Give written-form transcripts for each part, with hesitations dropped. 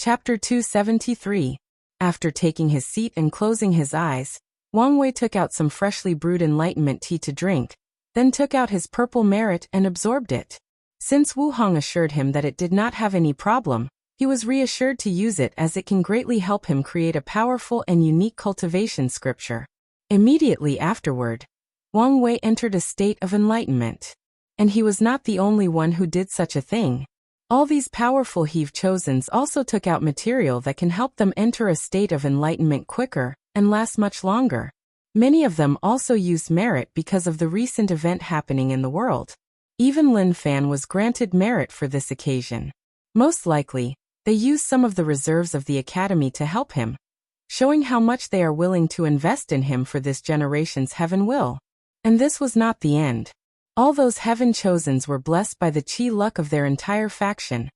Chapter 273. After taking his seat and closing his eyes, Wang Wei took out some freshly brewed enlightenment tea to drink, then took out his purple merit and absorbed it. Since Wu Hong assured him that it did not have any problem, he was reassured to use it as it can greatly help him create a powerful and unique cultivation scripture. Immediately afterward, Wang Wei entered a state of enlightenment. And he was not the only one who did such a thing. All these powerful Heave Chosens also took out material that can help them enter a state of enlightenment quicker and last much longer. Many of them also used merit because of the recent event happening in the world. Even Lin Fan was granted merit for this occasion. Most likely, they used some of the reserves of the academy to help him, showing how much they are willing to invest in him for this generation's heaven will. And this was not the end. All those heaven chosens were blessed by the chi luck of their entire faction,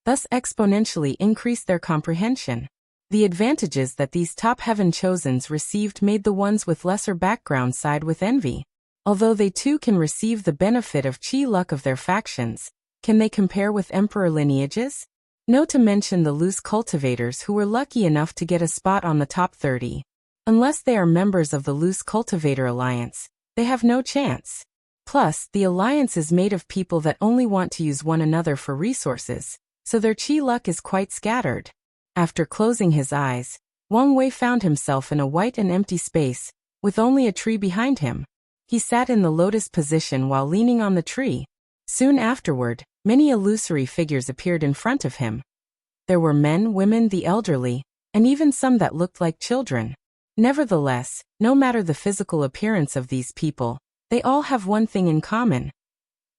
thus exponentially increased their comprehension. The advantages that these top heaven chosens received made the ones with lesser background side with envy. Although they too can receive the benefit of chi luck of their factions, can they compare with emperor lineages? No, to mention the loose cultivators who were lucky enough to get a spot on the top 30. Unless they are members of the Loose Cultivator Alliance, they have no chance. Plus, the alliance is made of people that only want to use one another for resources, so their chi luck is quite scattered. After closing his eyes, Wang Wei found himself in a white and empty space, with only a tree behind him. He sat in the lotus position while leaning on the tree. Soon afterward, many illusory figures appeared in front of him. There were men, women, the elderly, and even some that looked like children. Nevertheless, no matter the physical appearance of these people, they all have one thing in common.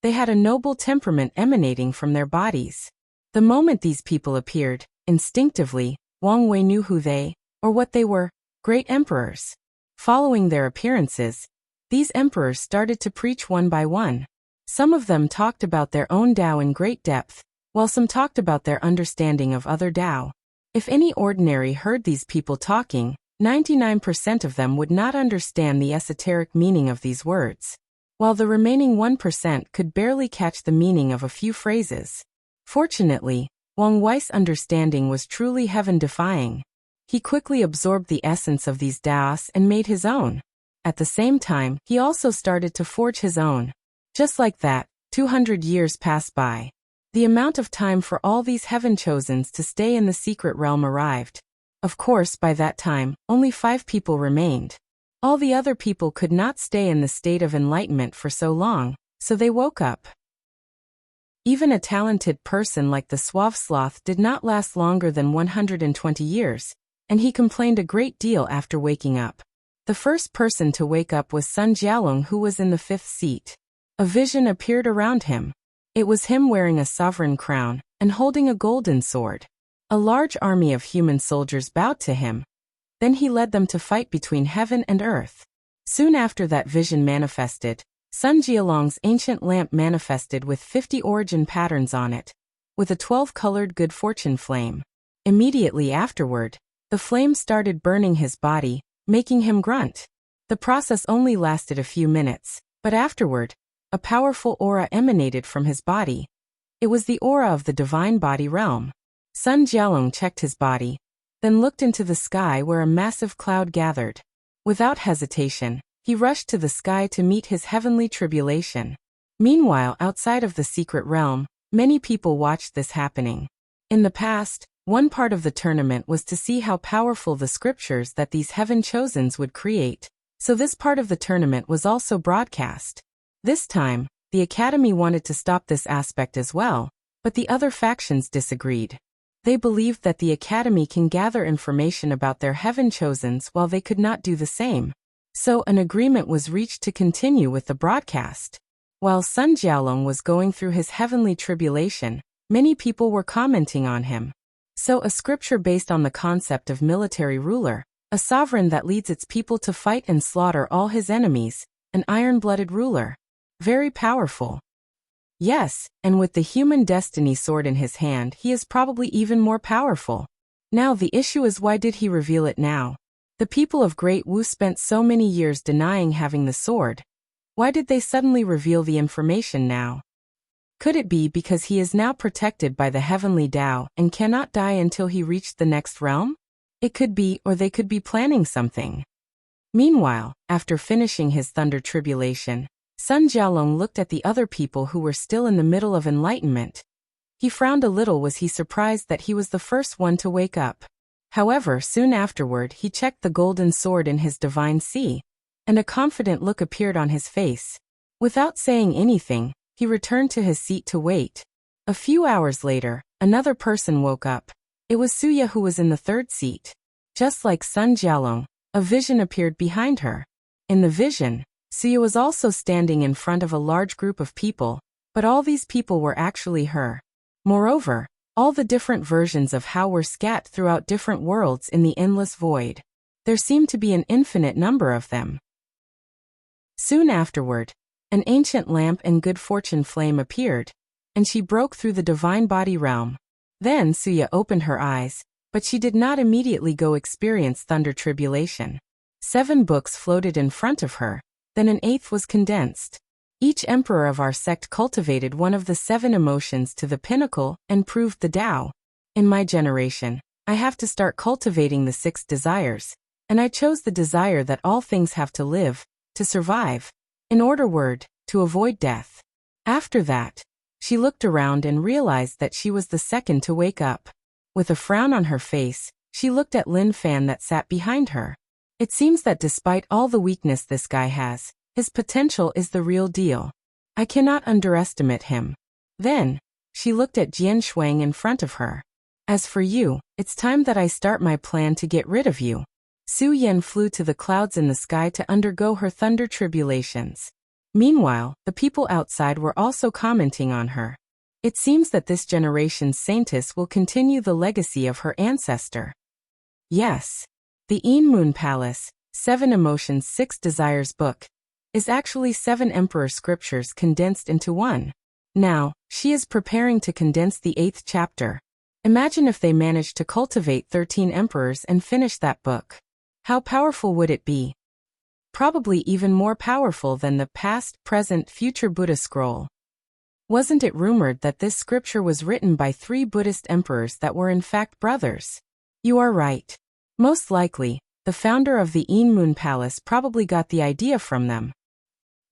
They had a noble temperament emanating from their bodies. The moment these people appeared, instinctively, Wang Wei knew who they, or what they were, great emperors. Following their appearances, these emperors started to preach one by one. Some of them talked about their own Tao in great depth, while some talked about their understanding of other Tao. If any ordinary heard these people talking, 99% of them would not understand the esoteric meaning of these words, while the remaining 1% could barely catch the meaning of a few phrases. Fortunately, Wang Wei's understanding was truly heaven-defying. He quickly absorbed the essence of these Taos and made his own. At the same time, he also started to forge his own. Just like that, 200 years passed by. The amount of time for all these heaven chosens to stay in the secret realm arrived. Of course, by that time, only 5 people remained. All the other people could not stay in the state of enlightenment for so long, so they woke up. Even a talented person like the Suave Sloth did not last longer than 120 years, and he complained a great deal after waking up. The first person to wake up was Sun Jialong, who was in the 5th seat. A vision appeared around him. It was him wearing a sovereign crown and holding a golden sword. A large army of human soldiers bowed to him. Then he led them to fight between heaven and earth. Soon after that vision manifested, Sun Jialong's ancient lamp manifested with 50 origin patterns on it, with a 12-colored good fortune flame. Immediately afterward, the flame started burning his body, making him grunt. The process only lasted a few minutes, but afterward, a powerful aura emanated from his body. It was the aura of the divine body realm. Sun Jialong checked his body, then looked into the sky where a massive cloud gathered. Without hesitation, he rushed to the sky to meet his heavenly tribulation. Meanwhile, outside of the secret realm, many people watched this happening. In the past, one part of the tournament was to see how powerful the scriptures that these heaven chosens would create, so this part of the tournament was also broadcast. This time, the academy wanted to stop this aspect as well, but the other factions disagreed. They believed that the academy can gather information about their heaven chosens while they could not do the same. So an agreement was reached to continue with the broadcast. While Sun Jialong was going through his heavenly tribulation, many people were commenting on him. So a scripture based on the concept of military ruler, a sovereign that leads its people to fight and slaughter all his enemies, an iron-blooded ruler. Very powerful. Yes, and with the human destiny sword in his hand, he is probably even more powerful. Now the issue is, why did he reveal it now? The people of Great Wu spent so many years denying having the sword. Why did they suddenly reveal the information now? Could it be because he is now protected by the heavenly Tao and cannot die until he reached the next realm? It could be, or they could be planning something. Meanwhile, after finishing his thunder tribulation, Sun Jialong looked at the other people who were still in the middle of enlightenment. He frowned a little. Was he surprised that he was the first one to wake up? However, soon afterward he checked the golden sword in his divine sea, and a confident look appeared on his face. Without saying anything, he returned to his seat to wait. A few hours later, another person woke up. It was Suya who was in the third seat. Just like Sun Jialong, a vision appeared behind her. In the vision, Suya was also standing in front of a large group of people, but all these people were actually her. Moreover, all the different versions of how were scattered throughout different worlds in the endless void. There seemed to be an infinite number of them. Soon afterward, an ancient lamp and good fortune flame appeared, and she broke through the divine body realm. Then Suya opened her eyes, but she did not immediately go experience thunder tribulation. 7 books floated in front of her, then an 8th was condensed. Each emperor of our sect cultivated one of the 7 emotions to the pinnacle and proved the Tao. In my generation, I have to start cultivating the 6 desires, and I chose the desire that all things have to live, to survive. In order to avoid death. After that, she looked around and realized that she was the second to wake up. With a frown on her face, she looked at Lin Fan that sat behind her. It seems that despite all the weakness this guy has, his potential is the real deal. I cannot underestimate him. Then, she looked at Jian Shuang in front of her. As for you, it's time that I start my plan to get rid of you. Su Yan flew to the clouds in the sky to undergo her thunder tribulations. Meanwhile, the people outside were also commenting on her. It seems that this generation's saintess will continue the legacy of her ancestor. Yes. The Moon Palace, 7 Emotions 6 Desires book, is actually 7 emperor scriptures condensed into one. Now, she is preparing to condense the 8th chapter. Imagine if they managed to cultivate 13 emperors and finish that book. How powerful would it be? Probably even more powerful than the past, present, future Buddha scroll. Wasn't it rumored that this scripture was written by 3 Buddhist emperors that were in fact brothers? You are right. Most likely, the founder of the Moon Palace probably got the idea from them.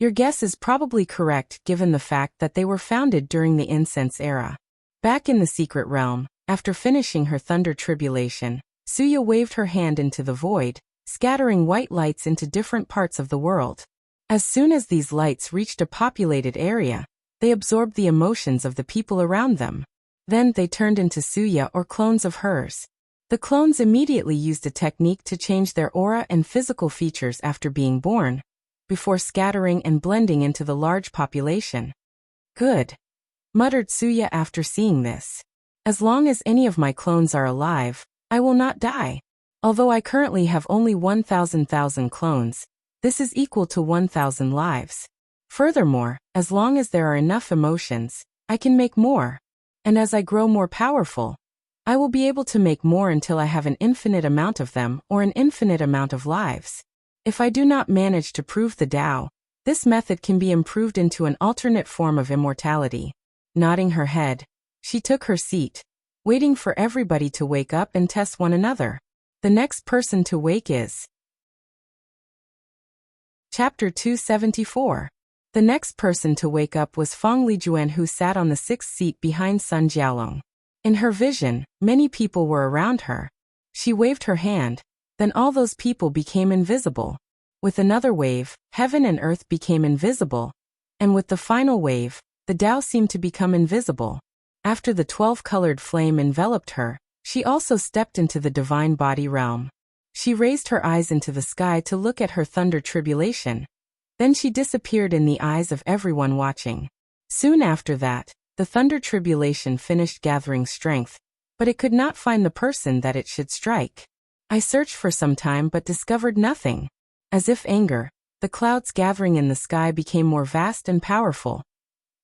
Your guess is probably correct given the fact that they were founded during the incense era. Back in the secret realm, after finishing her thunder tribulation, Suya waved her hand into the void, scattering white lights into different parts of the world. As soon as these lights reached a populated area, they absorbed the emotions of the people around them. Then they turned into Suya or clones of hers. The clones immediately used a technique to change their aura and physical features after being born, before scattering and blending into the large population. Good, muttered Suya after seeing this. As long as any of my clones are alive, I will not die. Although I currently have only 1,000 clones, this is equal to 1,000 lives. Furthermore, as long as there are enough emotions, I can make more. And as I grow more powerful, I will be able to make more until I have an infinite amount of them or an infinite amount of lives. If I do not manage to prove the Tao, this method can be improved into an alternate form of immortality. Nodding her head, she took her seat, waiting for everybody to wake up and test one another. The next person to wake is Chapter 274. The next person to wake up was Feng Lijuan, who sat on the 6th seat behind Sun Jialong. In her vision, many people were around her. She waved her hand, then all those people became invisible. With another wave, heaven and earth became invisible, and with the final wave, the Tao seemed to become invisible. After the 12-colored flame enveloped her, she also stepped into the divine body realm. She raised her eyes into the sky to look at her thunder tribulation. Then she disappeared in the eyes of everyone watching. Soon after that, the thunder tribulation finished gathering strength, but it could not find the person that it should strike. I searched for some time but discovered nothing. As if anger, the clouds gathering in the sky became more vast and powerful.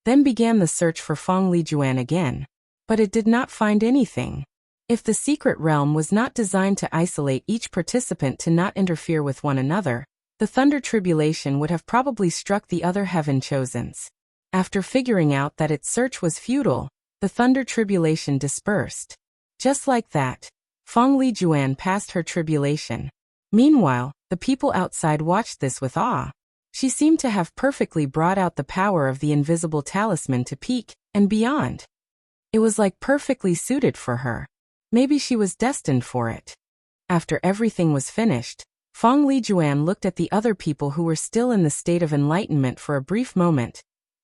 Then began the search for Feng Lijuan again. But it did not find anything. If the secret realm was not designed to isolate each participant to not interfere with one another, the thunder tribulation would have probably struck the other heaven chosens. After figuring out that its search was futile, the thunder tribulation dispersed. Just like that, Feng Lijuan passed her tribulation. Meanwhile, the people outside watched this with awe. She seemed to have perfectly brought out the power of the invisible talisman to peak and beyond. It was like perfectly suited for her. Maybe she was destined for it. After everything was finished, Feng Lijuan looked at the other people who were still in the state of enlightenment for a brief moment.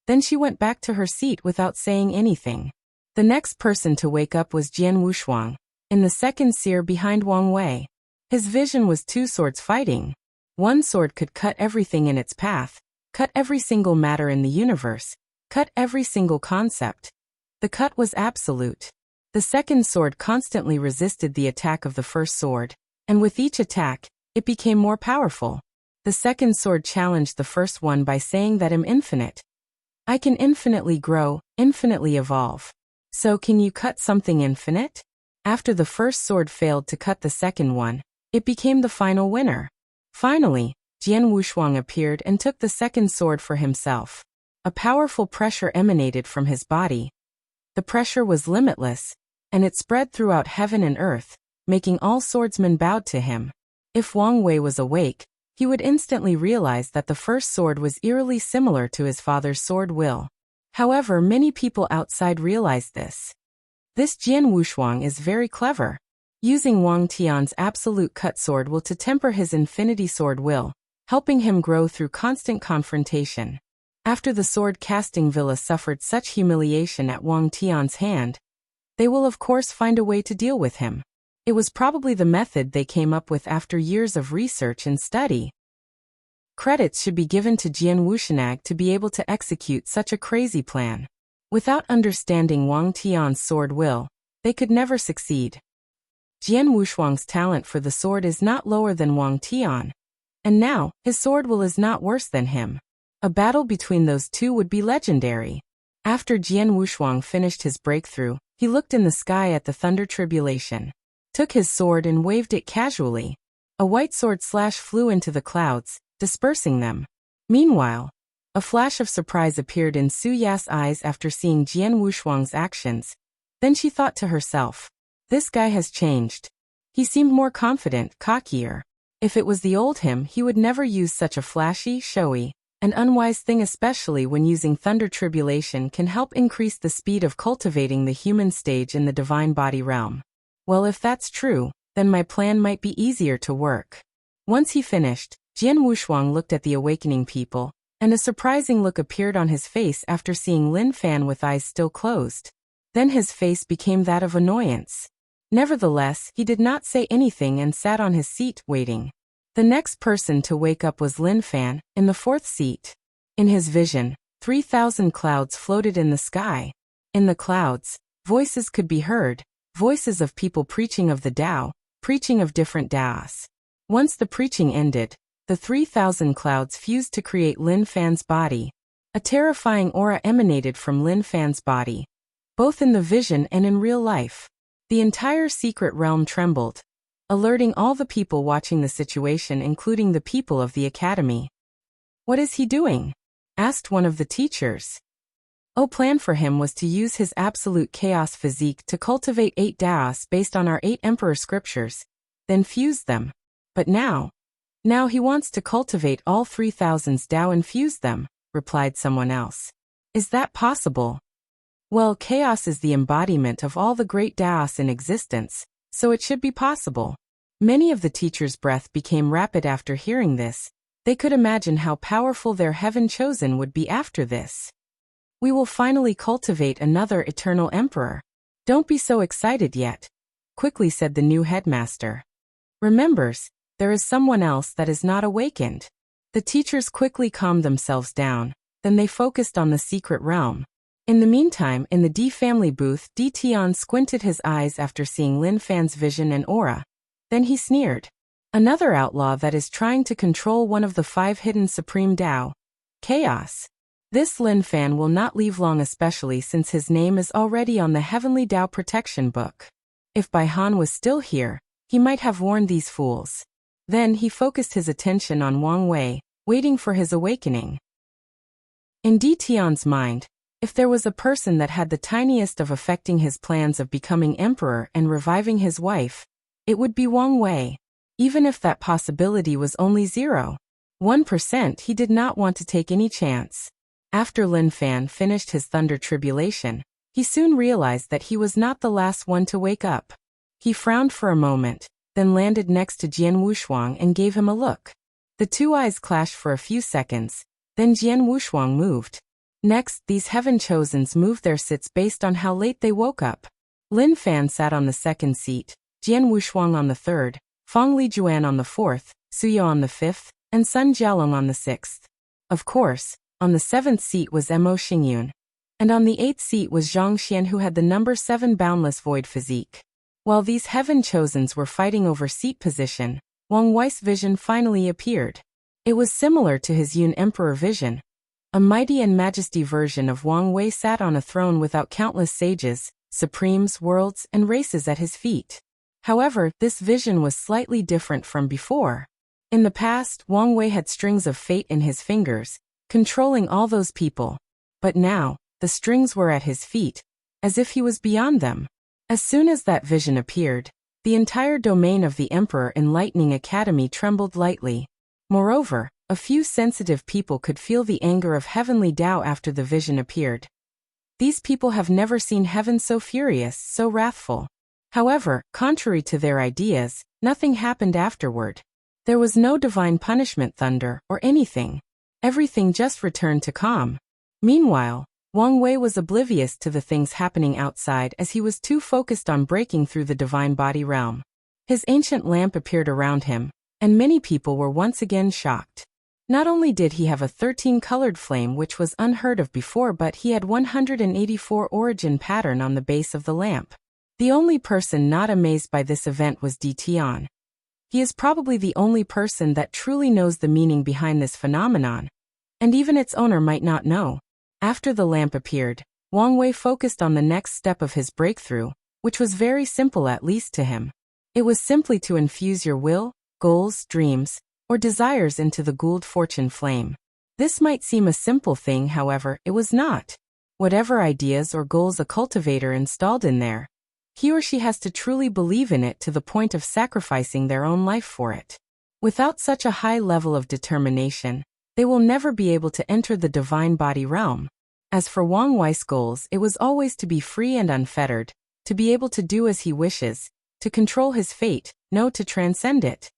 Then she went back to her seat without saying anything. The next person to wake up was Jian Wushuang, in the second seer behind Wang Wei. His vision was two swords fighting. One sword could cut everything in its path, cut every single matter in the universe, cut every single concept. The cut was absolute. The second sword constantly resisted the attack of the first sword, and with each attack, it became more powerful. The second sword challenged the first one by saying that I'm infinite. I can infinitely grow, infinitely evolve. So can you cut something infinite? After the first sword failed to cut the second one, it became the final winner. Finally, Jian Wushuang appeared and took the second sword for himself. A powerful pressure emanated from his body. The pressure was limitless, and it spread throughout heaven and earth, making all swordsmen bowed to him. If Wang Wei was awake, he would instantly realize that the first sword was eerily similar to his father's sword will. However, many people outside realized this. This Jian Wushuang is very clever. Using Wang Tian's absolute cut sword will to temper his infinity sword will, helping him grow through constant confrontation. After the sword casting villa suffered such humiliation at Wang Tian's hand, they will of course find a way to deal with him. It was probably the method they came up with after years of research and study. Credits should be given to Jian Wushuang to be able to execute such a crazy plan. Without understanding Wang Tian's sword will, they could never succeed. Jian Wushuang's talent for the sword is not lower than Wang Tian. And now, his sword will is not worse than him. A battle between those two would be legendary. After Jian Wushuang finished his breakthrough, he looked in the sky at the thunder tribulation, took his sword and waved it casually. A white sword slash flew into the clouds, dispersing them. Meanwhile, a flash of surprise appeared in Su Ya's eyes after seeing Jian Wushuang's actions. Then she thought to herself, this guy has changed. He seemed more confident, cockier. If it was the old him, he would never use such a flashy, showy, and unwise thing, especially when using thunder tribulation can help increase the speed of cultivating the human stage in the divine body realm. Well, if that's true, then my plan might be easier to work. Once he finished, Jian Wushuang looked at the awakening people, and a surprising look appeared on his face after seeing Lin Fan with eyes still closed. Then his face became that of annoyance. Nevertheless, he did not say anything and sat on his seat, waiting. The next person to wake up was Lin Fan, in the fourth seat. In his vision, 3,000 clouds floated in the sky. In the clouds, voices could be heard, voices of people preaching of the Tao, preaching of different Taos. Once the preaching ended, the 3,000 clouds fused to create Lin Fan's body. A terrifying aura emanated from Lin Fan's body, both in the vision and in real life. The entire secret realm trembled, alerting all the people watching the situation, including the people of the academy. "What is he doing?" asked one of the teachers. Plan for him was to use his absolute chaos physique to cultivate 8 Taos based on our 8 emperor scriptures, then fuse them. But now he wants to cultivate all 3,000's Tao and fuse them, replied someone else. Is that possible? Well, chaos is the embodiment of all the great Taos in existence, so it should be possible. Many of the teachers' breath became rapid after hearing this. They could imagine how powerful their heaven chosen would be after this. We will finally cultivate another eternal emperor. Don't be so excited yet, quickly said the new headmaster. Remembers, there is someone else that is not awakened. The teachers quickly calmed themselves down, then they focused on the secret realm. In the meantime, in the D family booth, D Tian squinted his eyes after seeing Lin Fan's vision and aura. Then he sneered. Another outlaw that is trying to control one of the 5 hidden supreme Tao. Chaos. This Lin Fan will not leave long, especially since his name is already on the Heavenly Tao Protection Book. If Bai Han was still here, he might have warned these fools. Then he focused his attention on Wang Wei, waiting for his awakening. In Tion's mind, if there was a person that had the tiniest of affecting his plans of becoming emperor and reviving his wife, it would be Wang Wei. Even if that possibility was only 0.1%, he did not want to take any chance. After Lin Fan finished his thunder tribulation, he soon realized that he was not the last one to wake up. He frowned for a moment, then landed next to Jian Wushuang and gave him a look. The two eyes clashed for a few seconds, then Jian Wushuang moved. Next, these heaven-chosens moved their sits based on how late they woke up. Lin Fan sat on the second seat, Jian Wushuang on the third, Feng Lijuan on the fourth, Suyao on the fifth, and Sun Jialong on the sixth. Of course, on the seventh seat was Mo Xingyun. And on the eighth seat was Zhang Xian, who had the number 7 boundless void physique. While these heaven-chosens were fighting over seat position, Wang Wei's vision finally appeared. It was similar to his Yun Emperor vision. A mighty and majesty version of Wang Wei sat on a throne without countless sages, supremes, worlds, and races at his feet. However, this vision was slightly different from before. In the past, Wang Wei had strings of fate in his fingers, controlling all those people. But now, the strings were at his feet, as if he was beyond them. As soon as that vision appeared, the entire domain of the Emperor Enlightening Academy trembled lightly. Moreover, a few sensitive people could feel the anger of heavenly Tao after the vision appeared. These people have never seen heaven so furious, so wrathful. However, contrary to their ideas, nothing happened afterward. There was no divine punishment thunder or anything. Everything just returned to calm. Meanwhile, Wang Wei was oblivious to the things happening outside as he was too focused on breaking through the divine body realm. His ancient lamp appeared around him, and many people were once again shocked. Not only did he have a 13-colored flame which was unheard of before, but he had 184 origin pattern on the base of the lamp. The only person not amazed by this event was Tian. He is probably the only person that truly knows the meaning behind this phenomenon, and even its owner might not know. After the lamp appeared, Wang Wei focused on the next step of his breakthrough, which was very simple, at least to him. It was simply to infuse your will, goals, dreams, or desires into the Gould fortune flame. This might seem a simple thing, however, it was not. Whatever ideas or goals a cultivator installed in there, he or she has to truly believe in it to the point of sacrificing their own life for it. Without such a high level of determination, they will never be able to enter the divine body realm. As for Wang Wei's goals, it was always to be free and unfettered, to be able to do as he wishes, to control his fate, no, to transcend it.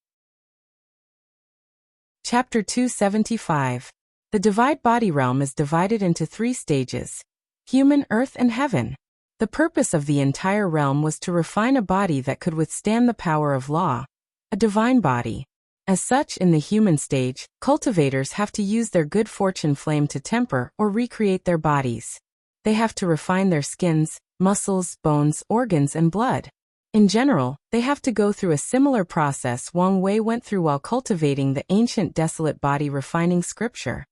Chapter 275. The divine body realm is divided into 3 stages: human, earth, and heaven. The purpose of the entire realm was to refine a body that could withstand the power of law, a divine body. As such, in the human stage, cultivators have to use their good fortune flame to temper or recreate their bodies. They have to refine their skins, muscles, bones, organs, and blood. In general, they have to go through a similar process Wang Wei went through while cultivating the ancient desolate body refining scripture.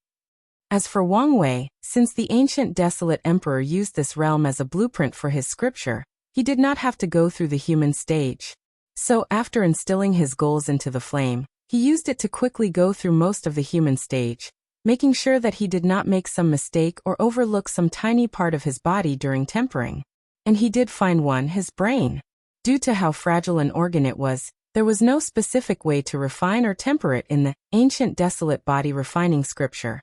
As for Wang Wei, since the ancient desolate emperor used this realm as a blueprint for his scripture, he did not have to go through the human stage. So, after instilling his goals into the flame, he used it to quickly go through most of the human stage, making sure that he did not make some mistake or overlook some tiny part of his body during tempering. And he did find one, his brain. Due to how fragile an organ it was, there was no specific way to refine or temper it in the ancient desolate body refining scripture,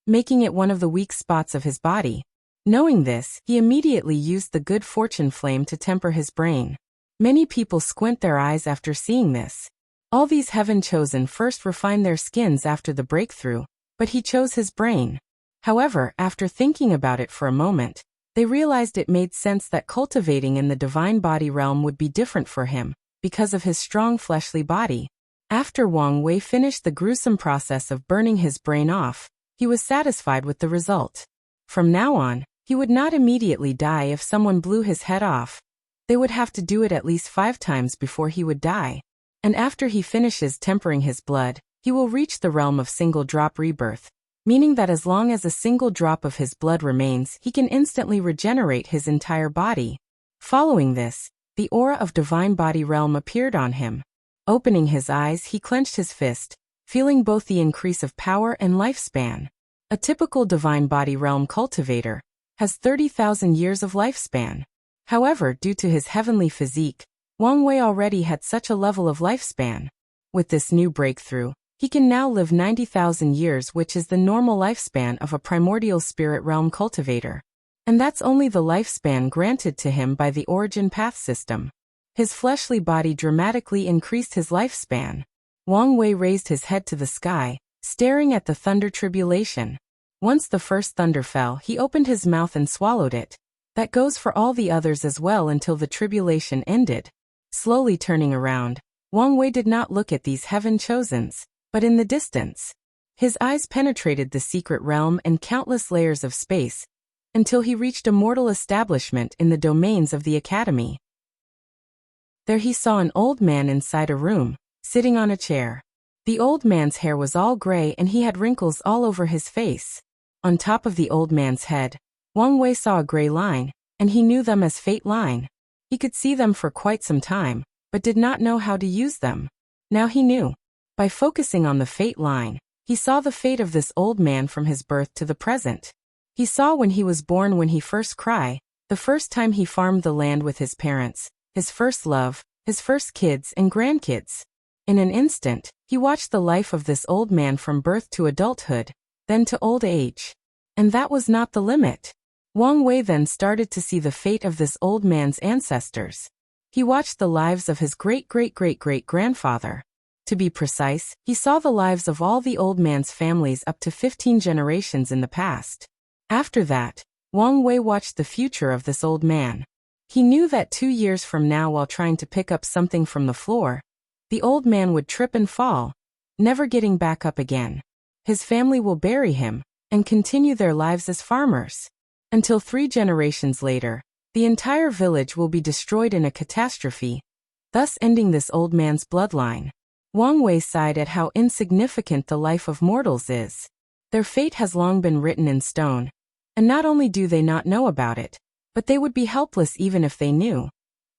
making it one of the weak spots of his body. Knowing this, he immediately used the good fortune flame to temper his brain. Many people squint their eyes after seeing this. All these heaven-chosen first refined their skins after the breakthrough, but he chose his brain. However, after thinking about it for a moment, they realized it made sense that cultivating in the divine body realm would be different for him, because of his strong fleshly body. After Wang Wei finished the gruesome process of burning his brain off, he was satisfied with the result. From now on, he would not immediately die if someone blew his head off. They would have to do it at least 5 times before he would die. And after he finishes tempering his blood, he will reach the realm of single-drop rebirth, meaning that as long as a single drop of his blood remains, he can instantly regenerate his entire body. Following this, the aura of divine body realm appeared on him. Opening his eyes, he clenched his fist, feeling both the increase of power and lifespan. A typical divine body realm cultivator has 30,000 years of lifespan. However, due to his heavenly physique, Wang Wei already had such a level of lifespan. With this new breakthrough, he can now live 90,000 years, which is the normal lifespan of a primordial spirit realm cultivator. And that's only the lifespan granted to him by the origin path system. His fleshly body dramatically increased his lifespan. Wang Wei raised his head to the sky, staring at the thunder tribulation. Once the first thunder fell, he opened his mouth and swallowed it. That goes for all the others as well until the tribulation ended. Slowly turning around, Wang Wei did not look at these heaven-chosens, but in the distance. His eyes penetrated the secret realm and countless layers of space, until he reached a mortal establishment in the domains of the academy. There he saw an old man inside a room, sitting on a chair. The old man's hair was all gray and he had wrinkles all over his face. On top of the old man's head, Wang Wei saw a gray line, and he knew them as fate line. He could see them for quite some time, but did not know how to use them. Now he knew. By focusing on the fate line, he saw the fate of this old man from his birth to the present. He saw when he was born, when he first cried, the first time he farmed the land with his parents, his first love, his first kids and grandkids. In an instant, he watched the life of this old man from birth to adulthood, then to old age. And that was not the limit. Wang Wei then started to see the fate of this old man's ancestors. He watched the lives of his great-great-great-great-grandfather. To be precise, he saw the lives of all the old man's families up to 15 generations in the past. After that, Wang Wei watched the future of this old man. He knew that 2 years from now, while trying to pick up something from the floor, the old man would trip and fall, never getting back up again. His family will bury him and continue their lives as farmers. Until 3 generations later, the entire village will be destroyed in a catastrophe, thus ending this old man's bloodline. Wang Wei sighed at how insignificant the life of mortals is. Their fate has long been written in stone, and not only do they not know about it, but they would be helpless even if they knew.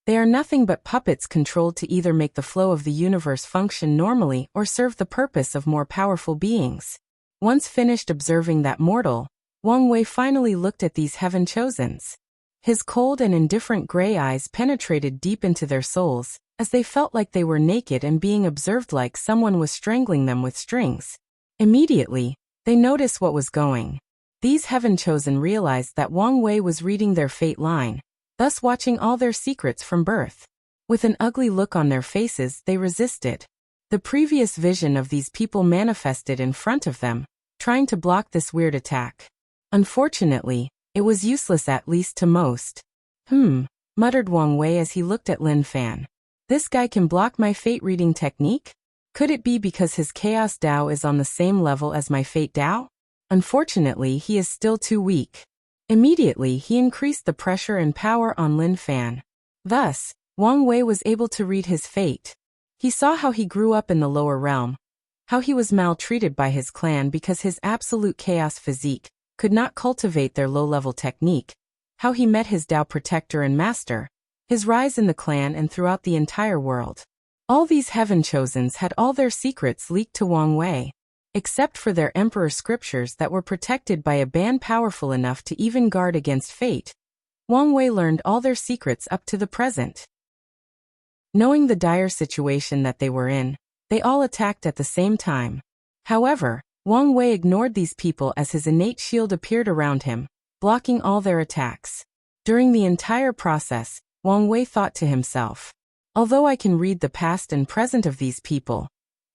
They are nothing but puppets controlled to either make the flow of the universe function normally or serve the purpose of more powerful beings. Once finished observing that mortal, Wang Wei finally looked at these heaven-chosens. His cold and indifferent gray eyes penetrated deep into their souls, as they felt like they were naked and being observed, like someone was strangling them with strings. Immediately, they noticed what was going. These heaven-chosen realized that Wang Wei was reading their fate line, thus watching all their secrets from birth. With an ugly look on their faces, they resisted. The previous vision of these people manifested in front of them, trying to block this weird attack. Unfortunately, it was useless, at least to most. Muttered Wang Wei as he looked at Lin Fan. This guy can block my fate reading technique? Could it be because his Chaos Dao is on the same level as my Fate Dao? Unfortunately, he is still too weak. Immediately, he increased the pressure and power on Lin Fan. Thus, Wang Wei was able to read his fate. He saw how he grew up in the lower realm, how he was maltreated by his clan because his absolute chaos physique could not cultivate their low-level technique, how he met his Dao protector and master, his rise in the clan and throughout the entire world. All these heaven-chosens had all their secrets leaked to Wang Wei, except for their emperor scriptures that were protected by a band powerful enough to even guard against fate. Wang Wei learned all their secrets up to the present. Knowing the dire situation that they were in, they all attacked at the same time. However, Wang Wei ignored these people as his innate shield appeared around him, blocking all their attacks. During the entire process, Wang Wei thought to himself, although I can read the past and present of these people,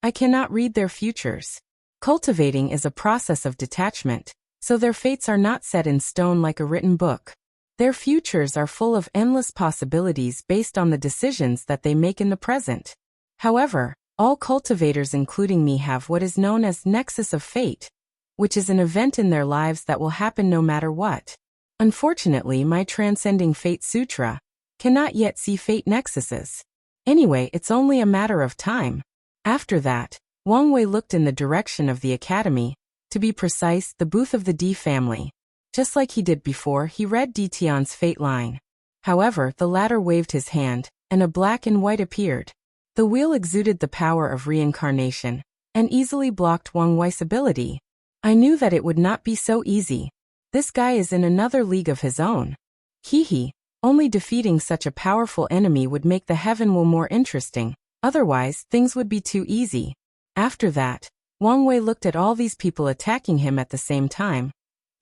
I cannot read their futures. Cultivating is a process of detachment, so their fates are not set in stone like a written book. Their futures are full of endless possibilities based on the decisions that they make in the present. However, all cultivators including me have what is known as Nexus of Fate, which is an event in their lives that will happen no matter what. Unfortunately, my Transcending Fate Sutra cannot yet see fate nexuses. Anyway, it's only a matter of time. After that, Wang Wei looked in the direction of the academy, to be precise, the booth of the D family. Just like he did before, he read Di Tian's fate line. However, the latter waved his hand, and a black and white appeared. The wheel exuded the power of reincarnation, and easily blocked Wang Wei's ability. I knew that it would not be so easy. This guy is in another league of his own. Hee. Only defeating such a powerful enemy would make the heaven more interesting, otherwise things would be too easy. After that, Wang Wei looked at all these people attacking him at the same time,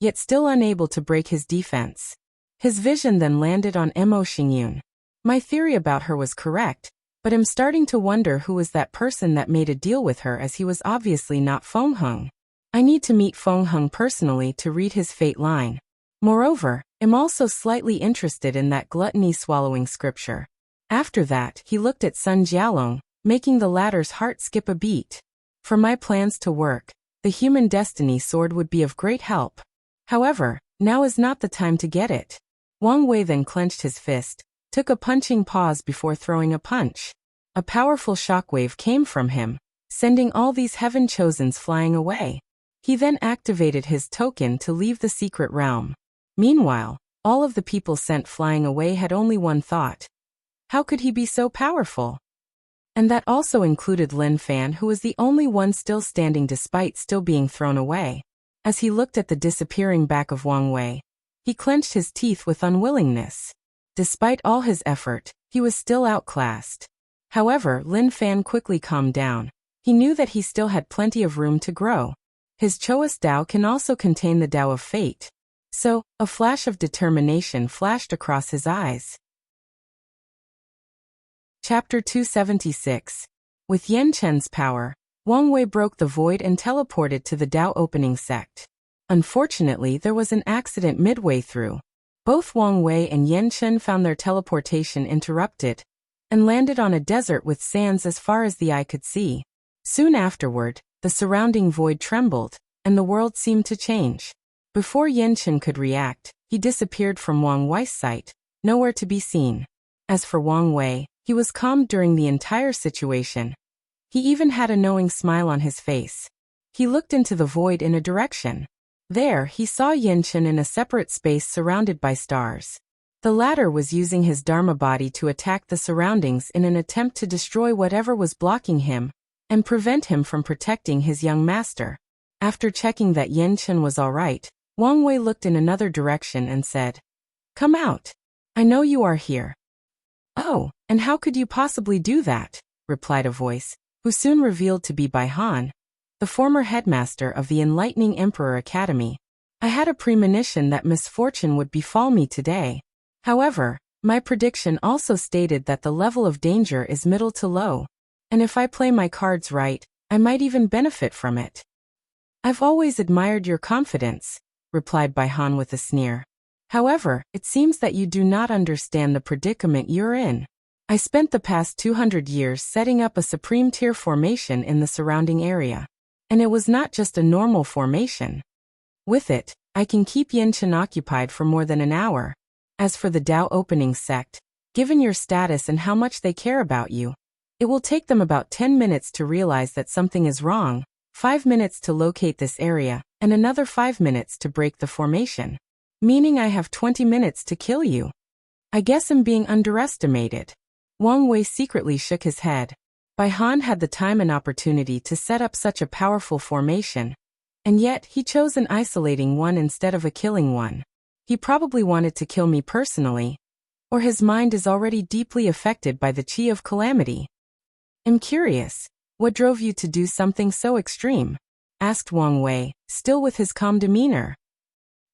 yet still unable to break his defense. His vision then landed on Mo Xingyun. My theory about her was correct, but I'm starting to wonder who was that person that made a deal with her, as he was obviously not Feng Heng. I need to meet Feng Heng personally to read his fate line. Moreover, I'm also slightly interested in that gluttony swallowing scripture. After that, he looked at Sun Jialong, making the latter's heart skip a beat. For my plans to work, the human destiny sword would be of great help. However, now is not the time to get it. Wang Wei then clenched his fist, took a punching pause before throwing a punch. A powerful shockwave came from him, sending all these heaven chosens flying away. He then activated his token to leave the secret realm. Meanwhile, all of the people sent flying away had only one thought. How could he be so powerful? And that also included Lin Fan, who was the only one still standing despite still being thrown away. As he looked at the disappearing back of Wang Wei, he clenched his teeth with unwillingness. Despite all his effort, he was still outclassed. However, Lin Fan quickly calmed down. He knew that he still had plenty of room to grow. His Choas Dao can also contain the Dao of Fate. So, a flash of determination flashed across his eyes. Chapter 276. With Yan Chen's power, Wang Wei broke the void and teleported to the Dao opening sect. Unfortunately, there was an accident midway through. Both Wang Wei and Yan Chen found their teleportation interrupted, and landed on a desert with sands as far as the eye could see. Soon afterward, the surrounding void trembled, and the world seemed to change. Before Yan Chen could react, he disappeared from Wang Wei's sight, nowhere to be seen. As for Wang Wei, he was calm during the entire situation. He even had a knowing smile on his face. He looked into the void in a direction. There, he saw Yan Chen in a separate space surrounded by stars. The latter was using his Dharma body to attack the surroundings in an attempt to destroy whatever was blocking him, and prevent him from protecting his young master. After checking that Yan Chen was alright, Wang Wei looked in another direction and said, "Come out. I know you are here." "Oh, and how could you possibly do that?" replied a voice, who soon revealed to be Bai Han, the former headmaster of the Enlightening Emperor Academy. "I had a premonition that misfortune would befall me today. However, my prediction also stated that the level of danger is middle to low, and if I play my cards right, I might even benefit from it." "I've always admired your confidence," replied Bai Han with a sneer. "However, it seems that you do not understand the predicament you're in. I spent the past 200 years setting up a supreme tier formation in the surrounding area. And it was not just a normal formation. With it, I can keep Yan Chen occupied for more than an hour. As for the Dao opening sect, given your status and how much they care about you, it will take them about 10 minutes to realize that something is wrong, 5 minutes to locate this area, and another 5 minutes to break the formation. Meaning I have 20 minutes to kill you. I guess I'm being underestimated." Wang Wei secretly shook his head. Bai Han had the time and opportunity to set up such a powerful formation, and yet he chose an isolating one instead of a killing one. He probably wanted to kill me personally, or his mind is already deeply affected by the Qi of Calamity. "I'm curious, what drove you to do something so extreme?" asked Wang Wei, still with his calm demeanor.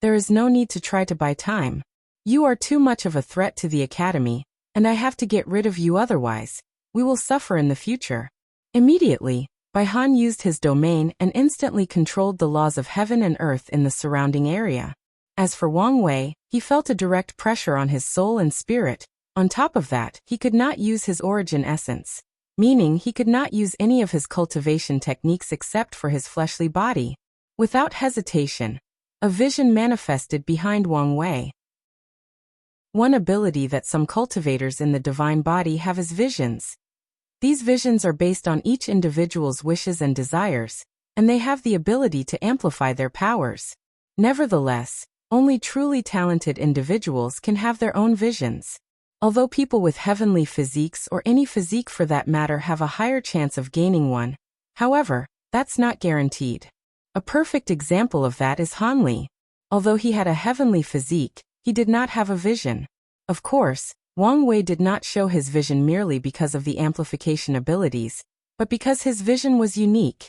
"There is no need to try to buy time. You are too much of a threat to the academy, and I have to get rid of you, otherwise we will suffer in the future." Immediately, Bai Han used his domain and instantly controlled the laws of heaven and earth in the surrounding area. As for Wang Wei, he felt a direct pressure on his soul and spirit. On top of that, he could not use his origin essence, meaning he could not use any of his cultivation techniques except for his fleshly body. Without hesitation, a vision manifested behind Wang Wei. One ability that some cultivators in the divine body have is visions. These visions are based on each individual's wishes and desires, and they have the ability to amplify their powers. Nevertheless, only truly talented individuals can have their own visions. Although people with heavenly physiques or any physique for that matter have a higher chance of gaining one, however, that's not guaranteed. A perfect example of that is Hanli. Although he had a heavenly physique, he did not have a vision. Of course, Wang Wei did not show his vision merely because of the amplification abilities, but because his vision was unique.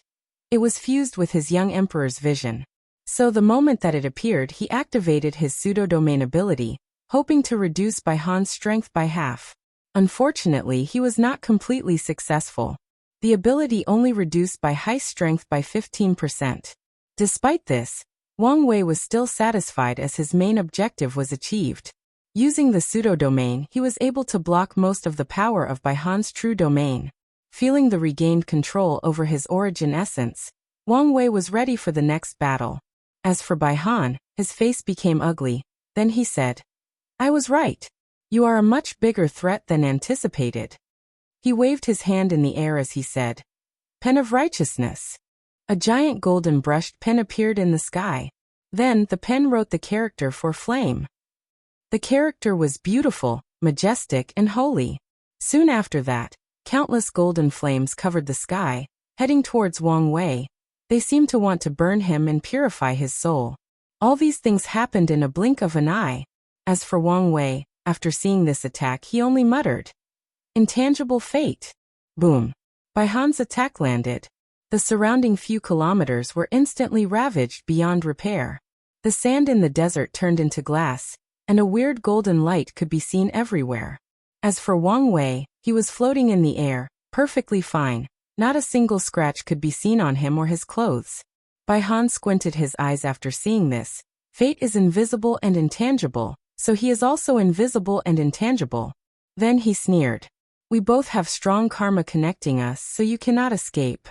It was fused with his young emperor's vision. So the moment that it appeared, he activated his pseudo-domain ability, hoping to reduce Bai Han's strength by half. Unfortunately, he was not completely successful. The ability only reduced Bai Han's strength by 15%. Despite this, Wang Wei was still satisfied as his main objective was achieved. Using the pseudo-domain, he was able to block most of the power of Bai Han's true domain. Feeling the regained control over his origin essence, Wang Wei was ready for the next battle. As for Bai Han, his face became ugly. Then he said, "I was right. You are a much bigger threat than anticipated." He waved his hand in the air as he said, "Pen of Righteousness." A giant golden brushed pen appeared in the sky. Then the pen wrote the character for Flame. The character was beautiful, majestic, and holy. Soon after that, countless golden flames covered the sky, heading towards Wang Wei. They seemed to want to burn him and purify his soul. All these things happened in a blink of an eye. As for Wang Wei, after seeing this attack, he only muttered, "Intangible fate." Boom. Bai Han's attack landed. The surrounding few kilometers were instantly ravaged beyond repair. The sand in the desert turned into glass, and a weird golden light could be seen everywhere. As for Wang Wei, he was floating in the air, perfectly fine. Not a single scratch could be seen on him or his clothes. Bai Han squinted his eyes after seeing this. Fate is invisible and intangible, so he is also invisible and intangible. Then he sneered. "We both have strong karma connecting us, so you cannot escape."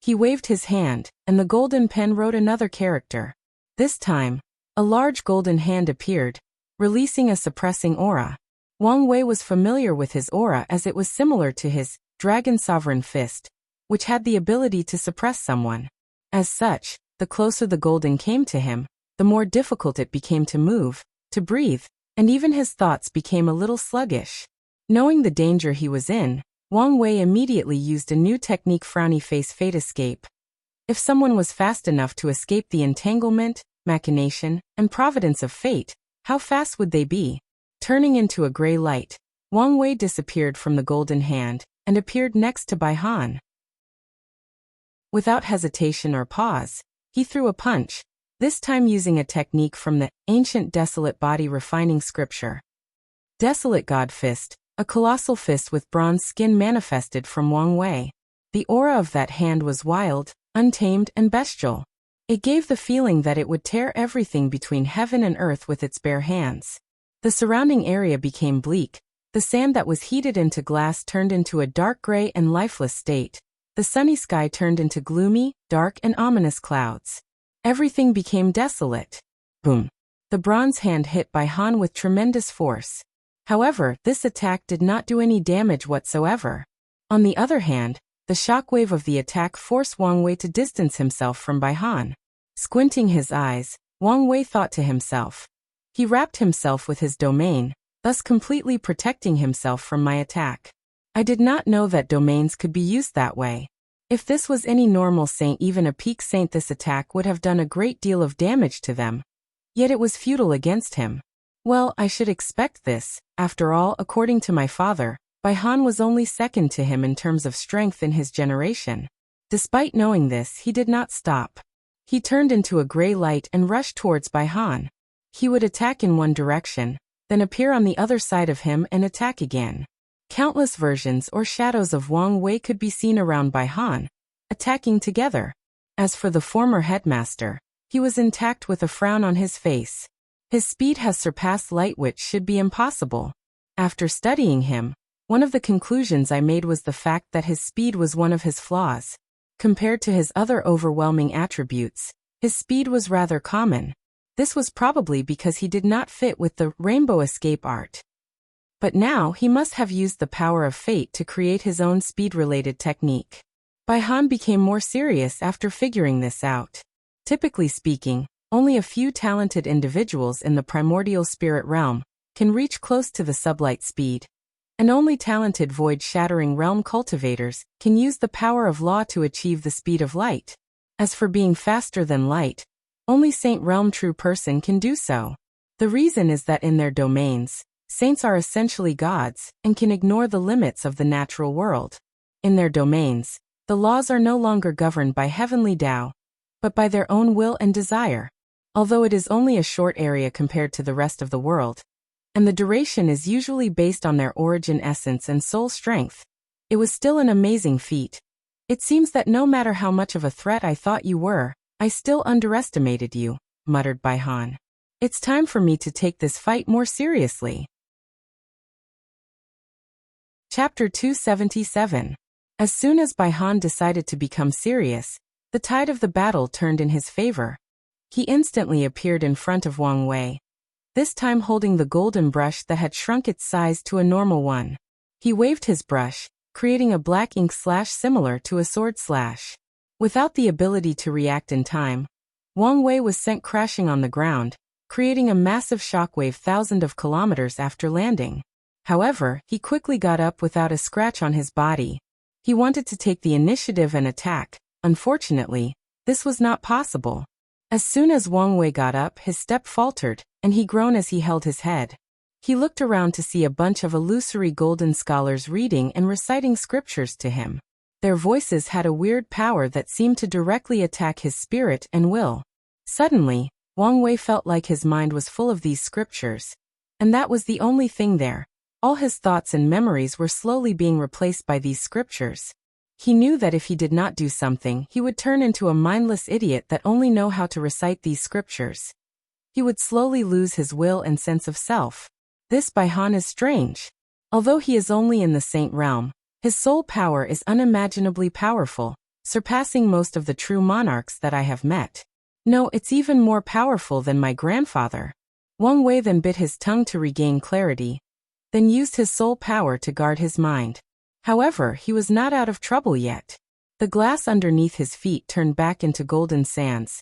He waved his hand, and the golden pen wrote another character. This time, a large golden hand appeared, releasing a suppressing aura. Wang Wei was familiar with his aura as it was similar to his Dragon Sovereign Fist, which had the ability to suppress someone. As such, the closer the golden came to him, the more difficult it became to move, to breathe, and even his thoughts became a little sluggish. Knowing the danger he was in, Wang Wei immediately used a new technique, Frowny Face Fate Escape. If someone was fast enough to escape the entanglement, machination, and providence of fate, how fast would they be? Turning into a gray light, Wang Wei disappeared from the golden hand and appeared next to Bai Han. Without hesitation or pause, he threw a punch, this time using a technique from the ancient Desolate Body Refining Scripture. Desolate God Fist, a colossal fist with bronze skin manifested from Wang Wei. The aura of that hand was wild, untamed, and bestial. It gave the feeling that it would tear everything between heaven and earth with its bare hands. The surrounding area became bleak. The sand that was heated into glass turned into a dark gray and lifeless state. The sunny sky turned into gloomy, dark, and ominous clouds. Everything became desolate. Boom. The bronze hand hit Bai Han with tremendous force. However, this attack did not do any damage whatsoever. On the other hand, the shockwave of the attack forced Wang Wei to distance himself from Bai Han. Squinting his eyes, Wang Wei thought to himself. He wrapped himself with his domain, thus completely protecting himself from my attack. I did not know that domains could be used that way. If this was any normal saint, even a peak saint, this attack would have done a great deal of damage to them. Yet it was futile against him. Well, I should expect this. After all, according to my father, Bai Han was only second to him in terms of strength in his generation. Despite knowing this, he did not stop. He turned into a gray light and rushed towards Bai Han. He would attack in one direction, then appear on the other side of him and attack again. Countless versions or shadows of Wang Wei could be seen around Bai Han, attacking together. As for the former headmaster, he was intact with a frown on his face. His speed has surpassed light, which should be impossible. After studying him, one of the conclusions I made was the fact that his speed was one of his flaws. Compared to his other overwhelming attributes, his speed was rather common. This was probably because he did not fit with the rainbow escape art. But now he must have used the power of fate to create his own speed-related technique. Bai Han became more serious after figuring this out. Typically speaking, only a few talented individuals in the primordial spirit realm can reach close to the sublight speed. And only talented void-shattering realm cultivators can use the power of law to achieve the speed of light. As for being faster than light, only Saint Realm true person can do so. The reason is that in their domains, saints are essentially gods and can ignore the limits of the natural world. In their domains, the laws are no longer governed by heavenly Tao, but by their own will and desire. Although it is only a short area compared to the rest of the world, and the duration is usually based on their origin essence and soul strength, it was still an amazing feat. It seems that no matter how much of a threat I thought you were, I still underestimated you, muttered Baihan. It's time for me to take this fight more seriously. Chapter 277. As soon as Baihan decided to become serious, the tide of the battle turned in his favor. He instantly appeared in front of Wang Wei, this time holding the golden brush that had shrunk its size to a normal one. He waved his brush, creating a black ink slash similar to a sword slash. Without the ability to react in time, Wang Wei was sent crashing on the ground, creating a massive shockwave thousands of kilometers after landing. However, he quickly got up without a scratch on his body. He wanted to take the initiative and attack. Unfortunately, this was not possible. As soon as Wang Wei got up, his step faltered, and he groaned as he held his head. He looked around to see a bunch of illusory golden scholars reading and reciting scriptures to him. Their voices had a weird power that seemed to directly attack his spirit and will. Suddenly, Wang Wei felt like his mind was full of these scriptures. And that was the only thing there. All his thoughts and memories were slowly being replaced by these scriptures. He knew that if he did not do something, he would turn into a mindless idiot that only know how to recite these scriptures. He would slowly lose his will and sense of self. This Baihan is strange. Although he is only in the saint realm, his soul power is unimaginably powerful, surpassing most of the true monarchs that I have met. No, it's even more powerful than my grandfather. Wang Wei then bit his tongue to regain clarity, then used his soul power to guard his mind. However, he was not out of trouble yet. The glass underneath his feet turned back into golden sands.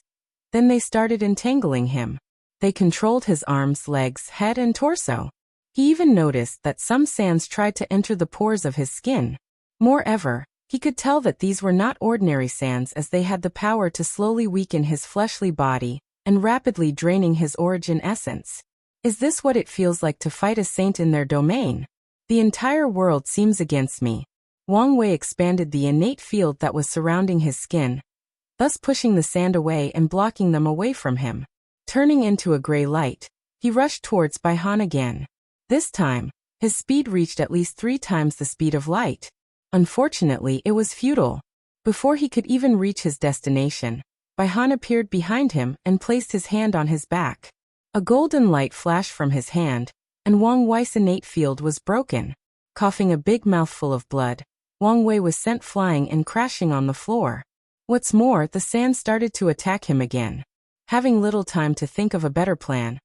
Then they started entangling him. They controlled his arms, legs, head, and torso. He even noticed that some sands tried to enter the pores of his skin. Moreover, he could tell that these were not ordinary sands as they had the power to slowly weaken his fleshly body and rapidly draining his origin essence. Is this what it feels like to fight a saint in their domain? The entire world seems against me. Wang Wei expanded the innate field that was surrounding his skin, thus pushing the sand away and blocking them away from him. Turning into a gray light, he rushed towards Baihan again. This time, his speed reached at least 3 times the speed of light. Unfortunately, it was futile. Before he could even reach his destination, Baihan appeared behind him and placed his hand on his back. A golden light flashed from his hand, and Wang Wei's innate field was broken. Coughing a big mouthful of blood, Wang Wei was sent flying and crashing on the floor. What's more, the sand started to attack him again. Having little time to think of a better plan,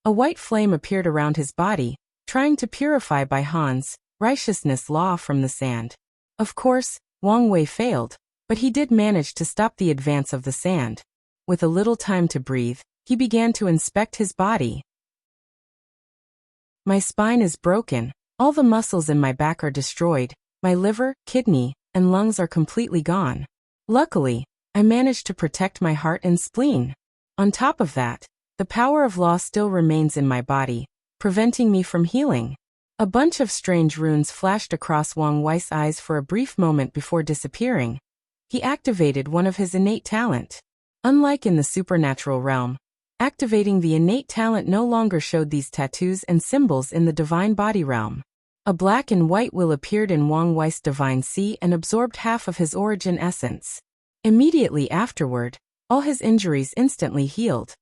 a white flame appeared around his body, trying to purify Baihan's righteousness law from the sand. Of course, Wang Wei failed, but he did manage to stop the advance of the sand. With a little time to breathe, he began to inspect his body. My spine is broken, all the muscles in my back are destroyed, my liver, kidney, and lungs are completely gone. Luckily, I managed to protect my heart and spleen. On top of that, the power of law still remains in my body, preventing me from healing. A bunch of strange runes flashed across Wang Wei's eyes for a brief moment before disappearing. He activated one of his innate talent. Unlike in the supernatural realm, activating the innate talent no longer showed these tattoos and symbols in the divine body realm. A black and white will appeared in Wang Wei's divine sea and absorbed half of his origin essence. Immediately afterward, all his injuries instantly healed,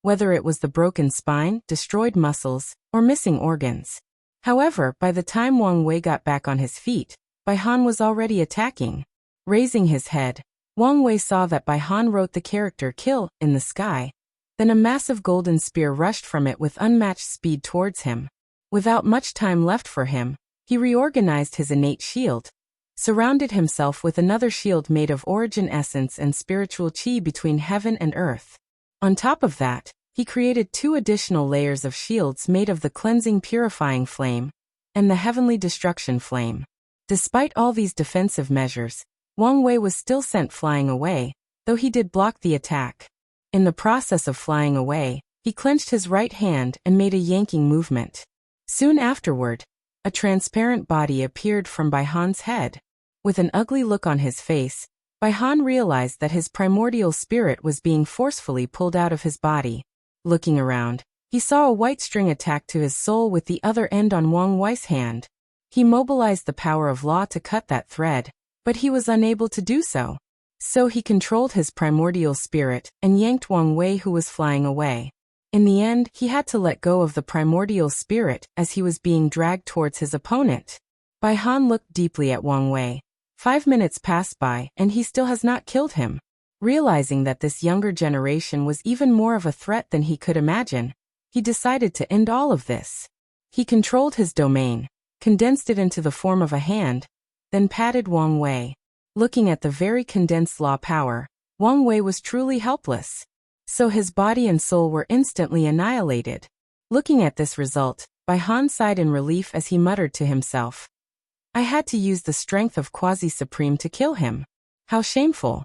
whether it was the broken spine, destroyed muscles, or missing organs. However, by the time Wang Wei got back on his feet, Baihan was already attacking. Raising his head, Wang Wei saw that Baihan wrote the character "kill" in the sky. Then a massive golden spear rushed from it with unmatched speed towards him. Without much time left for him, he reorganized his innate shield, surrounded himself with another shield made of origin essence and spiritual chi between heaven and earth. On top of that, he created 2 additional layers of shields made of the cleansing purifying flame and the heavenly destruction flame. Despite all these defensive measures, Wang Wei was still sent flying away, though he did block the attack. In the process of flying away, he clenched his right hand and made a yanking movement. Soon afterward, a transparent body appeared from Bai Han's head. With an ugly look on his face, Bai Han realized that his primordial spirit was being forcefully pulled out of his body. Looking around, he saw a white string attached to his soul with the other end on Wang Wei's hand. He mobilized the power of law to cut that thread, but he was unable to do so. So he controlled his primordial spirit and yanked Wang Wei, who was flying away. In the end, he had to let go of the primordial spirit as he was being dragged towards his opponent. Bai Han looked deeply at Wang Wei. 5 minutes passed by and he still has not killed him. Realizing that this younger generation was even more of a threat than he could imagine, he decided to end all of this. He controlled his domain, condensed it into the form of a hand, then patted Wang Wei. Looking at the very condensed law power, Wang Wei was truly helpless. So his body and soul were instantly annihilated. Looking at this result, Bai Han sighed in relief as he muttered to himself, "I had to use the strength of Quasi-Supreme to kill him. How shameful."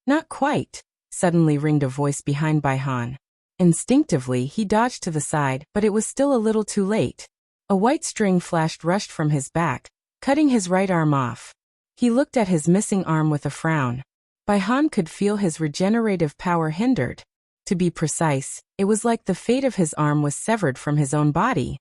"Not quite," suddenly ringed a voice behind Bai Han. Instinctively, he dodged to the side, but it was still a little too late. A white string rushed from his back, cutting his right arm off. He looked at his missing arm with a frown. Bai Han could feel his regenerative power hindered. To be precise, it was like the fate of his arm was severed from his own body.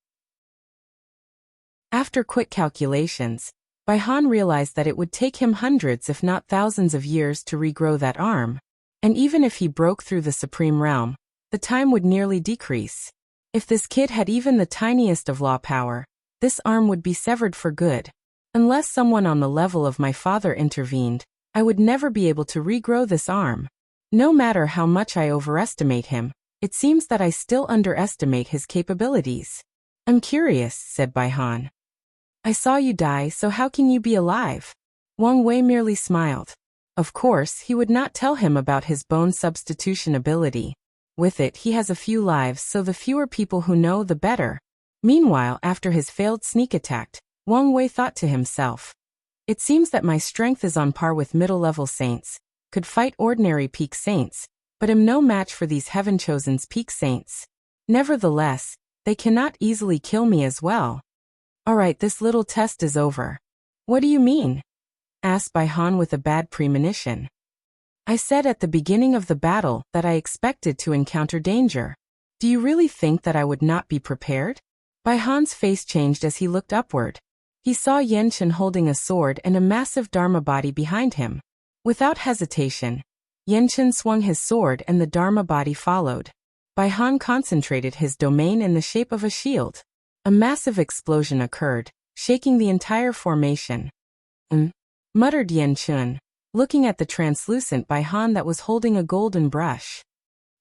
After quick calculations, Bai Han realized that it would take him hundreds if not thousands of years to regrow that arm. And even if he broke through the Supreme Realm, the time would nearly decrease. If this kid had even the tiniest of law power, this arm would be severed for good. Unless someone on the level of my father intervened, I would never be able to regrow this arm. No matter how much I overestimate him, it seems that I still underestimate his capabilities. "I'm curious," said Bai Han. "I saw you die, so how can you be alive?" Wang Wei merely smiled. Of course, he would not tell him about his bone substitution ability. With it, he has a few lives, so the fewer people who know, the better. Meanwhile, after his failed sneak attack, Wang Wei thought to himself, "It seems that my strength is on par with middle-level saints, could fight ordinary peak saints, but am no match for these heaven-chosen's peak saints. Nevertheless, they cannot easily kill me as well. Alright, this little test is over." "What do you mean?" asked Bai Han with a bad premonition. "I said at the beginning of the battle that I expected to encounter danger. Do you really think that I would not be prepared?" Bai Han's face changed as he looked upward. He saw Yan Chen holding a sword and a massive Dharma body behind him. Without hesitation, Yan Chen swung his sword and the Dharma body followed. Bai Han concentrated his domain in the shape of a shield. A massive explosion occurred, shaking the entire formation. Muttered Yan Chen, looking at the translucent Bai Han that was holding a golden brush.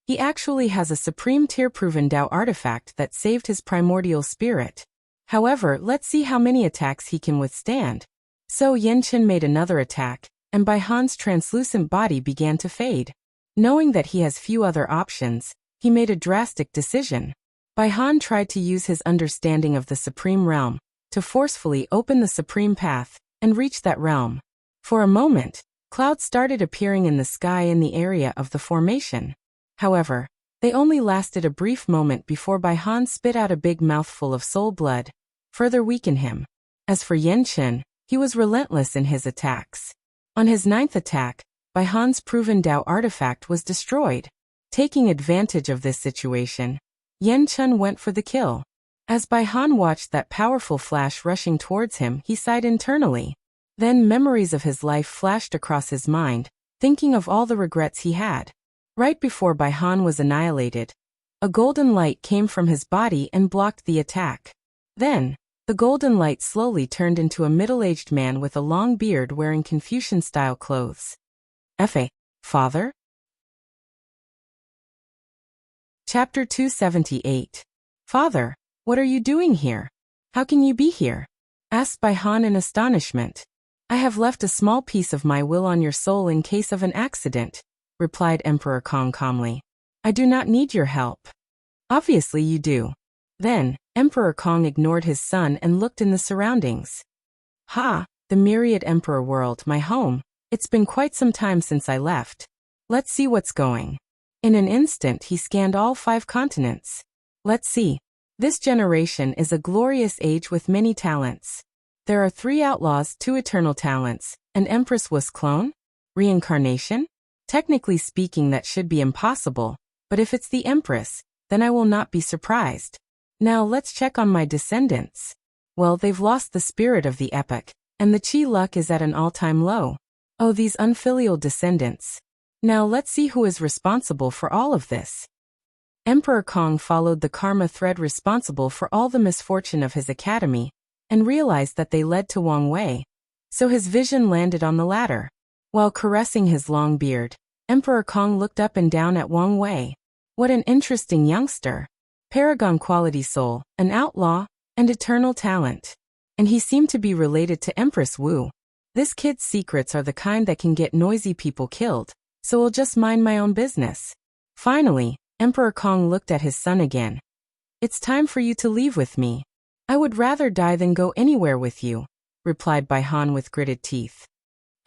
He actually has a supreme tier-proven Dao artifact that saved his primordial spirit. However, let's see how many attacks he can withstand. So Yan Chen made another attack, and Bai Han's translucent body began to fade. Knowing that he has few other options, he made a drastic decision. Bai Han tried to use his understanding of the Supreme Realm to forcefully open the Supreme Path and reach that realm. For a moment, clouds started appearing in the sky in the area of the formation. However, they only lasted a brief moment before Bai Han spit out a big mouthful of soul blood, further weaken him. As for Yan Chen, he was relentless in his attacks. On his 9th attack, Bai Han's proven Dao artifact was destroyed. Taking advantage of this situation, Yan Chen went for the kill. As Bai Han watched that powerful flash rushing towards him, he sighed internally. Then memories of his life flashed across his mind, thinking of all the regrets he had. Right before Bai Han was annihilated, a golden light came from his body and blocked the attack. Then, the golden light slowly turned into a middle-aged man with a long beard wearing Confucian-style clothes. Father? Chapter 278. "Father, what are you doing here? How can you be here?" asked Bai Han in astonishment. "I have left a small piece of my will on your soul in case of an accident," replied Emperor Kong calmly. "I do not need your help." "Obviously you do." Then, Emperor Kong ignored his son and looked in the surroundings. "Ha, the myriad Emperor world, my home. It's been quite some time since I left. Let's see what's going. In an instant he scanned all 5 continents. Let's see. This generation is a glorious age with many talents. There are 3 outlaws, 2 eternal talents, an Empress Wu's clone? Reincarnation? Technically speaking that should be impossible, but if it's the Empress, then I will not be surprised. Now let's check on my descendants. Well, they've lost the spirit of the epoch, and the chi luck is at an all-time low. Oh, these unfilial descendants. Now let's see who is responsible for all of this. Emperor Kong followed the karma thread responsible for all the misfortune of his academy, and realized that they led to Wang Wei. So his vision landed on the latter. While caressing his long beard, Emperor Kong looked up and down at Wang Wei. What an interesting youngster. Paragon quality soul, an outlaw, and eternal talent. And he seemed to be related to Empress Wu. This kid's secrets are the kind that can get noisy people killed, so I'll just mind my own business. Finally, Emperor Kong looked at his son again. It's time for you to leave with me. I would rather die than go anywhere with you, replied Bai Han with gritted teeth.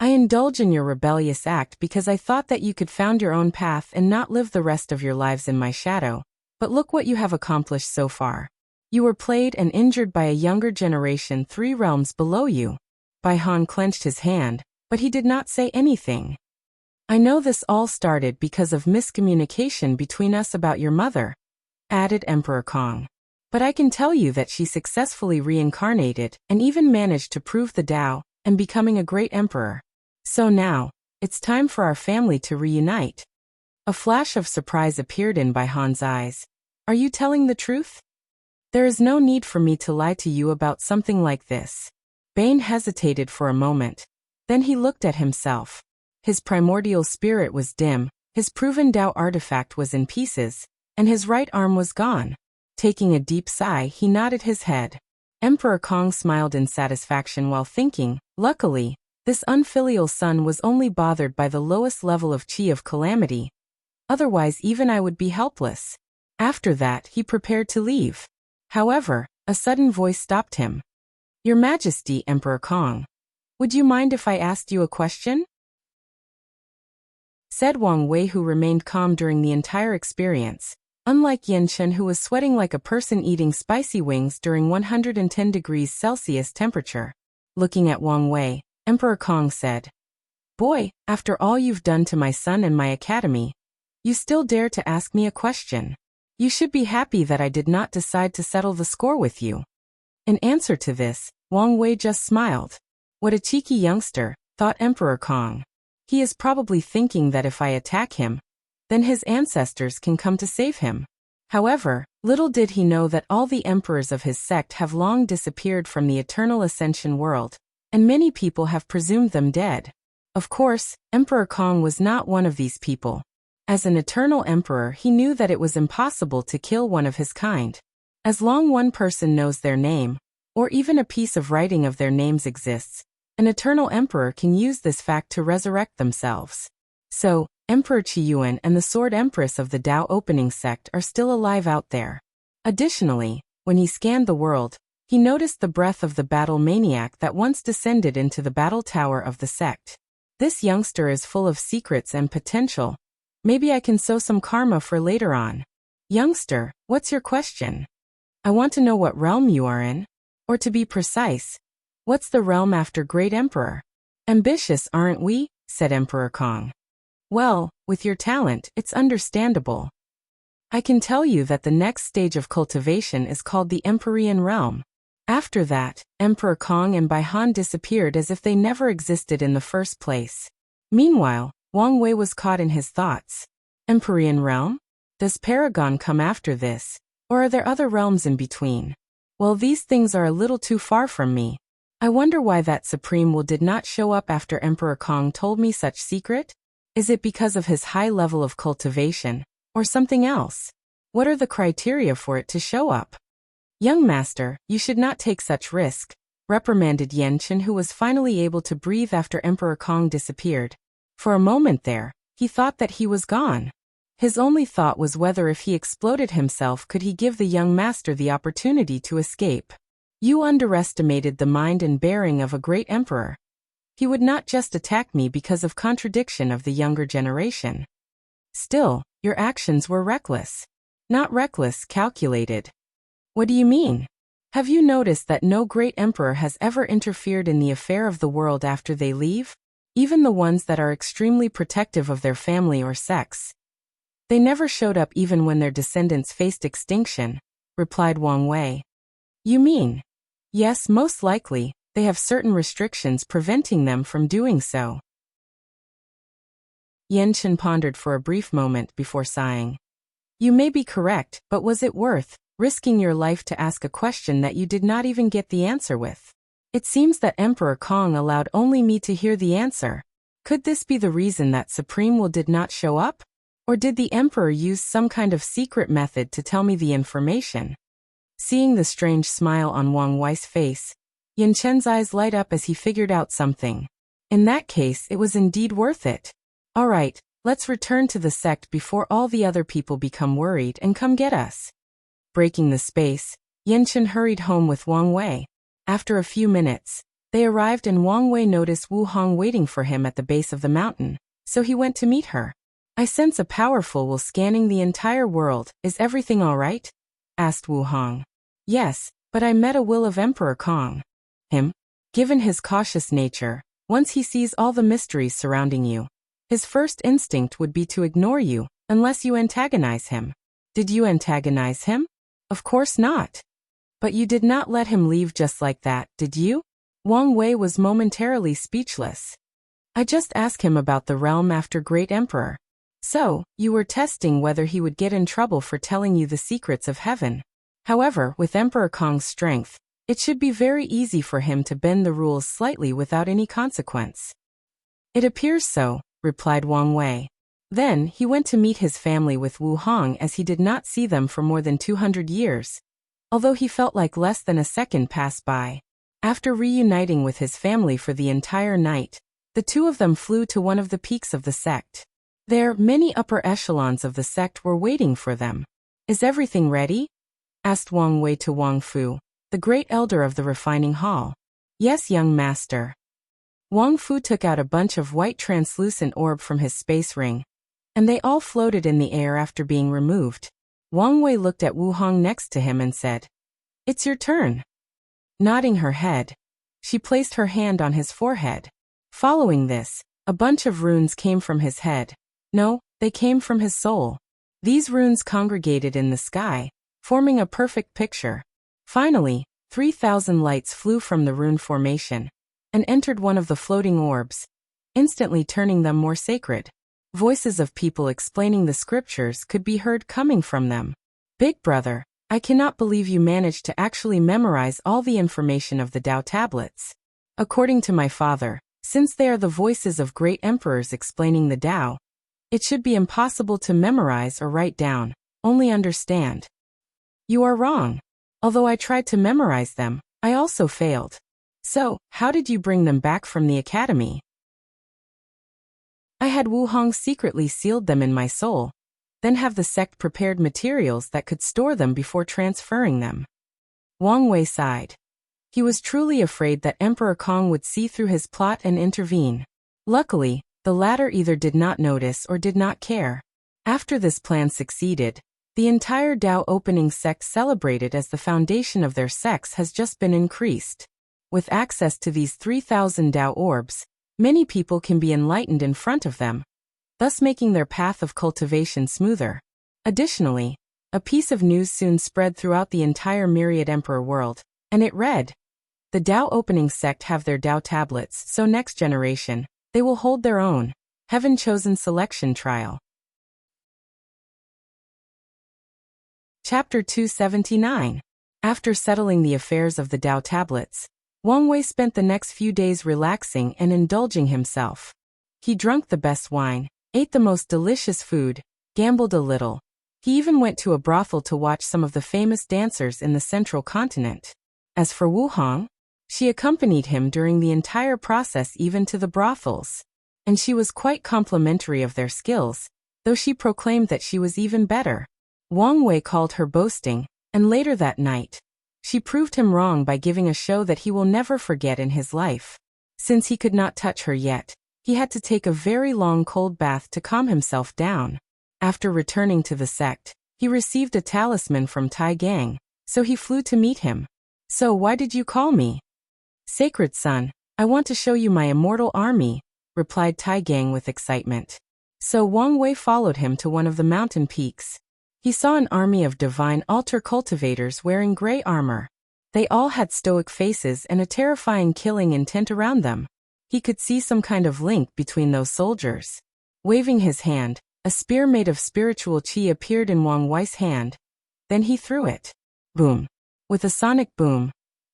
I indulge in your rebellious act because I thought that you could found your own path and not live the rest of your lives in my shadow, but look what you have accomplished so far. You were played and injured by a younger generation 3 realms below you. Bai Han clenched his hand, but he did not say anything. I know this all started because of miscommunication between us about your mother, added Emperor Kong. But I can tell you that she successfully reincarnated and even managed to prove the Tao and becoming a great emperor. So now, it's time for our family to reunite. A flash of surprise appeared in Bai Han's eyes. Are you telling the truth? There is no need for me to lie to you about something like this. Bane hesitated for a moment. Then he looked at himself. His primordial spirit was dim, his proven Tao artifact was in pieces, and his right arm was gone. Taking a deep sigh, he nodded his head. Emperor Kong smiled in satisfaction while thinking, luckily, this unfilial son was only bothered by the lowest level of chi of calamity. Otherwise even I would be helpless. After that, he prepared to leave. However, a sudden voice stopped him. Your Majesty, Emperor Kong. Would you mind if I asked you a question? Said Wang Wei, who remained calm during the entire experience, unlike Yan Chen, who was sweating like a person eating spicy wings during 110 degrees Celsius temperature. Looking at Wang Wei, Emperor Kong said, Boy, after all you've done to my son and my academy, you still dare to ask me a question. You should be happy that I did not decide to settle the score with you. In answer to this, Wang Wei just smiled. What a cheeky youngster, thought Emperor Kong. He is probably thinking that if I attack him, then his ancestors can come to save him. However, little did he know that all the emperors of his sect have long disappeared from the eternal ascension world, and many people have presumed them dead. Of course, Emperor Kong was not one of these people. As an eternal emperor, he knew that it was impossible to kill one of his kind. As long one person knows their name, or even a piece of writing of their names exists, an eternal emperor can use this fact to resurrect themselves. So, Emperor Qiyuan and the Sword Empress of the Tao Opening sect are still alive out there. Additionally, when he scanned the world, he noticed the breath of the battle maniac that once descended into the battle tower of the sect. This youngster is full of secrets and potential. Maybe I can sow some karma for later on. Youngster, what's your question? I want to know what realm you are in. Or to be precise, what's the realm after Great Emperor? Ambitious, aren't we? Said Emperor Kong. Well, with your talent, it's understandable. I can tell you that the next stage of cultivation is called the Empyrean realm. After that, Emperor Kong and Bai Han disappeared as if they never existed in the first place. Meanwhile, Wang Wei was caught in his thoughts. Empyrean realm? Does Paragon come after this, or are there other realms in between? Well, these things are a little too far from me. I wonder why that Supreme Will did not show up after Emperor Kong told me such secret? Is it because of his high level of cultivation, or something else? What are the criteria for it to show up? Young master, you should not take such risk, reprimanded Yan Chen, who was finally able to breathe after Emperor Kong disappeared. For a moment there, he thought that he was gone. His only thought was whether if he exploded himself could he give the young master the opportunity to escape. You underestimated the mind and bearing of a great emperor. He would not just attack me because of contradiction of the younger generation. Still, your actions were reckless. Not reckless, calculated. What do you mean? Have you noticed that no great emperor has ever interfered in the affair of the world after they leave? Even the ones that are extremely protective of their family or sex. They never showed up even when their descendants faced extinction, replied Wang Wei. You mean? Yes, most likely, they have certain restrictions preventing them from doing so. Yan Chen pondered for a brief moment before sighing. You may be correct, but was it worth risking your life to ask a question that you did not even get the answer with? It seems that Emperor Kong allowed only me to hear the answer. Could this be the reason that Supreme Will did not show up? Or did the Emperor use some kind of secret method to tell me the information? Seeing the strange smile on Wang Wei's face, Yan Chen's eyes light up as he figured out something. In that case, it was indeed worth it. All right, let's return to the sect before all the other people become worried and come get us. Breaking the space, Yan Chen hurried home with Wang Wei. After a few minutes, they arrived and Wang Wei noticed Wu Hong waiting for him at the base of the mountain, so he went to meet her. I sense a powerful will scanning the entire world. Is everything all right? Asked Wu Hong. Yes, but I met a will of Emperor Kong. Him? Given his cautious nature, once he sees all the mysteries surrounding you, his first instinct would be to ignore you, unless you antagonize him. Did you antagonize him? Of course not. But you did not let him leave just like that, did you? Wang Wei was momentarily speechless. I just asked him about the realm after Great Emperor. So, you were testing whether he would get in trouble for telling you the secrets of heaven. However, with Emperor Kong's strength, it should be very easy for him to bend the rules slightly without any consequence. It appears so, replied Wang Wei. Then, he went to meet his family with Wu Hong as he did not see them for more than 200 years. Although he felt like less than a second passed by. After reuniting with his family for the entire night, the two of them flew to one of the peaks of the sect. There, many upper echelons of the sect were waiting for them. Is everything ready? Asked Wang Wei to Wang Fu, the great elder of the refining hall. Yes, young master. Wang Fu took out a bunch of white translucent orb from his space ring, and they all floated in the air after being removed. Wang Wei looked at Wu Hong next to him and said, It's your turn. Nodding her head, she placed her hand on his forehead. Following this, a bunch of runes came from his head. No, they came from his soul. These runes congregated in the sky, forming a perfect picture. Finally, 3,000 lights flew from the rune formation and entered one of the floating orbs, instantly turning them more sacred. Voices of people explaining the scriptures could be heard coming from them. Big brother, I cannot believe you managed to actually memorize all the information of the Tao tablets. According to my father, since they are the voices of great emperors explaining the Tao, it should be impossible to memorize or write down, only understand. You are wrong. Although I tried to memorize them, I also failed. So, how did you bring them back from the academy? I had Wu Hong secretly sealed them in my soul, then have the sect prepared materials that could store them before transferring them. Wang Wei sighed. He was truly afraid that Emperor Kong would see through his plot and intervene. Luckily, the latter either did not notice or did not care. After this plan succeeded, the entire Tao opening sect celebrated as the foundation of their sects has just been increased. With access to these 3,000 Tao orbs, many people can be enlightened in front of them, thus making their path of cultivation smoother. Additionally, a piece of news soon spread throughout the entire Myriad Emperor world, and it read, The Tao opening sect have their Tao tablets, so next generation, they will hold their own heaven-chosen selection trial. Chapter 279. After settling the affairs of the Tao tablets, Wang Wei spent the next few days relaxing and indulging himself. He drank the best wine, ate the most delicious food, gambled a little. He even went to a brothel to watch some of the famous dancers in the central continent. As for Wu Hong, she accompanied him during the entire process, even to the brothels. And she was quite complimentary of their skills, though she proclaimed that she was even better. Wang Wei called her boasting, and later that night, she proved him wrong by giving a show that he will never forget in his life. Since he could not touch her yet, he had to take a very long cold bath to calm himself down. After returning to the sect, he received a talisman from Tai Gang, so he flew to meet him. So why did you call me? Sacred son, I want to show you my immortal army, replied Tai Gang with excitement. So Wang Wei followed him to one of the mountain peaks. He saw an army of divine altar cultivators wearing gray armor. They all had stoic faces and a terrifying killing intent around them. He could see some kind of link between those soldiers. Waving his hand, a spear made of spiritual qi appeared in Wang Wei's hand. Then he threw it. Boom. With a sonic boom,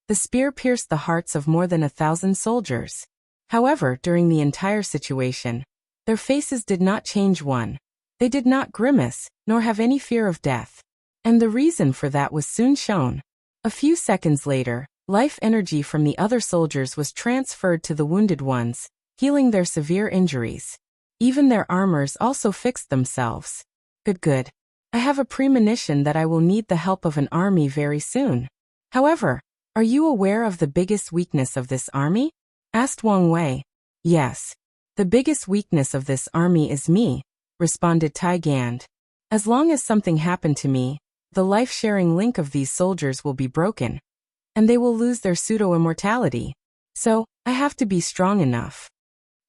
the spear pierced the hearts of more than 1,000 soldiers. However, during the entire situation, their faces did not change one. They did not grimace, nor have any fear of death. And the reason for that was soon shown. A few seconds later, life energy from the other soldiers was transferred to the wounded ones, healing their severe injuries. Even their armors also fixed themselves. Good. I have a premonition that I will need the help of an army very soon. However, are you aware of the biggest weakness of this army? Asked Wang Wei. Yes. The biggest weakness of this army is me, responded Tai Gand. As long as something happened to me, the life-sharing link of these soldiers will be broken, and they will lose their pseudo-immortality. So, I have to be strong enough.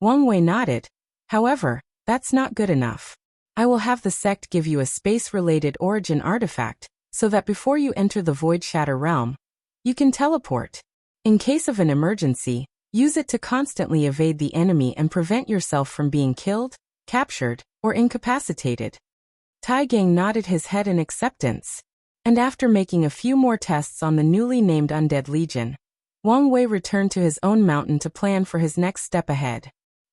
Wang Wei nodded. However, that's not good enough. I will have the sect give you a space-related origin artifact, so that before you enter the Void Shatter realm, you can teleport. In case of an emergency, use it to constantly evade the enemy and prevent yourself from being killed, captured, or incapacitated. Tai Gang nodded his head in acceptance. And after making a few more tests on the newly named Undead Legion, Wang Wei returned to his own mountain to plan for his next step ahead.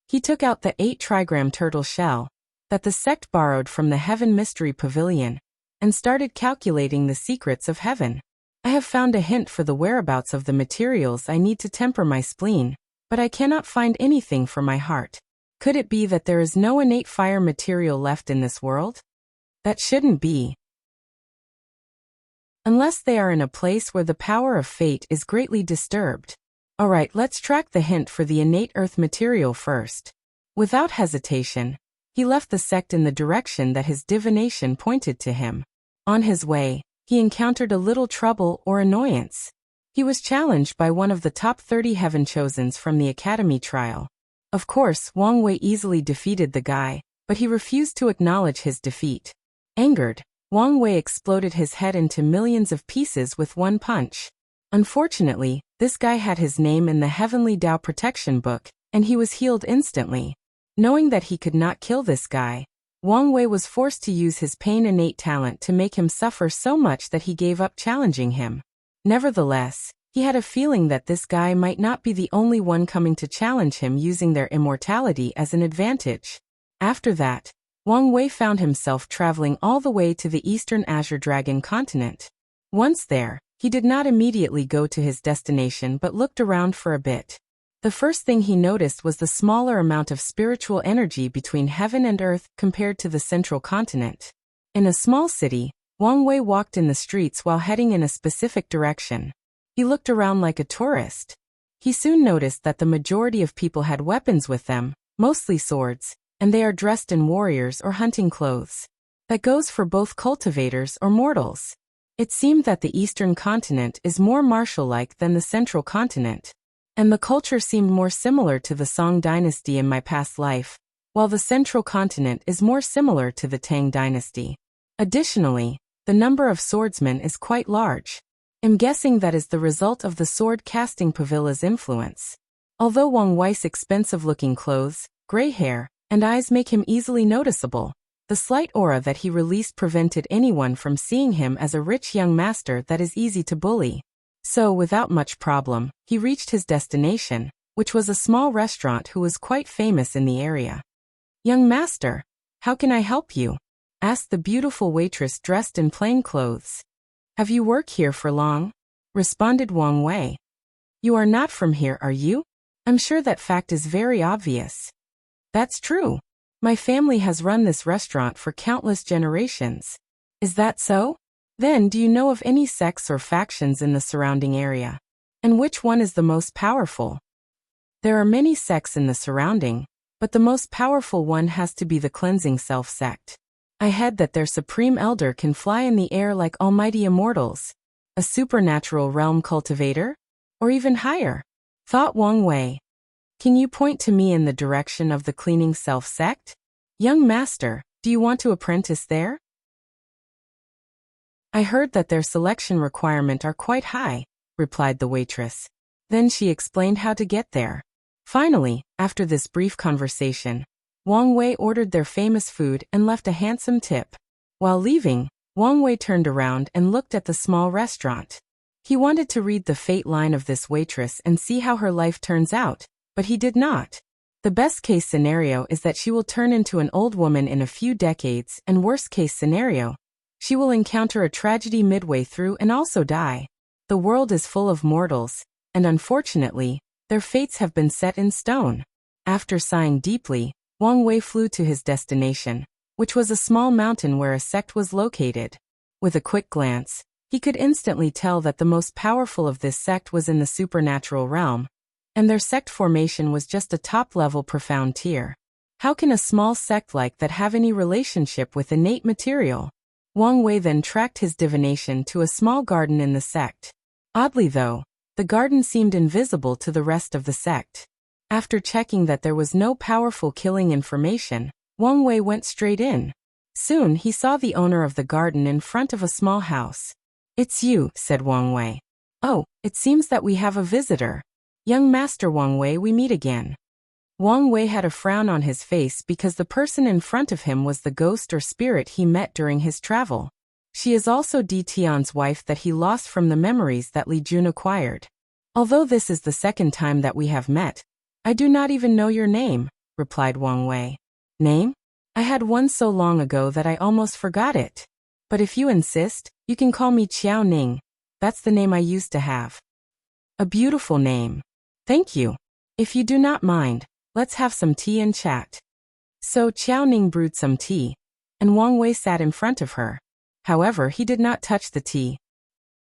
He took out the 8 trigram turtle shell that the sect borrowed from the Heaven Mystery Pavilion and started calculating the secrets of heaven. I have found a hint for the whereabouts of the materials I need to temper my spleen, but I cannot find anything for my heart. Could it be that there is no innate fire material left in this world? That shouldn't be. Unless they are in a place where the power of fate is greatly disturbed. Alright, let's track the hint for the innate earth material first. Without hesitation, he left the sect in the direction that his divination pointed to him. On his way, he encountered a little trouble or annoyance. He was challenged by one of the top 30 Heaven Chosens from the Academy trial. Of course, Wang Wei easily defeated the guy, but he refused to acknowledge his defeat. Angered, Wang Wei exploded his head into millions of pieces with one punch. Unfortunately, this guy had his name in the Heavenly Tao Protection Book, and he was healed instantly. Knowing that he could not kill this guy, Wang Wei was forced to use his pain innate talent to make him suffer so much that he gave up challenging him. Nevertheless, he had a feeling that this guy might not be the only one coming to challenge him using their immortality as an advantage. After that, Wang Wei found himself traveling all the way to the Eastern Azure Dragon continent. Once there, he did not immediately go to his destination but looked around for a bit. The first thing he noticed was the smaller amount of spiritual energy between heaven and earth compared to the central continent. In a small city, Wang Wei walked in the streets while heading in a specific direction. He looked around like a tourist. He soon noticed that the majority of people had weapons with them, mostly swords, and they are dressed in warriors or hunting clothes. That goes for both cultivators or mortals. It seemed that the eastern continent is more martial-like than the central continent. And the culture seemed more similar to the Song dynasty in my past life, while the central continent is more similar to the Tang dynasty. Additionally, the number of swordsmen is quite large. I'm guessing that is the result of the sword-casting Pavilla's influence. Although Wang Wei's expensive-looking clothes, gray hair, and eyes make him easily noticeable, the slight aura that he released prevented anyone from seeing him as a rich young master that is easy to bully. So, without much problem, he reached his destination, which was a small restaurant who was quite famous in the area. "Young master, how can I help you?" asked the beautiful waitress dressed in plain clothes. "Have you worked here for long?" responded Wang Wei. "You are not from here, are you? I'm sure that fact is very obvious." "That's true. My family has run this restaurant for countless generations." "Is that so? Then do you know of any sects or factions in the surrounding area? And which one is the most powerful?" There are many sects in the surrounding, but the most powerful one has to be the Cleansing Self sect. I heard that their supreme elder can fly in the air like almighty immortals, a supernatural realm cultivator, or even higher, thought Wang Wei. Can you point to me in the direction of the Cleaning Self sect? Young master, do you want to apprentice there? I heard that their selection requirement are quite high, replied the waitress. Then she explained how to get there. Finally, after this brief conversation, Wang Wei ordered their famous food and left a handsome tip. While leaving, Wang Wei turned around and looked at the small restaurant. He wanted to read the fate line of this waitress and see how her life turns out, but he did not. The best-case scenario is that she will turn into an old woman in a few decades, and worst-case scenario, she will encounter a tragedy midway through and also die. The world is full of mortals, and unfortunately, their fates have been set in stone. After sighing deeply, Wang Wei flew to his destination, which was a small mountain where a sect was located. With a quick glance, he could instantly tell that the most powerful of this sect was in the supernatural realm, and their sect formation was just a top-level profound tier. How can a small sect like that have any relationship with innate material? Wang Wei then tracked his divination to a small garden in the sect. Oddly though, the garden seemed invisible to the rest of the sect. After checking that there was no powerful killing information, Wang Wei went straight in. Soon he saw the owner of the garden in front of a small house. "It's you," said Wang Wei. "Oh, it seems that we have a visitor. Young Master Wang Wei, we meet again." Wang Wei had a frown on his face because the person in front of him was the ghost or spirit he met during his travel. She is also Di Tian's wife that he lost from the memories that Li Jun acquired. "Although this is the second time that we have met, I do not even know your name," replied Wang Wei. "Name? I had one so long ago that I almost forgot it. But if you insist, you can call me Qiao Ning. That's the name I used to have." "A beautiful name. Thank you. If you do not mind, let's have some tea and chat." So Qiao Ning brewed some tea, and Wang Wei sat in front of her. However, he did not touch the tea.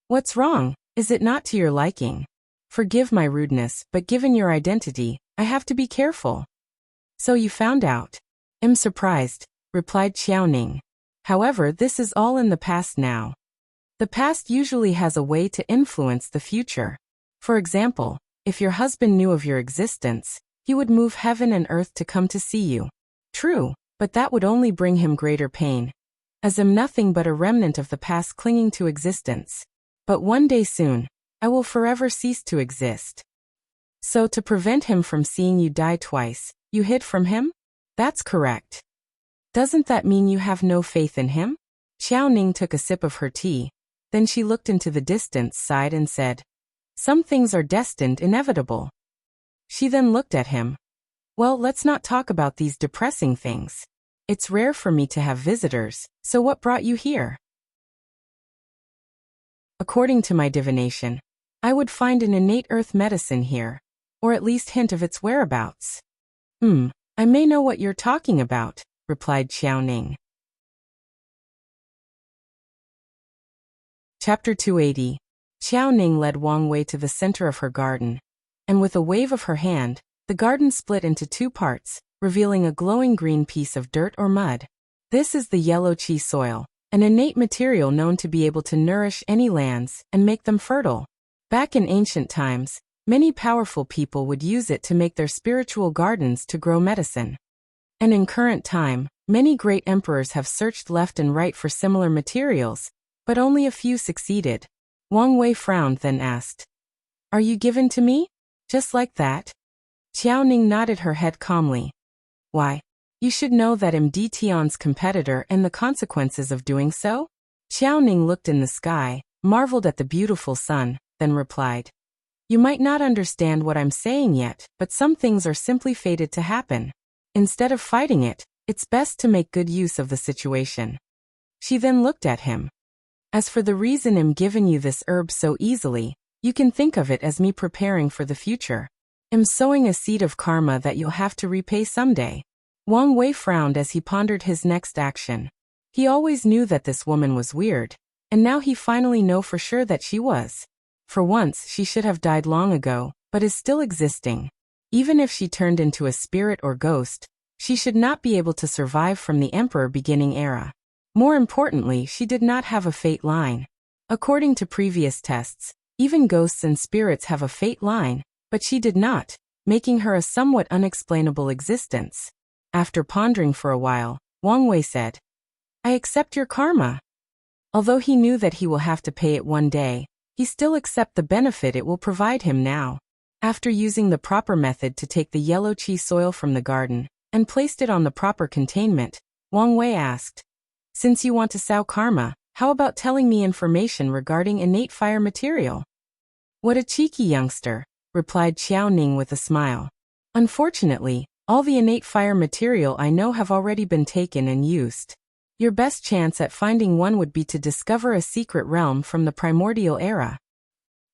"What's wrong? Is it not to your liking? Forgive my rudeness, but given your identity, I have to be careful." "So you found out?" "I'm surprised," replied Qiao Ning. "However, this is all in the past now. The past usually has a way to influence the future. For example, if your husband knew of your existence, he would move heaven and earth to come to see you. True, but that would only bring him greater pain, as I'm nothing but a remnant of the past clinging to existence. But one day soon, I will forever cease to exist." "So to prevent him from seeing you die twice, you hid from him?" "That's correct." "Doesn't that mean you have no faith in him?" Qiao Ning took a sip of her tea, then she looked into the distance, sighed and said, "Some things are destined, inevitable." She then looked at him. "Well, let's not talk about these depressing things. It's rare for me to have visitors, so what brought you here?" "According to my divination, I would find an innate earth medicine here, or at least hint of its whereabouts." I may know what you're talking about," replied Qiao Ning. Chapter 280. Qiao Ning led Wang Wei to the center of her garden, and with a wave of her hand, the garden split into two parts, revealing a glowing green piece of dirt or mud. This is the yellow qi soil, an innate material known to be able to nourish any lands and make them fertile. Back in ancient times, many powerful people would use it to make their spiritual gardens to grow medicine. And in current time, many great emperors have searched left and right for similar materials, but only a few succeeded. Wang Wei frowned, then asked, "Are you given to me? Just like that?" Qiao Ning nodded her head calmly. "Why? You should know that I'm Di Tian's competitor and the consequences of doing so?" Qiao Ning looked in the sky, marveled at the beautiful sun, then replied, "You might not understand what I'm saying yet, but some things are simply fated to happen. Instead of fighting it, it's best to make good use of the situation." She then looked at him. "As for the reason I'm giving you this herb so easily, you can think of it as me preparing for the future. I'm sowing a seed of karma that you'll have to repay someday." Wang Wei frowned as he pondered his next action. He always knew that this woman was weird, and now he finally knew for sure that she was. For once, she should have died long ago, but is still existing. Even if she turned into a spirit or ghost, she should not be able to survive from the Emperor beginning era. More importantly, she did not have a fate line. According to previous tests, even ghosts and spirits have a fate line, but she did not, making her a somewhat unexplainable existence. After pondering for a while, Wang Wei said, "I accept your karma." Although he knew that he will have to pay it one day, he still accepts the benefit it will provide him now. After using the proper method to take the yellow chi soil from the garden and placed it on the proper containment, Wang Wei asked, "Since you want to sow karma, how about telling me information regarding innate fire material?" "What a cheeky youngster," replied Xiao Ning with a smile. "Unfortunately, all the innate fire material I know have already been taken and used. Your best chance at finding one would be to discover a secret realm from the primordial era."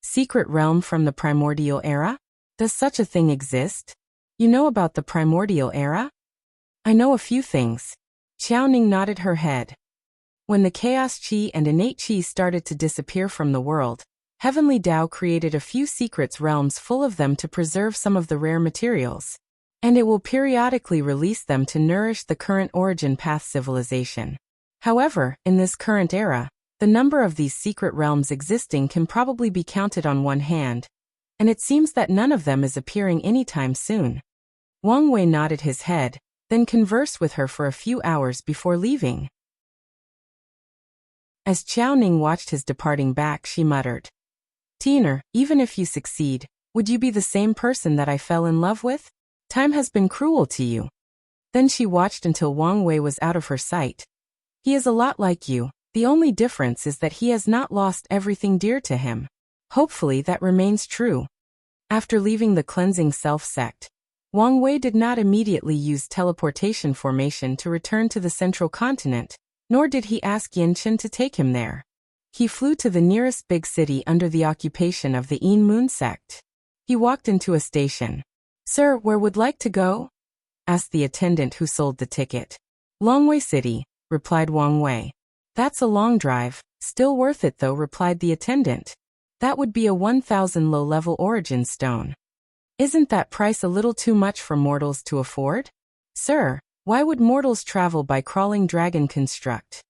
"Secret realm from the primordial era? Does such a thing exist? You know about the primordial era?" "I know a few things." Xiao Ning nodded her head. When the chaos chi and innate chi started to disappear from the world, Heavenly Tao created a few secrets realms full of them to preserve some of the rare materials. And it will periodically release them to nourish the current origin path civilization. However, in this current era, the number of these secret realms existing can probably be counted on one hand, and it seems that none of them is appearing anytime soon. Wang Wei nodded his head, then conversed with her for a few hours before leaving. As Xiao Ning watched his departing back, she muttered, "Tiener, even if you succeed, would you be the same person that I fell in love with? Time has been cruel to you." Then she watched until Wang Wei was out of her sight. "He is a lot like you. The only difference is that he has not lost everything dear to him. Hopefully that remains true." After leaving the cleansing self-sect, Wang Wei did not immediately use teleportation formation to return to the central continent, nor did he ask Yanchen to take him there. He flew to the nearest big city under the occupation of the Yin Moon sect. He walked into a station. "Sir, where would like to go?" asked the attendant who sold the ticket. "Longwei City," replied Wang Wei. "That's a long drive, still worth it though," replied the attendant. "That would be a 1,000 low-level origin stone. Isn't that price a little too much for mortals to afford?" "Sir, why would mortals travel by crawling dragon construct?"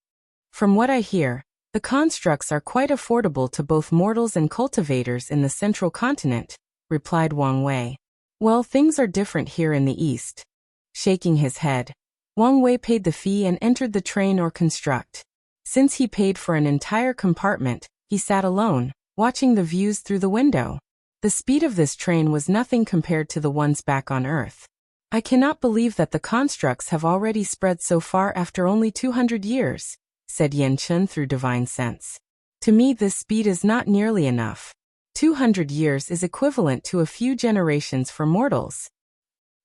"From what I hear, the constructs are quite affordable to both mortals and cultivators in the central continent," replied Wang Wei. "Well, things are different here in the east." Shaking his head, Wang Wei paid the fee and entered the train or construct. Since he paid for an entire compartment, he sat alone, watching the views through the window. The speed of this train was nothing compared to the ones back on Earth. "I cannot believe that the constructs have already spread so far after only 200 years, said Yanchen through divine sense. "To me this speed is not nearly enough. 200 years is equivalent to a few generations for mortals.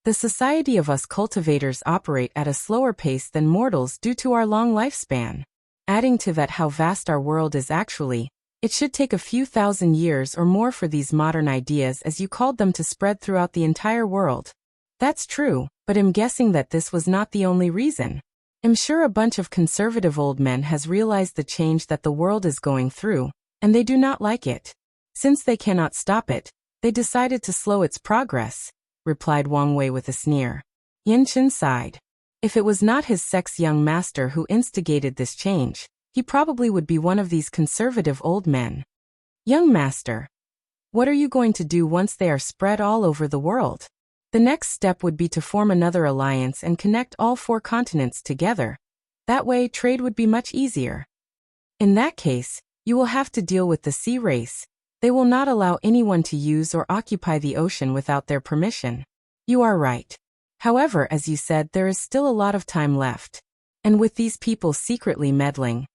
The society of us cultivators operate at a slower pace than mortals due to our long lifespan. Adding to that how vast our world is actually, it should take a few thousand years or more for these modern ideas as you called them to spread throughout the entire world." "That's true, but I'm guessing that this was not the only reason. I'm sure a bunch of conservative old men has realized the change that the world is going through, and they do not like it. Since they cannot stop it, they decided to slow its progress," replied Wang Wei with a sneer. Yanchen sighed. If it was not his sect's young master who instigated this change, he probably would be one of these conservative old men. "Young master, what are you going to do once they are spread all over the world?" "The next step would be to form another alliance and connect all 4 continents together. That way trade would be much easier." "In that case, you will have to deal with the sea race. They will not allow anyone to use or occupy the ocean without their permission." "You are right. However, as you said, there is still a lot of time left. And with these people secretly meddling,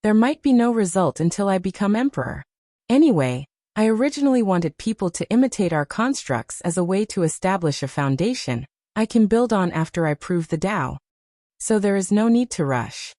there might be no result until I become emperor. Anyway, I originally wanted people to imitate our constructs as a way to establish a foundation I can build on after I prove the Tao. So there is no need to rush."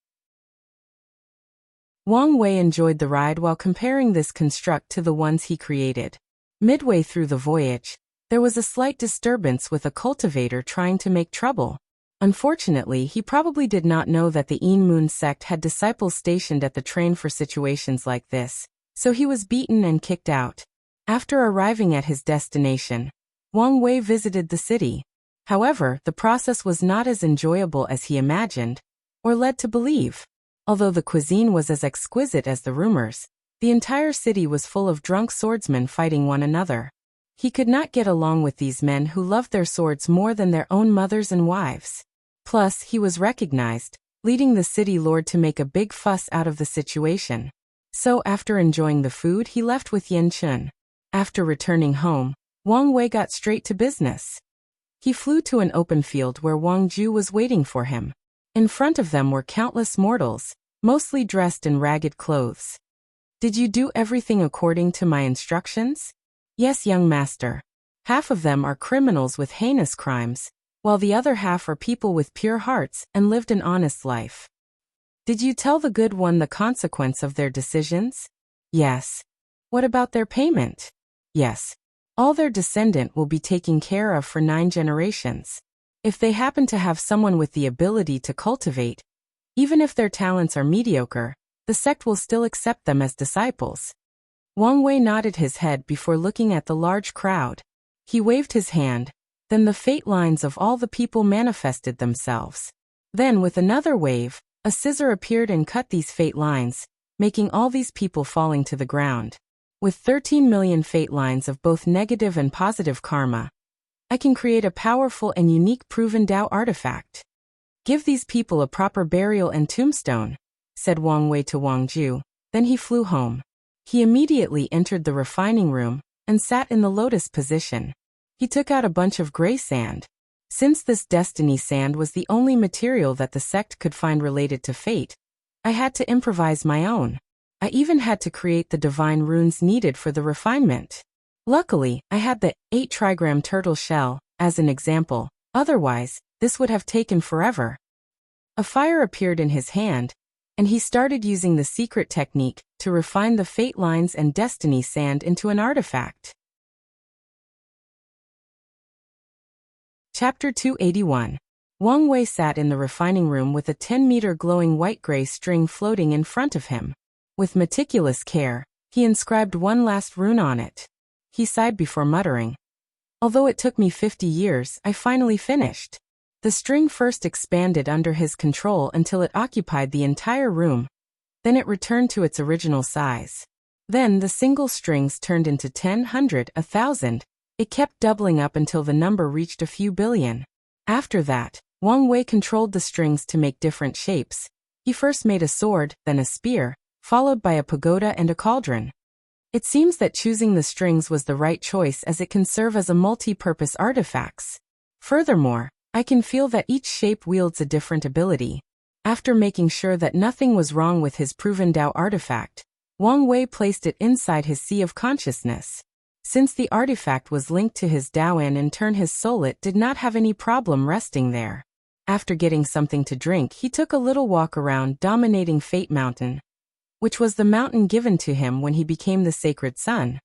Wang Wei enjoyed the ride while comparing this construct to the ones he created. Midway through the voyage, there was a slight disturbance with a cultivator trying to make trouble. Unfortunately, he probably did not know that the Yin Moon sect had disciples stationed at the train for situations like this, so he was beaten and kicked out. After arriving at his destination, Wang Wei visited the city. However, the process was not as enjoyable as he imagined, or led to believe. Although the cuisine was as exquisite as the rumors, the entire city was full of drunk swordsmen fighting one another. He could not get along with these men who loved their swords more than their own mothers and wives. Plus, he was recognized, leading the city lord to make a big fuss out of the situation. So after enjoying the food, he left with Yan Chun. After returning home, Wang Wei got straight to business. He flew to an open field where Wang Ju was waiting for him. In front of them were countless mortals, mostly dressed in ragged clothes. Did you do everything according to my instructions? Yes, young master. Half of them are criminals with heinous crimes, while the other half are people with pure hearts and lived an honest life. Did you tell the good one the consequence of their decisions? Yes. What about their payment? Yes. All their descendant will be taken care of for 9 generations. If they happen to have someone with the ability to cultivate, even if their talents are mediocre, the sect will still accept them as disciples. Wang Wei nodded his head before looking at the large crowd. He waved his hand, then the fate lines of all the people manifested themselves. Then with another wave, a scissor appeared and cut these fate lines, making all these people falling to the ground. With 13 million fate lines of both negative and positive karma, I can create a powerful and unique proven Dao artifact. Give these people a proper burial and tombstone, said Wang Wei to Wang Ju. Then he flew home. He immediately entered the refining room and sat in the lotus position. He took out a bunch of gray sand. Since this destiny sand was the only material that the sect could find related to fate, I had to improvise my own. I even had to create the divine runes needed for the refinement. Luckily, I had the 8 trigram turtle shell, as an example, otherwise, this would have taken forever. A fire appeared in his hand, and he started using the secret technique to refine the fate lines and destiny sand into an artifact. Chapter 281. Wang Wei sat in the refining room with a 10-meter glowing white-gray string floating in front of him. With meticulous care, he inscribed one last rune on it. He sighed before muttering, "Although it took me 50 years, I finally finished." The string first expanded under his control until it occupied the entire room. Then it returned to its original size. Then the single strings turned into 10, 100, 1,000. It kept doubling up until the number reached a few billion. After that, Wang Wei controlled the strings to make different shapes. He first made a sword, then a spear, followed by a pagoda and a cauldron. It seems that choosing the strings was the right choice as it can serve as a multi-purpose artifacts. Furthermore, I can feel that each shape wields a different ability. After making sure that nothing was wrong with his proven Dao artifact, Wang Wei placed it inside his sea of consciousness. Since the artifact was linked to his Daoan and turn his soul, it did not have any problem resting there. After getting something to drink, he took a little walk around dominating Fate Mountain, which was the mountain given to him when he became the sacred son.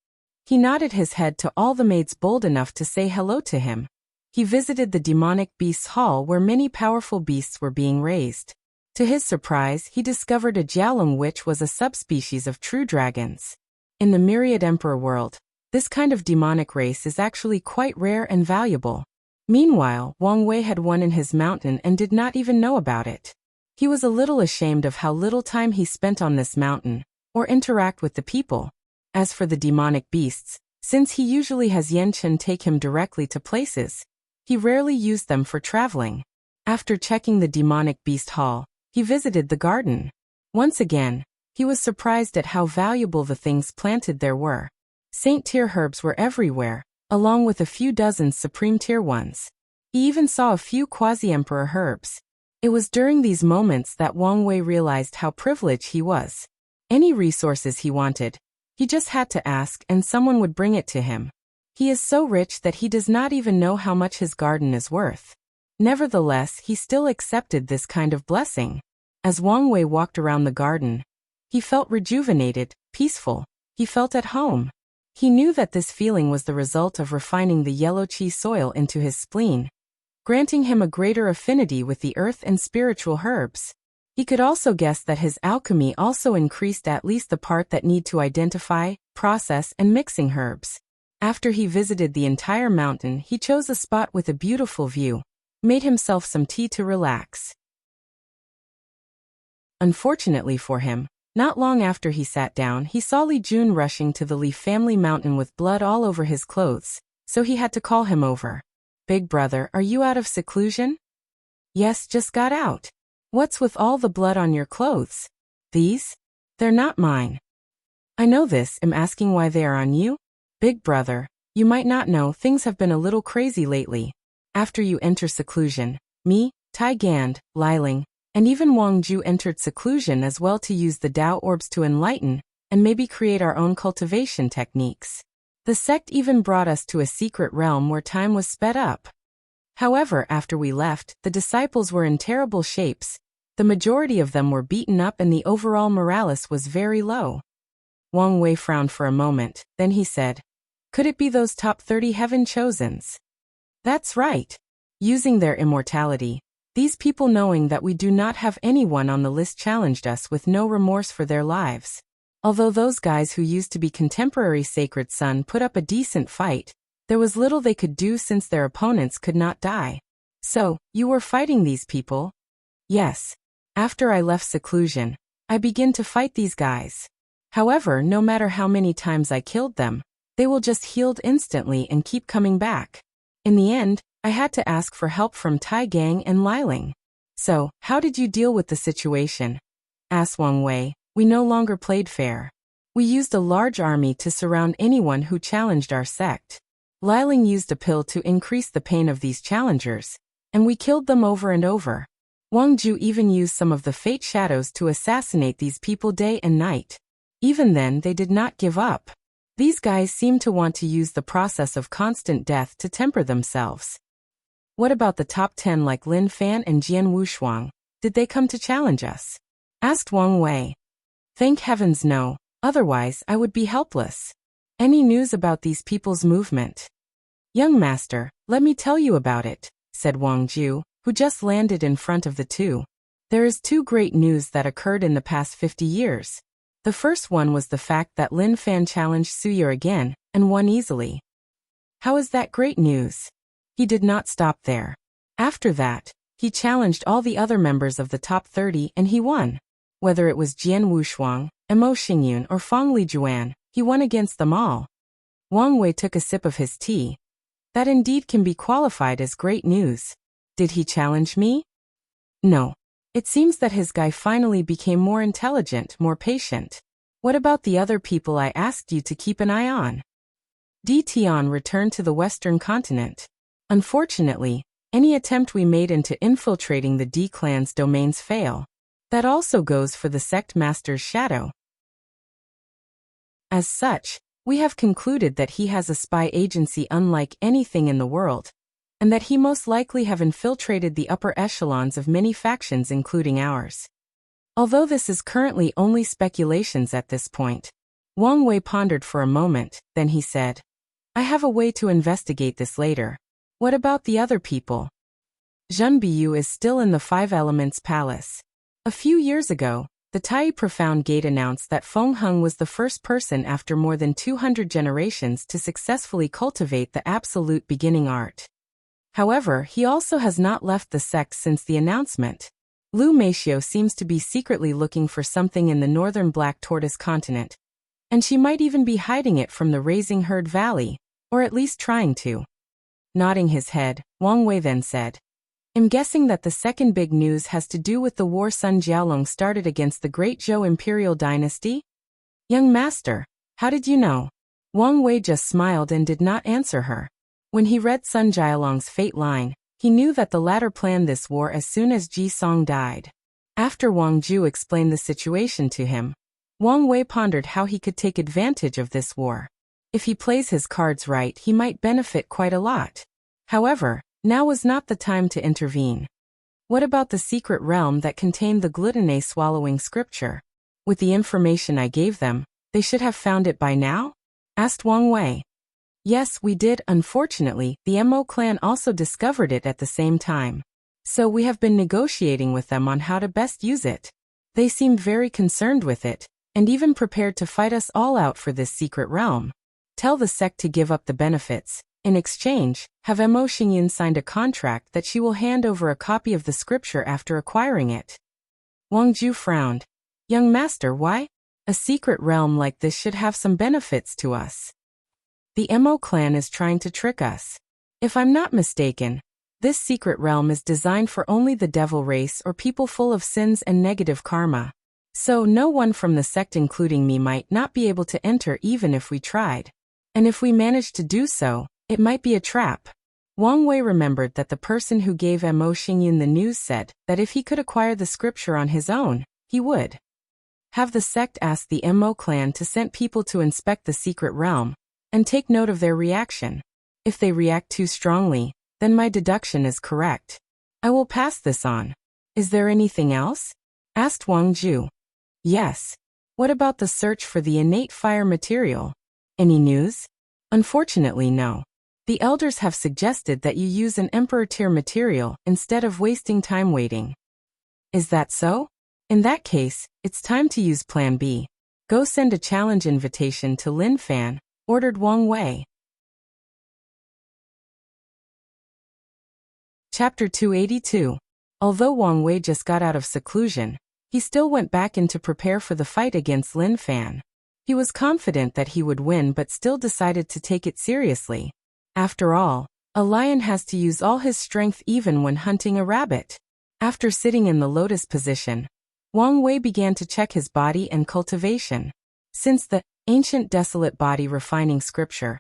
He nodded his head to all the maids bold enough to say hello to him. He visited the demonic beasts hall where many powerful beasts were being raised. To his surprise, he discovered a Jiaolong, which was a subspecies of true dragons. In the myriad emperor world, this kind of demonic race is actually quite rare and valuable. Meanwhile, Wang Wei had one in his mountain and did not even know about it. He was a little ashamed of how little time he spent on this mountain, or interact with the people. As for the demonic beasts, since he usually has Yan Chen take him directly to places, he rarely used them for traveling. After checking the demonic beast hall, he visited the garden. Once again, he was surprised at how valuable the things planted there were. Saint-tier herbs were everywhere, along with a few dozen supreme-tier ones. He even saw a few quasi-emperor herbs. It was during these moments that Wang Wei realized how privileged he was. Any resources he wanted, he just had to ask and someone would bring it to him. He is so rich that he does not even know how much his garden is worth. Nevertheless, he still accepted this kind of blessing. As Wang Wei walked around the garden, he felt rejuvenated, peaceful. He felt at home. He knew that this feeling was the result of refining the yellow qi soil into his spleen, granting him a greater affinity with the earth and spiritual herbs. He could also guess that his alchemy also increased at least the part that need to identify, process, and mixing herbs. After he visited the entire mountain, he chose a spot with a beautiful view, made himself some tea to relax. Unfortunately for him, not long after he sat down, he saw Li Jun rushing to the Li family mountain with blood all over his clothes, so he had to call him over. "Big brother, are you out of seclusion?" "Yes, just got out." "What's with all the blood on your clothes?" "These? They're not mine." "I know this, am asking why they are on you?" "Big brother, you might not know, things have been a little crazy lately. After you enter seclusion, me, Tai Gand, Liling, and even Wang Ju entered seclusion as well to use the Tao orbs to enlighten, and maybe create our own cultivation techniques. The sect even brought us to a secret realm where time was sped up. However, after we left, the disciples were in terrible shapes. The majority of them were beaten up and the overall morale was very low." Wang Wei frowned for a moment, then he said, "Could it be those top 30 heaven chosens?" "That's right. Using their immortality, these people, knowing that we do not have anyone on the list, challenged us with no remorse for their lives. Although those guys who used to be contemporary Sacred Son put up a decent fight, there was little they could do since their opponents could not die." "So, you were fighting these people?" "Yes. After I left seclusion, I began to fight these guys. However, no matter how many times I killed them, they will just healed instantly and keep coming back. In the end, I had to ask for help from Tai Gang and Liling." "So, how did you deal with the situation?" asked Wang Wei. "We no longer played fair. We used a large army to surround anyone who challenged our sect. Liling used a pill to increase the pain of these challengers, and we killed them over and over. Wang Ju even used some of the fate shadows to assassinate these people day and night. Even then, they did not give up. These guys seem to want to use the process of constant death to temper themselves." "What about the top 10 like Lin Fan and Jian Wushuang? Did they come to challenge us?" asked Wang Wei. "Thank heavens no, otherwise I would be helpless." "Any news about these people's movement?" "Young master, let me tell you about it," said Wang Ju, who just landed in front of the two. "There is two great news that occurred in the past 50 years. The first one was the fact that Lin Fan challenged Suyer again, and won easily." "How is that great news?" "He did not stop there. After that, he challenged all the other members of the top 30 and he won. Whether it was Jian Wushuang, Mo Xingyun or Fang Lijuan, he won against them all." Wang Wei took a sip of his tea. "That indeed can be qualified as great news. Did he challenge me?" "No. It seems that his guy finally became more intelligent, more patient." "What about the other people I asked you to keep an eye on?" Di Tian returned to the Western continent. "Unfortunately, any attempt we made into infiltrating the D clan's domains fail. That also goes for the sect master's shadow. As such, we have concluded that he has a spy agency unlike anything in the world, and that he most likely have infiltrated the upper echelons of many factions including ours. Although this is currently only speculations at this point." Wang Wei pondered for a moment, then he said, "I have a way to investigate this later. What about the other people?" "Zhen Biyu is still in the Five Elements Palace. A few years ago, the Tai Profound Gate announced that Feng Heng was the first person after more than 200 generations to successfully cultivate the absolute beginning art. However, he also has not left the sect since the announcement. Lu Meishio seems to be secretly looking for something in the northern Black Tortoise continent, and she might even be hiding it from the Raising Herd Valley, or at least trying to." Nodding his head, Wang Wei then said, "I'm guessing that the second big news has to do with the war Sun Jiaolong started against the Great Zhou Imperial Dynasty?" "Young master, how did you know?" Wang Wei just smiled and did not answer her. When he read Sun Jiaolong's fate line, he knew that the latter planned this war as soon as Ji Song died. After Wang Ju explained the situation to him, Wang Wei pondered how he could take advantage of this war. If he plays his cards right, he might benefit quite a lot. However, now was not the time to intervene. "What about the secret realm that contained the glutinate swallowing scripture? With the information I gave them, they should have found it by now?" asked Wang Wei. "Yes, we did. Unfortunately, the Mo clan also discovered it at the same time. So we have been negotiating with them on how to best use it. They seemed very concerned with it, and even prepared to fight us all out for this secret realm." Tell the sect to give up the benefits. In exchange, have Mo Xingyin signed a contract that she will hand over a copy of the scripture after acquiring it. Wang Ju frowned. Young master, why? A secret realm like this should have some benefits to us. The Mo clan is trying to trick us. If I'm not mistaken, this secret realm is designed for only the devil race or people full of sins and negative karma. So no one from the sect including me might not be able to enter even if we tried. And if we managed to do so, it might be a trap. Wang Wei remembered that the person who gave Mo Xingyin the news said that if he could acquire the scripture on his own, he would. Have the sect ask the Mo clan to send people to inspect the secret realm, and take note of their reaction. If they react too strongly, then my deduction is correct. I will pass this on. Is there anything else? Asked Wang Ju. Yes. What about the search for the innate fire material? Any news? Unfortunately, no. The elders have suggested that you use an emperor tier material instead of wasting time waiting. Is that so? In that case, it's time to use Plan B. Go send a challenge invitation to Lin Fan, ordered Wang Wei. Chapter 282. Although Wang Wei just got out of seclusion, he still went back in to prepare for the fight against Lin Fan. He was confident that he would win but still decided to take it seriously. After all, a lion has to use all his strength even when hunting a rabbit. After sitting in the lotus position, Wang Wei began to check his body and cultivation. Since the ancient desolate body refining scripture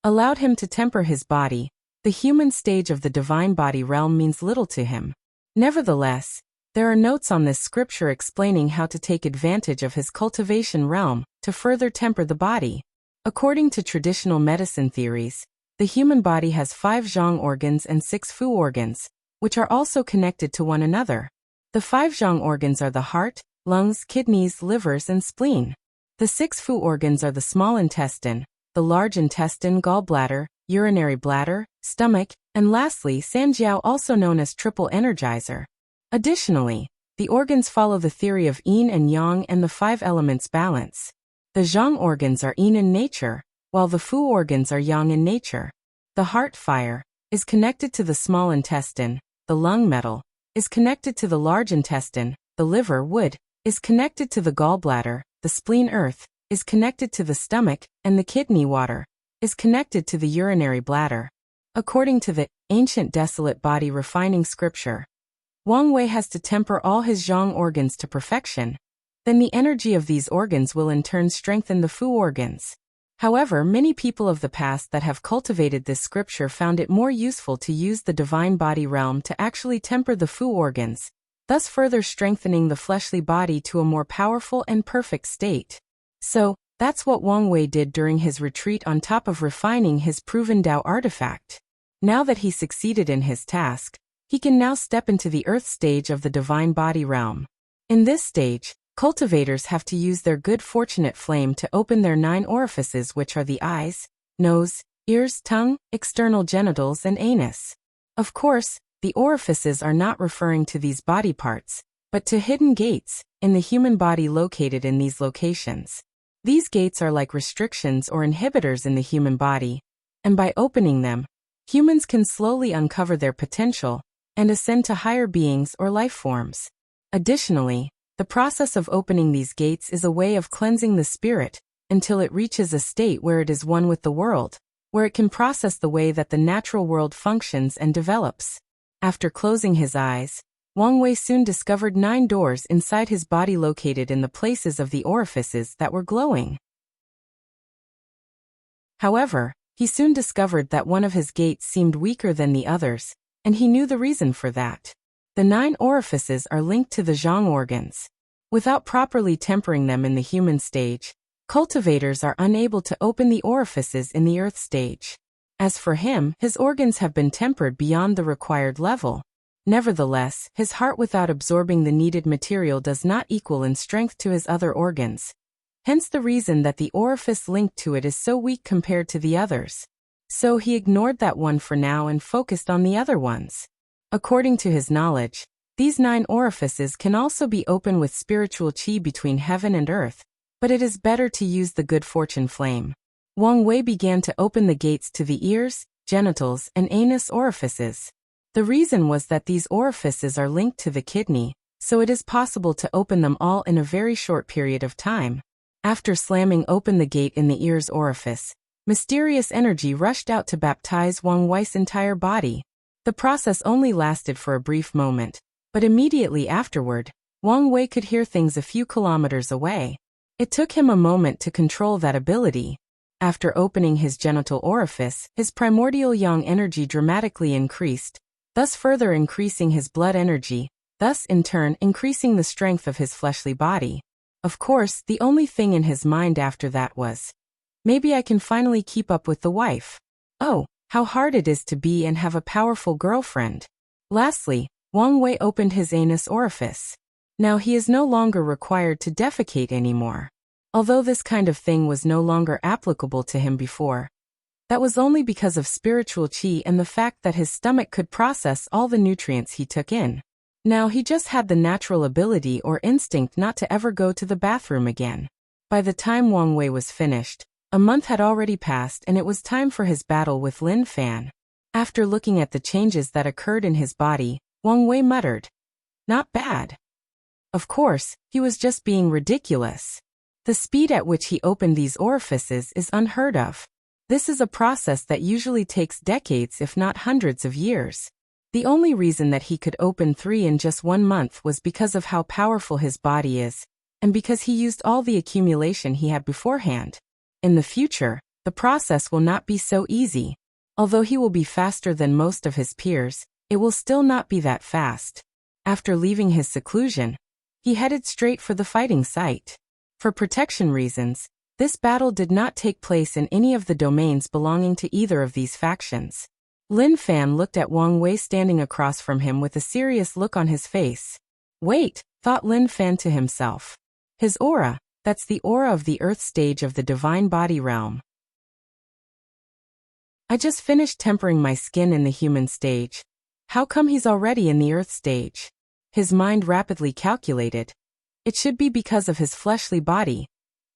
allowed him to temper his body, the human stage of the divine body realm means little to him. Nevertheless, there are notes on this scripture explaining how to take advantage of his cultivation realm to further temper the body. According to traditional medicine theories, the human body has 5 zhang organs and 6 fu organs, which are also connected to one another. The 5 zhang organs are the heart, lungs, kidneys, livers, and spleen. The 6 fu organs are the small intestine, the large intestine, gallbladder, urinary bladder, stomach, and lastly Sanjiao, also known as triple energizer. Additionally, the organs follow the theory of yin and yang and the 5 elements balance. The zhang organs are yin in nature, while the fu organs are yang in nature. The heart fire is connected to the small intestine, the lung metal is connected to the large intestine, the liver wood is connected to the gallbladder, the spleen earth is connected to the stomach, and the kidney water is connected to the urinary bladder. According to the ancient desolate body refining scripture, Wang Wei has to temper all his zhang organs to perfection. Then the energy of these organs will in turn strengthen the fu organs. However, many people of the past that have cultivated this scripture found it more useful to use the divine body realm to actually temper the fu organs, thus further strengthening the fleshly body to a more powerful and perfect state. So, that's what Wang Wei did during his retreat on top of refining his proven Dao artifact. Now that he succeeded in his task, he can now step into the earth stage of the divine body realm. In this stage, cultivators have to use their good fortunate flame to open their 9 orifices, which are the eyes, nose, ears, tongue, external genitals, and anus. Of course, the orifices are not referring to these body parts, but to hidden gates in the human body located in these locations. These gates are like restrictions or inhibitors in the human body, and by opening them, humans can slowly uncover their potential and ascend to higher beings or life forms. Additionally, the process of opening these gates is a way of cleansing the spirit until it reaches a state where it is one with the world, where it can process the way that the natural world functions and develops. After closing his eyes, Wang Wei soon discovered 9 doors inside his body located in the places of the orifices that were glowing. However, he soon discovered that one of his gates seemed weaker than the others, and he knew the reason for that. The 9 orifices are linked to the zhang organs. Without properly tempering them in the human stage, cultivators are unable to open the orifices in the earth stage. As for him, his organs have been tempered beyond the required level. Nevertheless, his heart without absorbing the needed material does not equal in strength to his other organs. Hence the reason that the orifice linked to it is so weak compared to the others. So he ignored that one for now and focused on the other ones. According to his knowledge, these 9 orifices can also be opened with spiritual qi between heaven and earth, but it is better to use the good fortune flame. Wang Wei began to open the gates to the ears, genitals, and anus orifices. The reason was that these orifices are linked to the kidney, so it is possible to open them all in a very short period of time. After slamming open the gate in the ear's orifice, mysterious energy rushed out to baptize Wang Wei's entire body. The process only lasted for a brief moment, but immediately afterward, Wang Wei could hear things a few kilometers away. It took him a moment to control that ability. After opening his genital orifice, his primordial yang energy dramatically increased, thus further increasing his blood energy, thus in turn increasing the strength of his fleshly body. Of course, the only thing in his mind after that was, maybe I can finally keep up with the wife. Oh, how hard it is to be and have a powerful girlfriend. Lastly, Wang Wei opened his anus orifice. Now he is no longer required to defecate anymore. Although this kind of thing was no longer applicable to him before, that was only because of spiritual qi and the fact that his stomach could process all the nutrients he took in. Now he just had the natural ability or instinct not to ever go to the bathroom again. By the time Wang Wei was finished, a month had already passed and it was time for his battle with Lin Fan. After looking at the changes that occurred in his body, Wang Wei muttered, "Not bad." Of course, he was just being ridiculous. The speed at which he opened these orifices is unheard of. This is a process that usually takes decades if not hundreds of years. The only reason that he could open 3 in just 1 month was because of how powerful his body is, and because he used all the accumulation he had beforehand. In the future, the process will not be so easy. Although he will be faster than most of his peers, it will still not be that fast. After leaving his seclusion, he headed straight for the fighting site. For protection reasons, this battle did not take place in any of the domains belonging to either of these factions. Lin Fan looked at Wang Wei standing across from him with a serious look on his face. Wait, thought Lin Fan to himself. His aura, that's the aura of the earth stage of the divine body realm. I just finished tempering my skin in the human stage. How come he's already in the earth stage? His mind rapidly calculated. It should be because of his fleshly body.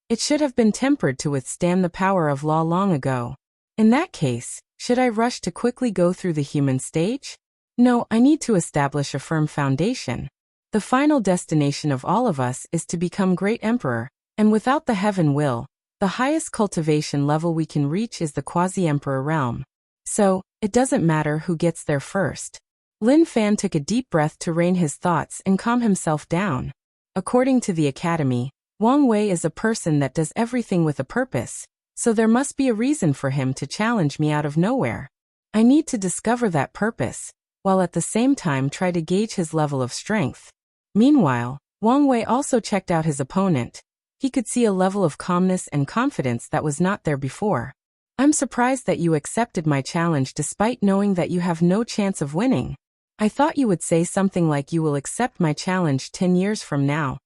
It should have been tempered to withstand the power of law long ago. In that case, should I rush to quickly go through the human stage? No, I need to establish a firm foundation. The final destination of all of us is to become great emperor, and without the heaven will, the highest cultivation level we can reach is the quasi-emperor realm. So, it doesn't matter who gets there first. Lin Fan took a deep breath to rein his thoughts and calm himself down. According to the academy, Wang Wei is a person that does everything with a purpose, so there must be a reason for him to challenge me out of nowhere. I need to discover that purpose, while at the same time try to gauge his level of strength. Meanwhile, Wang Wei also checked out his opponent. He could see a level of calmness and confidence that was not there before. I'm surprised that you accepted my challenge despite knowing that you have no chance of winning. I thought you would say something like you will accept my challenge 10 years from now.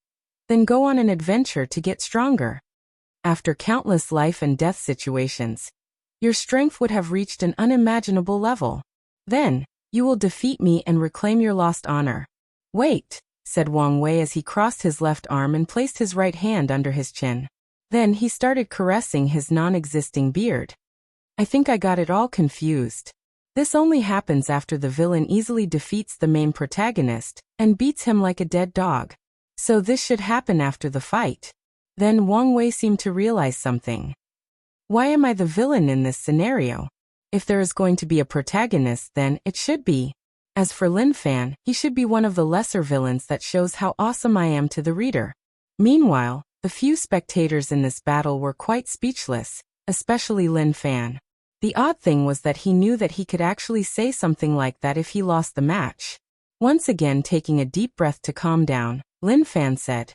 Then go on an adventure to get stronger. After countless life and death situations, your strength would have reached an unimaginable level. Then, you will defeat me and reclaim your lost honor. Wait, said Wang Wei as he crossed his left arm and placed his right hand under his chin. Then he started caressing his non-existing beard. I think I got it all confused. This only happens after the villain easily defeats the main protagonist and beats him like a dead dog. So this should happen after the fight. Then Wang Wei seemed to realize something. Why am I the villain in this scenario? If there is going to be a protagonist, then it should be. As for Lin Fan, he should be one of the lesser villains that shows how awesome I am to the reader. Meanwhile, the few spectators in this battle were quite speechless, especially Lin Fan. The odd thing was that he knew that he could actually say something like that if he lost the match. Once again taking a deep breath to calm down, Lin Fan said,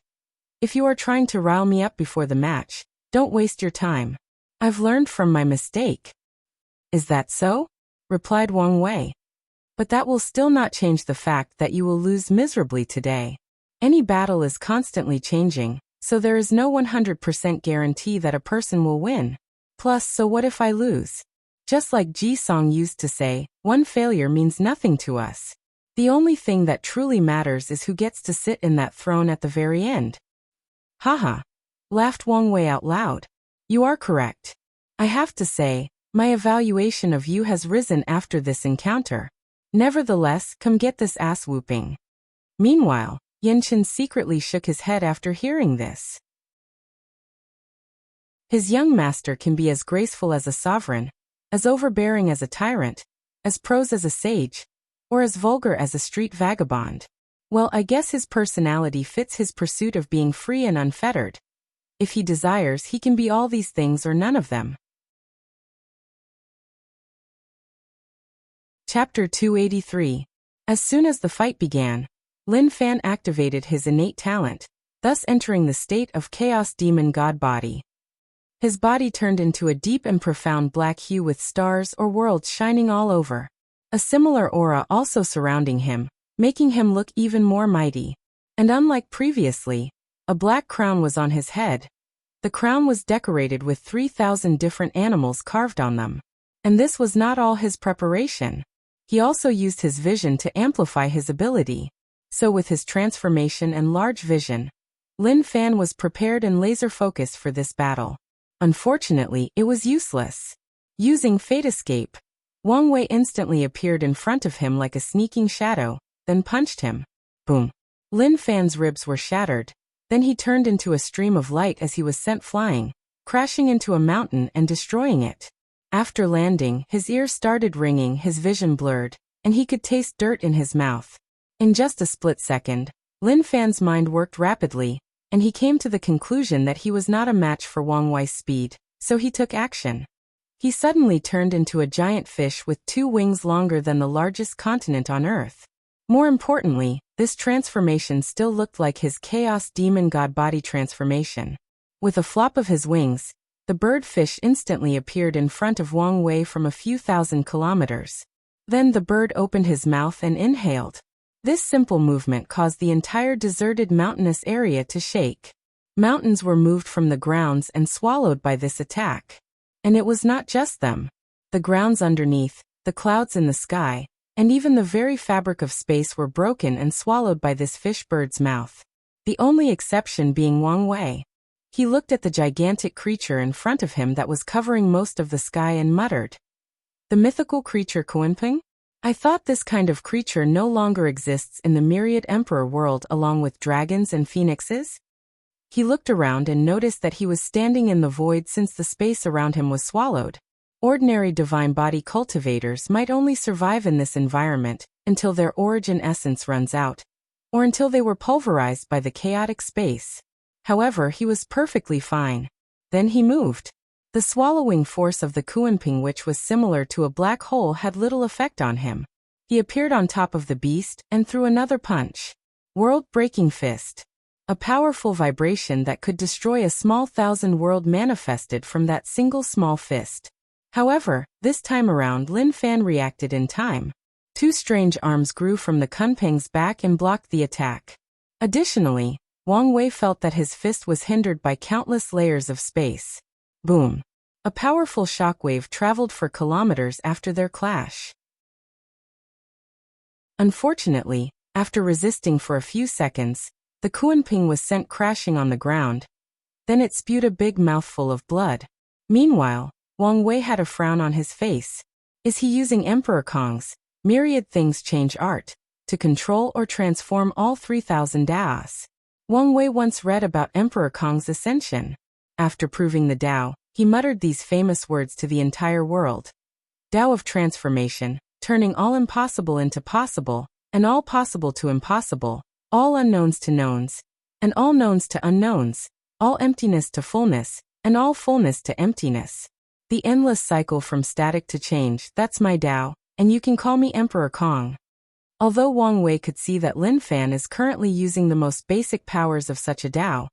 "If you are trying to rile me up before the match, don't waste your time. I've learned from my mistake." "Is that so?" replied Wang Wei. "But that will still not change the fact that you will lose miserably today. Any battle is constantly changing, so there is no 100% guarantee that a person will win. Plus, so what if I lose? Just like Ji Song used to say, one failure means nothing to us. The only thing that truly matters is who gets to sit in that throne at the very end." "Haha," laughed Wang Wei out loud. "You are correct. I have to say, my evaluation of you has risen after this encounter. Nevertheless, come get this ass whooping." Meanwhile, Yanchen secretly shook his head after hearing this. His young master can be as graceful as a sovereign, as overbearing as a tyrant, as prose as a sage, or as vulgar as a street vagabond. Well, I guess his personality fits his pursuit of being free and unfettered. If he desires, he can be all these things or none of them. Chapter 283. As soon as the fight began, Lin Fan activated his innate talent, thus entering the state of Chaos Demon God Body. His body turned into a deep and profound black hue with stars or worlds shining all over. A similar aura also surrounding him, making him look even more mighty. And unlike previously, a black crown was on his head. The crown was decorated with 3,000 different animals carved on them. And this was not all his preparation. He also used his vision to amplify his ability. So with his transformation and large vision, Lin Fan was prepared and laser-focused for this battle. Unfortunately, it was useless. Using Fate Escape, Wang Wei instantly appeared in front of him like a sneaking shadow, then punched him. Boom. Lin Fan's ribs were shattered. Then he turned into a stream of light as he was sent flying, crashing into a mountain and destroying it. After landing, his ears started ringing, his vision blurred, and he could taste dirt in his mouth. In just a split second, Lin Fan's mind worked rapidly, and he came to the conclusion that he was not a match for Wang Wei's speed, so he took action. He suddenly turned into a giant fish with 2 wings longer than the largest continent on Earth. More importantly, this transformation still looked like his Chaos Demon God Body transformation. With a flop of his wings, the bird fish instantly appeared in front of Wang Wei from a few thousand kilometers. Then the bird opened his mouth and inhaled. This simple movement caused the entire deserted mountainous area to shake. Mountains were moved from the grounds and swallowed by this attack. And it was not just them. The grounds underneath, the clouds in the sky, and even the very fabric of space were broken and swallowed by this fish bird's mouth. The only exception being Wang Wei. He looked at the gigantic creature in front of him that was covering most of the sky and muttered, "The mythical creature Kunping? I thought this kind of creature no longer exists in the myriad emperor world along with dragons and phoenixes?" He looked around and noticed that he was standing in the void since the space around him was swallowed. Ordinary divine body cultivators might only survive in this environment until their origin essence runs out, or until they were pulverized by the chaotic space. However, he was perfectly fine. Then he moved. The swallowing force of the Kunping, which was similar to a black hole, had little effect on him. He appeared on top of the beast and threw another punch. World-breaking fist. A powerful vibration that could destroy a small 1,000 world manifested from that single small fist. However, this time around Lin Fan reacted in time. 2 strange arms grew from the Kunping's back and blocked the attack. Additionally, Wang Wei felt that his fist was hindered by countless layers of space. Boom. A powerful shockwave traveled for kilometers after their clash. Unfortunately, after resisting for a few seconds, the Kunping was sent crashing on the ground. Then it spewed a big mouthful of blood. Meanwhile, Wang Wei had a frown on his face. Is he using Emperor Kong's myriad things change art to control or transform all 3,000 Daos? Wang Wei once read about Emperor Kong's ascension. After proving the Tao, he muttered these famous words to the entire world. Tao of transformation, turning all impossible into possible, and all possible to impossible, all unknowns to knowns, and all knowns to unknowns, all emptiness to fullness, and all fullness to emptiness. The endless cycle from static to change, that's my Tao, and you can call me Emperor Kong. Although Wang Wei could see that Lin Fan is currently using the most basic powers of such a Tao,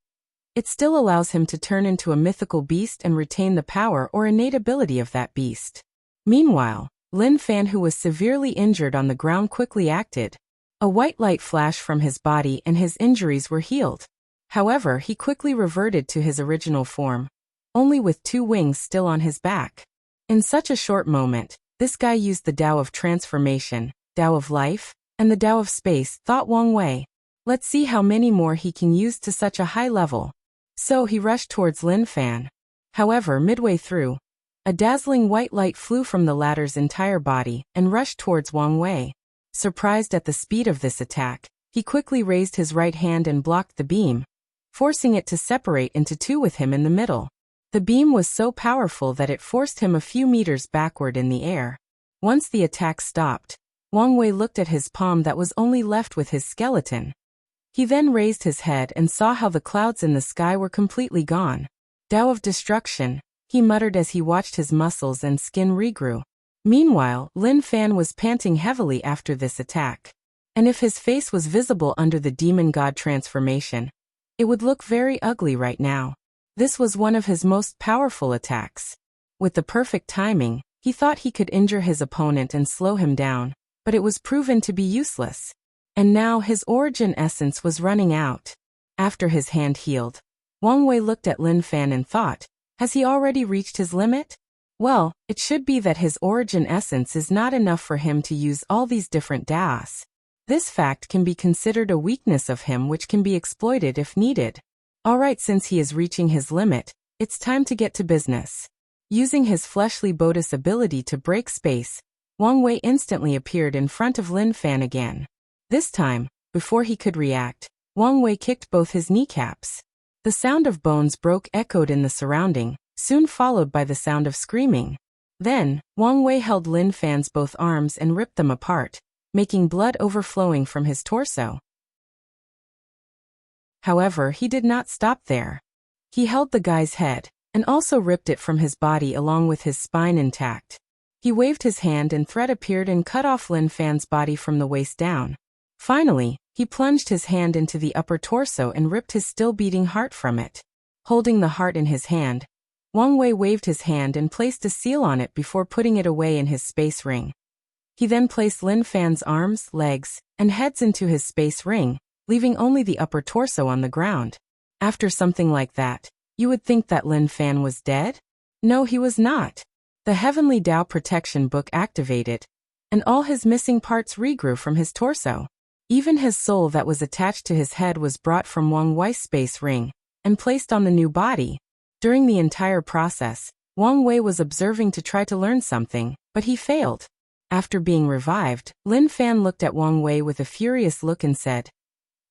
it still allows him to turn into a mythical beast and retain the power or innate ability of that beast. Meanwhile, Lin Fan, who was severely injured on the ground, quickly acted. A white light flashed from his body and his injuries were healed. However, he quickly reverted to his original form, only with 2 wings still on his back. In such a short moment, this guy used the Tao of transformation, Tao of life, and the Tao of space, thought Wang Wei. Let's see how many more he can use to such a high level. So he rushed towards Lin Fan. However, midway through, A dazzling white light flew from the latter's entire body and rushed towards Wang Wei. Surprised at the speed of this attack, he quickly raised his right hand and blocked the beam, forcing it to separate into two with him in the middle. The beam was so powerful that it forced him a few meters backward in the air. Once the attack stopped, Wang Wei looked at his palm that was only left with his skeleton. He then raised his head and saw how the clouds in the sky were completely gone. Tao of destruction, he muttered as he watched his muscles and skin regrew. Meanwhile, Lin Fan was panting heavily after this attack. And if his face was visible under the demon god transformation, it would look very ugly right now. This was one of his most powerful attacks. With the perfect timing, he thought he could injure his opponent and slow him down, but it was proven to be useless. And now his origin essence was running out. After his hand healed, Wang Wei looked at Lin Fan and thought, has he already reached his limit? Well, it should be that his origin essence is not enough for him to use all these different daos. This fact can be considered a weakness of him which can be exploited if needed. Alright, since he is reaching his limit, it's time to get to business. Using his fleshly Bodis ability to break space, Wang Wei instantly appeared in front of Lin Fan again. This time, before he could react, Wang Wei kicked both his kneecaps. The sound of bones broke echoed in the surrounding, soon followed by the sound of screaming. Then, Wang Wei held Lin Fan's both arms and ripped them apart, making blood overflowing from his torso. However, he did not stop there. He held the guy's head, and also ripped it from his body along with his spine intact. He waved his hand and thread appeared and cut off Lin Fan's body from the waist down. Finally, he plunged his hand into the upper torso and ripped his still-beating heart from it. Holding the heart in his hand, Wang Wei waved his hand and placed a seal on it before putting it away in his space ring. He then placed Lin Fan's arms, legs, and heads into his space ring, leaving only the upper torso on the ground. After something like that, you would think that Lin Fan was dead? No, he was not. The Heavenly Tao Protection Book activated, and all his missing parts regrew from his torso. Even his soul that was attached to his head was brought from Wang Wei's space ring and placed on the new body. During the entire process, Wang Wei was observing to try to learn something, but he failed. After being revived, Lin Fan looked at Wang Wei with a furious look and said,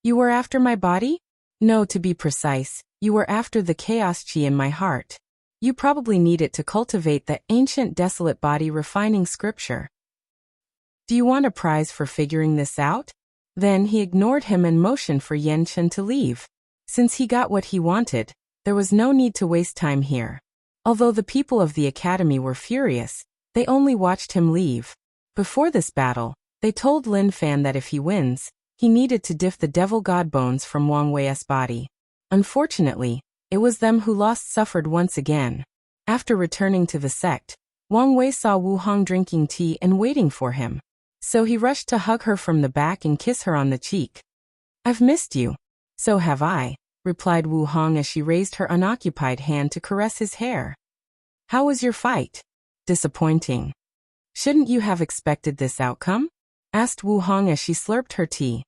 "You were after my body? No, to be precise, you were after the chaos chi in my heart. You probably need it to cultivate the ancient desolate body refining scripture. Do you want a prize for figuring this out?" Then he ignored him and motioned for Yan Chen to leave. Since he got what he wanted, there was no need to waste time here. Although the people of the academy were furious, they only watched him leave. Before this battle, they told Lin Fan that if he wins, he needed to diff the devil god bones from Wang Wei's body. Unfortunately, it was them who lost suffered once again. After returning to the sect, Wang Wei saw Wu Hong drinking tea and waiting for him. So he rushed to hug her from the back and kiss her on the cheek. "I've missed you." "So have I," replied Wu Hong as she raised her unoccupied hand to caress his hair. "How was your fight?" "Disappointing." "Shouldn't you have expected this outcome?" asked Wu Hong as she slurped her tea.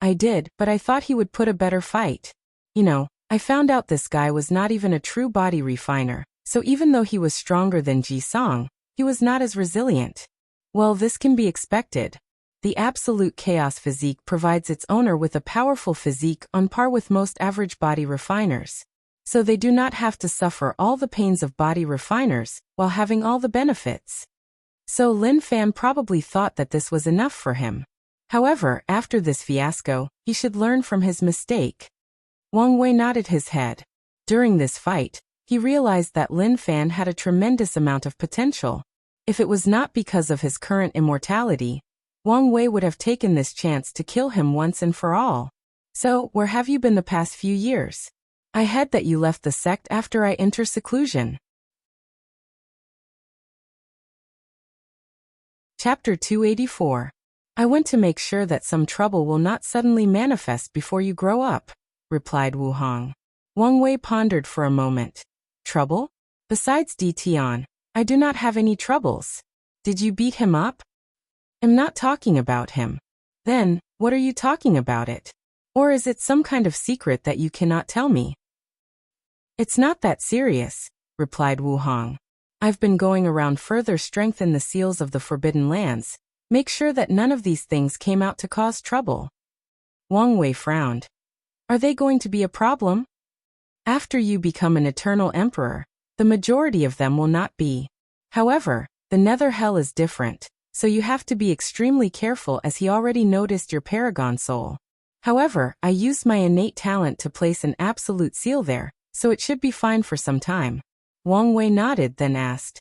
"I did, but I thought he would put a better fight. You know, I found out this guy was not even a true body refiner, so even though he was stronger than Ji Song, he was not as resilient." "Well, this can be expected. The absolute chaos physique provides its owner with a powerful physique on par with most average body refiners. So they do not have to suffer all the pains of body refiners, while having all the benefits." So Lin Fan probably thought that this was enough for him. However, after this fiasco, he should learn from his mistake. Wang Wei nodded his head. During this fight, he realized that Lin Fan had a tremendous amount of potential. If it was not because of his current immortality, Wang Wei would have taken this chance to kill him once and for all. "So, where have you been the past few years? I heard that you left the sect after I entered seclusion." Chapter 284. "I went to make sure that some trouble will not suddenly manifest before you grow up," replied Wu Hong. Wang Wei pondered for a moment. "Trouble? Besides Tian, I do not have any troubles. Did you beat him up?" "I'm not talking about him." "Then, what are you talking about it? Or is it some kind of secret that you cannot tell me?" "It's not that serious," replied Wu Hong. I've been going around further strengthen the seals of the Forbidden Lands. Make sure that none of these things came out to cause trouble. Wang Wei frowned. Are they going to be a problem? After you become an eternal emperor, the majority of them will not be. However, the Nether Hell is different, so you have to be extremely careful as he already noticed your paragon soul. However, I used my innate talent to place an absolute seal there, so it should be fine for some time. Wang Wei nodded then asked.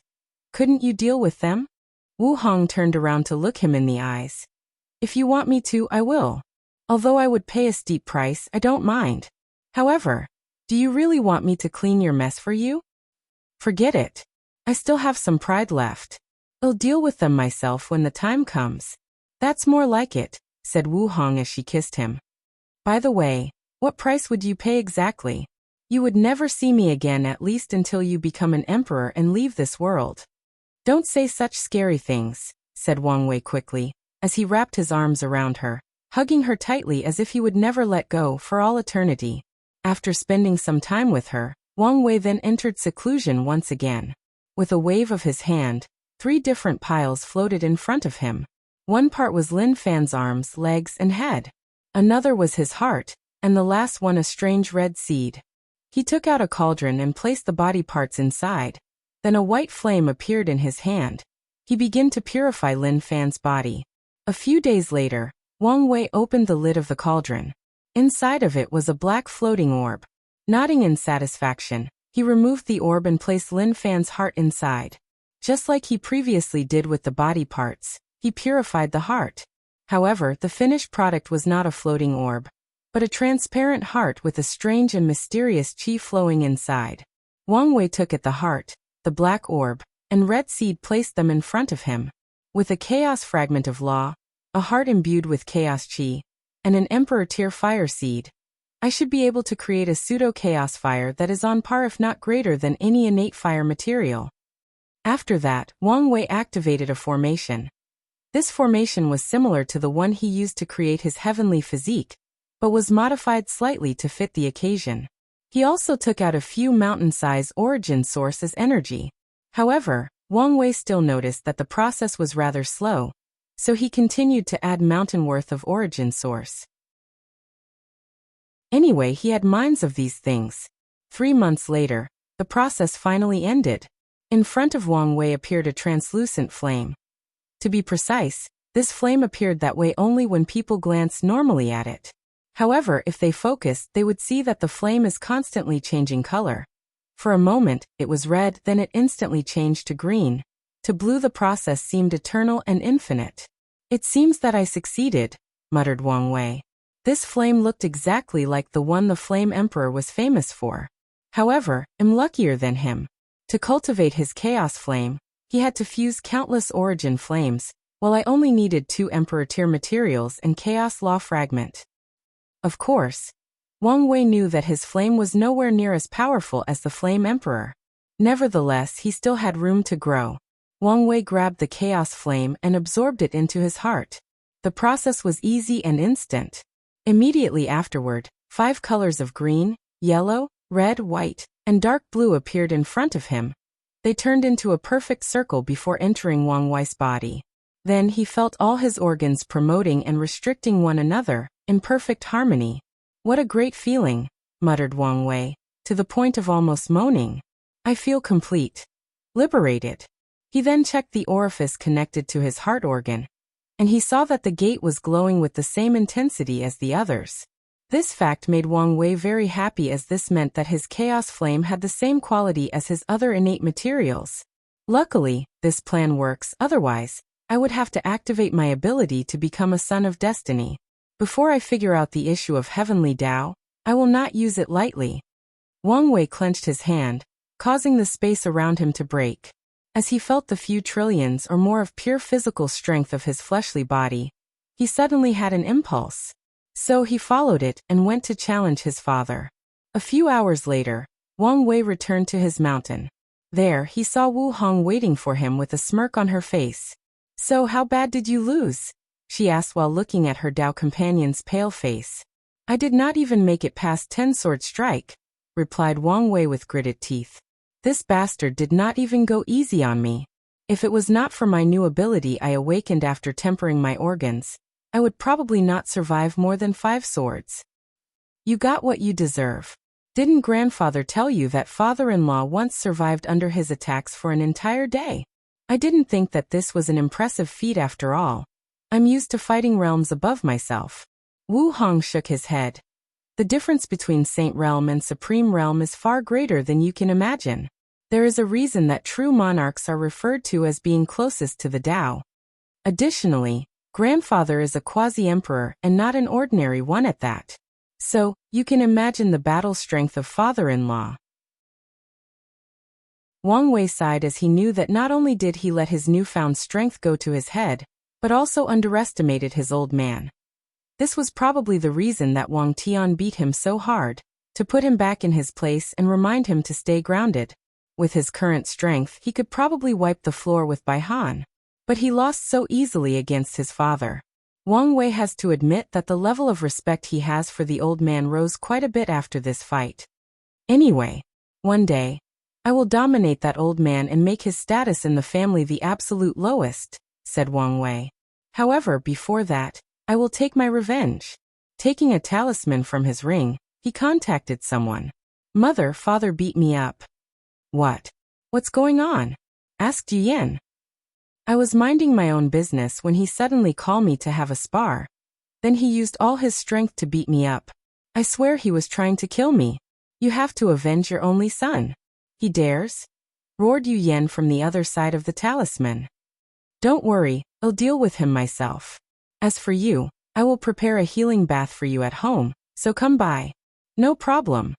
Couldn't you deal with them? Wu Hong turned around to look him in the eyes. If you want me to, I will. Although I would pay a steep price, I don't mind. However, do you really want me to clean your mess for you? Forget it. I still have some pride left. I'll deal with them myself when the time comes. That's more like it, said Wu Hong as she kissed him. By the way, what price would you pay exactly? You would never see me again, at least until you become an emperor and leave this world. Don't say such scary things, said Wang Wei quickly, as he wrapped his arms around her, hugging her tightly as if he would never let go for all eternity. After spending some time with her, Wang Wei then entered seclusion once again. With a wave of his hand, 3 different piles floated in front of him. One part was Lin Fan's arms, legs, and head. Another was his heart, and the last one a strange red seed. He took out a cauldron and placed the body parts inside. Then a white flame appeared in his hand. He began to purify Lin Fan's body. A few days later, Wang Wei opened the lid of the cauldron. Inside of it was a black floating orb. Nodding in satisfaction, he removed the orb and placed Lin Fan's heart inside. Just like he previously did with the body parts, he purified the heart. However, the finished product was not a floating orb, but a transparent heart with a strange and mysterious qi flowing inside. Wang Wei took at the heart, the black orb, and red seed, placed them in front of him. With a chaos fragment of law, a heart imbued with chaos qi, and an emperor tier fire seed, I should be able to create a pseudo-chaos fire that is on par if not greater than any innate fire material. After that, Wang Wei activated a formation. This formation was similar to the one he used to create his heavenly physique, but was modified slightly to fit the occasion. He also took out a few mountain-size origin source as energy. However, Wang Wei still noticed that the process was rather slow, so he continued to add mountain worth of origin source. Anyway, he had mines of these things. 3 months later, the process finally ended. In front of Wang Wei appeared a translucent flame. To be precise, this flame appeared that way only when people glanced normally at it. However, if they focused, they would see that the flame is constantly changing color. For a moment, it was red, then it instantly changed to green. To blue. The process seemed eternal and infinite. It seems that I succeeded, muttered Wang Wei. This flame looked exactly like the one the Flame Emperor was famous for. However, I'm luckier than him. To cultivate his chaos flame, he had to fuse countless origin flames, while I only needed 2 Emperor tier materials and chaos law fragment. Of course, Wang Wei knew that his flame was nowhere near as powerful as the Flame Emperor. Nevertheless, he still had room to grow. Wang Wei grabbed the chaos flame and absorbed it into his heart. The process was easy and instant. Immediately afterward, 5 colors of green, yellow, red, white, and dark blue appeared in front of him. They turned into a perfect circle before entering Wang Wei's body. Then he felt all his organs promoting and restricting one another, in perfect harmony. What a great feeling, muttered Wang Wei, to the point of almost moaning. I feel complete. Liberated. He then checked the orifice connected to his heart organ, and he saw that the gate was glowing with the same intensity as the others. This fact made Wang Wei very happy, as this meant that his chaos flame had the same quality as his other innate materials. Luckily, this plan works, otherwise, I would have to activate my ability to become a son of destiny. Before I figure out the issue of heavenly Tao, I will not use it lightly. Wang Wei clenched his hand, causing the space around him to break. As he felt the few trillions or more of pure physical strength of his fleshly body, he suddenly had an impulse. So he followed it and went to challenge his father. A few hours later, Wang Wei returned to his mountain. There, he saw Wu Hong waiting for him with a smirk on her face. So how bad did you lose? She asked while looking at her Dao companion's pale face. I did not even make it past 10 sword strike, replied Wang Wei with gritted teeth. This bastard did not even go easy on me. If it was not for my new ability I awakened after tempering my organs, I would probably not survive more than 5 swords. You got what you deserve. Didn't grandfather tell you that father-in-law once survived under his attacks for an entire day? I didn't think that this was an impressive feat after all. I'm used to fighting realms above myself. Wu Hong shook his head. The difference between Saint Realm and Supreme Realm is far greater than you can imagine. There is a reason that true monarchs are referred to as being closest to the Tao. Additionally, grandfather is a quasi-emperor and not an ordinary one at that. So, you can imagine the battle strength of father-in-law. Wang Wei sighed as he knew that not only did he let his newfound strength go to his head, but also underestimated his old man. This was probably the reason that Wang Tian beat him so hard, to put him back in his place and remind him to stay grounded. With his current strength, he could probably wipe the floor with Bai Han. But he lost so easily against his father. Wang Wei has to admit that the level of respect he has for the old man rose quite a bit after this fight. Anyway, one day, I will dominate that old man and make his status in the family the absolute lowest, said Wang Wei. However, before that, I will take my revenge. Taking a talisman from his ring, he contacted someone. Mother, father beat me up. What? What's going on? Asked Yan. I was minding my own business when he suddenly called me to have a spar. Then he used all his strength to beat me up. I swear he was trying to kill me. You have to avenge your only son. He dares? Roared Yu Yan from the other side of the talisman. Don't worry, I'll deal with him myself. As for you, I will prepare a healing bath for you at home, so come by. No problem.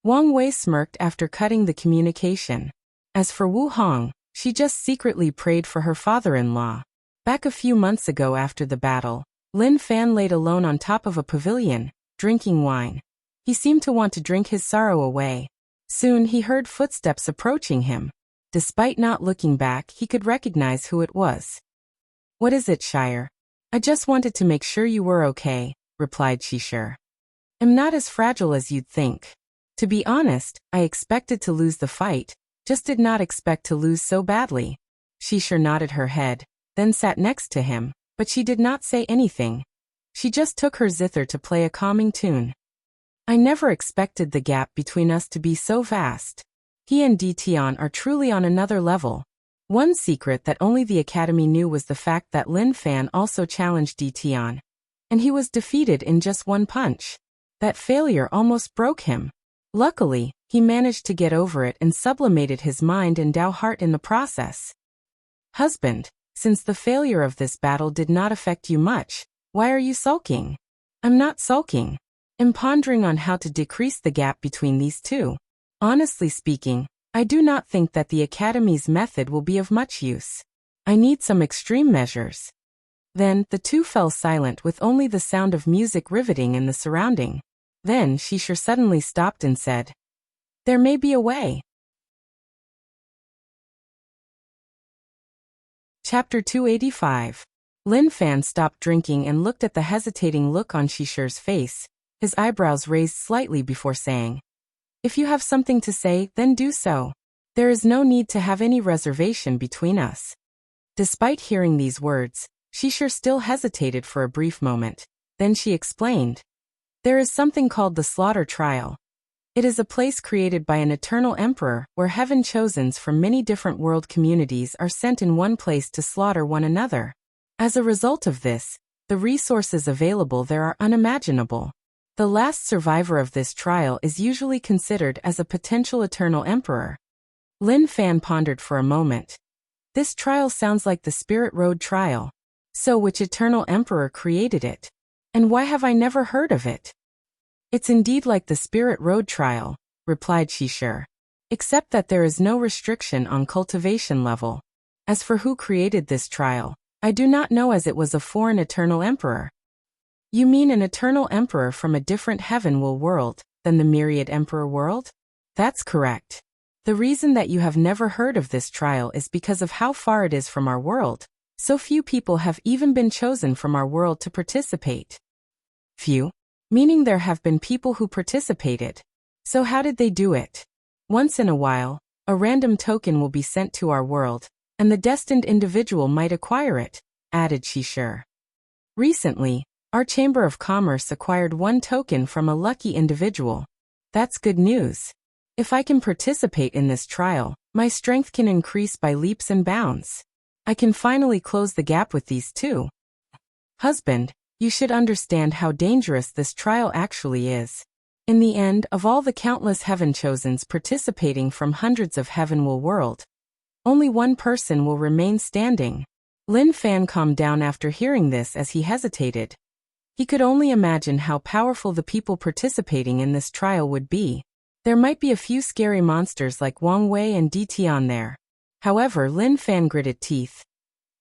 Wang Wei smirked after cutting the communication. As for Wu Hong, she just secretly prayed for her father-in-law. Back a few months ago after the battle, Lin Fan laid alone on top of a pavilion, drinking wine. He seemed to want to drink his sorrow away. Soon he heard footsteps approaching him. Despite not looking back, he could recognize who it was. What is it, Shire? I just wanted to make sure you were okay, replied Shishir. I'm not as fragile as you'd think. To be honest, I expected to lose the fight, just did not expect to lose so badly. Shishir nodded her head, then sat next to him, but she did not say anything. She just took her zither to play a calming tune. I never expected the gap between us to be so vast. He and Di Tian are truly on another level. One secret that only the Academy knew was the fact that Lin Fan also challenged Di Tian, and he was defeated in just one punch. That failure almost broke him. Luckily, he managed to get over it and sublimated his mind and Dao heart in the process. Husband, since the failure of this battle did not affect you much, why are you sulking? I'm not sulking. I'm pondering on how to decrease the gap between these two. Honestly speaking, I do not think that the Academy's method will be of much use. I need some extreme measures. Then, the two fell silent with only the sound of music riveting in the surrounding. Then Shishir suddenly stopped and said, There may be a way. Chapter 285. Lin Fan stopped drinking and looked at the hesitating look on Shishir's face, his eyebrows raised slightly before saying, If you have something to say, then do so. There is no need to have any reservation between us. Despite hearing these words, Shishir still hesitated for a brief moment. Then she explained, There is something called the Slaughter Trial. It is a place created by an eternal emperor where heaven chosens from many different world communities are sent in one place to slaughter one another. As a result of this, the resources available there are unimaginable. The last survivor of this trial is usually considered as a potential eternal emperor. Lin Fan pondered for a moment. This trial sounds like the Spirit Road trial. So which eternal emperor created it? And why have I never heard of it? It's indeed like the Spirit Road trial, replied Shishir. Except that there is no restriction on cultivation level. As for who created this trial, I do not know, as it was a foreign eternal emperor. You mean an eternal emperor from a different heavenward world than the myriad emperor world? That's correct. The reason that you have never heard of this trial is because of how far it is from our world. So few people have even been chosen from our world to participate. Few? Meaning there have been people who participated. So how did they do it? Once in a while, A random token will be sent to our world, and the destined individual might acquire it, added Shi. Recently, our Chamber of Commerce acquired one token from a lucky individual. That's good news. If I can participate in this trial, my strength can increase by leaps and bounds. I can finally close the gap with these two. Husband, you should understand how dangerous this trial actually is. In the end, of all the countless heaven-chosens participating from hundreds of heaven will world, only one person will remain standing. Lin Fan calmed down after hearing this as he hesitated. He could only imagine how powerful the people participating in this trial would be. There might be a few scary monsters like Wang Wei and Tian there. However, Lin Fan gritted teeth.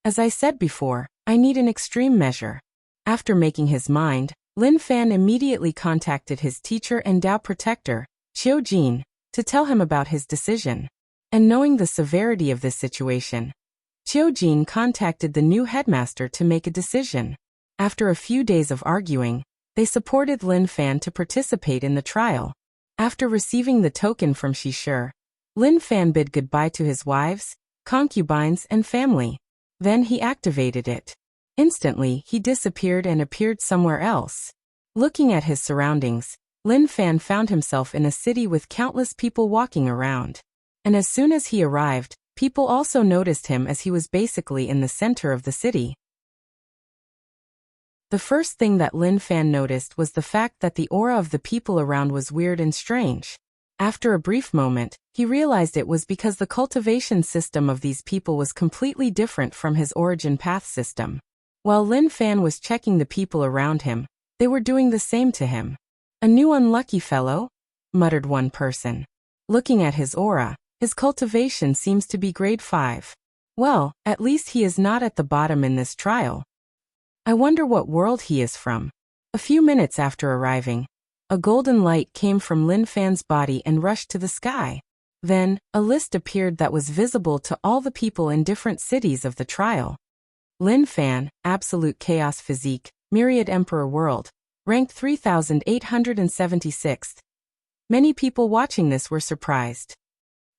As I said before, I need an extreme measure. After making his mind, Lin Fan immediately contacted his teacher and Tao protector, Qiu Jin, to tell him about his decision. And knowing the severity of this situation, Qiu Jin contacted the new headmaster to make a decision. After a few days of arguing, they supported Lin Fan to participate in the trial. After receiving the token from Shi, Lin Fan bid goodbye to his wives, concubines, and family. Then he activated it. Instantly, he disappeared and appeared somewhere else. Looking at his surroundings, Lin Fan found himself in a city with countless people walking around. And as soon as he arrived, people also noticed him as he was basically in the center of the city. The first thing that Lin Fan noticed was the fact that the aura of the people around was weird and strange. After a brief moment, he realized it was because the cultivation system of these people was completely different from his origin path system. While Lin Fan was checking the people around him, they were doing the same to him. "A new unlucky fellow?" muttered one person. Looking at his aura, his cultivation seems to be grade 5. Well, at least he is not at the bottom in this trial. I wonder what world he is from. A few minutes after arriving, a golden light came from Lin Fan's body and rushed to the sky. Then, a list appeared that was visible to all the people in different cities of the trial. Lin Fan, Absolute Chaos Physique, Myriad Emperor World, ranked 3876th. Many people watching this were surprised.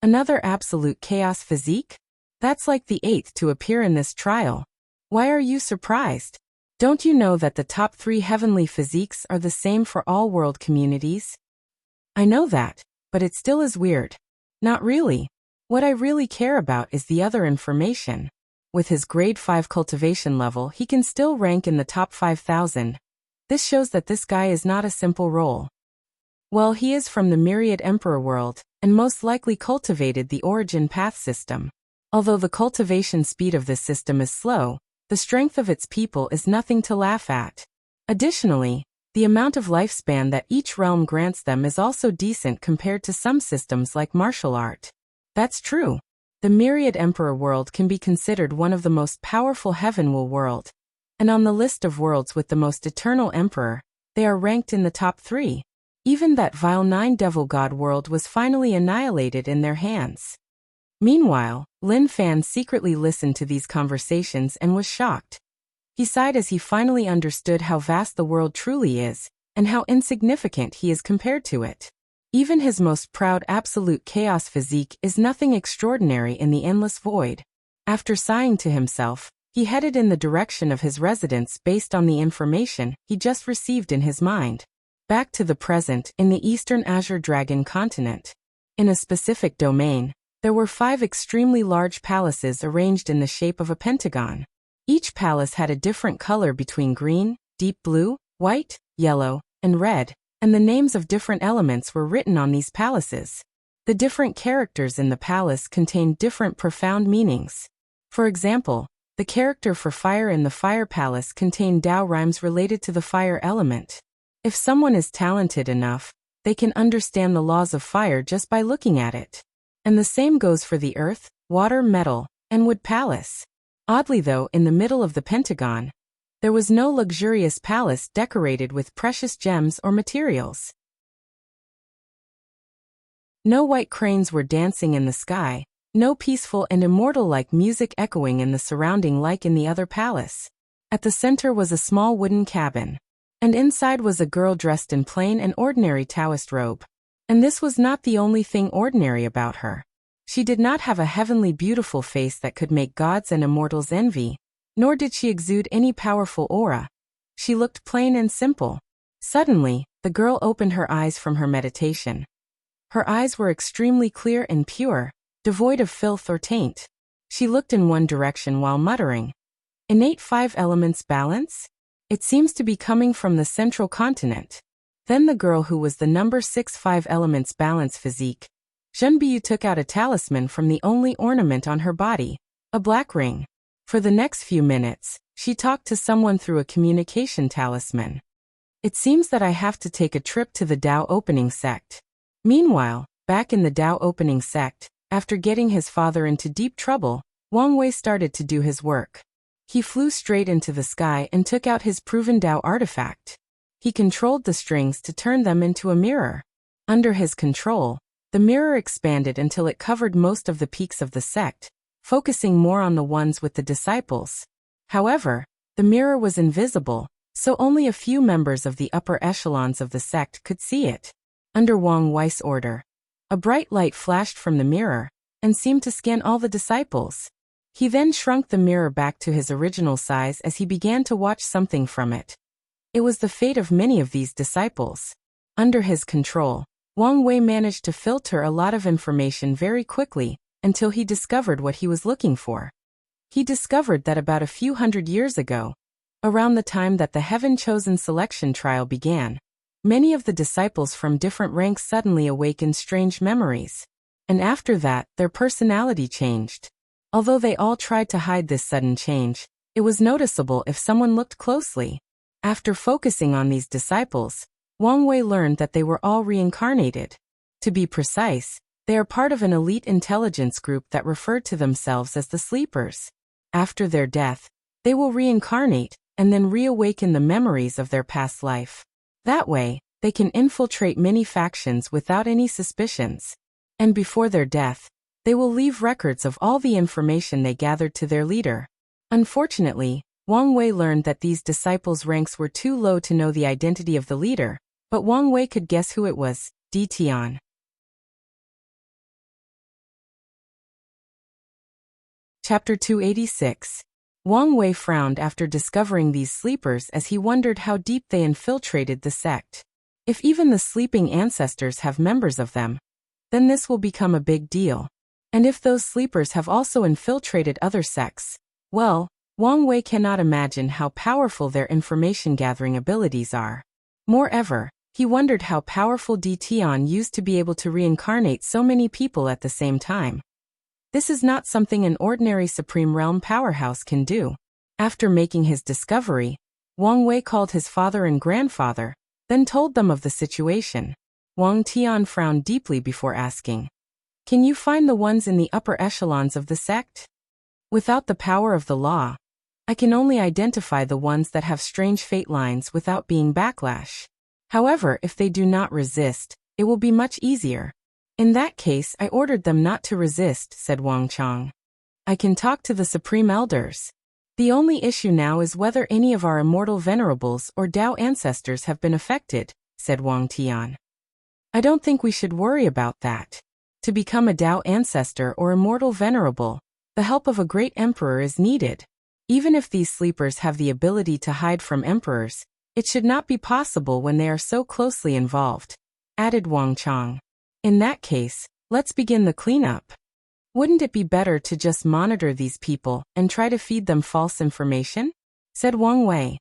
Another Absolute Chaos Physique? That's like the 8th to appear in this trial. Why are you surprised? Don't you know that the top 3 heavenly physiques are the same for all world communities? I know that, but it still is weird. Not really. What I really care about is the other information. With his grade 5 cultivation level, he can still rank in the top 5,000. This shows that this guy is not a simple role. Well, he is from the Myriad Emperor world, and most likely cultivated the origin path system. Although the cultivation speed of this system is slow, the strength of its people is nothing to laugh at. Additionally, the amount of lifespan that each realm grants them is also decent compared to some systems like martial art. That's true. The Myriad Emperor world can be considered one of the most powerful heavenward world. And on the list of worlds with the most eternal emperor, they are ranked in the top 3. Even that vile 9 devil god world was finally annihilated in their hands. Meanwhile, Lin Fan secretly listened to these conversations and was shocked. He sighed as he finally understood how vast the world truly is, and how insignificant he is compared to it. Even his most proud absolute chaos physique is nothing extraordinary in the endless void. After sighing to himself, he headed in the direction of his residence based on the information he just received in his mind. Back to the present in the Eastern Azure Dragon continent. In a specific domain, there were 5 extremely large palaces arranged in the shape of a pentagon. Each palace had a different color between green, deep blue, white, yellow, and red, and the names of different elements were written on these palaces. The different characters in the palace contained different profound meanings. For example, the character for fire in the fire palace contained Tao rhymes related to the fire element. If someone is talented enough, they can understand the laws of fire just by looking at it. And the same goes for the earth, water, metal, and wood palace. Oddly though, in the middle of the pentagon, there was no luxurious palace decorated with precious gems or materials. No white cranes were dancing in the sky, no peaceful and immortal-like music echoing in the surrounding like in the other palace. At the center was a small wooden cabin, and inside was a girl dressed in plain and ordinary Taoist robe. And this was not the only thing ordinary about her. She did not have a heavenly beautiful face that could make gods and immortals envy, nor did she exude any powerful aura. She looked plain and simple. Suddenly, the girl opened her eyes from her meditation. Her eyes were extremely clear and pure, devoid of filth or taint. She looked in one direction while muttering, "Innate 5 elements balance? It seems to be coming from the central continent." Then the girl who was the number 6 5 elements balance physique, Junbiyu, took out a talisman from the only ornament on her body, a black ring. For the next few minutes, she talked to someone through a communication talisman. "It seems that I have to take a trip to the Tao opening sect." Meanwhile, back in the Tao opening sect, after getting his father into deep trouble, Wang Wei started to do his work. He flew straight into the sky and took out his proven Tao artifact. He controlled the strings to turn them into a mirror. Under his control, the mirror expanded until it covered most of the peaks of the sect, focusing more on the ones with the disciples. However, the mirror was invisible, so only a few members of the upper echelons of the sect could see it. Under Wang Wei's order, a bright light flashed from the mirror and seemed to scan all the disciples. He then shrunk the mirror back to his original size as he began to watch something from it. It was the fate of many of these disciples. Under his control, Wang Wei managed to filter a lot of information very quickly until he discovered what he was looking for. He discovered that about a few hundred years ago, around the time that the heaven-chosen selection trial began, many of the disciples from different ranks suddenly awakened strange memories. And after that, their personality changed. Although they all tried to hide this sudden change, it was noticeable if someone looked closely. After focusing on these disciples, Wang Wei learned that they were all reincarnated. To be precise, they are part of an elite intelligence group that referred to themselves as the Sleepers. After their death, they will reincarnate and then reawaken the memories of their past life. That way, they can infiltrate many factions without any suspicions. And before their death, they will leave records of all the information they gathered to their leader. Unfortunately, Wang Wei learned that these disciples' ranks were too low to know the identity of the leader, but Wang Wei could guess who it was: Di Tian. Chapter 286. Wang Wei frowned after discovering these sleepers as he wondered how deep they infiltrated the sect. If even the sleeping ancestors have members of them, then this will become a big deal. And if those sleepers have also infiltrated other sects, well, Wang Wei cannot imagine how powerful their information-gathering abilities are. Moreover, he wondered how powerful Di Tian used to be able to reincarnate so many people at the same time. This is not something an ordinary Supreme Realm powerhouse can do. After making his discovery, Wang Wei called his father and grandfather, then told them of the situation. Wang Tian frowned deeply before asking, "Can you find the ones in the upper echelons of the sect?" "Without the power of the law, I can only identify the ones that have strange fate lines without being backlash. However, if they do not resist, it will be much easier." "In that case, I ordered them not to resist," said Wang Chang. "I can talk to the Supreme Elders. The only issue now is whether any of our immortal venerables or Tao ancestors have been affected," said Wang Tian. "I don't think we should worry about that. To become a Tao ancestor or immortal venerable, the help of a great emperor is needed. Even if these sleepers have the ability to hide from emperors, it should not be possible when they are so closely involved," added Wang Chang. "In that case, let's begin the cleanup. Wouldn't it be better to just monitor these people and try to feed them false information?" said Wang Wei.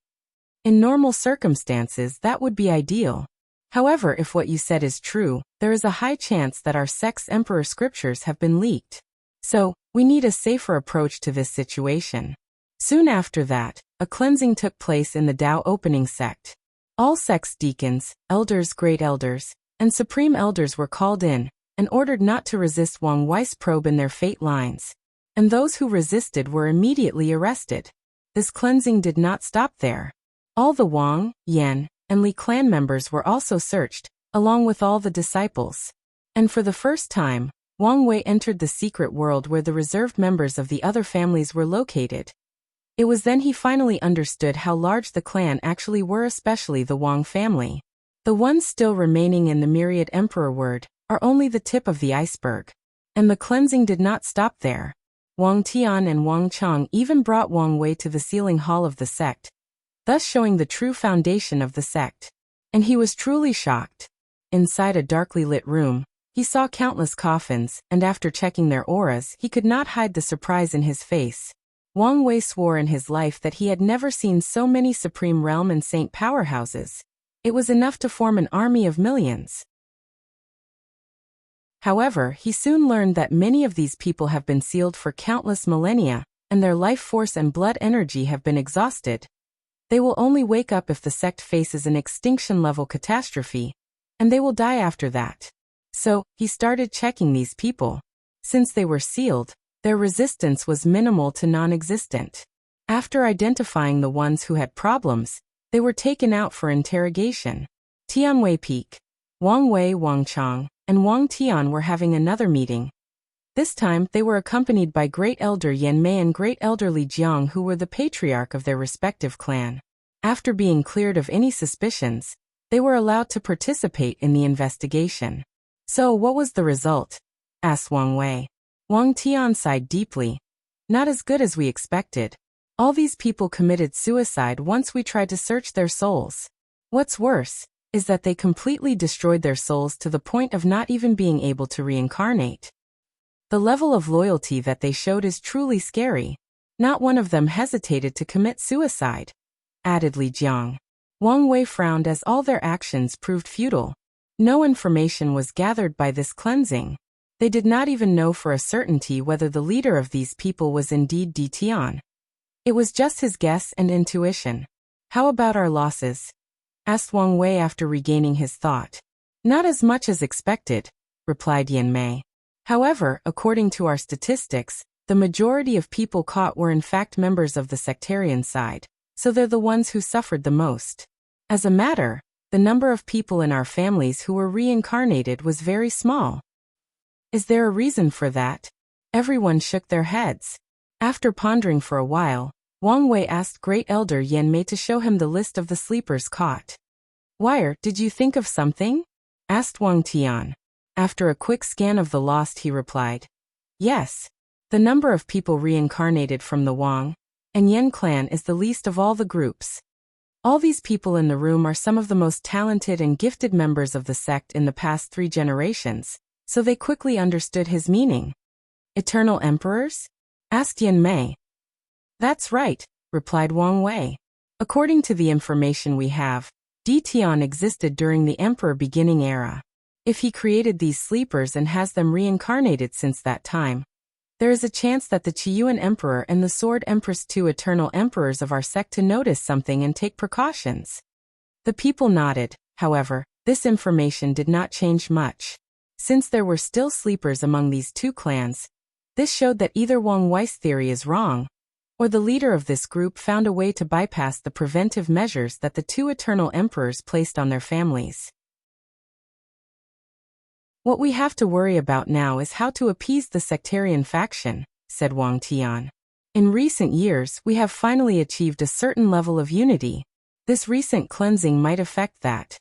"In normal circumstances, that would be ideal. However, if what you said is true, there is a high chance that our sect's emperor scriptures have been leaked. So, we need a safer approach to this situation." Soon after that, a cleansing took place in the Tao opening sect. All sects deacons, elders, great elders, and supreme elders were called in and ordered not to resist Wang Wei's probe in their fate lines. And those who resisted were immediately arrested. This cleansing did not stop there. All the Wang, Yan, and Li clan members were also searched, along with all the disciples. And for the first time, Wang Wei entered the secret world where the reserved members of the other families were located. It was then he finally understood how large the clan actually were, especially the Wang family. The ones still remaining in the myriad emperor word are only the tip of the iceberg. And the cleansing did not stop there. Wang Tian and Wang Chang even brought Wang Wei to the sealing hall of the sect, thus showing the true foundation of the sect. And he was truly shocked. Inside a darkly lit room, he saw countless coffins, and after checking their auras, he could not hide the surprise in his face. Wang Wei swore in his life that he had never seen so many Supreme Realm and Saint powerhouses. It was enough to form an army of millions. However, he soon learned that many of these people have been sealed for countless millennia, and their life force and blood energy have been exhausted. They will only wake up if the sect faces an extinction-level catastrophe, and they will die after that. So, he started checking these people. Since they were sealed, their resistance was minimal to non-existent. After identifying the ones who had problems, they were taken out for interrogation. Tianwei Peak, Wang Wei, Wang Chang, and Wang Tian were having another meeting. This time, they were accompanied by Great Elder Yan Mei and Great Elder Li Jiang, who were the patriarch of their respective clan. After being cleared of any suspicions, they were allowed to participate in the investigation. So, what was the result? Asked Wang Wei. Wang Tian sighed deeply. Not as good as we expected. All these people committed suicide once we tried to search their souls. What's worse is that they completely destroyed their souls to the point of not even being able to reincarnate. The level of loyalty that they showed is truly scary. Not one of them hesitated to commit suicide, added Li Jiang. Wang Wei frowned as all their actions proved futile. No information was gathered by this cleansing. They did not even know for a certainty whether the leader of these people was indeed Di Tian. It was just his guess and intuition. How about our losses? Asked Wang Wei after regaining his thought. Not as much as expected, replied Yan Mei. However, according to our statistics, the majority of people caught were in fact members of the sectarian side, so they're the ones who suffered the most. As a matter, the number of people in our families who were reincarnated was very small. Is there a reason for that? Everyone shook their heads. After pondering for a while, Wang Wei asked Great Elder Yan Mei to show him the list of the sleepers caught. Wire, did you think of something? Asked Wang Tian. After a quick scan of the lost, he replied. Yes. The number of people reincarnated from the Wang and Yan clan is the least of all the groups. All these people in the room are some of the most talented and gifted members of the sect in the past 3 generations, so they quickly understood his meaning. Eternal emperors? Asked Yan Mei. That's right, replied Wang Wei. According to the information we have, Di Tian existed during the Emperor beginning era. If he created these sleepers and has them reincarnated since that time, there is a chance that the Qiyuan Emperor and the Sword Empress, 2 eternal emperors of our sect, to notice something and take precautions. The people nodded. However, this information did not change much. Since there were still sleepers among these 2 clans, this showed that either Wang Wei's theory is wrong, or the leader of this group found a way to bypass the preventive measures that the 2 eternal emperors placed on their families. What we have to worry about now is how to appease the sectarian faction, said Wang Tian. In recent years, we have finally achieved a certain level of unity. This recent cleansing might affect that.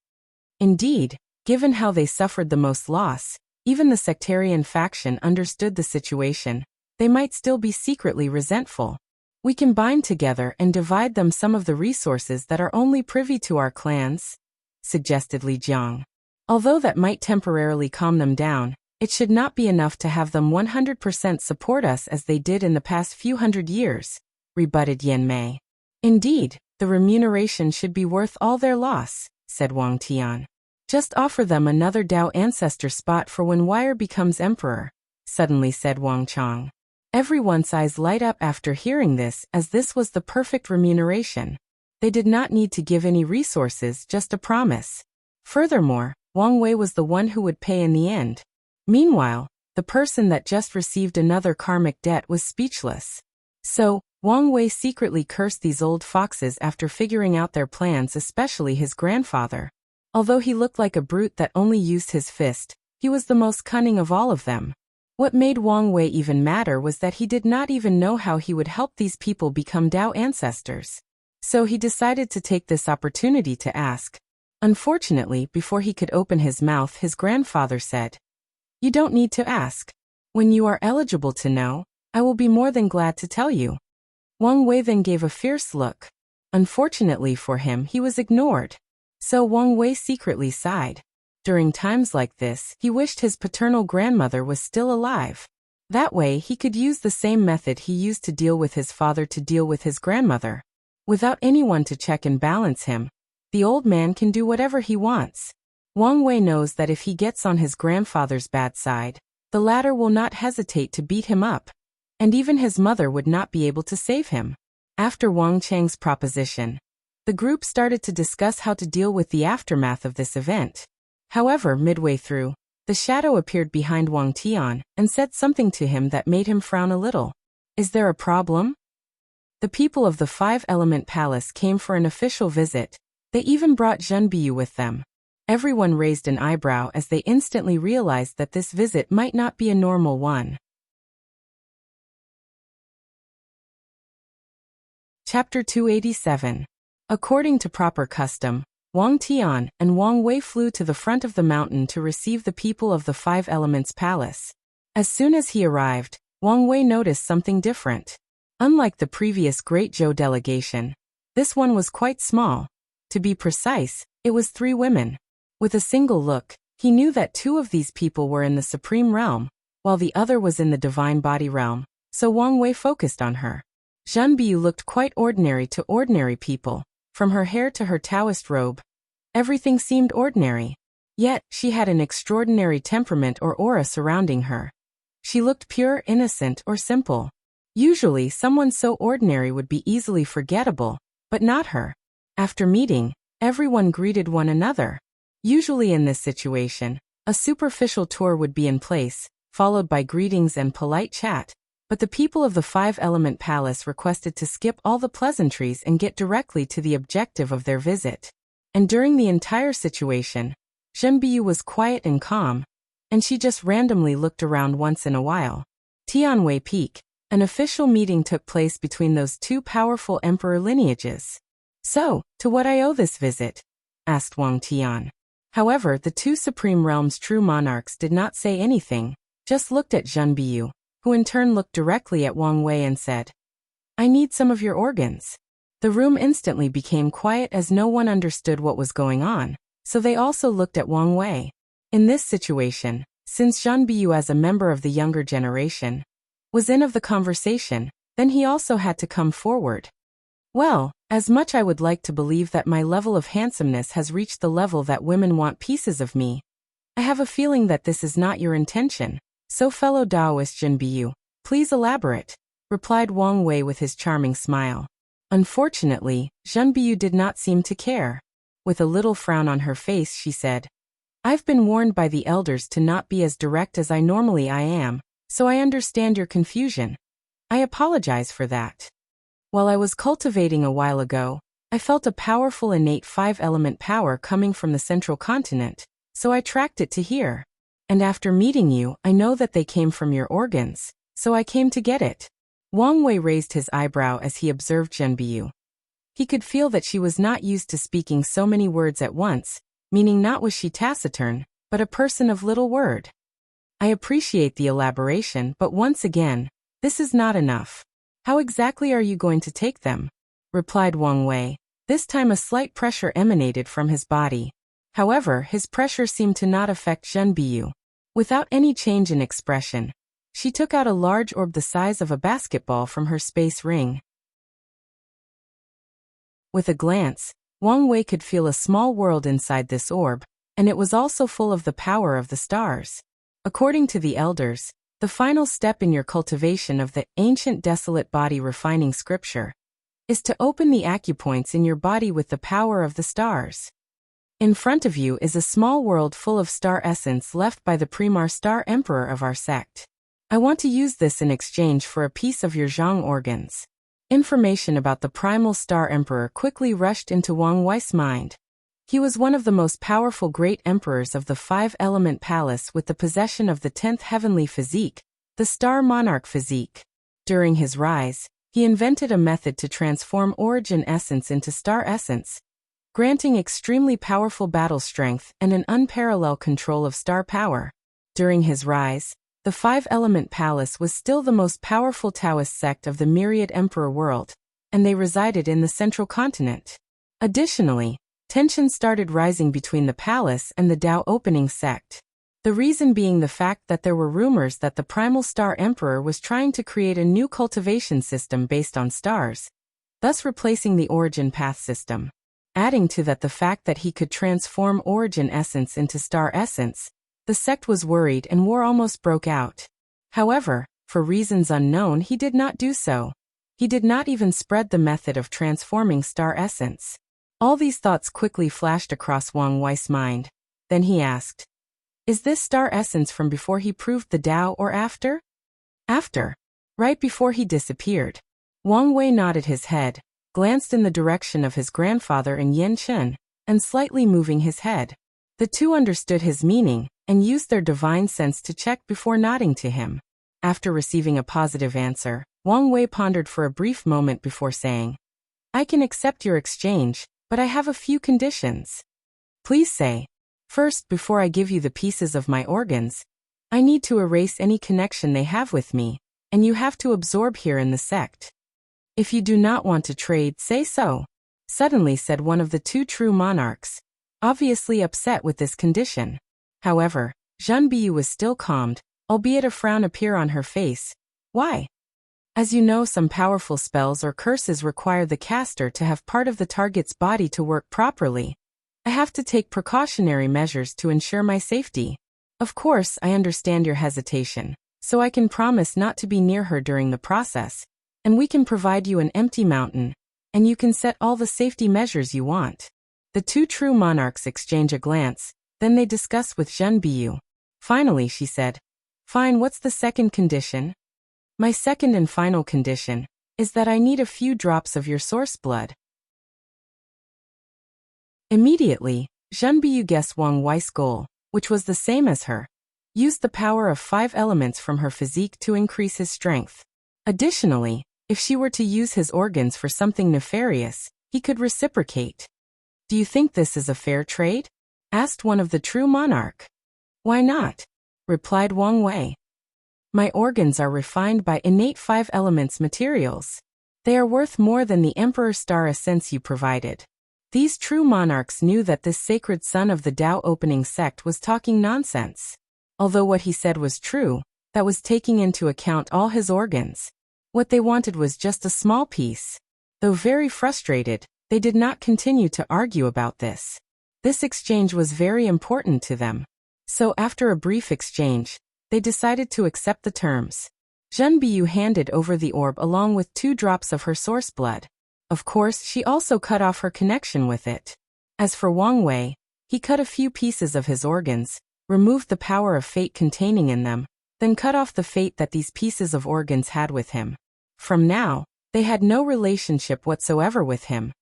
Indeed, given how they suffered the most loss, even the sectarian faction understood the situation. They might still be secretly resentful. We can bind together and divide them some of the resources that are only privy to our clans, suggested Li Jiang. Although that might temporarily calm them down, it should not be enough to have them 100% support us as they did in the past few hundred years, rebutted Yan Mei. Indeed, the remuneration should be worth all their loss, said Wang Tian. Just offer them another Dao ancestor spot for when Wire becomes emperor, suddenly said Wang Chang. Everyone's eyes light up after hearing this, as this was the perfect remuneration. They did not need to give any resources, just a promise. Furthermore, Wang Wei was the one who would pay in the end. Meanwhile, the person that just received another karmic debt was speechless. So, Wang Wei secretly cursed these old foxes after figuring out their plans, especially his grandfather. Although he looked like a brute that only used his fist, he was the most cunning of all of them. What made Wang Wei even madder was that he did not even know how he would help these people become Dao ancestors. So he decided to take this opportunity to ask. Unfortunately, before he could open his mouth, his grandfather said, "You don't need to ask. When you are eligible to know, I will be more than glad to tell you. Wang Wei then gave a fierce look. Unfortunately for him, he was ignored. So Wang Wei secretly sighed. During times like this, he wished his paternal grandmother was still alive. That way, he could use the same method he used to deal with his father to deal with his grandmother. Without anyone to check and balance him, the old man can do whatever he wants. Wang Wei knows that if he gets on his grandfather's bad side, the latter will not hesitate to beat him up, and even his mother would not be able to save him. After Wang Cheng's proposition, the group started to discuss how to deal with the aftermath of this event. However, midway through, the shadow appeared behind Wang Tian and said something to him that made him frown a little. Is there a problem? The people of the Five-Element Palace came for an official visit. They even brought Zhen Biyu with them. Everyone raised an eyebrow as they instantly realized that this visit might not be a normal one. Chapter 287. According to proper custom, Wang Tian and Wang Wei flew to the front of the mountain to receive the people of the Five Elements Palace. As soon as he arrived, Wang Wei noticed something different. Unlike the previous Great Zhou delegation, this one was quite small. To be precise, it was 3 women. With a single look, he knew that 2 of these people were in the Supreme Realm, while the other was in the Divine Body Realm, so Wang Wei focused on her. Zhen Biyu looked quite ordinary to ordinary people, from her hair to her Taoist robe. Everything seemed ordinary. Yet, she had an extraordinary temperament or aura surrounding her. She looked pure, innocent, or simple. Usually, someone so ordinary would be easily forgettable, but not her. After meeting, everyone greeted one another. Usually in this situation, a superficial tour would be in place, followed by greetings and polite chat. But the people of the Five-Element Palace requested to skip all the pleasantries and get directly to the objective of their visit. And during the entire situation, Zhen Biyu was quiet and calm, and she just randomly looked around once in a while. Tianwei Peak, an official meeting took place between those 2 powerful emperor lineages. So, to what I owe this visit? Asked Wang Tian. However, the 2 Supreme Realms' true monarchs did not say anything, just looked at Zhen Biyu, who in turn looked directly at Wang Wei and said, I need some of your organs. The room instantly became quiet as no one understood what was going on, so they also looked at Wang Wei. In this situation, since Zhen Biyu as a member of the younger generation was in of the conversation, then he also had to come forward. Well, as much I would like to believe that my level of handsomeness has reached the level that women want pieces of me, I have a feeling that this is not your intention. So fellow Taoist Zhen Biyu, please elaborate, replied Wang Wei with his charming smile. Unfortunately, Zhen Biyu did not seem to care. With a little frown on her face, she said, I've been warned by the elders to not be as direct as I normally am, so I understand your confusion. I apologize for that. While I was cultivating a while ago, I felt a powerful innate 5-element power coming from the central continent, so I tracked it to here. And after meeting you, I know that they came from your organs, so I came to get it. Wang Wei raised his eyebrow as he observed Zhen Biyu. He could feel that she was not used to speaking so many words at once, meaning not was she taciturn, but a person of little word. I appreciate the elaboration, but once again, this is not enough. How exactly are you going to take them? Replied Wang Wei. This time a slight pressure emanated from his body. However, his pressure seemed to not affect Zhen Biyu. Without any change in expression, she took out a large orb the size of a basketball from her space ring. With a glance, Wang Wei could feel a small world inside this orb, and it was also full of the power of the stars. According to the elders, the final step in your cultivation of the ancient desolate body refining scripture is to open the acupoints in your body with the power of the stars. In front of you is a small world full of star essence left by the Primar Star Emperor of our sect. I want to use this in exchange for a piece of your Zhang organs. Information about the Primal Star Emperor quickly rushed into Wang Wei's mind. He was one of the most powerful great emperors of the 5-element palace with the possession of the 10th heavenly physique, the Star Monarch physique. During his rise, he invented a method to transform origin essence into star essence, granting extremely powerful battle strength and an unparalleled control of star power. During his rise, the The Five-Element Palace was still the most powerful Taoist sect of the myriad emperor world, and they resided in the central continent. Additionally, tensions started rising between the palace and the Tao opening sect. The reason being the fact that there were rumors that the Primal Star Emperor was trying to create a new cultivation system based on stars, thus replacing the Origin Path system. Adding to that the fact that he could transform Origin Essence into Star Essence, the sect was worried and war almost broke out. However, for reasons unknown, he did not do so. He did not even spread the method of transforming Star Essence. All these thoughts quickly flashed across Wang Wei's mind. Then he asked, "Is this Star Essence from before he proved the Tao or after?" "After. Right before he disappeared." Wang Wei nodded his head, glanced in the direction of his grandfather and Yan Chen, and slightly moving his head. The two understood his meaning, and used their divine sense to check before nodding to him. After receiving a positive answer, Wang Wei pondered for a brief moment before saying, "I can accept your exchange, but I have a few conditions." "Please say." "First, before I give you the pieces of my organs, I need to erase any connection they have with me, and you have to absorb here in the sect. If you do not want to trade, say so," suddenly said one of the two true monarchs, obviously upset with this condition. However, Zhan Biyu was still calmed, albeit a frown appeared on her face. "Why?" "As you know, some powerful spells or curses require the caster to have part of the target's body to work properly. I have to take precautionary measures to ensure my safety. Of course, I understand your hesitation, so I can promise not to be near her during the process, and we can provide you an empty mountain, and you can set all the safety measures you want." The two true monarchs exchange a glance, then they discuss with Zhan Biyu. Finally, she said, "Fine, what's the second condition?" "My second and final condition is that I need a few drops of your source blood." Immediately, Zhan Biyu guessed Wang Wei's goal, which was the same as her, used the power of 5 elements from her physique to increase his strength. Additionally, if she were to use his organs for something nefarious, he could reciprocate. "Do you think this is a fair trade?" asked one of the true monarch. "Why not?" replied Wang Wei. "My organs are refined by innate 5 elements materials. They are worth more than the Emperor Star Essence you provided." These true monarchs knew that this sacred son of the Tao opening sect was talking nonsense. Although what he said was true, that was taking into account all his organs. What they wanted was just a small piece. Though very frustrated, they did not continue to argue about this. This exchange was very important to them. So after a brief exchange, they decided to accept the terms. Zhan Biyu handed over the orb along with 2 drops of her source blood. Of course, she also cut off her connection with it. As for Wang Wei, he cut a few pieces of his organs, removed the power of fate containing in them, then cut off the fate that these pieces of organs had with him. From now, they had no relationship whatsoever with him.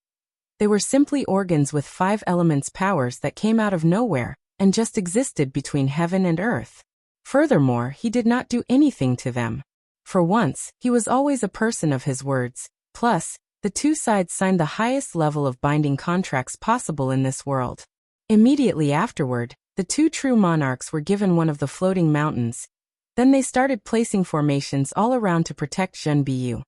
They were simply organs with 5 elements powers that came out of nowhere, and just existed between heaven and earth. Furthermore, he did not do anything to them. For once, he was always a person of his words. Plus, the two sides signed the highest level of binding contracts possible in this world. Immediately afterward, the two true monarchs were given one of the floating mountains. Then they started placing formations all around to protect Zhan Biyu.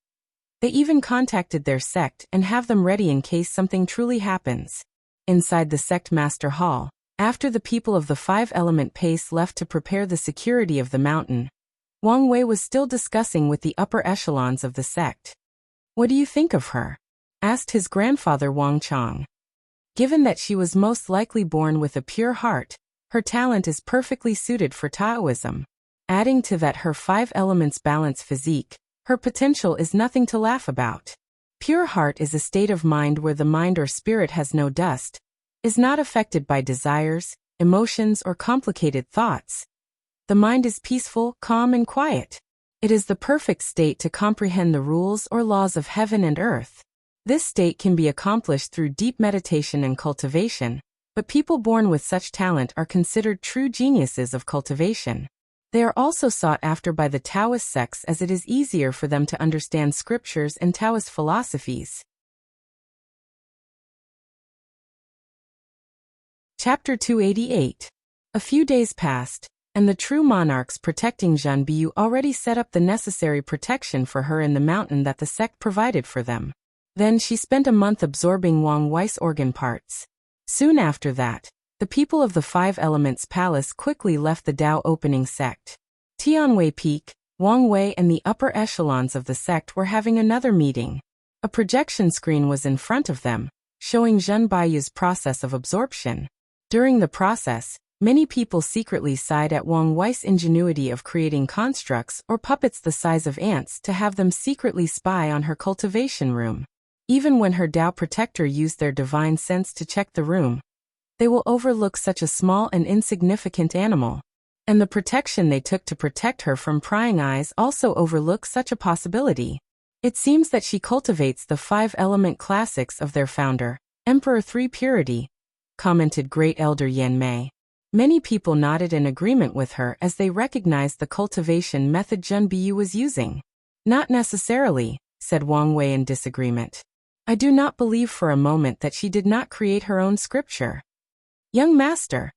They even contacted their sect and have them ready in case something truly happens. Inside the sect master hall, after the people of the 5-element pace left to prepare the security of the mountain, Wang Wei was still discussing with the upper echelons of the sect. "What do you think of her?" asked his grandfather Wang Chong. "Given that she was most likely born with a pure heart, her talent is perfectly suited for Taoism. Adding to that her 5 elements balance physique, her potential is nothing to laugh about. Pure heart is a state of mind where the mind or spirit has no dust, is not affected by desires, emotions, or complicated thoughts. The mind is peaceful, calm, and quiet. It is the perfect state to comprehend the rules or laws of heaven and earth. This state can be accomplished through deep meditation and cultivation, but people born with such talent are considered true geniuses of cultivation. They are also sought after by the Taoist sects as it is easier for them to understand scriptures and Taoist philosophies." Chapter 288. A few days passed, And the true monarchs protecting Zhen Biyu already set up the necessary protection for her in the mountain that the sect provided for them. Then she spent a month absorbing Wang Wei's organ parts. Soon after that, the people of the Five Elements Palace quickly left the Dao opening sect. Tianwei Peak, Wang Wei and the upper echelons of the sect were having another meeting. A projection screen was in front of them, showing Zhen Biyu's process of absorption. During the process, many people secretly sighed at Wang Wei's ingenuity of creating constructs or puppets the size of ants to have them secretly spy on her cultivation room. Even when her Dao protector used their divine sense to check the room, they will overlook such a small and insignificant animal. And the protection they took to protect her from prying eyes also overlook such a possibility. It seems that she cultivates the 5-element classics of their founder, Emperor 3 Purity, commented Great Elder Yan Mei. Many people nodded in agreement with her as they recognized the cultivation method Zhen Biyu was using. Not necessarily, said Wang Wei in disagreement. I do not believe for a moment that she did not create her own scripture. Young master,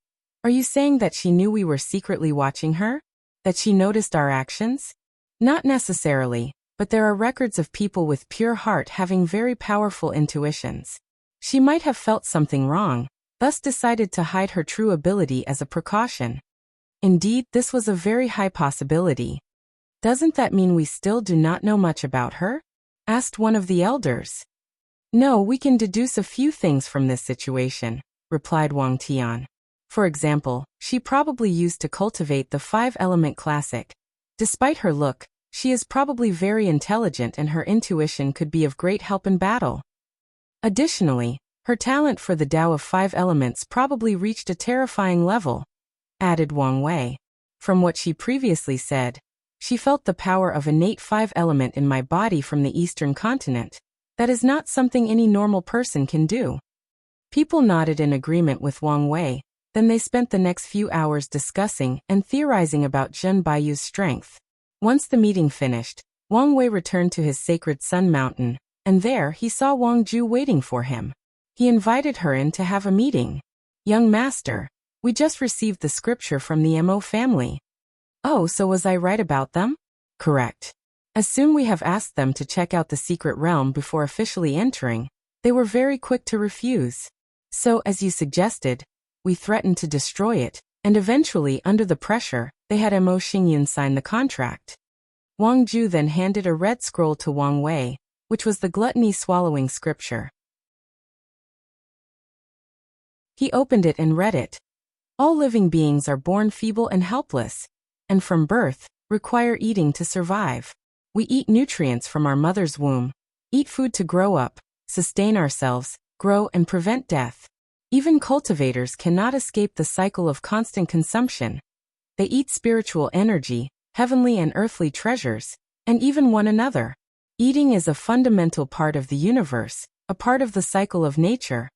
are you saying that she knew we were secretly watching her? That she noticed our actions? Not necessarily, but there are records of people with pure heart having very powerful intuitions. She might have felt something wrong, thus decided to hide her true ability as a precaution. Indeed, this was a very high possibility. Doesn't that mean we still do not know much about her? Asked one of the elders. No, we can deduce a few things from this situation, replied Wang Tian. For example, she probably used to cultivate the 5-element classic. Despite her look, she is probably very intelligent and her intuition could be of great help in battle. Additionally, her talent for the Tao of 5 elements probably reached a terrifying level, added Wang Wei. From what she previously said, she felt the power of innate 5 element in my body from the eastern continent. That is not something any normal person can do. People nodded in agreement with Wang Wei, then they spent the next few hours discussing and theorizing about Zhen Biyu's strength. Once the meeting finished, Wang Wei returned to his sacred Sun Mountain, and there he saw Wang Ju waiting for him. He invited her in to have a meeting. Young master, we just received the scripture from the Mo family. Oh, so was I right about them? Correct. As soon we have asked them to check out the secret realm before officially entering, they were very quick to refuse. So, as you suggested, we threatened to destroy it, and eventually, under the pressure, they had Mo Xingyun sign the contract. Wang Ju then handed a red scroll to Wang Wei, which was the gluttony-swallowing scripture. He opened it and read it. All living beings are born feeble and helpless, and from birth, require eating to survive. We eat nutrients from our mother's womb, eat food to grow up, sustain ourselves, grow and prevent death. Even cultivators cannot escape the cycle of constant consumption. They eat spiritual energy, heavenly and earthly treasures, and even one another. Eating is a fundamental part of the universe, a part of the cycle of nature.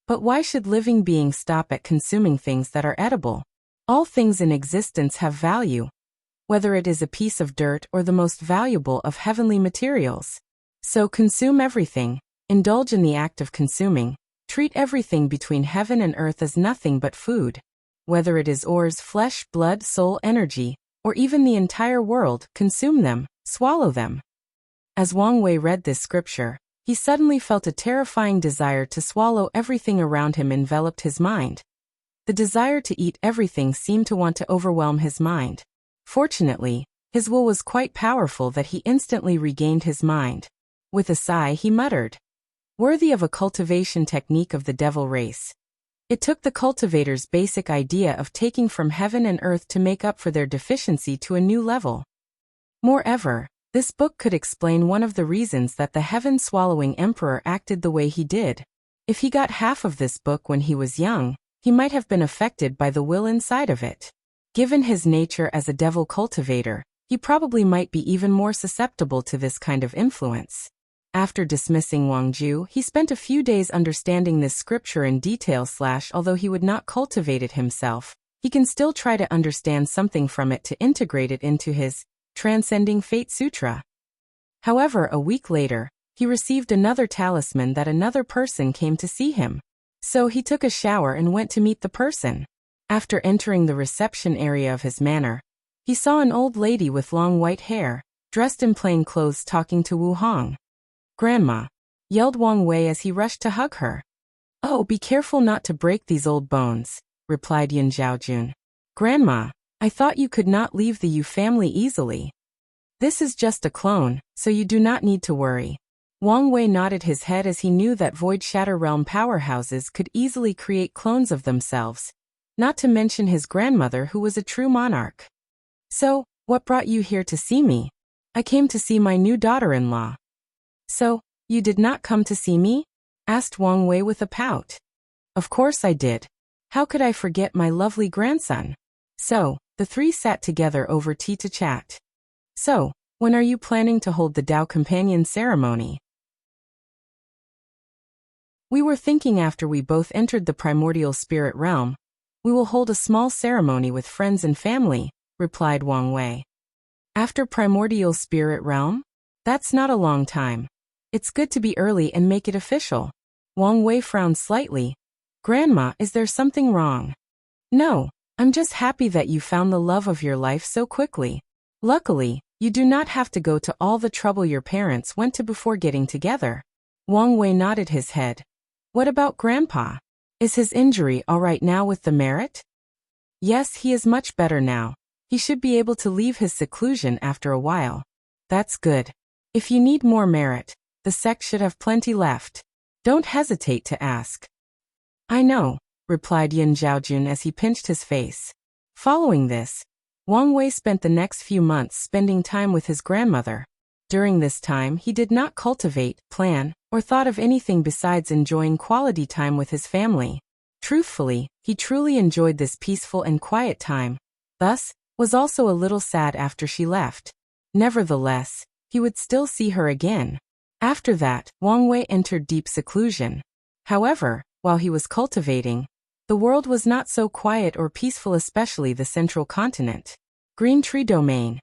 But why should living beings stop at consuming things that are edible? All things in existence have value, whether it is a piece of dirt or the most valuable of heavenly materials. So consume everything, indulge in the act of consuming, treat everything between heaven and earth as nothing but food. Whether it is ores, flesh, blood, soul, energy, or even the entire world, consume them, swallow them. As Wang Wei read this scripture, he suddenly felt a terrifying desire to swallow everything around him enveloped his mind. The desire to eat everything seemed to want to overwhelm his mind. Fortunately, his will was quite powerful that he instantly regained his mind. With a sigh he muttered, "Worthy of a cultivation technique of the devil race." It took the cultivator's basic idea of taking from heaven and earth to make up for their deficiency to a new level. Moreover, this book could explain one of the reasons that the heaven-swallowing emperor acted the way he did. If he got half of this book when he was young, he might have been affected by the will inside of it. Given his nature as a devil cultivator, he probably might be even more susceptible to this kind of influence. After dismissing Wang Ju, he spent a few days understanding this scripture in detail. Although he would not cultivate it himself, he can still try to understand something from it to integrate it into his Transcending Fate Sutra. However, a week later, he received another talisman that another person came to see him. So he took a shower and went to meet the person. After entering the reception area of his manor, he saw an old lady with long white hair, dressed in plain clothes talking to Wu Hong. "Grandma," yelled Wang Wei as he rushed to hug her. "Oh, be careful not to break these old bones," replied Yin Zhaojun. "Grandma, I thought you could not leave the Yu family easily. This is just a clone, so you do not need to worry." Wang Wei nodded his head as he knew that Void Shatter Realm powerhouses could easily create clones of themselves, not to mention his grandmother who was a true monarch. "So, what brought you here to see me?" "I came to see my new daughter-in-law." "So, you did not come to see me?" asked Wang Wei with a pout. "Of course I did. How could I forget my lovely grandson?" So, the three sat together over tea to chat. "So, when are you planning to hold the Dao Companion ceremony?" "We were thinking after we both entered the primordial spirit realm, we will hold a small ceremony with friends and family," replied Wang Wei. "After primordial spirit realm? That's not a long time. It's good to be early and make it official." Wang Wei frowned slightly. "Grandma, is there something wrong?" "No, I'm just happy that you found the love of your life so quickly. Luckily, you do not have to go to all the trouble your parents went to before getting together." Wang Wei nodded his head. "What about Grandpa? Is his injury all right now with the merit?" "Yes, he is much better now. He should be able to leave his seclusion after a while." "That's good. If you need more merit, the sect should have plenty left. Don't hesitate to ask." "I know," replied Yin Zhaojun as he pinched his face. Following this, Wang Wei spent the next few months spending time with his grandmother. During this time he did not cultivate, plan, or thought of anything besides enjoying quality time with his family. Truthfully, he truly enjoyed this peaceful and quiet time. Thus, was also a little sad after she left. Nevertheless, he would still see her again. After that, Wang Wei entered deep seclusion. However, while he was cultivating, the world was not so quiet or peaceful, especially the central continent. Green Tree Domain.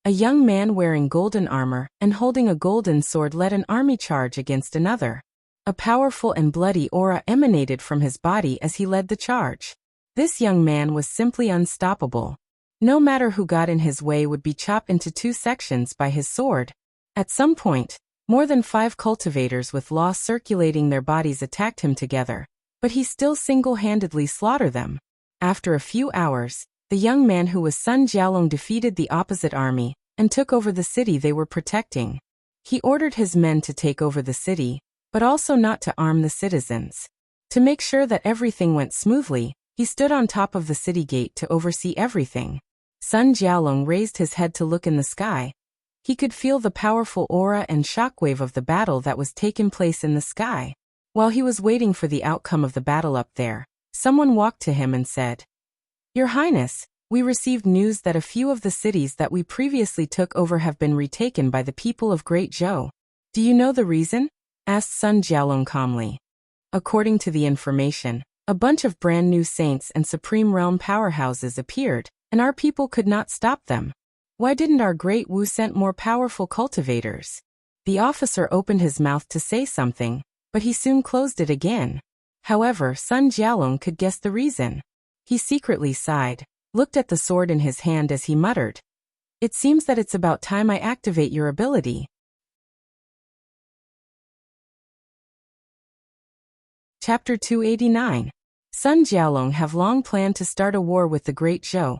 A young man wearing golden armor and holding a golden sword led an army charge against another. A powerful and bloody aura emanated from his body as he led the charge. This young man was simply unstoppable. No matter who got in his way would be chopped into two sections by his sword. At some point, more than 5 cultivators with law circulating their bodies attacked him together, but he still single-handedly slaughtered them. After a few hours, the young man who was Sun Jialong defeated the opposite army and took over the city they were protecting. He ordered his men to take over the city, but also not to arm the citizens. To make sure that everything went smoothly, he stood on top of the city gate to oversee everything. Sun Jialong raised his head to look in the sky. He could feel the powerful aura and shockwave of the battle that was taking place in the sky. While he was waiting for the outcome of the battle up there, someone walked to him and said, "Your Highness, we received news that a few of the cities that we previously took over have been retaken by the people of Great Zhou. Do you know the reason?" asked Sun Jialong calmly. According to the information, a bunch of brand new saints and Supreme Realm powerhouses appeared, and our people could not stop them. Why didn't our Great Wu send more powerful cultivators? The officer opened his mouth to say something, but he soon closed it again. However, Sun Jialong could guess the reason. He secretly sighed, looked at the sword in his hand as he muttered, "It seems that it's about time I activate your ability." Chapter 289. Sun Jialong have long planned to start a war with the Great Zhou.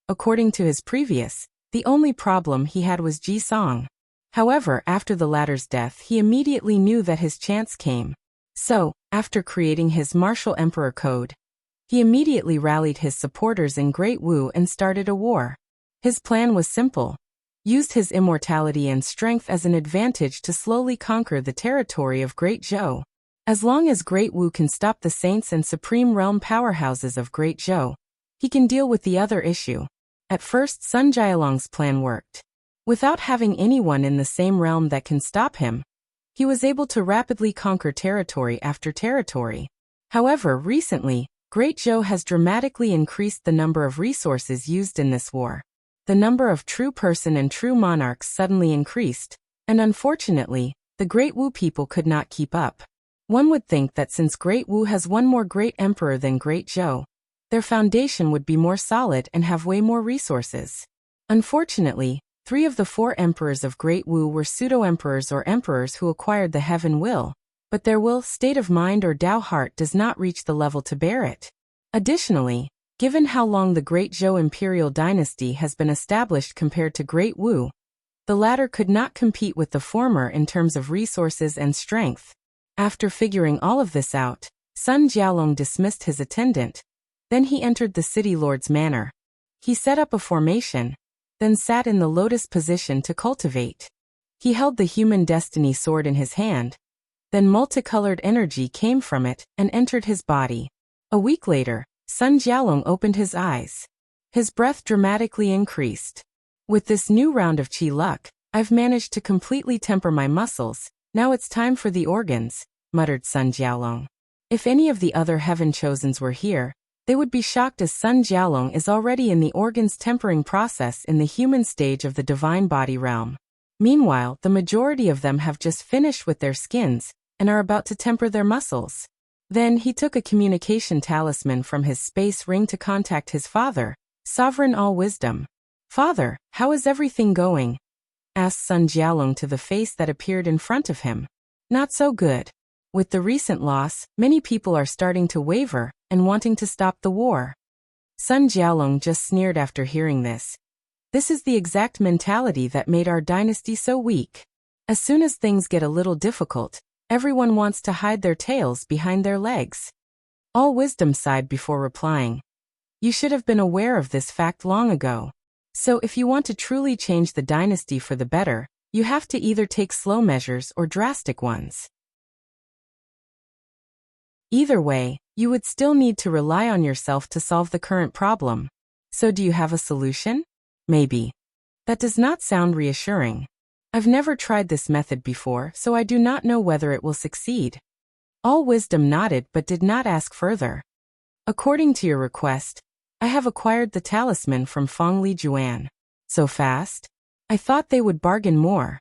According to his previous, the only problem he had was Ji Song. However, after the latter's death he immediately knew that his chance came. So, after creating his Martial Emperor Code, he immediately rallied his supporters in Great Wu and started a war. His plan was simple. Used his immortality and strength as an advantage to slowly conquer the territory of Great Zhou. As long as Great Wu can stop the Saints and Supreme Realm powerhouses of Great Zhou, he can deal with the other issue. At first, Sun Jialong's plan worked. Without having anyone in the same realm that can stop him, he was able to rapidly conquer territory after territory. However, recently, Great Zhou has dramatically increased the number of resources used in this war. The number of true person and true monarchs suddenly increased, and unfortunately, the Great Wu people could not keep up. One would think that since Great Wu has one more great emperor than Great Zhou, their foundation would be more solid and have way more resources. Unfortunately, 3 of the 4 emperors of Great Wu were pseudo-emperors or emperors who acquired the heaven will, but their will, state of mind or Tao heart does not reach the level to bear it. Additionally, given how long the Great Zhou imperial dynasty has been established compared to Great Wu, the latter could not compete with the former in terms of resources and strength. After figuring all of this out, Sun Jialong dismissed his attendant. Then he entered the city lord's manor. He set up a formation, then sat in the lotus position to cultivate. He held the human destiny sword in his hand. Then multicolored energy came from it and entered his body. A week later, Sun Jialong opened his eyes. His breath dramatically increased. With this new round of qi luck, I've managed to completely temper my muscles. Now it's time for the organs, muttered Sun Jialong. If any of the other heaven chosens were here, they would be shocked as Sun Jialong is already in the organs tempering process in the human stage of the divine body realm. Meanwhile, the majority of them have just finished with their skins and are about to temper their muscles. Then he took a communication talisman from his space ring to contact his father, Sovereign All-Wisdom. "Father, how is everything going?" asked Sun Jialong to the face that appeared in front of him. "Not so good. With the recent loss, many people are starting to waver and wanting to stop the war." Sun Jialong just sneered after hearing this. This is the exact mentality that made our dynasty so weak. As soon as things get a little difficult, everyone wants to hide their tails behind their legs. All Wisdom sighed before replying. "You should have been aware of this fact long ago. So if you want to truly change the dynasty for the better, you have to either take slow measures or drastic ones. Either way, you would still need to rely on yourself to solve the current problem. So do you have a solution? Maybe. That does not sound reassuring. I've never tried this method before, so I do not know whether it will succeed." All Wisdom nodded but did not ask further. "According to your request, I have acquired the talisman from Feng Li Juan. So fast? I thought they would bargain more."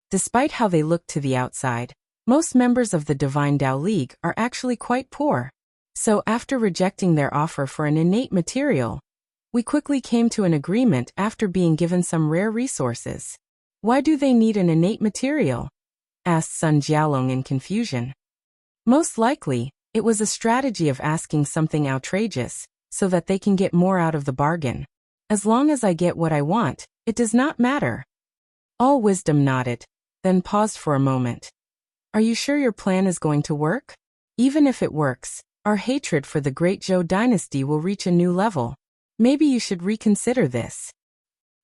Despite how they look to the outside, most members of the Divine Tao League are actually quite poor. So after rejecting their offer for an innate material, we quickly came to an agreement after being given some rare resources. "Why do they need an innate material?" asked Sun Jialong in confusion. "Most likely, it was a strategy of asking something outrageous, so that they can get more out of the bargain. As long as I get what I want, it does not matter." All Wisdom nodded, then paused for a moment. "Are you sure your plan is going to work? Even if it works, our hatred for the Great Zhou dynasty will reach a new level. Maybe you should reconsider this.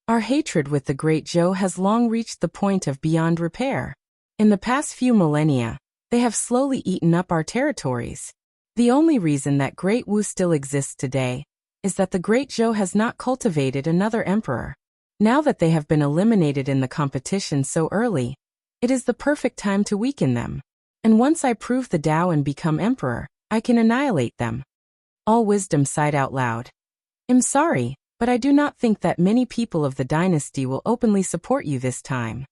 Our hatred with the Great Zhou has long reached the point of beyond repair. In the past few millennia, they have slowly eaten up our territories. The only reason that Great Wu still exists today is that the Great Zhou has not cultivated another emperor. Now that they have been eliminated in the competition so early, it is the perfect time to weaken them. And once I prove the Tao and become emperor, I can annihilate them." All Wisdom sighed out loud. "I'm sorry, but I do not think that many people of the dynasty will openly support you this time."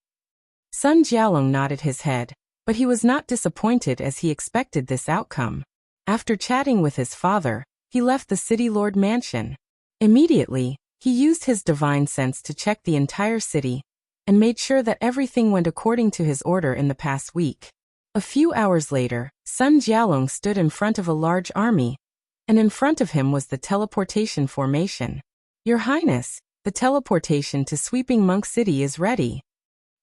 Sun Jialong nodded his head, but he was not disappointed as he expected this outcome. After chatting with his father, he left the city lord mansion. Immediately, he used his divine sense to check the entire city and made sure that everything went according to his order in the past week. A few hours later, Sun Jialong stood in front of a large army, and in front of him was the teleportation formation. "Your Highness, the teleportation to Sweeping Monk City is ready."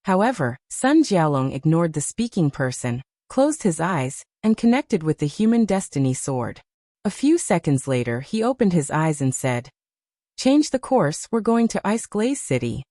However, Sun Jialong ignored the speaking person, closed his eyes, and connected with the human destiny sword. A few seconds later he opened his eyes and said, "Change the course, we're going to Ice Glaze City."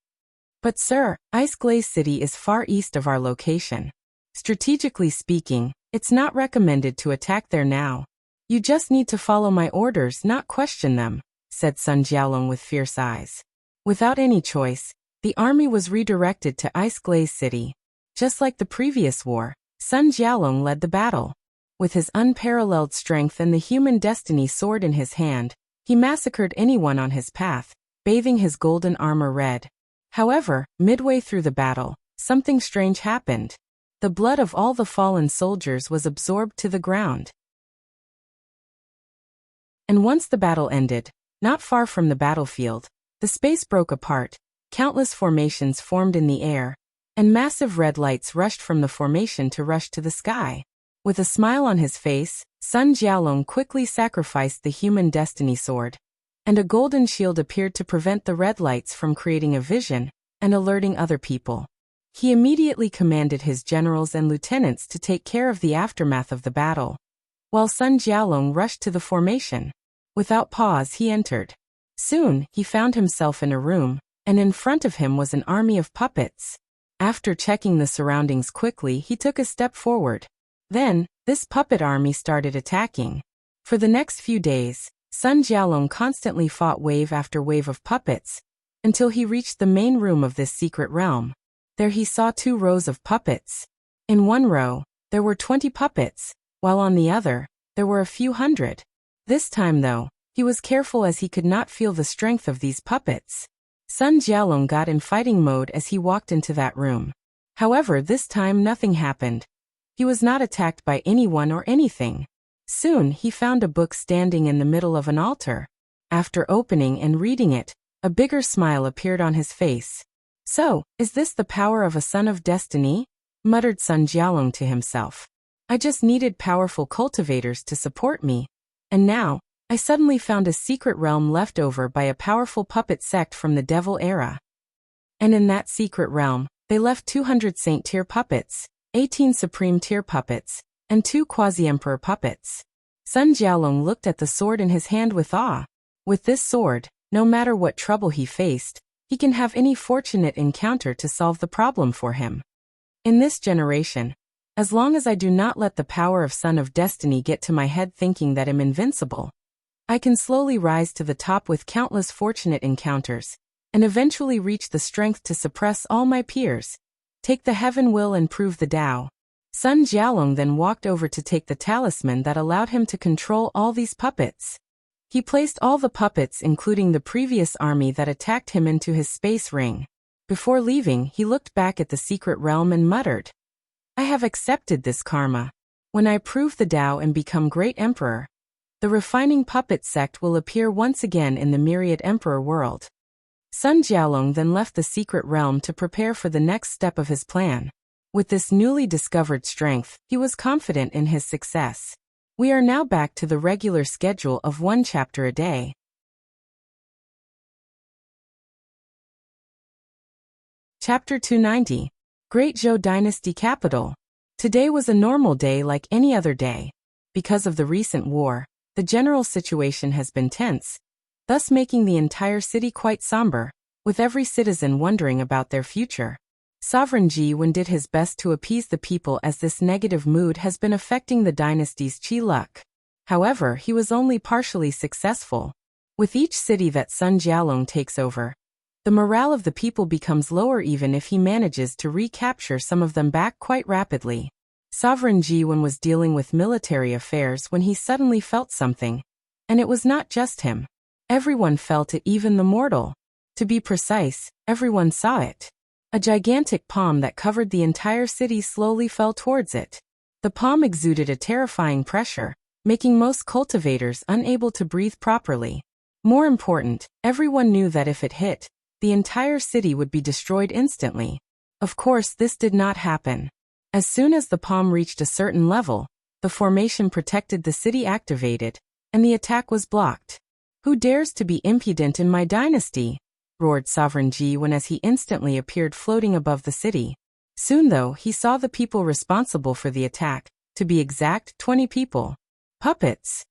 "But sir, Ice Glaze City is far east of our location. Strategically speaking, it's not recommended to attack there now. You just need to follow my orders, not question them," said Sun Jialong with fierce eyes. Without any choice, the army was redirected to Ice Glaze City. Just like the previous war, Sun Jialong led the battle. With his unparalleled strength and the human destiny sword in his hand, he massacred anyone on his path, bathing his golden armor red. However, midway through the battle, something strange happened. The blood of all the fallen soldiers was absorbed to the ground. And once the battle ended, not far from the battlefield, the space broke apart, countless formations formed in the air, and massive red lights rushed from the formation to rush to the sky. With a smile on his face, Sun Jialong quickly sacrificed the human destiny sword, and a golden shield appeared to prevent the red lights from creating a vision and alerting other people. He immediately commanded his generals and lieutenants to take care of the aftermath of the battle, while Sun Jialong rushed to the formation. Without pause he entered. Soon, he found himself in a room, and in front of him was an army of puppets. After checking the surroundings quickly, he took a step forward. Then, this puppet army started attacking. For the next few days, Sun Jialong constantly fought wave after wave of puppets, until he reached the main room of this secret realm. There he saw 2 rows of puppets. In one row, there were 20 puppets, while on the other, there were a few hundred. This time though, he was careful as he could not feel the strength of these puppets. Sun Jialong got in fighting mode as he walked into that room. However, this time nothing happened. He was not attacked by anyone or anything. Soon he found a book standing in the middle of an altar. After opening and reading it, a bigger smile appeared on his face. "So, is this the power of a son of destiny?" muttered Sun Jialong to himself. "I just needed powerful cultivators to support me. And now, I suddenly found a secret realm left over by a powerful puppet sect from the Devil era. And in that secret realm, they left 200 Saint-tier puppets, 18 Supreme-tier puppets, and 2 Quasi-Emperor puppets." Sun Jialong looked at the sword in his hand with awe. With this sword, no matter what trouble he faced, he can have any fortunate encounter to solve the problem for him. In this generation, as long as I do not let the power of Son of Destiny get to my head thinking that I'm invincible, I can slowly rise to the top with countless fortunate encounters, and eventually reach the strength to suppress all my peers. Take the heaven will and prove the Tao. Sun Jialong then walked over to take the talisman that allowed him to control all these puppets. He placed all the puppets including the previous army that attacked him into his space ring. Before leaving, he looked back at the secret realm and muttered, "I have accepted this karma. When I prove the Tao and become great emperor, the refining puppet sect will appear once again in the myriad emperor world." Sun Jialong then left the secret realm to prepare for the next step of his plan. With this newly discovered strength, he was confident in his success. We are now back to the regular schedule of 1 chapter a day. Chapter 290. Great Zhou Dynasty Capital. Today was a normal day like any other day. Because of the recent war, the general situation has been tense, thus making the entire city quite somber, with every citizen wondering about their future. Sovereign Ji Wen did his best to appease the people as this negative mood has been affecting the dynasty's qi luck. However, he was only partially successful. With each city that Sun Jialong takes over, the morale of the people becomes lower even if he manages to recapture some of them back quite rapidly. Sovereign Ji Wen was dealing with military affairs when he suddenly felt something. And it was not just him. Everyone felt it, even the mortal. To be precise, everyone saw it. A gigantic palm that covered the entire city slowly fell towards it. The palm exuded a terrifying pressure, making most cultivators unable to breathe properly. More important, everyone knew that if it hit, the entire city would be destroyed instantly. Of course, this did not happen. As soon as the palm reached a certain level, the formation protected the city activated, and the attack was blocked. "Who dares to be impudent in my dynasty?" roared Sovereign Ji Wen as he instantly appeared floating above the city. Soon though, he saw the people responsible for the attack, to be exact, 20 people. Puppets.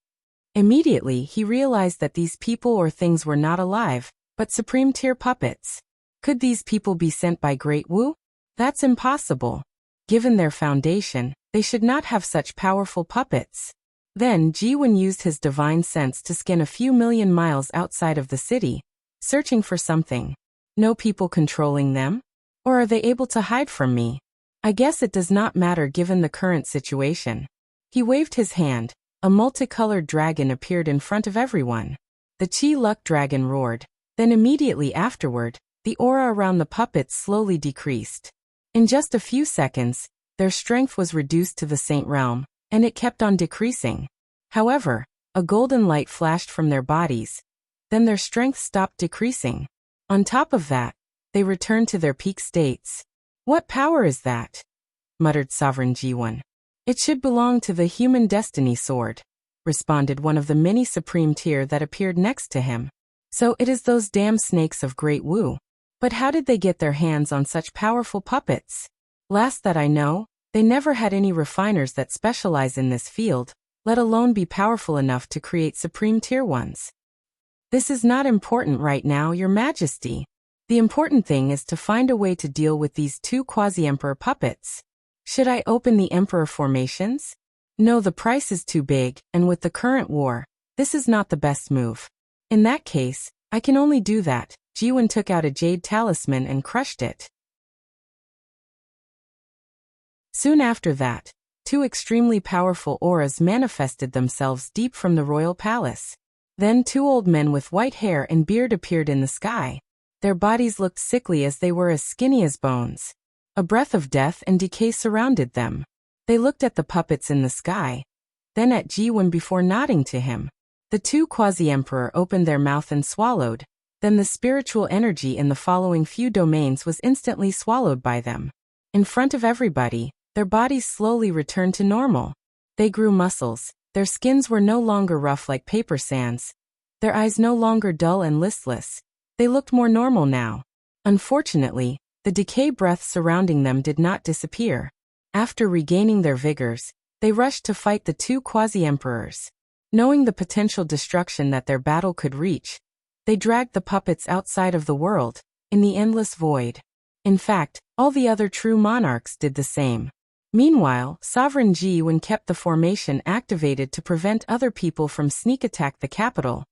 Immediately, he realized that these people or things were not alive, but supreme-tier puppets. Could these people be sent by Great Wu? That's impossible. Given their foundation, they should not have such powerful puppets. Then Ji Wen used his divine sense to scan a few million miles outside of the city, searching for something. No people controlling them? Or are they able to hide from me? I guess it does not matter given the current situation. He waved his hand. A multicolored dragon appeared in front of everyone. The Qi Luck dragon roared. Then immediately afterward, the aura around the puppets slowly decreased. In just a few seconds, their strength was reduced to the Saint realm, and it kept on decreasing. However, A golden light flashed from their bodies. Then their strength stopped decreasing. On top of that, they returned to their peak states. "What power is that?" muttered Sovereign Ji1. "It should belong to the human destiny sword," responded one of the many supreme tier that appeared next to him. "So it is those damn snakes of Great Wu. But how did they get their hands on such powerful puppets? Last that I know, they never had any refiners that specialize in this field, let alone be powerful enough to create supreme tier ones. This is not important right now, Your Majesty. The important thing is to find a way to deal with these two quasi-emperor puppets. Should I open the emperor formations? No, the price is too big, and with the current war, this is not the best move. In that case, I can only do that." Jiwon took out a jade talisman and crushed it. Soon after that, two extremely powerful auras manifested themselves deep from the royal palace. Then two old men with white hair and beard appeared in the sky. Their bodies looked sickly as they were as skinny as bones. A breath of death and decay surrounded them. They looked at the puppets in the sky, then at Jiwon before nodding to him. The two quasi-emperor opened their mouth and swallowed, then the spiritual energy in the following few domains was instantly swallowed by them. In front of everybody, their bodies slowly returned to normal. They grew muscles, their skins were no longer rough like paper sands, their eyes no longer dull and listless. They looked more normal now. Unfortunately, the decay breath surrounding them did not disappear. After regaining their vigors, they rushed to fight the two quasi-emperors. Knowing the potential destruction that their battle could reach, they dragged the puppets outside of the world, in the endless void. In fact, all the other true monarchs did the same. Meanwhile, Sovereign Ji1 kept the formation activated to prevent other people from sneak attack the capital,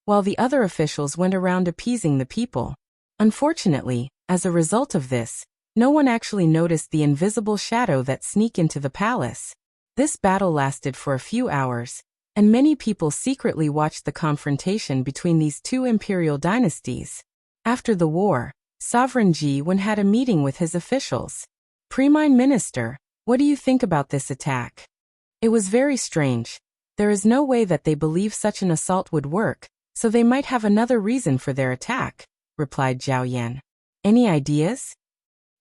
while the other officials went around appeasing the people. Unfortunately, as a result of this, no one actually noticed the invisible shadow that sneaked into the palace. This battle lasted for a few hours, and many people secretly watched the confrontation between these two imperial dynasties. After the war, Sovereign Ji1 had a meeting with his officials. "Prime Minister, what do you think about this attack?" "It was very strange. There is no way that they believe such an assault would work, so they might have another reason for their attack," replied Zhao Yan. "Any ideas?"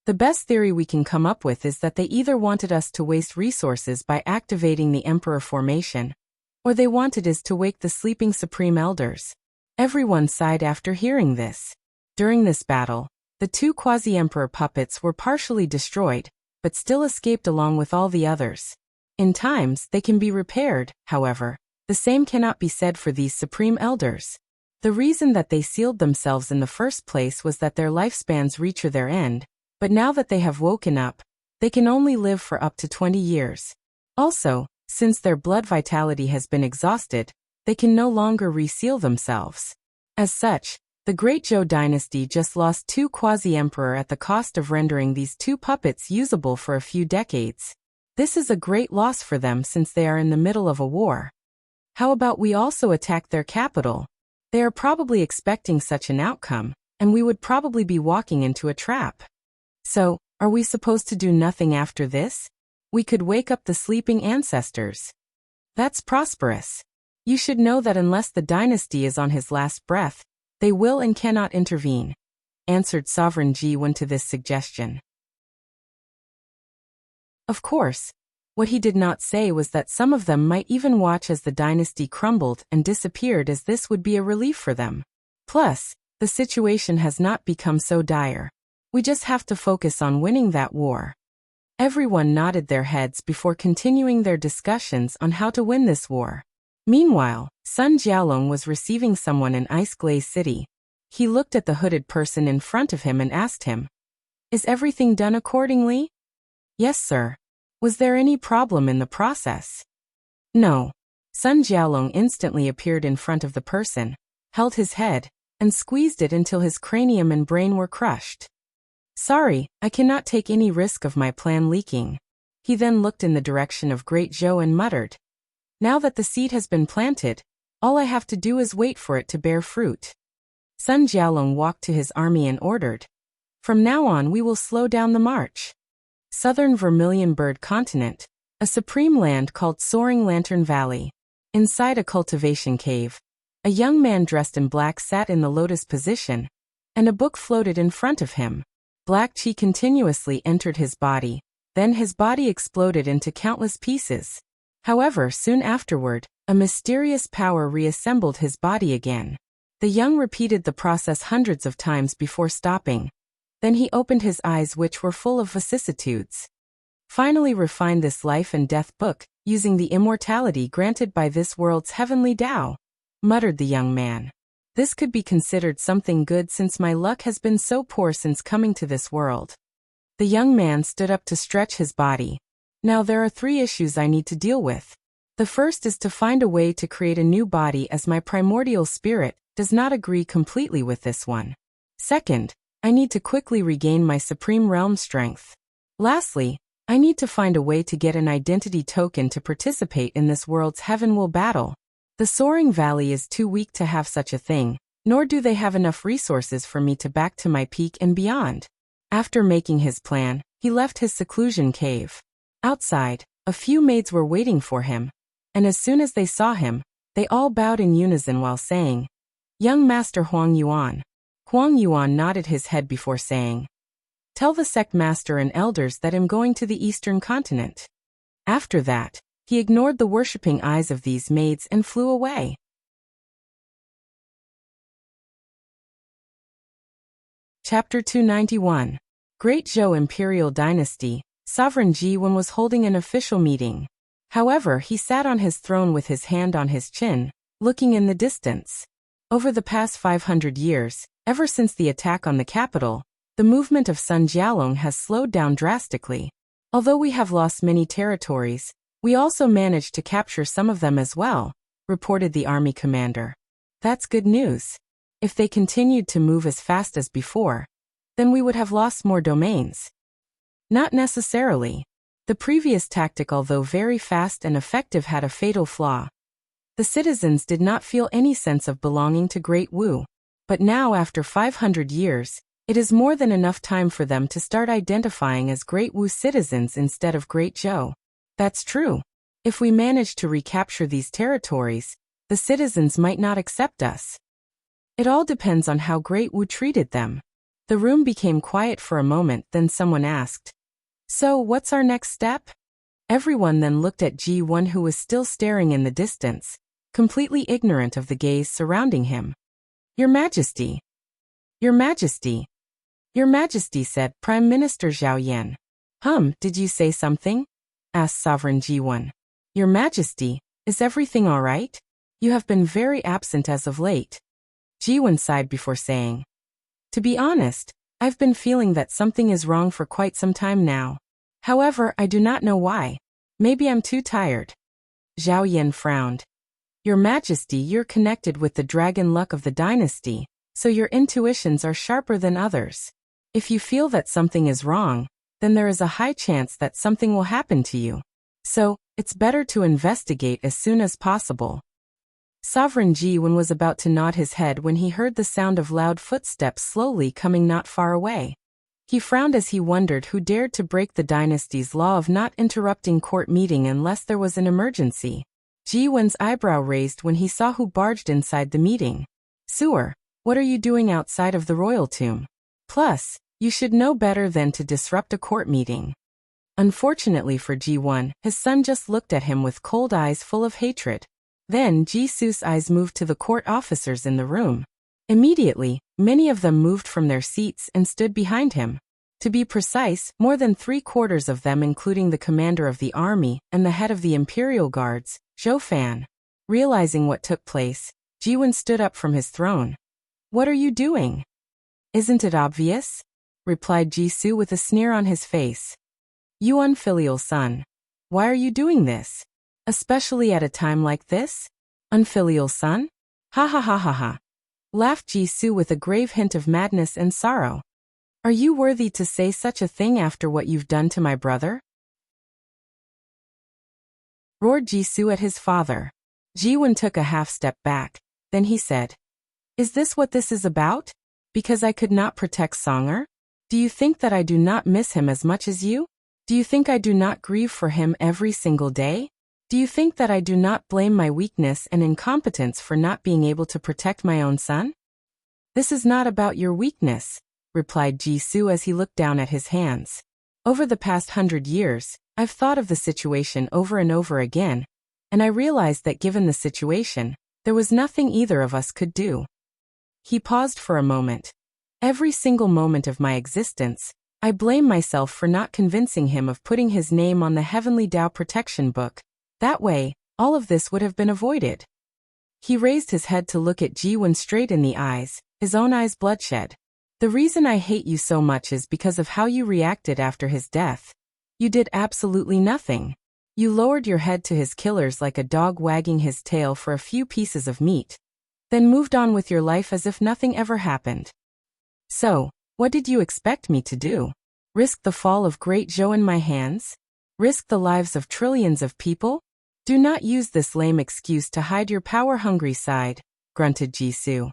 "The best theory we can come up with is that they either wanted us to waste resources by activating the Emperor formation, or they wanted us to wake the sleeping Supreme Elders." Everyone sighed after hearing this. During this battle, the two quasi-emperor puppets were partially destroyed, but still escaped along with all the others. In times, they can be repaired, however. The same cannot be said for these Supreme Elders. The reason that they sealed themselves in the first place was that their lifespans reach their end, but now that they have woken up, they can only live for up to 20 years. Also, since their blood vitality has been exhausted, they can no longer reseal themselves. As such, the Great Zhou dynasty just lost two quasi-emperor at the cost of rendering these two puppets usable for a few decades. This is a great loss for them since they are in the middle of a war. How about we also attack their capital? They are probably expecting such an outcome, and we would probably be walking into a trap. So, are we supposed to do nothing after this? We could wake up the sleeping ancestors. That's prosperous. You should know that unless the dynasty is on his last breath, they will and cannot intervene, answered Sovereign Ji1 to this suggestion. Of course, what he did not say was that some of them might even watch as the dynasty crumbled and disappeared, as this would be a relief for them. Plus, the situation has not become so dire. We just have to focus on winning that war. Everyone nodded their heads before continuing their discussions on how to win this war. Meanwhile, Sun Jialong was receiving someone in Ice Glaze City. He looked at the hooded person in front of him and asked him, "Is everything done accordingly?" "Yes, sir." "Was there any problem in the process?" "No." Sun Jialong instantly appeared in front of the person, held his head, and squeezed it until his cranium and brain were crushed. "Sorry, I cannot take any risk of my plan leaking." He then looked in the direction of Great Zhou and muttered, "Now that the seed has been planted, all I have to do is wait for it to bear fruit." Sun Jialong walked to his army and ordered, "From now on we will slow down the march." Southern Vermilion Bird Continent, a supreme land called Soaring Lantern Valley. Inside a cultivation cave, a young man dressed in black sat in the lotus position, and a book floated in front of him. Black chi continuously entered his body, then his body exploded into countless pieces. However, soon afterward, a mysterious power reassembled his body again. The young repeated the process hundreds of times before stopping. Then he opened his eyes, which were full of vicissitudes. Finally refined this life and death book, using the immortality granted by this world's heavenly Tao, muttered the young man. This could be considered something good since my luck has been so poor since coming to this world. The young man stood up to stretch his body. Now there are 3 issues I need to deal with. The first is to find a way to create a new body, as my primordial spirit does not agree completely with this one. Second, I need to quickly regain my supreme realm strength. Lastly, I need to find a way to get an identity token to participate in this world's heavenward battle. The Soaring Valley is too weak to have such a thing, nor do they have enough resources for me to back to my peak and beyond. After making his plan, he left his seclusion cave. Outside, a few maids were waiting for him, and as soon as they saw him, they all bowed in unison while saying, "Young Master Huang Yuan." Huang Yuan nodded his head before saying, "Tell the sect master and elders that I'm going to the eastern continent." After that, he ignored the worshipping eyes of these maids and flew away. Chapter 291. Great Zhou Imperial Dynasty. Sovereign Ji-Wen was holding an official meeting. However, he sat on his throne with his hand on his chin, looking in the distance. Over the past 500 years, ever since the attack on the capital, the movement of Sun Jialong has slowed down drastically. Although we have lost many territories, we also managed to capture some of them as well, reported the army commander. That's good news. If they continued to move as fast as before, then we would have lost more domains. Not necessarily. The previous tactic, although very fast and effective, had a fatal flaw. The citizens did not feel any sense of belonging to Great Wu. But now, after 500 years, it is more than enough time for them to start identifying as Great Wu citizens instead of Great Zhou. That's true. If we manage to recapture these territories, the citizens might not accept us. It all depends on how Great Wu treated them. The room became quiet for a moment, then someone asked, "So, what's our next step?" Everyone then looked at Ji-Wen, who was still staring in the distance, completely ignorant of the gaze surrounding him. "Your Majesty. Your Majesty. Your Majesty," said Prime Minister Zhao Yan. Did you say something?" asked Sovereign Ji-Wen. "Your Majesty, is everything all right? You have been very absent as of late." Ji-Wen sighed before saying, "To be honest, I've been feeling that something is wrong for quite some time now. However, I do not know why. Maybe I'm too tired." Zhao Yan frowned. "Your Majesty, you're connected with the dragon luck of the dynasty, so your intuitions are sharper than others. If you feel that something is wrong, then there is a high chance that something will happen to you. So, it's better to investigate as soon as possible." Sovereign Ji-Wen was about to nod his head when he heard the sound of loud footsteps slowly coming not far away. He frowned as he wondered who dared to break the dynasty's law of not interrupting court meeting unless there was an emergency. Ji-Wen's eyebrow raised when he saw who barged inside the meeting. "Sewer, what are you doing outside of the royal tomb? Plus, you should know better than to disrupt a court meeting." Unfortunately for Ji-Wen, his son just looked at him with cold eyes full of hatred. Then Ji-Su's eyes moved to the court officers in the room. Immediately, many of them moved from their seats and stood behind him. To be precise, more than 3/4 of them, including the commander of the army and the head of the Imperial Guards, Zhou Fan. Realizing what took place, Ji-Wen stood up from his throne. "What are you doing?" "Isn't it obvious?" replied Ji-Su with a sneer on his face. "You unfilial son. Why are you doing this? Especially at a time like this? Unfilial son? Ha ha ha ha ha," laughed Ji-Su with a grave hint of madness and sorrow. "Are you worthy to say such a thing after what you've done to my brother?" roared Ji-Su at his father. Ji-Wen took a half step back. Then he said, "Is this what this is about? Because I could not protect Songer? Do you think that I do not miss him as much as you? Do you think I do not grieve for him every single day? Do you think that I do not blame my weakness and incompetence for not being able to protect my own son? This is not about your weakness, replied Jisoo as he looked down at his hands. Over the past 100 years, I've thought of the situation over and over again, and I realized that given the situation, there was nothing either of us could do. He paused for a moment. Every single moment of my existence, I blame myself for not convincing him of putting his name on the Heavenly Tao Protection Book. That way, all of this would have been avoided. He raised his head to look at Ji-won straight in the eyes, his own eyes bloodshot. The reason I hate you so much is because of how you reacted after his death. You did absolutely nothing. You lowered your head to his killers like a dog wagging his tail for a few pieces of meat, then moved on with your life as if nothing ever happened. So, what did you expect me to do? Risk the fall of Great Zhou in my hands? Risk the lives of trillions of people? Do not use this lame excuse to hide your power-hungry side, grunted Jisoo.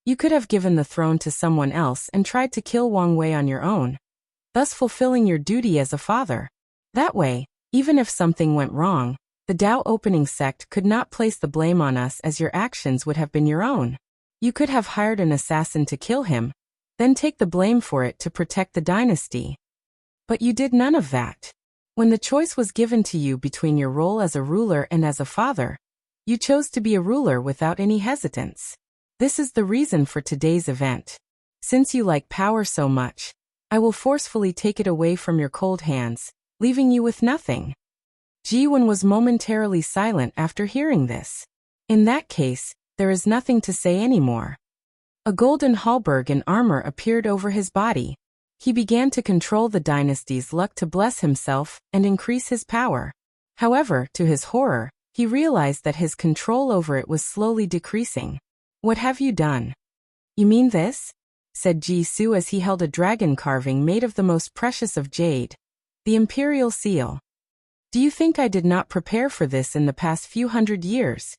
You could have given the throne to someone else and tried to kill Wang Wei on your own, thus fulfilling your duty as a father. That way, even if something went wrong, the Dao opening sect could not place the blame on us as your actions would have been your own. You could have hired an assassin to kill him, then take the blame for it to protect the dynasty. But you did none of that. When the choice was given to you between your role as a ruler and as a father, you chose to be a ruler without any hesitance. This is the reason for today's event. Since you like power so much, I will forcefully take it away from your cold hands, leaving you with nothing. Ji-won was momentarily silent after hearing this. In that case, there is nothing to say anymore. A golden halberd and armor appeared over his body. He began to control the dynasty's luck to bless himself and increase his power. However, to his horror, he realized that his control over it was slowly decreasing. What have you done? You mean this? Said Jisoo as he held a dragon carving made of the most precious of jade, the imperial seal. Do you think I did not prepare for this in the past few 100 years?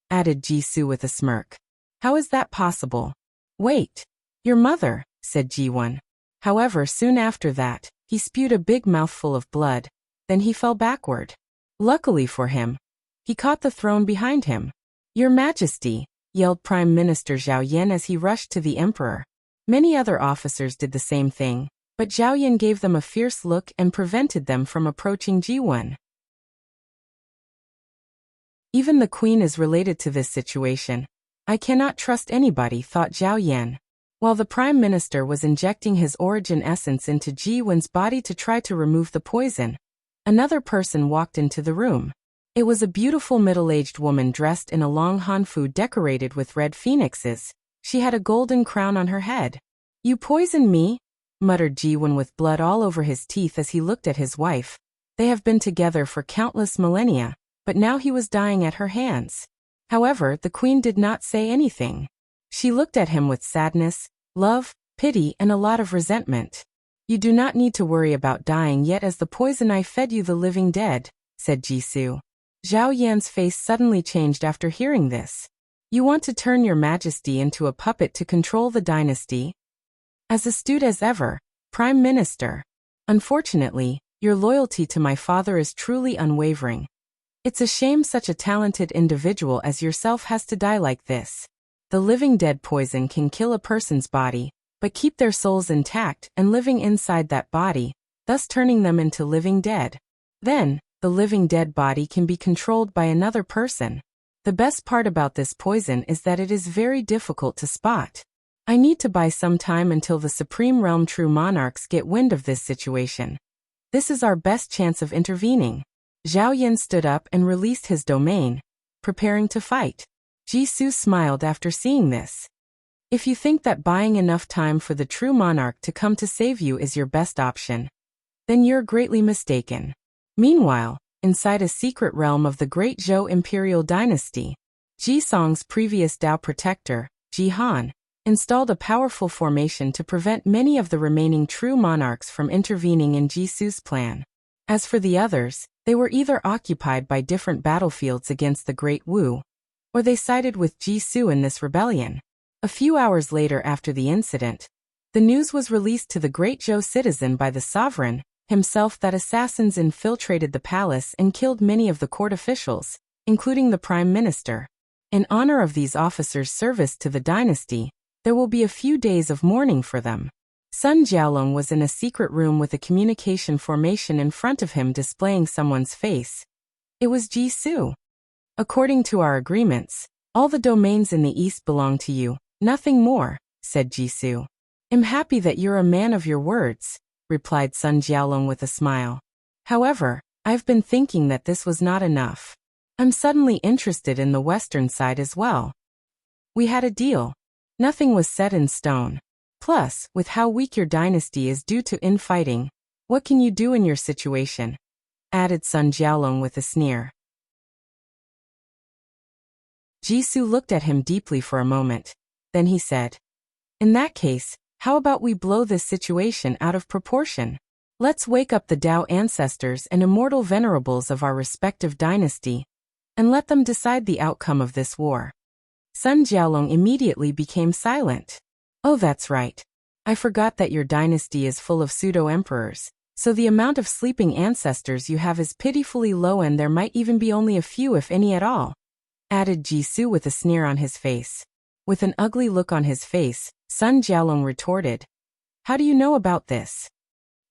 Added Jisoo with a smirk. How is that possible? Wait. Your mother, said Ji-won. However, soon after that, he spewed a big mouthful of blood, then he fell backward. Luckily for him, he caught the throne behind him. Your Majesty, yelled Prime Minister Zhao Yan as he rushed to the emperor. Many other officers did the same thing, but Zhao Yan gave them a fierce look and prevented them from approaching Ji-won. Even the queen is related to this situation. I cannot trust anybody, thought Zhao Yan. While the prime minister was injecting his origin essence into Ji-won's body to try to remove the poison, another person walked into the room. It was a beautiful middle-aged woman dressed in a long hanfu decorated with red phoenixes. She had a golden crown on her head. You poisoned me, muttered Ji-won with blood all over his teeth as he looked at his wife. They have been together for countless millennia, but now he was dying at her hands. However, the queen did not say anything. She looked at him with sadness, love, pity, and a lot of resentment. You do not need to worry about dying yet, as the poison I fed you the living dead, said Jisoo. Zhao Yan's face suddenly changed after hearing this. You want to turn your majesty into a puppet to control the dynasty? As astute as ever, Prime Minister. Unfortunately, your loyalty to my father is truly unwavering. It's a shame such a talented individual as yourself has to die like this. The living dead poison can kill a person's body, but keep their souls intact and living inside that body, thus turning them into living dead. Then, the living dead body can be controlled by another person. The best part about this poison is that it is very difficult to spot. I need to buy some time until the Supreme Realm True Monarchs get wind of this situation. This is our best chance of intervening. Zhao Yan stood up and released his domain, preparing to fight. Jisoo smiled after seeing this. If you think that buying enough time for the true monarch to come to save you is your best option, then you're greatly mistaken. Meanwhile, inside a secret realm of the Great Zhou Imperial Dynasty, Ji Song's previous Dao protector, Ji Han, installed a powerful formation to prevent many of the remaining true monarchs from intervening in Jisoo's plan. As for the others, they were either occupied by different battlefields against the Great Wu, or they sided with Jisoo in this rebellion. A few hours later after the incident, the news was released to the Great Zhou citizen by the sovereign, himself that assassins infiltrated the palace and killed many of the court officials, including the prime minister. In honor of these officers' service to the dynasty, there will be a few days of mourning for them. Sun Jiaolong was in a secret room with a communication formation in front of him displaying someone's face. It was Jisoo. According to our agreements, all the domains in the east belong to you, nothing more, said Jisoo. I'm happy that you're a man of your words, replied Sun Jiaolong with a smile. However, I've been thinking that this was not enough. I'm suddenly interested in the western side as well. We had a deal. Nothing was set in stone. Plus, with how weak your dynasty is due to infighting, what can you do in your situation? Added Sun Jiaolong with a sneer. Jisoo looked at him deeply for a moment. Then he said, in that case, how about we blow this situation out of proportion? Let's wake up the Tao ancestors and immortal venerables of our respective dynasty, and let them decide the outcome of this war. Sun Jiaolong immediately became silent. Oh, that's right. I forgot that your dynasty is full of pseudo-emperors, so the amount of sleeping ancestors you have is pitifully low and there might even be only a few if any at all, added Jisoo with a sneer on his face. With an ugly look on his face, Sun Jiaolong retorted, how do you know about this?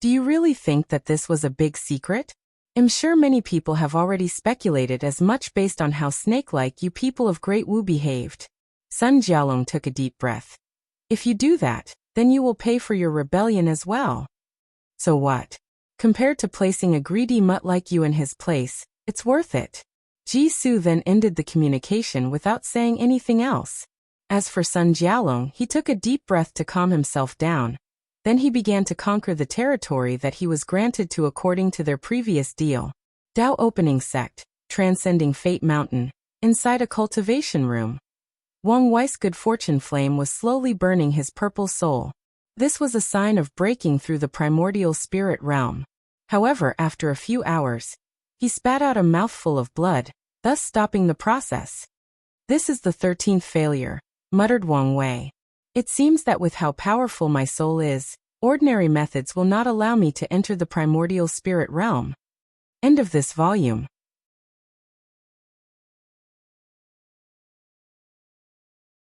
Do you really think that this was a big secret? I'm sure many people have already speculated as much based on how snake-like you people of Great Wu behaved. Sun Jiaolong took a deep breath. If you do that, then you will pay for your rebellion as well. So what? Compared to placing a greedy mutt like you in his place, it's worth it. Jisoo then ended the communication without saying anything else. As for Sun Jiaolong, he took a deep breath to calm himself down. Then he began to conquer the territory that he was granted to according to their previous deal. Tao Opening Sect, transcending Fate Mountain, inside a cultivation room. Wang Wei's good fortune flame was slowly burning his purple soul. This was a sign of breaking through the primordial spirit realm. However, after a few hours, he spat out a mouthful of blood, thus stopping the process. This is the 13th failure, muttered Wang Wei. It seems that with how powerful my soul is, ordinary methods will not allow me to enter the primordial spirit realm. End of this volume.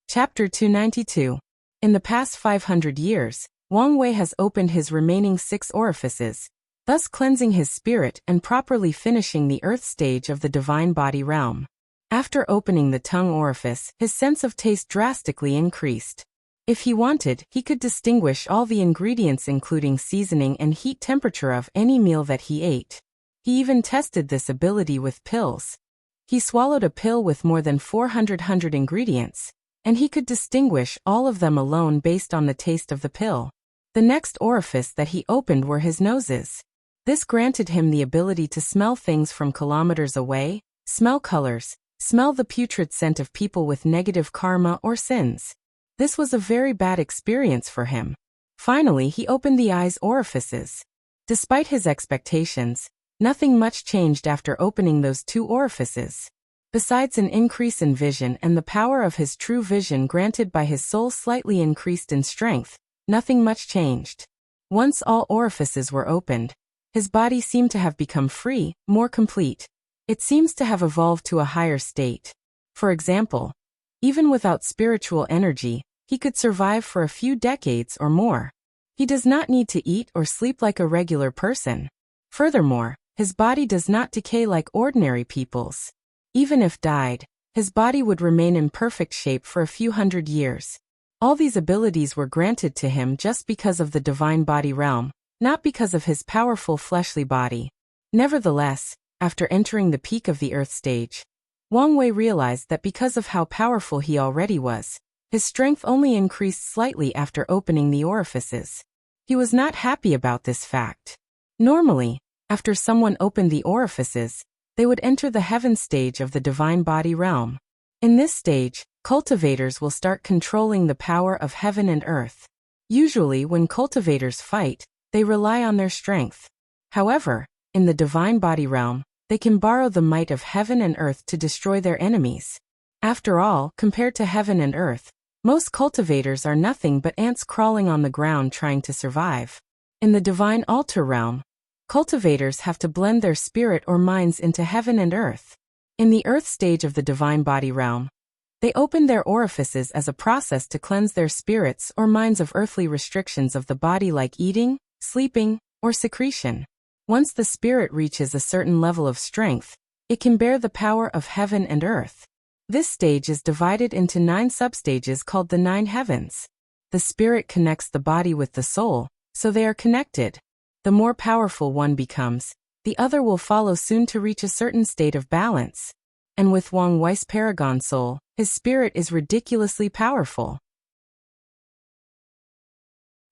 Chapter 292. In the past 500 years, Wang Wei has opened his remaining 6 orifices, thus cleansing his spirit and properly finishing the earth stage of the divine body realm. After opening the tongue orifice, his sense of taste drastically increased. If he wanted, he could distinguish all the ingredients including seasoning and heat temperature of any meal that he ate. He even tested this ability with pills. He swallowed a pill with more than 400 ingredients, and he could distinguish all of them alone based on the taste of the pill. The next orifice that he opened were his noses. This granted him the ability to smell things from kilometers away, smell colors, smell the putrid scent of people with negative karma or sins. This was a very bad experience for him. Finally, he opened the eyes orifices. Despite his expectations, nothing much changed after opening those 2 orifices. Besides an increase in vision and the power of his true vision granted by his soul slightly increased in strength, nothing much changed. Once all orifices were opened, his body seemed to have become free, more complete. It seems to have evolved to a higher state. For example, even without spiritual energy, he could survive for a few decades or more. He does not need to eat or sleep like a regular person. Furthermore, his body does not decay like ordinary people's. Even if died, his body would remain in perfect shape for a few hundred years. All these abilities were granted to him just because of the divine body realm, not because of his powerful fleshly body. Nevertheless, after entering the peak of the earth stage, Wang Wei realized that because of how powerful he already was, his strength only increased slightly after opening the orifices. He was not happy about this fact. Normally, after someone opened the orifices, they would enter the heaven stage of the divine body realm. In this stage, cultivators will start controlling the power of heaven and earth. Usually, when cultivators fight, they rely on their strength. However, in the divine body realm, they can borrow the might of heaven and earth to destroy their enemies. After all, compared to heaven and earth, most cultivators are nothing but ants crawling on the ground trying to survive. In the divine altar realm, Cultivators have to blend their spirit or minds into heaven and earth. In the earth stage of the divine body realm, they open their orifices as a process to cleanse their spirits or minds of earthly restrictions of the body like eating, sleeping, or secretion. Once the spirit reaches a certain level of strength, it can bear the power of heaven and earth. This stage is divided into 9 substages called the 9 heavens. The spirit connects the body with the soul, so they are connected. The more powerful one becomes, the other will follow soon to reach a certain state of balance. And with Wang Wei's paragon soul, his spirit is ridiculously powerful.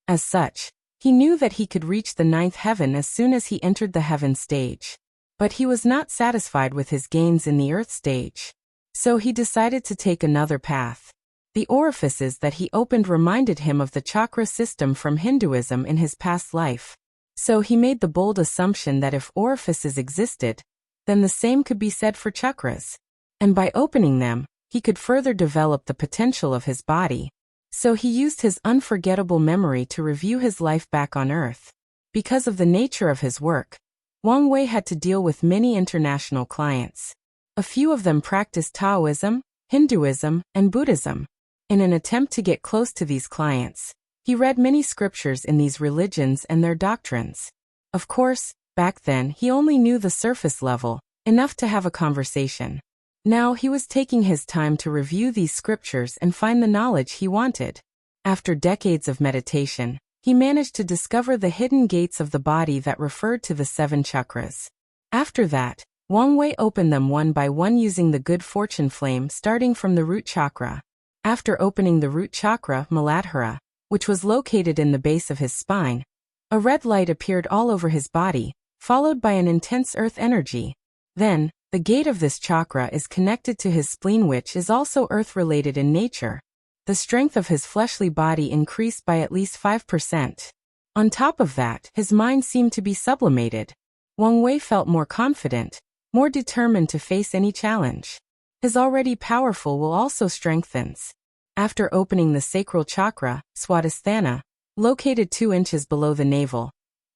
As such, he knew that he could reach the 9th heaven as soon as he entered the heaven stage. But he was not satisfied with his gains in the earth stage. So he decided to take another path. The orifices that he opened reminded him of the chakra system from Hinduism in his past life. So he made the bold assumption that if orifices existed, then the same could be said for chakras. And by opening them, he could further develop the potential of his body. So he used his unforgettable memory to review his life back on Earth. Because of the nature of his work, Wang Wei had to deal with many international clients. A few of them practiced Taoism, Hinduism, and Buddhism. In an attempt to get close to these clients, he read many scriptures in these religions and their doctrines. Of course, back then he only knew the surface level, enough to have a conversation. Now he was taking his time to review these scriptures and find the knowledge he wanted. After decades of meditation, he managed to discover the hidden gates of the body that referred to the 7 chakras. After that, Wang Wei opened them one by one using the good fortune flame starting from the root chakra. After opening the root chakra, Muladhara, which was located in the base of his spine, a red light appeared all over his body, followed by an intense earth energy. Then, the gate of this chakra is connected to his spleen, which is also earth-related in nature. The strength of his fleshly body increased by at least 5%. On top of that, his mind seemed to be sublimated. Wang Wei felt more confident, more determined to face any challenge. His already powerful will also strengthens. After opening the sacral chakra, Swadhisthana, located 2 inches below the navel,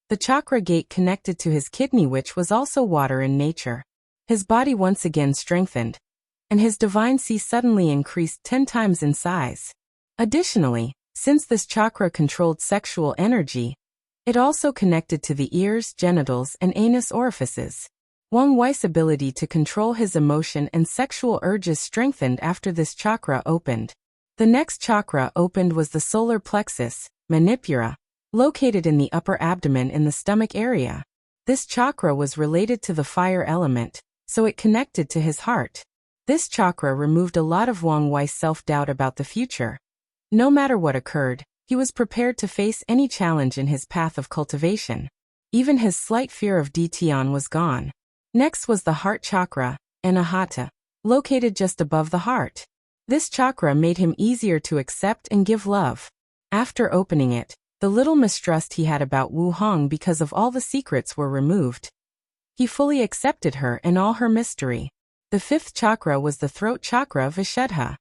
the chakra gate connected to his kidney, which was also water in nature. His body once again strengthened, and his divine C suddenly increased 10 times in size. Additionally, since this chakra controlled sexual energy, it also connected to the ears, genitals, and anus orifices. Wang Wei's ability to control his emotion and sexual urges strengthened after this chakra opened. The next chakra opened was the solar plexus, Manipura, located in the upper abdomen in the stomach area. This chakra was related to the fire element, so it connected to his heart. This chakra removed a lot of Wang Wei's self-doubt about the future. No matter what occurred, he was prepared to face any challenge in his path of cultivation. Even his slight fear of Ditian was gone. Next was the heart chakra, Anahata, located just above the heart. This chakra made him easier to accept and give love. After opening it, the little mistrust he had about Wu Hong because of all the secrets were removed. He fully accepted her and all her mystery. The 5th chakra was the throat chakra, Vishuddha.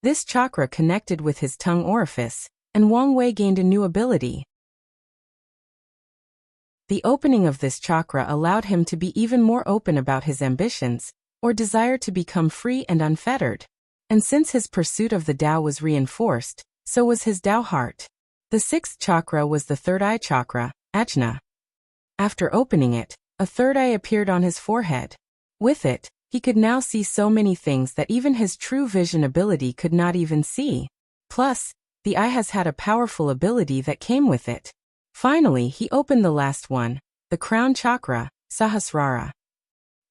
This chakra connected with his tongue orifice, and Wang Wei gained a new ability. The opening of this chakra allowed him to be even more open about his ambitions, or desire to become free and unfettered. And since his pursuit of the Tao was reinforced, so was his Tao heart. The 6th chakra was the third eye chakra, Ajna. After opening it, a third eye appeared on his forehead. With it, he could now see so many things that even his true vision ability could not even see. Plus, the eye has had a powerful ability that came with it. Finally, he opened the last one, the crown chakra, Sahasrara.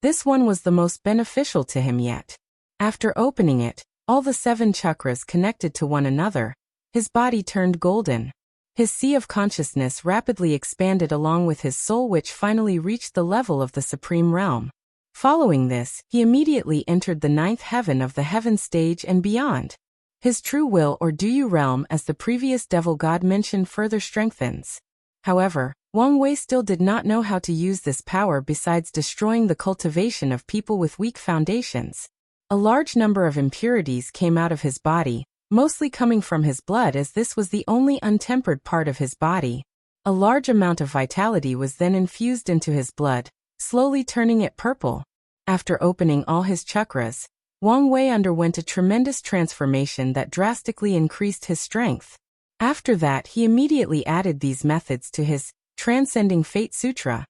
This one was the most beneficial to him yet. After opening it, all the 7 chakras connected to one another. His body turned golden. His sea of consciousness rapidly expanded along with his soul, which finally reached the level of the supreme realm. Following this, he immediately entered the 9th heaven of the heaven stage and beyond. His true will or Duyu realm, as the previous devil god mentioned, further strengthens. However, Wang Wei still did not know how to use this power besides destroying the cultivation of people with weak foundations. A large number of impurities came out of his body, mostly coming from his blood, as this was the only untempered part of his body. A large amount of vitality was then infused into his blood, slowly turning it purple. After opening all his chakras, Wang Wei underwent a tremendous transformation that drastically increased his strength. After that, he immediately added these methods to his Transcending Fate Sutra,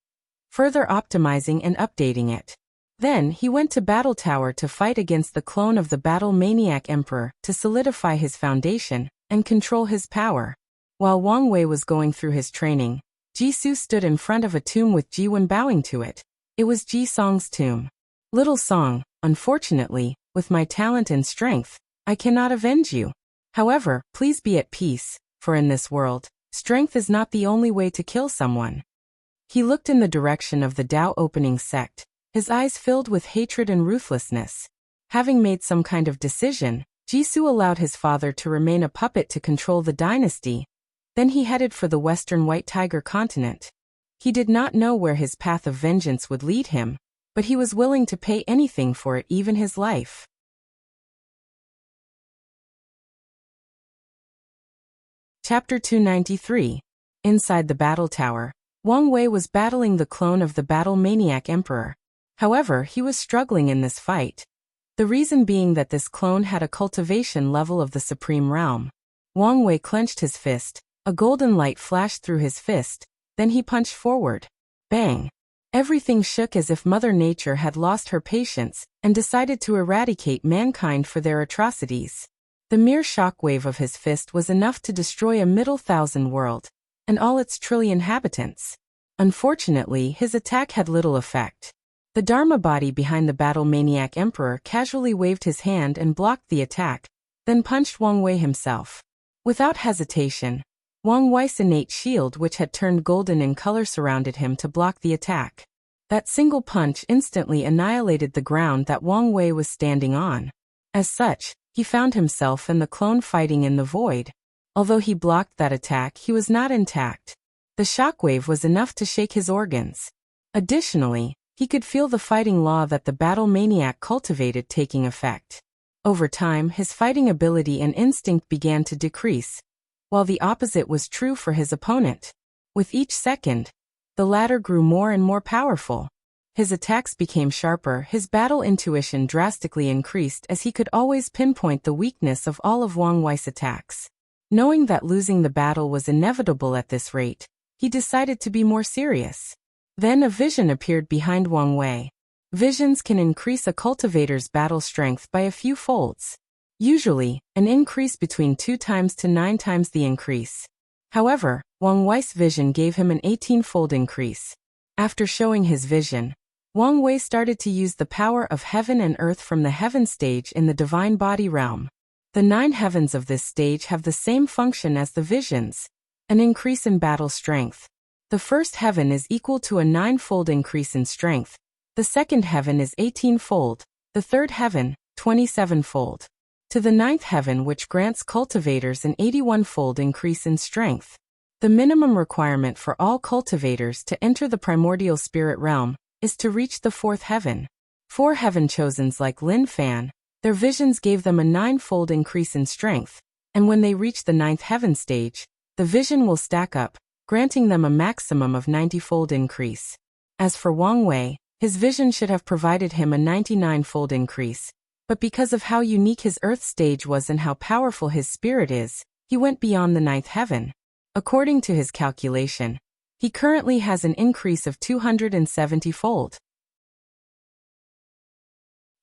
further optimizing and updating it. Then, he went to Battle Tower to fight against the clone of the Battle Maniac Emperor to solidify his foundation and control his power. While Wang Wei was going through his training, Jisoo stood in front of a tomb with Jiwen bowing to it. It was Ji Song's tomb. Little Song, unfortunately, with my talent and strength, I cannot avenge you. However, please be at peace, for in this world, strength is not the only way to kill someone. He looked in the direction of the Dao opening sect, his eyes filled with hatred and ruthlessness. Having made some kind of decision, Jisoo allowed his father to remain a puppet to control the dynasty. Then he headed for the western White Tiger continent. He did not know where his path of vengeance would lead him, but he was willing to pay anything for it, even his life. Chapter 293. Inside the battle tower, Wang Wei was battling the clone of the Battle Maniac Emperor. However, he was struggling in this fight. The reason being that this clone had a cultivation level of the Supreme Realm. Wang Wei clenched his fist, a golden light flashed through his fist, then he punched forward. Bang! Everything shook as if Mother Nature had lost her patience and decided to eradicate mankind for their atrocities. The mere shockwave of his fist was enough to destroy a middle thousand world and all its trillion inhabitants. Unfortunately, his attack had little effect. The Dharma body behind the Battle Maniac Emperor casually waved his hand and blocked the attack, then punched Wang Wei himself. Without hesitation, Wang Wei's innate shield, which had turned golden in color, surrounded him to block the attack. That single punch instantly annihilated the ground that Wang Wei was standing on. As such, he found himself and the clone fighting in the void. Although he blocked that attack, he was not intact. The shockwave was enough to shake his organs. Additionally, he could feel the fighting law that the Battle Maniac cultivated taking effect. Over time, his fighting ability and instinct began to decrease, while the opposite was true for his opponent. With each second, the latter grew more and more powerful. His attacks became sharper, his battle intuition drastically increased as he could always pinpoint the weakness of all of Wang Wei's attacks. Knowing that losing the battle was inevitable at this rate, he decided to be more serious. Then a vision appeared behind Wang Wei. Visions can increase a cultivator's battle strength by a few folds. Usually, an increase between 2 times to 9 times the increase. However, Wang Wei's vision gave him an 18-fold increase. After showing his vision, Wang Wei started to use the power of heaven and earth from the heaven stage in the divine body realm. The 9 heavens of this stage have the same function as the visions, an increase in battle strength. The first heaven is equal to a 9-fold increase in strength. The second heaven is 18-fold, the third heaven, 27-fold. To the 9th heaven, which grants cultivators an 81-fold increase in strength. The minimum requirement for all cultivators to enter the primordial spirit realm is to reach the 4th heaven. 4 heaven chosens like Lin Fan, their visions gave them a 9-fold increase in strength, and when they reach the 9th heaven stage, the vision will stack up, granting them a maximum of 90-fold increase. As for Wang Wei, his vision should have provided him a 99-fold increase, but because of how unique his earth stage was and how powerful his spirit is, he went beyond the 9th heaven. According to his calculation, he currently has an increase of 270-fold.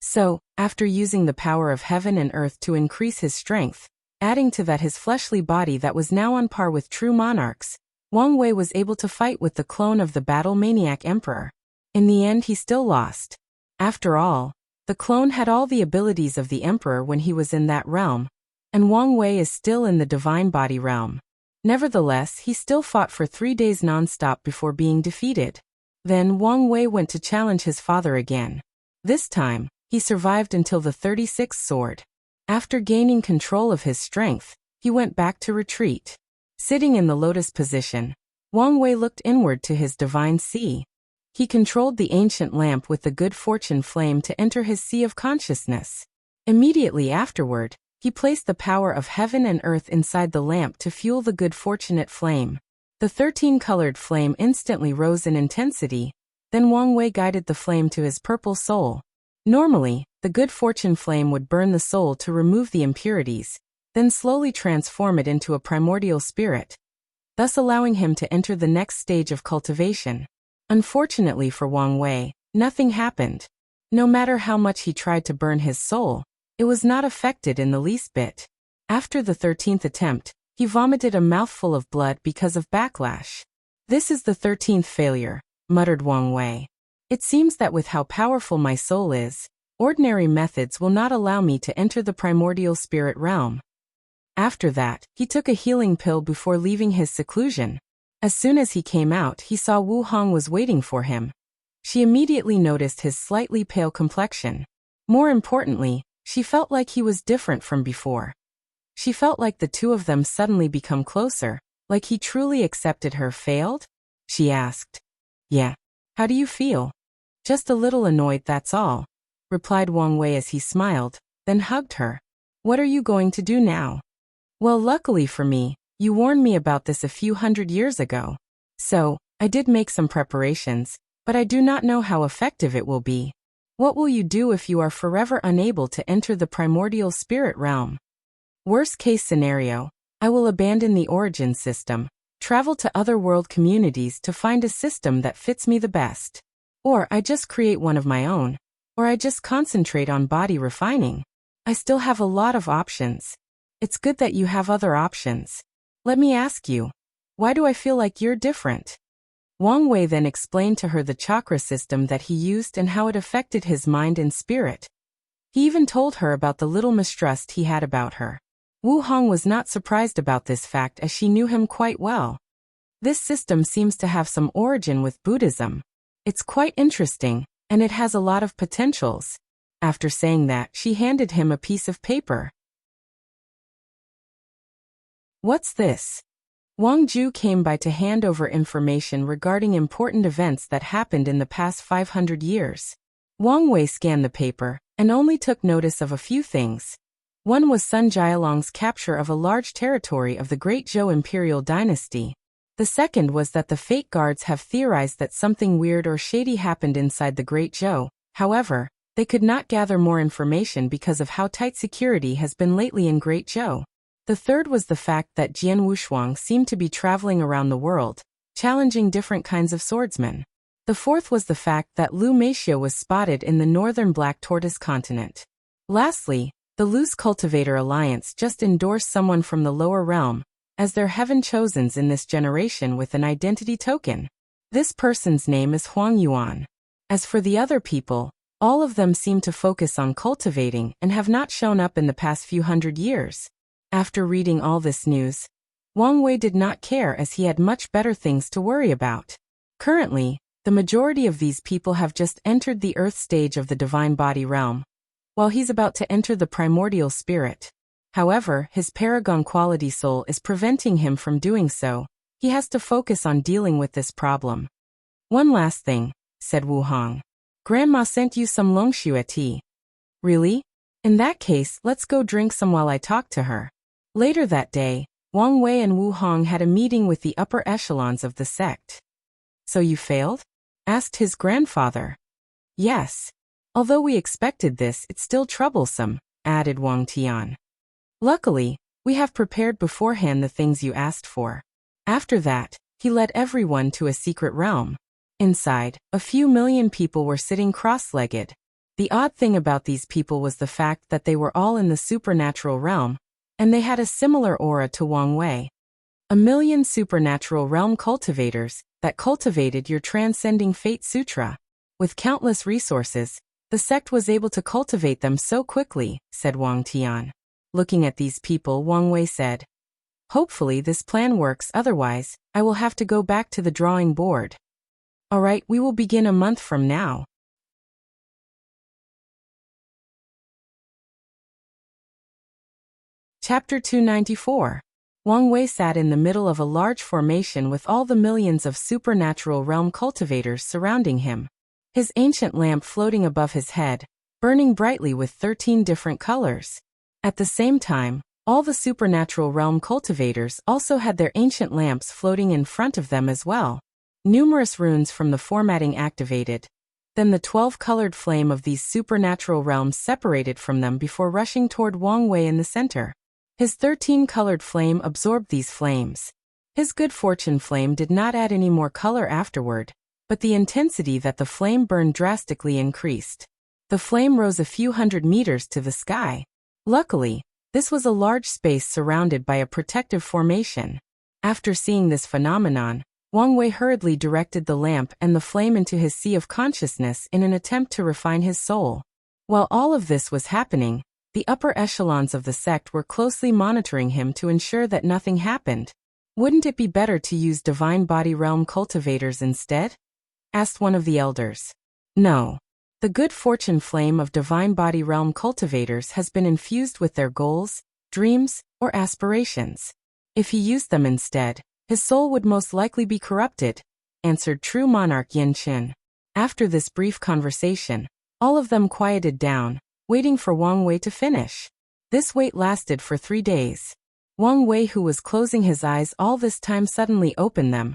So, after using the power of heaven and earth to increase his strength, adding to that his fleshly body that was now on par with true monarchs, Wang Wei was able to fight with the clone of the Battle Maniac Emperor. In the end, he still lost. After all, the clone had all the abilities of the Emperor when he was in that realm, and Wang Wei is still in the divine body realm. Nevertheless, he still fought for 3 days non-stop before being defeated. Then Wang Wei went to challenge his father again. This time, he survived until the 36th sword. After gaining control of his strength, he went back to retreat. Sitting in the lotus position, Wang Wei looked inward to his divine sea. He controlled the ancient lamp with the good fortune flame to enter his sea of consciousness. Immediately afterward, he placed the power of heaven and earth inside the lamp to fuel the good fortunate flame. The 13-colored flame instantly rose in intensity, then Wang Wei guided the flame to his purple soul. Normally, the good fortune flame would burn the soul to remove the impurities, then slowly transform it into a primordial spirit, thus allowing him to enter the next stage of cultivation. Unfortunately for Wang Wei, nothing happened. No matter how much he tried to burn his soul, it was not affected in the least bit. After the 13th attempt, he vomited a mouthful of blood because of backlash. "This is the 13th failure," muttered Wang Wei. "It seems that with how powerful my soul is, ordinary methods will not allow me to enter the primordial spirit realm." After that, he took a healing pill before leaving his seclusion. As soon as he came out, he saw Wu Hong was waiting for him. She immediately noticed his slightly pale complexion. More importantly, she felt like he was different from before. She felt like the two of them suddenly become closer, like he truly accepted her. "Failed?" she asked. "Yeah. How do you feel?" "Just a little annoyed, that's all," replied Wang Wei as he smiled, then hugged her. "What are you going to do now?" "Well, luckily for me, you warned me about this a few hundred years ago. So, I did make some preparations, but I do not know how effective it will be." "What will you do if you are forever unable to enter the primordial spirit realm?" "Worst case scenario, I will abandon the origin system, travel to other world communities to find a system that fits me the best. Or I just create one of my own. Or I just concentrate on body refining. I still have a lot of options." "It's good that you have other options. Let me ask you, why do I feel like you're different?" Wang Wei then explained to her the chakra system that he used and how it affected his mind and spirit. He even told her about the little mistrust he had about her. Wu Hong was not surprised about this fact as she knew him quite well. "This system seems to have some origin with Buddhism. It's quite interesting, and it has a lot of potentials." After saying that, she handed him a piece of paper. "What's this?" Wang Ju came by to hand over information regarding important events that happened in the past 500 years. Wang Wei scanned the paper, and only took notice of a few things. One was Sun Jialong's capture of a large territory of the Great Zhou Imperial Dynasty. The second was that the Fate Guards have theorized that something weird or shady happened inside the Great Zhou. However, they could not gather more information because of how tight security has been lately in Great Zhou. The third was the fact that Jian Wushuang seemed to be traveling around the world, challenging different kinds of swordsmen. The fourth was the fact that Lu Meixia was spotted in the northern Black Tortoise continent. Lastly, the Loose Cultivator Alliance just endorsed someone from the lower realm as their heaven chosens in this generation with an identity token. This person's name is Huang Yuan. As for the other people, all of them seem to focus on cultivating and have not shown up in the past few hundred years. After reading all this news, Wang Wei did not care as he had much better things to worry about. Currently, the majority of these people have just entered the earth stage of the divine body realm, while he's about to enter the primordial spirit. However, his paragon quality soul is preventing him from doing so. He has to focus on dealing with this problem. "One last thing," said Wu Hong. "Grandma sent you some longxue tea." "Really? In that case, let's go drink some while I talk to her." Later that day, Wang Wei and Wu Hong had a meeting with the upper echelons of the sect. "So you failed?" asked his grandfather. "Yes. Although we expected this, it's still troublesome," added Wang Tian. "Luckily, we have prepared beforehand the things you asked for." After that, he led everyone to a secret realm. Inside, a few million people were sitting cross-legged. The odd thing about these people was the fact that they were all in the supernatural realm, and they had a similar aura to Wang Wei. 1,000,000 supernatural realm cultivators that cultivated your transcending fate sutra. With countless resources, the sect was able to cultivate them so quickly, said Wang Tian. Looking at these people, Wang Wei said, "Hopefully this plan works, otherwise, I will have to go back to the drawing board." "Alright, we will begin a month from now." Chapter 294. Wang Wei sat in the middle of a large formation with all the millions of supernatural realm cultivators surrounding him. His ancient lamp floating above his head, burning brightly with 13 different colors. At the same time, All the supernatural realm cultivators also had their ancient lamps floating in front of them as well. Numerous runes from the formatting activated. Then the 12-colored flame of these supernatural realms separated from them before rushing toward Wang Wei in the center. His 13-colored flame absorbed these flames. His good fortune flame did not add any more color afterward, but the intensity that the flame burned drastically increased. The flame rose a few hundred meters to the sky. Luckily, this was a large space surrounded by a protective formation. After seeing this phenomenon, Wang Wei hurriedly directed the lamp and the flame into his sea of consciousness in an attempt to refine his soul. While all of this was happening, the upper echelons of the sect were closely monitoring him to ensure that nothing happened. "Wouldn't it be better to use divine body realm cultivators instead?" asked one of the elders. "No. The good fortune flame of divine body realm cultivators has been infused with their goals, dreams, or aspirations. If he used them instead, his soul would most likely be corrupted," answered true monarch Yin Qin. After this brief conversation, all of them quieted down, waiting for Wang Wei to finish. This wait lasted for 3 days. Wang Wei, who was closing his eyes all this time, suddenly opened them,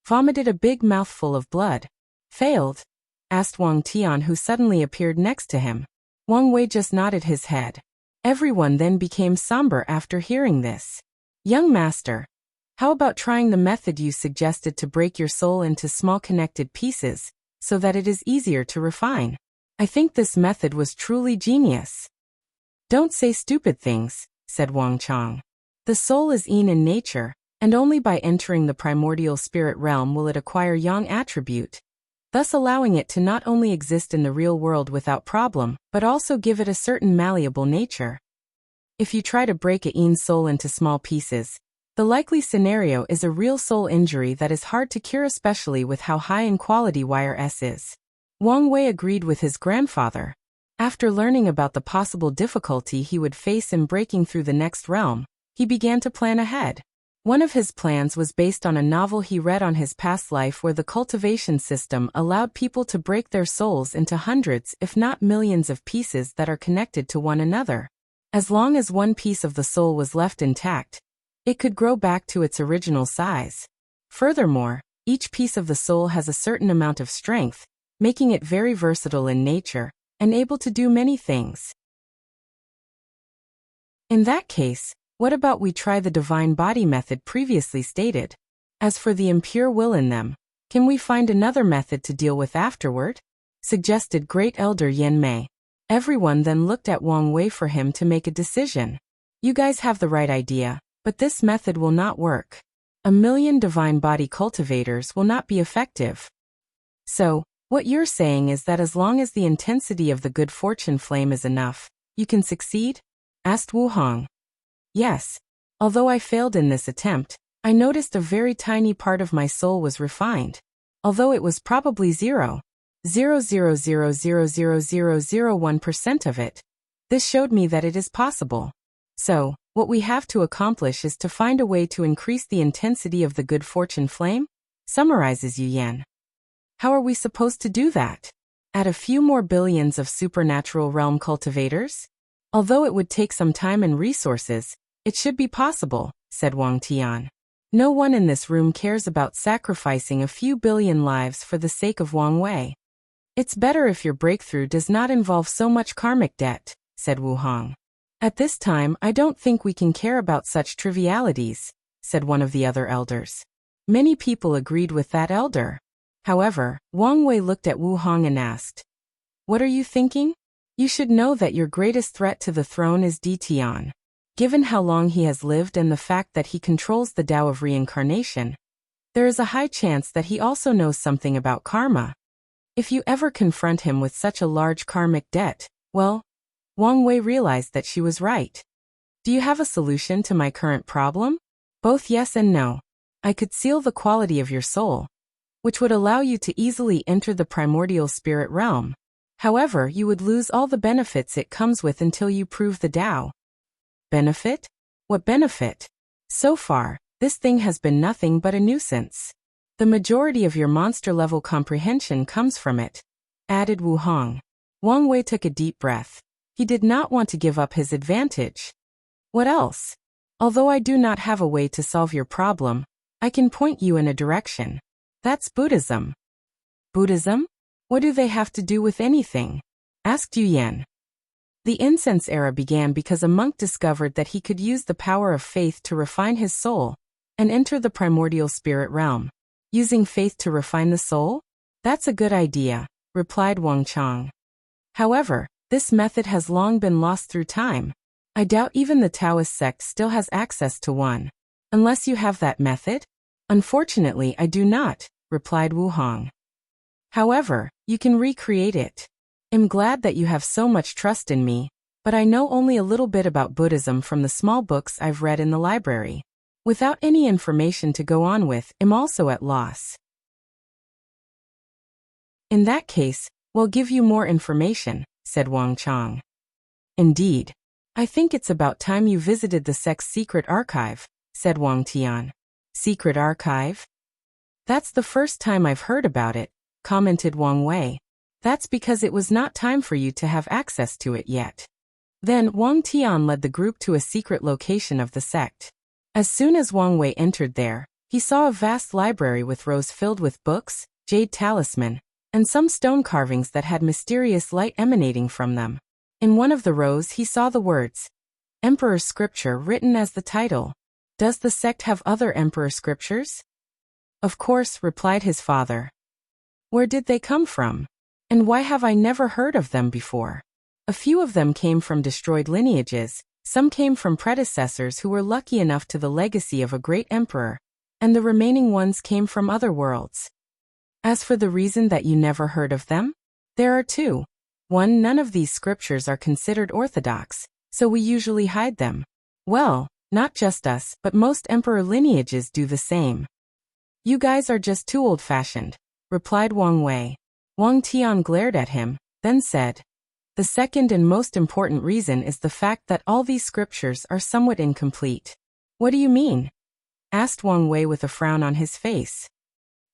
vomited a big mouthful of blood. "Failed?" asked Wang Tian, who suddenly appeared next to him. Wang Wei just nodded his head. Everyone then became somber after hearing this. "Young master, how about trying the method you suggested to break your soul into small connected pieces, so that it is easier to refine? I think this method was truly genius." "Don't say stupid things," said Wang Chong. "The soul is yin in nature, and only by entering the primordial spirit realm will it acquire yang attribute, thus allowing it to not only exist in the real world without problem, but also give it a certain malleable nature. If you try to break a yin soul into small pieces, the likely scenario is a real soul injury that is hard to cure, especially with how high in quality wire S is." Wang Wei agreed with his grandfather. After learning about the possible difficulty he would face in breaking through the next realm, he began to plan ahead. One of his plans was based on a novel he read on his past life, where the cultivation system allowed people to break their souls into hundreds if not millions of pieces that are connected to one another. As long as one piece of the soul was left intact, it could grow back to its original size. Furthermore, each piece of the soul has a certain amount of strength, making it very versatile in nature and able to do many things. In that case, what about we try the divine body method previously stated? As for the impure will in them, can we find another method to deal with afterward? Suggested Great Elder Yen Mei. Everyone then looked at Wang Wei for him to make a decision. "You guys have the right idea, but this method will not work. 1,000,000 divine body cultivators will not be effective." "So, what you're saying is that as long as the intensity of the good fortune flame is enough, you can succeed?" asked Wu Hong. "Yes. Although I failed in this attempt, I noticed a very tiny part of my soul was refined. Although it was probably 0.000000001% of it. This showed me that it is possible. So, what we have to accomplish is to find a way to increase the intensity of the good fortune flame," summarizes Yu Yan. "How are we supposed to do that? Add a few more billions of supernatural realm cultivators? Although it would take some time and resources, it should be possible," said Wang Tian. "No one in this room cares about sacrificing a few billion lives for the sake of Wang Wei. It's better if your breakthrough does not involve so much karmic debt," said Wu Hong. "At this time, I don't think we can care about such trivialities," said one of the other elders. Many people agreed with that elder. However, Wang Wei looked at Wu Hong and asked, "What are you thinking? You should know that your greatest threat to the throne is Tian. Given how long he has lived and the fact that he controls the Tao of reincarnation, there is a high chance that he also knows something about karma. If you ever confront him with such a large karmic debt, well..." Wang Wei realized that she was right. "Do you have a solution to my current problem?" "Both yes and no. I could seal the quality of your soul, which would allow you to easily enter the primordial spirit realm. However, you would lose all the benefits it comes with until you prove the Tao." "Benefit? What benefit? So far, this thing has been nothing but a nuisance. The majority of your monster-level comprehension comes from it," added Wu Hong. Wang Wei took a deep breath. He did not want to give up his advantage. What else? Although I do not have a way to solve your problem, I can point you in a direction. That's Buddhism. Buddhism? What do they have to do with anything? Asked Yu Yan. The incense era began because a monk discovered that he could use the power of faith to refine his soul and enter the primordial spirit realm. Using faith to refine the soul? That's a good idea, replied Wang Chang. However, this method has long been lost through time. I doubt even the Taoist sect still has access to one. Unless you have that method? Unfortunately, I do not, replied Wu Hong. However, you can recreate it. I'm glad that you have so much trust in me, but I know only a little bit about Buddhism from the small books I've read in the library. Without any information to go on with, I'm also at loss. In that case, we'll give you more information, said Wang Chang. Indeed. I think it's about time you visited the sect's secret archive, said Wang Tian. Secret archive? That's the first time I've heard about it, commented Wang Wei. That's because it was not time for you to have access to it yet. Then Wang Tian led the group to a secret location of the sect. As soon as Wang Wei entered there, he saw a vast library with rows filled with books, jade talisman, and some stone carvings that had mysterious light emanating from them. In one of the rows he saw the words, Emperor Scripture written as the title. Does the sect have other Emperor Scriptures? Of course, replied his father. Where did they come from? And why have I never heard of them before? A few of them came from destroyed lineages, some came from predecessors who were lucky enough to the legacy of a great emperor, and the remaining ones came from other worlds. As for the reason that you never heard of them, there are two. One, none of these scriptures are considered orthodox, so we usually hide them. Well, not just us, but most emperor lineages do the same. You guys are just too old-fashioned, replied Wang Wei. Wang Tian glared at him, then said, the second and most important reason is the fact that all these scriptures are somewhat incomplete. What do you mean? Asked Wang Wei with a frown on his face.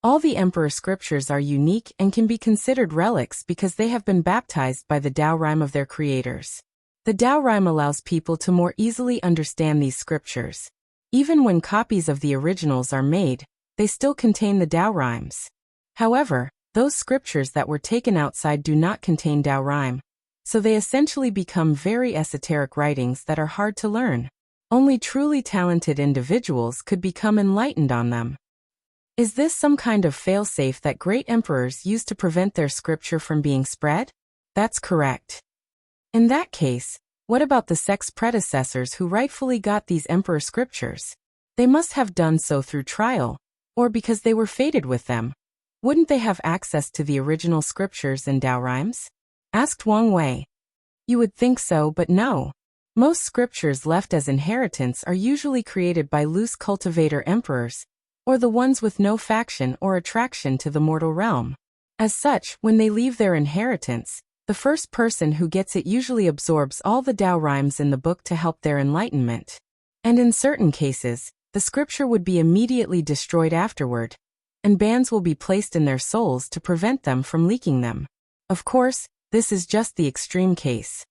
All the emperor scriptures are unique and can be considered relics because they have been baptized by the Tao rhyme of their creators. The Tao rhyme allows people to more easily understand these scriptures. Even when copies of the originals are made, they still contain the Tao rhymes. However, those scriptures that were taken outside do not contain Tao rhyme, so they essentially become very esoteric writings that are hard to learn. Only truly talented individuals could become enlightened on them. Is this some kind of failsafe that great emperors use to prevent their scripture from being spread? That's correct. In that case, what about the sect's predecessors who rightfully got these emperor scriptures? They must have done so through trial, or because they were fated with them. Wouldn't they have access to the original scriptures and Tao rhymes? Asked Wang Wei. You would think so, but no. Most scriptures left as inheritance are usually created by loose cultivator emperors, or the ones with no faction or attraction to the mortal realm. As such, when they leave their inheritance, the first person who gets it usually absorbs all the Tao rhymes in the book to help their enlightenment. And in certain cases, the scripture would be immediately destroyed afterward, and bans will be placed in their souls to prevent them from leaking them. Of course, this is just the extreme case.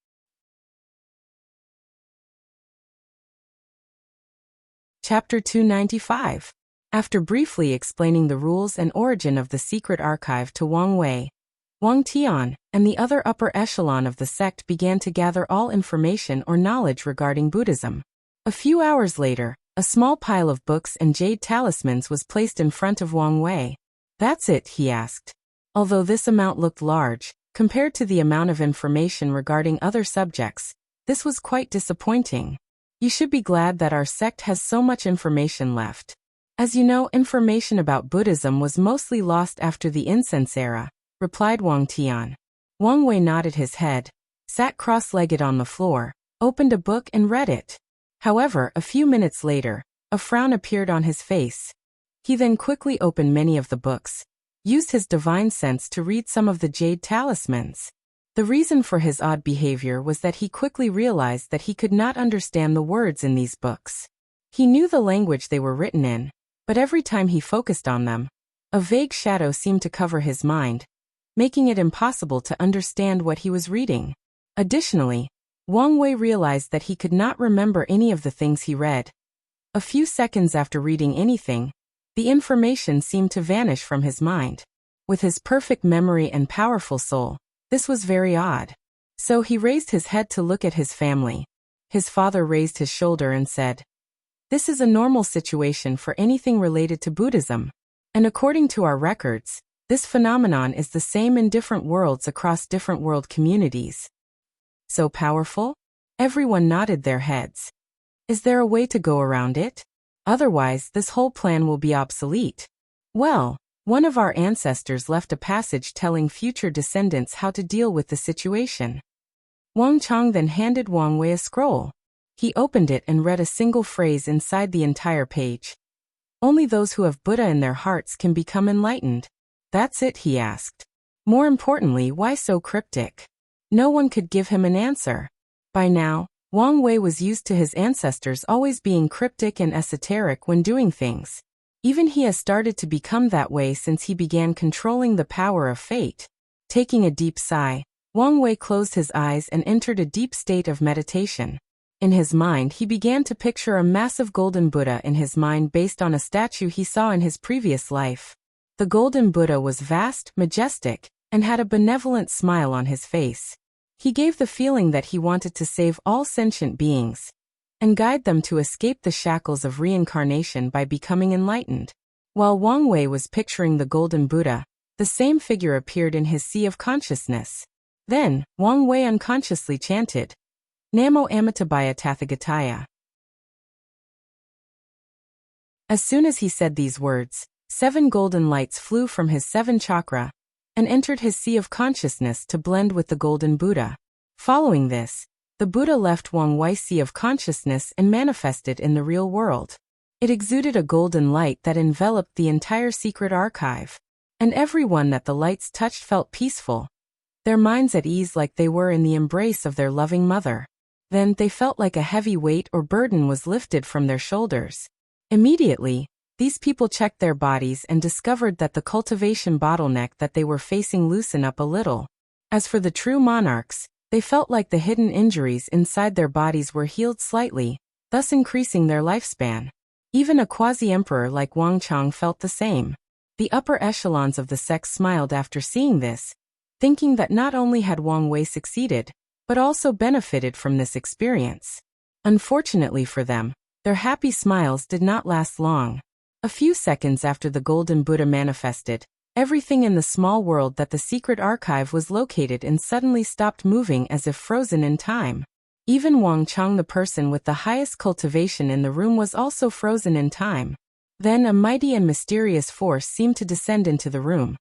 Chapter 295. After briefly explaining the rules and origin of the secret archive to Wang Wei, Wang Tian and the other upper echelon of the sect began to gather all information or knowledge regarding Buddhism. A few hours later, a small pile of books and jade talismans was placed in front of Wang Wei. That's it, he asked. Although this amount looked large, compared to the amount of information regarding other subjects, this was quite disappointing. You should be glad that our sect has so much information left. As you know, information about Buddhism was mostly lost after the incense era, replied Wang Tian. Wang Wei nodded his head, sat cross-legged on the floor, opened a book and read it. However, a few minutes later, a frown appeared on his face. He then quickly opened many of the books, used his divine sense to read some of the jade talismans. The reason for his odd behavior was that he quickly realized that he could not understand the words in these books. He knew the language they were written in, but every time he focused on them, a vague shadow seemed to cover his mind, making it impossible to understand what he was reading. Additionally, Wang Wei realized that he could not remember any of the things he read. A few seconds after reading anything, the information seemed to vanish from his mind. With his perfect memory and powerful soul, this was very odd. So he raised his head to look at his family. His father raised his shoulder and said, "This is a normal situation for anything related to Buddhism. And according to our records, this phenomenon is the same in different worlds across different world communities." So powerful? Everyone nodded their heads. Is there a way to go around it? Otherwise, this whole plan will be obsolete. Well, one of our ancestors left a passage telling future descendants how to deal with the situation. Wang Chang then handed Wang Wei a scroll. He opened it and read a single phrase inside the entire page. Only those who have Buddha in their hearts can become enlightened. That's it, he asked. More importantly, why so cryptic? No one could give him an answer. By now, Wang Wei was used to his ancestors always being cryptic and esoteric when doing things. Even he has started to become that way since he began controlling the power of fate. Taking a deep sigh, Wang Wei closed his eyes and entered a deep state of meditation. In his mind, he began to picture a massive golden Buddha in his mind based on a statue he saw in his previous life. The golden Buddha was vast, majestic, and had a benevolent smile on his face. He gave the feeling that he wanted to save all sentient beings and guide them to escape the shackles of reincarnation by becoming enlightened. While Wang Wei was picturing the golden Buddha, the same figure appeared in his sea of consciousness. Then, Wang Wei unconsciously chanted, Namo Amitabhaya Tathagataya. As soon as he said these words, 7 golden lights flew from his 7 chakra and entered his sea of consciousness to blend with the golden Buddha. Following this, the Buddha left Wang Wei's sea of consciousness and manifested in the real world. It exuded a golden light that enveloped the entire secret archive, and everyone that the lights touched felt peaceful, their minds at ease like they were in the embrace of their loving mother. Then they felt like a heavy weight or burden was lifted from their shoulders. Immediately, these people checked their bodies and discovered that the cultivation bottleneck that they were facing loosened up a little. As for the true monarchs, they felt like the hidden injuries inside their bodies were healed slightly, thus increasing their lifespan. Even a quasi-emperor like Wang Chang felt the same. The upper echelons of the sect smiled after seeing this, thinking that not only had Wang Wei succeeded, but also benefited from this experience. Unfortunately for them, their happy smiles did not last long. A few seconds after the golden Buddha manifested, everything in the small world that the secret archive was located in suddenly stopped moving as if frozen in time. Even Wang Chang, the person with the highest cultivation in the room, was also frozen in time. Then a mighty and mysterious force seemed to descend into the room.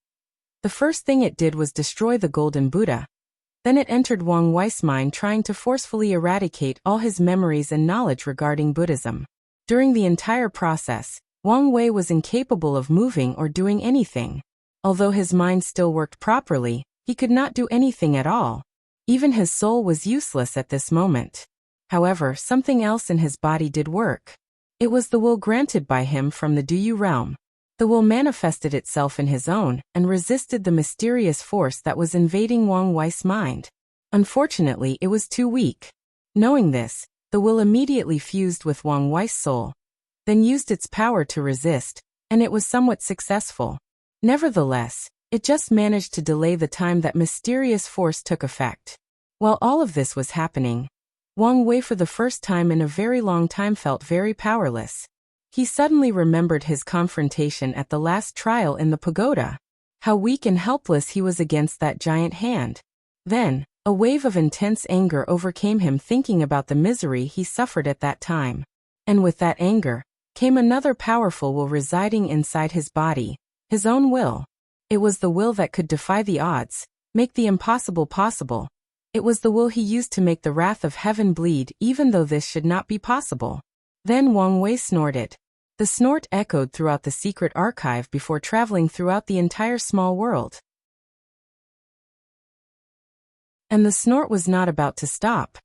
The first thing it did was destroy the golden Buddha. Then it entered Wang Wei's mind, trying to forcefully eradicate all his memories and knowledge regarding Buddhism. During the entire process, Wang Wei was incapable of moving or doing anything. Although his mind still worked properly, he could not do anything at all. Even his soul was useless at this moment. However, something else in his body did work. It was the will granted by him from the Duyu realm. The will manifested itself in his own and resisted the mysterious force that was invading Wang Wei's mind. Unfortunately, it was too weak. Knowing this, the will immediately fused with Wang Wei's soul, then used its power to resist, and it was somewhat successful. Nevertheless, it just managed to delay the time that mysterious force took effect. While all of this was happening, Wang Wei for the first time in a very long time felt very powerless. He suddenly remembered his confrontation at the last trial in the pagoda. How weak and helpless he was against that giant hand. Then, a wave of intense anger overcame him, thinking about the misery he suffered at that time. And with that anger, came another powerful will residing inside his body, his own will. It was the will that could defy the odds, make the impossible possible. It was the will he used to make the wrath of heaven bleed, even though this should not be possible. Then Wang Wei snorted. The snort echoed throughout the secret archive before traveling throughout the entire small world. And the snort was not about to stop.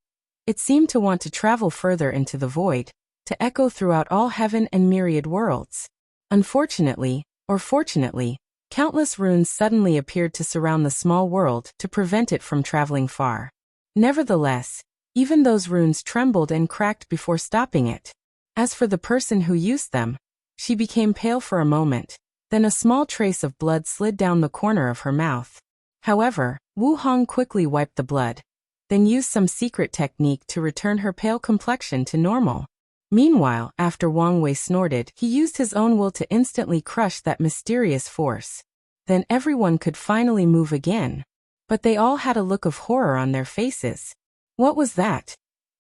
It seemed to want to travel further into the void, to echo throughout all heaven and myriad worlds. Unfortunately, or fortunately, countless runes suddenly appeared to surround the small world to prevent it from traveling far. Nevertheless, Even those runes trembled and cracked before stopping it. As for the person who used them, she became pale for a moment, then a small trace of blood slid down the corner of her mouth. However, Wu Hong quickly wiped the blood, then used some secret technique to return her pale complexion to normal. Meanwhile, after Wang Wei snorted, he used his own will to instantly crush that mysterious force. Then everyone could finally move again. But they all had a look of horror on their faces. "What was that?"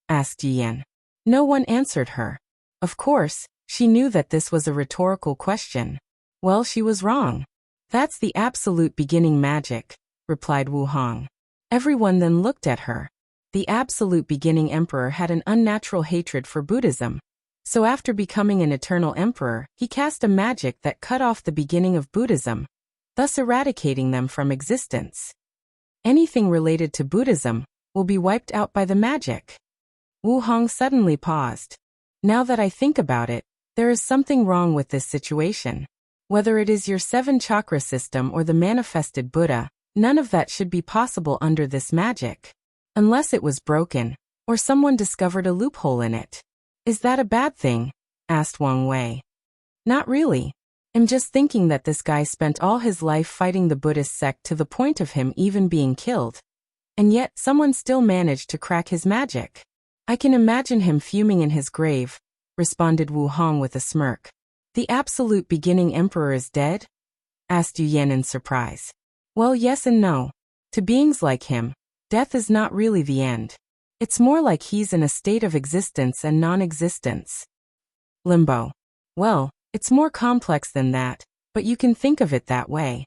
asked Yan. No one answered her. Of course, she knew that this was a rhetorical question. Well, she was wrong. "That's the absolute beginning magic," replied Wu Hong. Everyone then looked at her. The absolute beginning emperor had an unnatural hatred for Buddhism. So after becoming an eternal emperor, he cast a magic that cut off the beginning of Buddhism, thus eradicating them from existence. Anything related to Buddhism will be wiped out by the magic. Wu Hong suddenly paused. Now that I think about it, there is something wrong with this situation. Whether it is your 7-chakra system or the manifested Buddha, none of that should be possible under this magic. Unless it was broken, or someone discovered a loophole in it. "Is that a bad thing?" asked Wang Wei. "Not really. I'm just thinking that this guy spent all his life fighting the Buddhist sect to the point of him even being killed. And yet, someone still managed to crack his magic. I can imagine him fuming in his grave," responded Wu Hong with a smirk. "The absolute beginning emperor is dead?" asked Yu Yan in surprise. "Well, yes and no. To beings like him, death is not really the end. It's more like he's in a state of existence and non-existence. Limbo. Well, it's more complex than that, but you can think of it that way."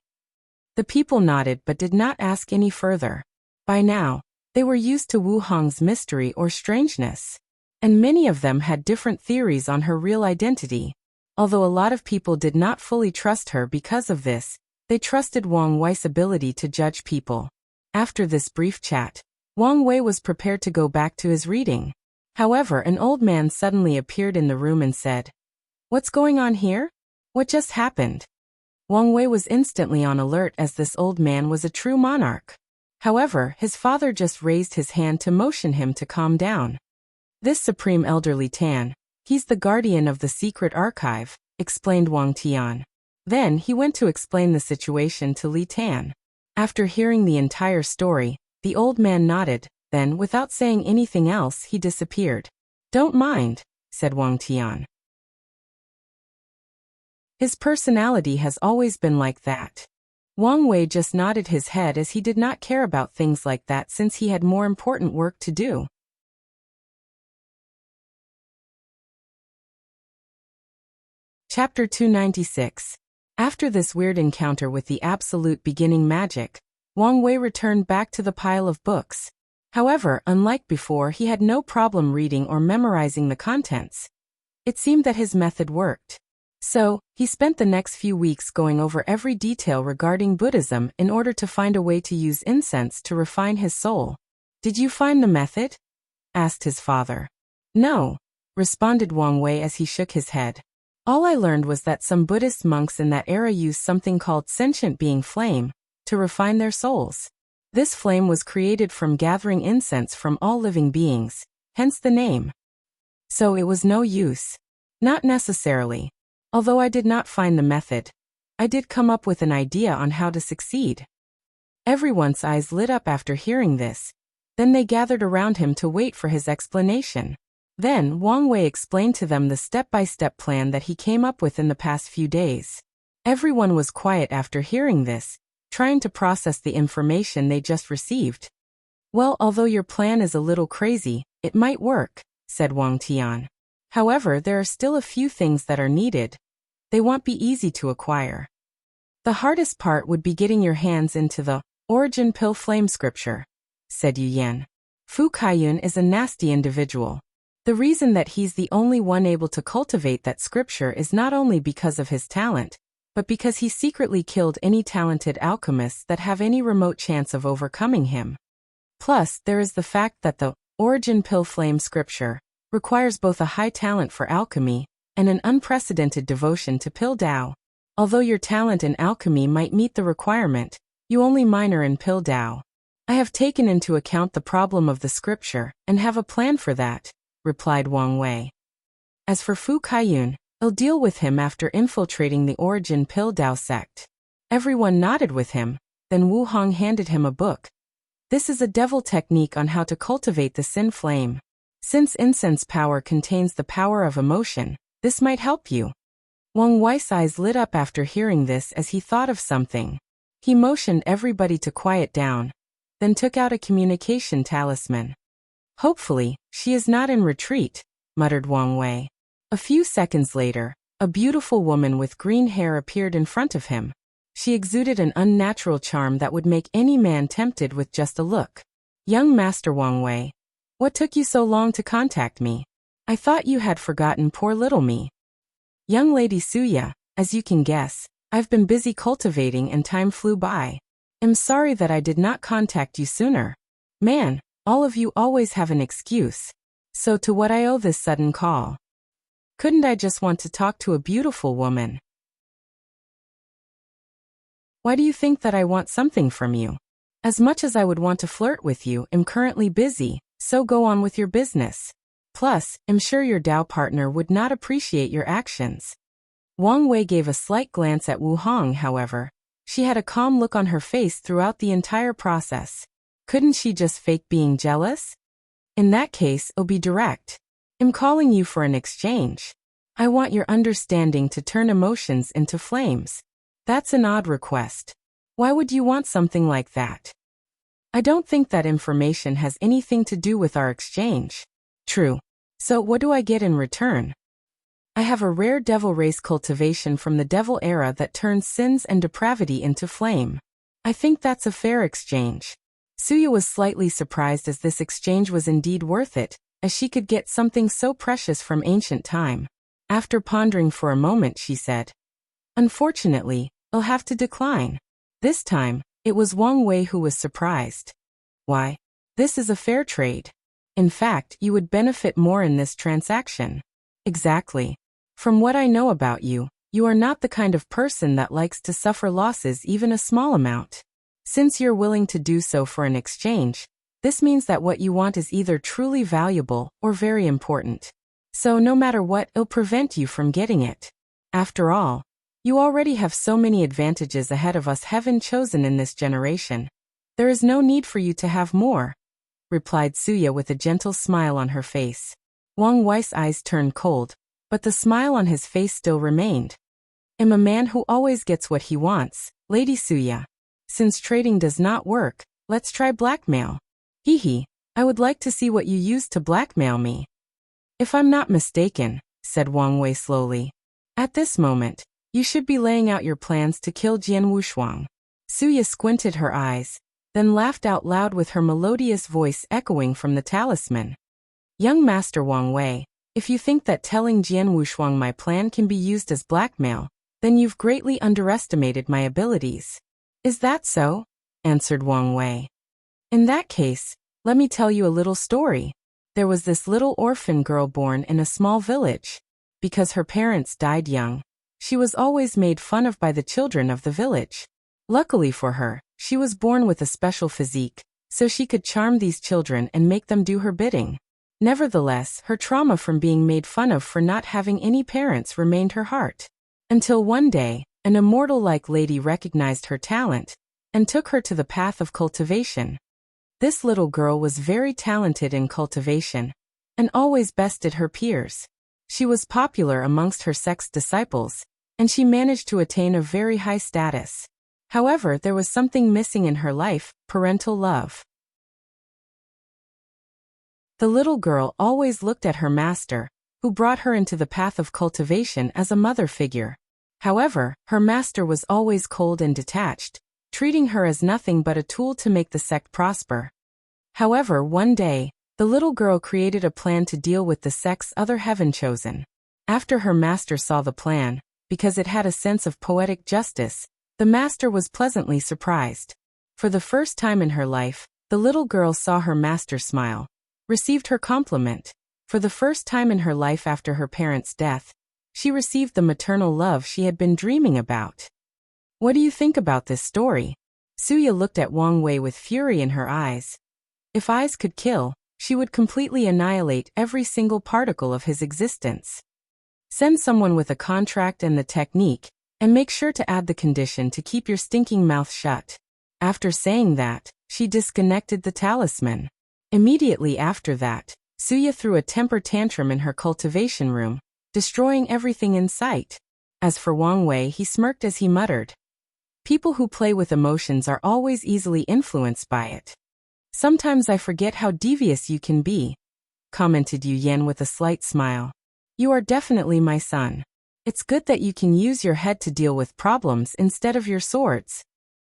The people nodded but did not ask any further. By now, they were used to Wu Hong's mystery or strangeness. And many of them had different theories on her real identity. Although a lot of people did not fully trust her because of this, they trusted Wang Wei's ability to judge people. After this brief chat, Wang Wei was prepared to go back to his reading. However, an old man suddenly appeared in the room and said, "What's going on here? What just happened?" Wang Wei was instantly on alert as this old man was a true monarch. However, his father just raised his hand to motion him to calm down. "This supreme elderly Tan, he's the guardian of the secret archive," explained Wang Tian. Then he went to explain the situation to Li Tan. After hearing the entire story, the old man nodded, then without saying anything else he disappeared. "Don't mind," said Wang Tian. His personality has always been like that. Wang Wei just nodded his head as he did not care about things like that since he had more important work to do. Chapter 296. After this weird encounter with the absolute beginning magic, Wang Wei returned back to the pile of books. However, unlike before, he had no problem reading or memorizing the contents. It seemed that his method worked. So, he spent the next few weeks going over every detail regarding Buddhism in order to find a way to use incense to refine his soul. "Did you find the method?" asked his father. "No," responded Wang Wei as he shook his head. "All I learned was that some Buddhist monks in that era used something called sentient being flame to refine their souls. This flame was created from gathering incense from all living beings, hence the name. So it was no use." "Not necessarily. Although I did not find the method, I did come up with an idea on how to succeed." Everyone's eyes lit up after hearing this. Then they gathered around him to wait for his explanation. Then Wang Wei explained to them the step-by-step plan that he came up with in the past few days. Everyone was quiet after hearing this, trying to process the information they just received. "Well, although your plan is a little crazy, it might work," said Wang Tian. "However, there are still a few things that are needed. They won't be easy to acquire. The hardest part would be getting your hands into the origin pill flame scripture," said Yu Yan. "Fu Kaiyun is a nasty individual. The reason that he's the only one able to cultivate that scripture is not only because of his talent, but because he secretly killed any talented alchemists that have any remote chance of overcoming him. Plus, there is the fact that the origin pill flame scripture requires both a high talent for alchemy and an unprecedented devotion to pill Dao. Although your talent in alchemy might meet the requirement, you only minor in pill Dao. I have taken into account the problem of the scripture and have a plan for that, replied Wang Wei. As for Fu Kaiyun, I'll deal with him after infiltrating the Origin Pill Dao sect. Everyone nodded with him, then Wu Hong handed him a book. This is a devil technique on how to cultivate the sin flame. Since incense power contains the power of emotion, this might help you. Wang Wei's eyes lit up after hearing this as he thought of something. He motioned everybody to quiet down, then took out a communication talisman. Hopefully, she is not in retreat, muttered Wang Wei. A few seconds later, a beautiful woman with green hair appeared in front of him. She exuded an unnatural charm that would make any man tempted with just a look. Young Master Wang Wei, what took you so long to contact me? I thought you had forgotten poor little me. Young Lady Suya, as you can guess, I've been busy cultivating and time flew by. I'm sorry that I did not contact you sooner. Man, all of you always have an excuse. So to what I owe this sudden call? Couldn't I just want to talk to a beautiful woman? Why do you think that I want something from you? As much as I would want to flirt with you, I'm currently busy, so go on with your business. Plus, I'm sure your Dao partner would not appreciate your actions. Wang Wei gave a slight glance at Wu Hong, however. She had a calm look on her face throughout the entire process. Couldn't she just fake being jealous? In that case, I'll be direct. I'm calling you for an exchange. I want your understanding to turn emotions into flames. That's an odd request. Why would you want something like that? I don't think that information has anything to do with our exchange. True. So what do I get in return? I have a rare devil race cultivation from the devil era that turns sins and depravity into flame. I think that's a fair exchange. Suya was slightly surprised as this exchange was indeed worth it, as she could get something so precious from ancient time. After pondering for a moment, she said, Unfortunately, I'll have to decline. This time, it was Wang Wei who was surprised. Why? This is a fair trade. In fact, you would benefit more in this transaction. Exactly. From what I know about you, you are not the kind of person that likes to suffer losses even a small amount. Since you're willing to do so for an exchange, this means that what you want is either truly valuable or very important. So no matter what, it'll prevent you from getting it. After all, you already have so many advantages ahead of us heaven chosen in this generation. There is no need for you to have more, replied Suya with a gentle smile on her face. Wang Wei's eyes turned cold, but the smile on his face still remained. I'm a man who always gets what he wants, Lady Suya. Since trading does not work, let's try blackmail. Hee, I would like to see what you used to blackmail me. If I'm not mistaken, said Wang Wei slowly, at this moment, you should be laying out your plans to kill Jian Wushuang. Suya squinted her eyes, then laughed out loud with her melodious voice echoing from the talisman. Young Master Wang Wei, if you think that telling Jian Wushuang my plan can be used as blackmail, then you've greatly underestimated my abilities. Is that so? Answered Wang Wei. In that case, let me tell you a little story. There was this little orphan girl born in a small village. Because her parents died young, she was always made fun of by the children of the village. Luckily for her, she was born with a special physique, so she could charm these children and make them do her bidding. Nevertheless, her trauma from being made fun of for not having any parents remained her heart. Until one day, an immortal-like lady recognized her talent and took her to the path of cultivation. This little girl was very talented in cultivation and always bested her peers. She was popular amongst her sect's disciples, and she managed to attain a very high status. However, there was something missing in her life: parental love. The little girl always looked at her master, who brought her into the path of cultivation, as a mother figure. However, her master was always cold and detached, treating her as nothing but a tool to make the sect prosper. However, one day, the little girl created a plan to deal with the sect's other heaven chosen. After her master saw the plan, because it had a sense of poetic justice, the master was pleasantly surprised. For the first time in her life, the little girl saw her master smile, received her compliment. For the first time in her life after her parents' death, she received the maternal love she had been dreaming about. What do you think about this story? Suya looked at Wang Wei with fury in her eyes. If eyes could kill, she would completely annihilate every single particle of his existence. Send someone with a contract and the technique, and make sure to add the condition to keep your stinking mouth shut. After saying that, she disconnected the talisman. Immediately after that, Suya threw a temper tantrum in her cultivation room, destroying everything in sight. As for Wang Wei, he smirked as he muttered, "People who play with emotions are always easily influenced by it. Sometimes I forget how devious you can be," commented Yu Yan with a slight smile. "You are definitely my son. It's good that you can use your head to deal with problems instead of your swords."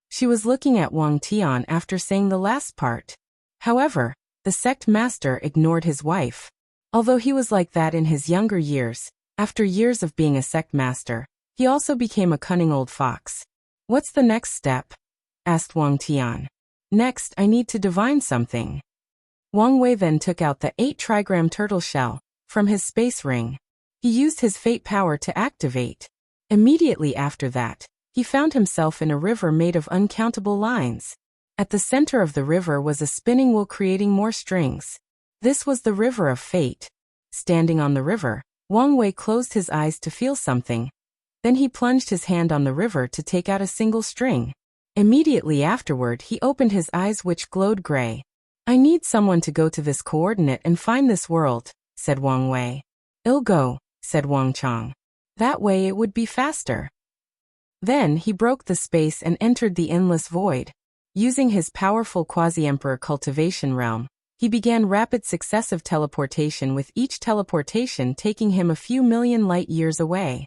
She was looking at Wang Tian after saying the last part. However, the sect master ignored his wife. Although he was like that in his younger years, after years of being a sect master, he also became a cunning old fox. "What's the next step?" asked Wang Tian. "Next, I need to divine something." Wang Wei then took out the 8 trigram turtle shell from his space ring. He used his fate power to activate. Immediately after that, he found himself in a river made of uncountable lines. At the center of the river was a spinning wheel creating more strings. This was the river of fate. Standing on the river, Wang Wei closed his eyes to feel something. Then he plunged his hand on the river to take out a single string. Immediately afterward, he opened his eyes, which glowed gray. "I need someone to go to this coordinate and find this world," said Wang Wei. "I'll go," said Wang Chong. "That way it would be faster." Then he broke the space and entered the endless void. Using his powerful quasi-emperor cultivation realm, he began rapid successive teleportation, with each teleportation taking him a few million light years away.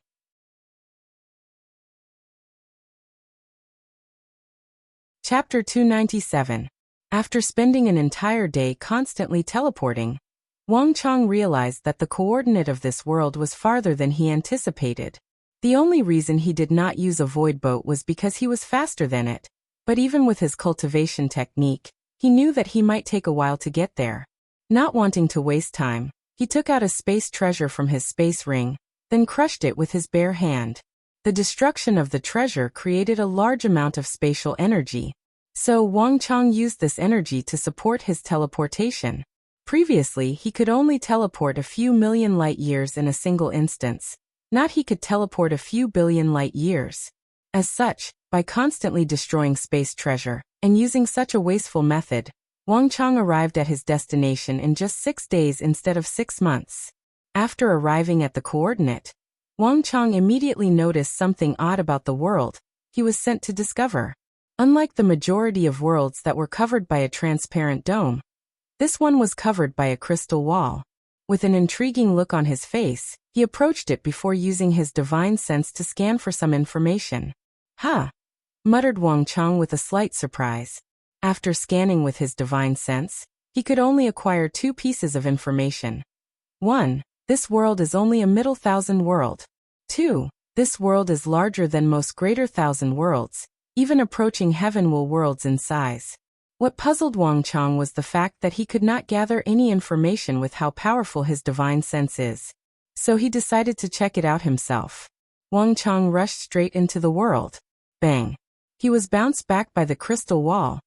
Chapter 297. After spending an entire day constantly teleporting, Wang Chong realized that the coordinate of this world was farther than he anticipated. The only reason he did not use a void boat was because he was faster than it, but even with his cultivation technique, he knew that he might take a while to get there. Not wanting to waste time, he took out a space treasure from his space ring, then crushed it with his bare hand. The destruction of the treasure created a large amount of spatial energy, so Wang Chong used this energy to support his teleportation. Previously, he could only teleport a few million light years in a single instance. Now he could teleport a few billion light years. As such, by constantly destroying space treasure and using such a wasteful method, Wang Chong arrived at his destination in just 6 days instead of 6 months. After arriving at the coordinate, Wang Chong immediately noticed something odd about the world he was sent to discover. Unlike the majority of worlds that were covered by a transparent dome, this one was covered by a crystal wall. With an intriguing look on his face, he approached it before using his divine sense to scan for some information. "Huh," muttered Wang Chong with a slight surprise. After scanning with his divine sense, he could only acquire 2 pieces of information. 1. This world is only a middle thousand world. 2. This world is larger than most greater thousand worlds, even approaching heavenward worlds in size. What puzzled Wang Chong was the fact that he could not gather any information with how powerful his divine sense is. So he decided to check it out himself. Wang Chong rushed straight into the world. Bang! He was bounced back by the crystal wall,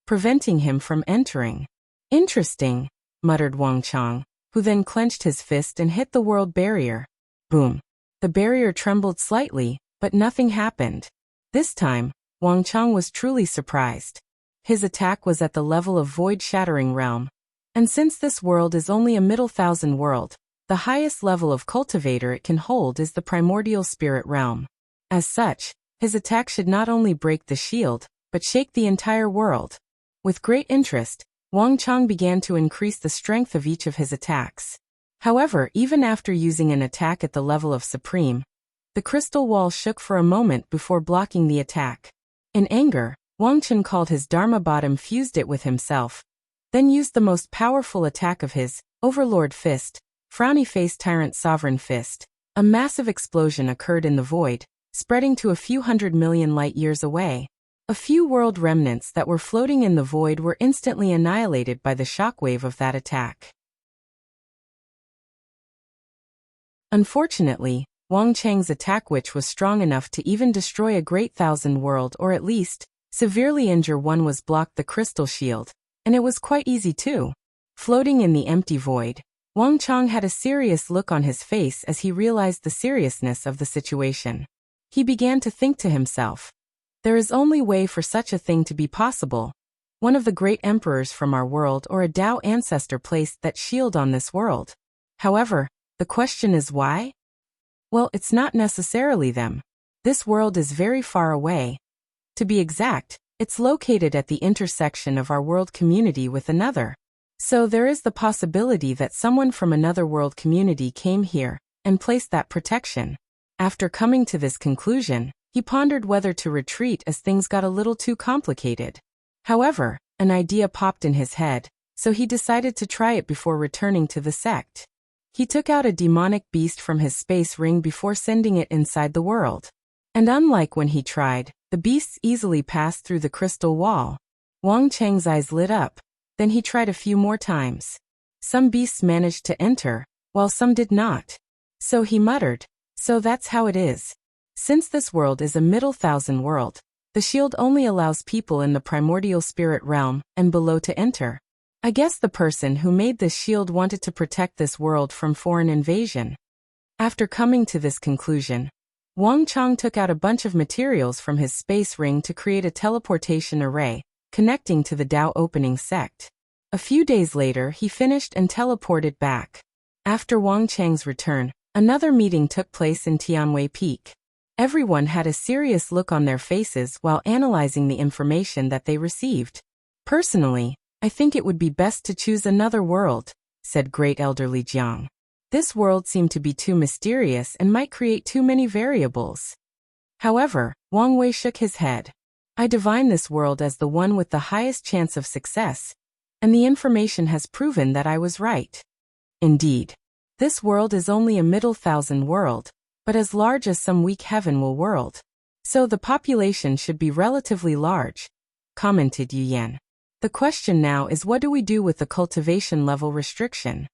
preventing him from entering. "Interesting," muttered Wang Chong, who then clenched his fist and hit the world barrier. Boom! The barrier trembled slightly, but nothing happened. This time, Wang Chong was truly surprised. His attack was at the level of void-shattering realm. And since this world is only a middle thousand world, the highest level of cultivator it can hold is the primordial spirit realm. As such, his attack should not only break the shield, but shake the entire world. With great interest, Wang Chong began to increase the strength of each of his attacks. However, even after using an attack at the level of supreme, the crystal wall shook for a moment before blocking the attack. In anger, Wang Chen called his Dharma bottom, fused it with himself, then used the most powerful attack of his Overlord Fist, Frowny Face Tyrant Sovereign Fist. A massive explosion occurred in the void, spreading to a few hundred million light years away. A few world remnants that were floating in the void were instantly annihilated by the shockwave of that attack. Unfortunately, Wang Chang's attack, which was strong enough to even destroy a great thousand world, or at least Severely injure one was blocked the crystal shield, and it was quite easy too. Floating in the empty void, Wang Chang had a serious look on his face as he realized the seriousness of the situation. He began to think to himself, there is only way for such a thing to be possible. One of the great emperors from our world or a Tao ancestor placed that shield on this world. However, the question is why? Well, it's not necessarily them. This world is very far away. To be exact, it's located at the intersection of our world community with another. So there is the possibility that someone from another world community came here and placed that protection. After coming to this conclusion, he pondered whether to retreat as things got a little too complicated. However, an idea popped in his head, so he decided to try it before returning to the sect. He took out a demonic beast from his space ring before sending it inside the world. And unlike when he tried, the beasts easily passed through the crystal wall. Wang Cheng's eyes lit up. Then he tried a few more times. Some beasts managed to enter, while some did not. So he muttered, so that's how it is. Since this world is a middle thousand world, the shield only allows people in the primordial spirit realm and below to enter. I guess the person who made this shield wanted to protect this world from foreign invasion. After coming to this conclusion, Wang Chang took out a bunch of materials from his space ring to create a teleportation array, connecting to the Tao opening sect. A few days later he finished and teleported back. After Wang Chang's return, another meeting took place in Tianwei Peak. Everyone had a serious look on their faces while analyzing the information that they received. Personally, I think it would be best to choose another world, said Great Elderly Jiang. This world seemed to be too mysterious and might create too many variables. However, Wang Wei shook his head. I divine this world as the one with the highest chance of success, and the information has proven that I was right. Indeed, this world is only a middle thousand world, but as large as some weak heavenwell world. So the population should be relatively large, commented Yu Yan. The question now is, what do we do with the cultivation level restriction?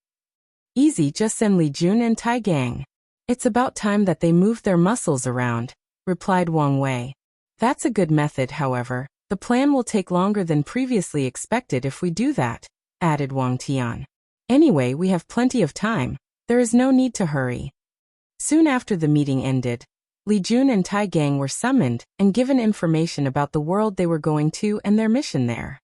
Easy, just send Li Jun and Tai Gang. It's about time that they moved their muscles around, replied Wang Wei. That's a good method, however. The plan will take longer than previously expected if we do that, added Wang Tian. Anyway, we have plenty of time. There is no need to hurry. Soon after the meeting ended, Li Jun and Tai Gang were summoned and given information about the world they were going to and their mission there.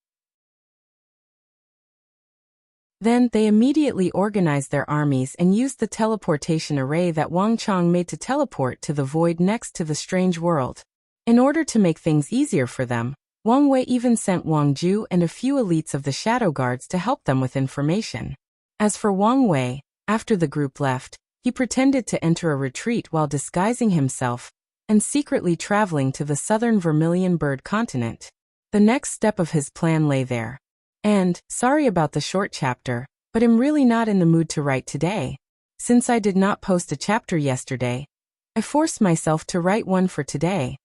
Then they immediately organized their armies and used the teleportation array that Wang Chang made to teleport to the void next to the strange world. In order to make things easier for them, Wang Wei even sent Wang Ju and a few elites of the Shadow Guards to help them with information. As for Wang Wei, after the group left, he pretended to enter a retreat while disguising himself and secretly traveling to the southern Vermilion Bird continent. The next step of his plan lay there. And, sorry about the short chapter, but I'm really not in the mood to write today. Since I did not post a chapter yesterday, I forced myself to write one for today.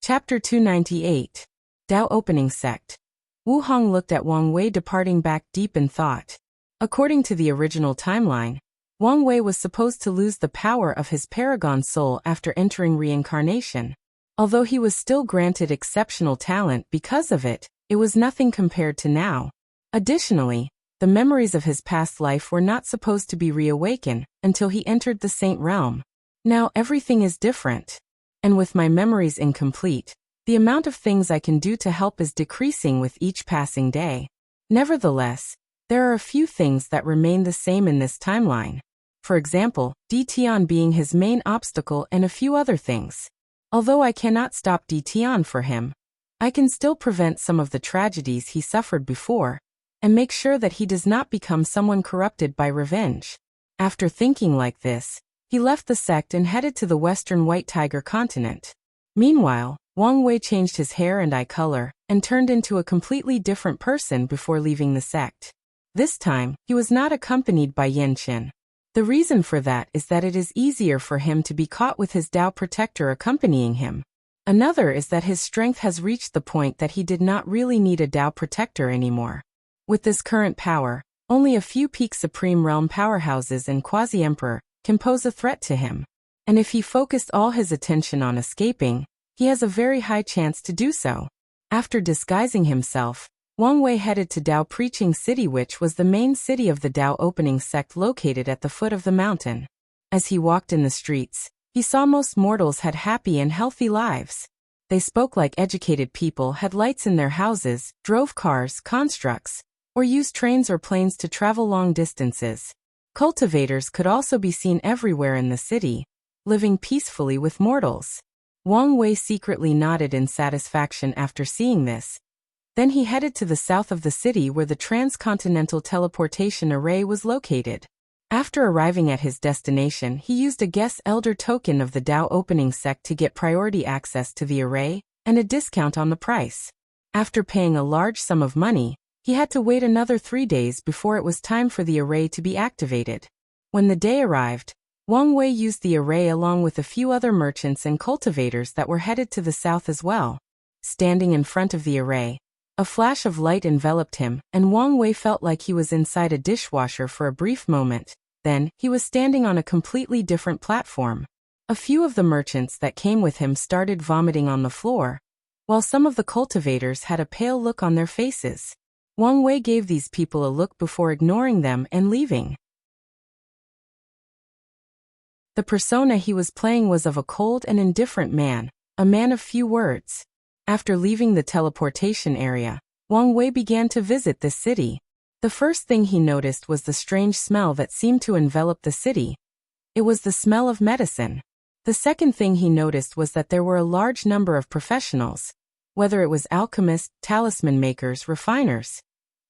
Chapter 298. Tao Opening Sect. Wu Hong looked at Wang Wei departing back deep in thought. According to the original timeline, Wang Wei was supposed to lose the power of his paragon soul after entering reincarnation. Although he was still granted exceptional talent because of it, it was nothing compared to now. Additionally, the memories of his past life were not supposed to be reawakened until he entered the Saint Realm. Now everything is different. And with my memories incomplete, the amount of things I can do to help is decreasing with each passing day. Nevertheless, there are a few things that remain the same in this timeline. For example, Tian being his main obstacle and a few other things. Although I cannot stop Tian for him, I can still prevent some of the tragedies he suffered before, and make sure that he does not become someone corrupted by revenge. After thinking like this, he left the sect and headed to the western White Tiger continent. Meanwhile, Wang Wei changed his hair and eye color, and turned into a completely different person before leaving the sect. This time, he was not accompanied by Yan Qin. The reason for that is that it is easier for him to be caught with his Tao protector accompanying him. Another is that his strength has reached the point that he did not really need a Tao protector anymore. With this current power, only a few peak Supreme Realm powerhouses and Quasi-Emperor can pose a threat to him. And if he focused all his attention on escaping, he has a very high chance to do so. After disguising himself, Wang Wei headed to Dao Preaching City, which was the main city of the Dao opening sect located at the foot of the mountain. As he walked in the streets, he saw most mortals had happy and healthy lives. They spoke like educated people, had lights in their houses, drove cars, constructs, or used trains or planes to travel long distances. Cultivators could also be seen everywhere in the city, living peacefully with mortals. Wang Wei secretly nodded in satisfaction after seeing this. Then he headed to the south of the city where the transcontinental teleportation array was located. After arriving at his destination, he used a guest elder token of the Dao opening sect to get priority access to the array and a discount on the price. After paying a large sum of money, he had to wait another 3 days before it was time for the array to be activated. When the day arrived, Wang Wei used the array along with a few other merchants and cultivators that were headed to the south as well. Standing in front of the array, a flash of light enveloped him, and Wang Wei felt like he was inside a dishwasher for a brief moment. Then, he was standing on a completely different platform. A few of the merchants that came with him started vomiting on the floor, while some of the cultivators had a pale look on their faces. Wang Wei gave these people a look before ignoring them and leaving. The persona he was playing was of a cold and indifferent man, a man of few words. After leaving the teleportation area, Wang Wei began to visit this city. The first thing he noticed was the strange smell that seemed to envelop the city. It was the smell of medicine. The second thing he noticed was that there were a large number of professionals, whether it was alchemists, talisman makers, refiners,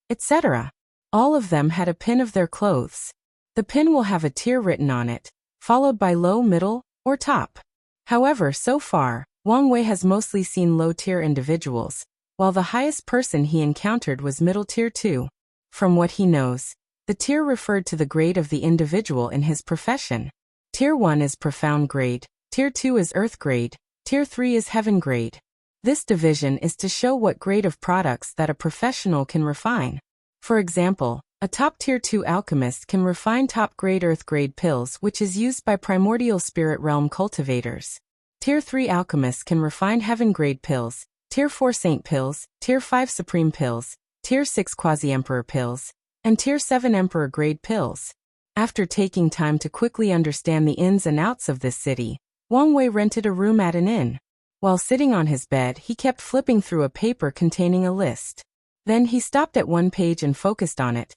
etc. All of them had a pin of their clothes. The pin will have a tier written on it, followed by low, middle, or top. However, so far, Wang Wei has mostly seen low-tier individuals, while the highest person he encountered was middle tier 2. From what he knows, the tier referred to the grade of the individual in his profession. Tier 1 is profound grade, Tier 2 is earth grade, Tier 3 is heaven grade. This division is to show what grade of products that a professional can refine. For example, a top Tier 2 alchemist can refine top grade earth grade pills, which is used by primordial spirit realm cultivators. Tier 3 alchemists can refine heaven grade pills, Tier 4 saint pills, Tier 5 supreme pills, Tier 6 quasi-emperor pills, and Tier 7 emperor grade pills. After taking time to quickly understand the ins and outs of this city, Wang Wei rented a room at an inn. While sitting on his bed, he kept flipping through a paper containing a list. Then he stopped at one page and focused on it.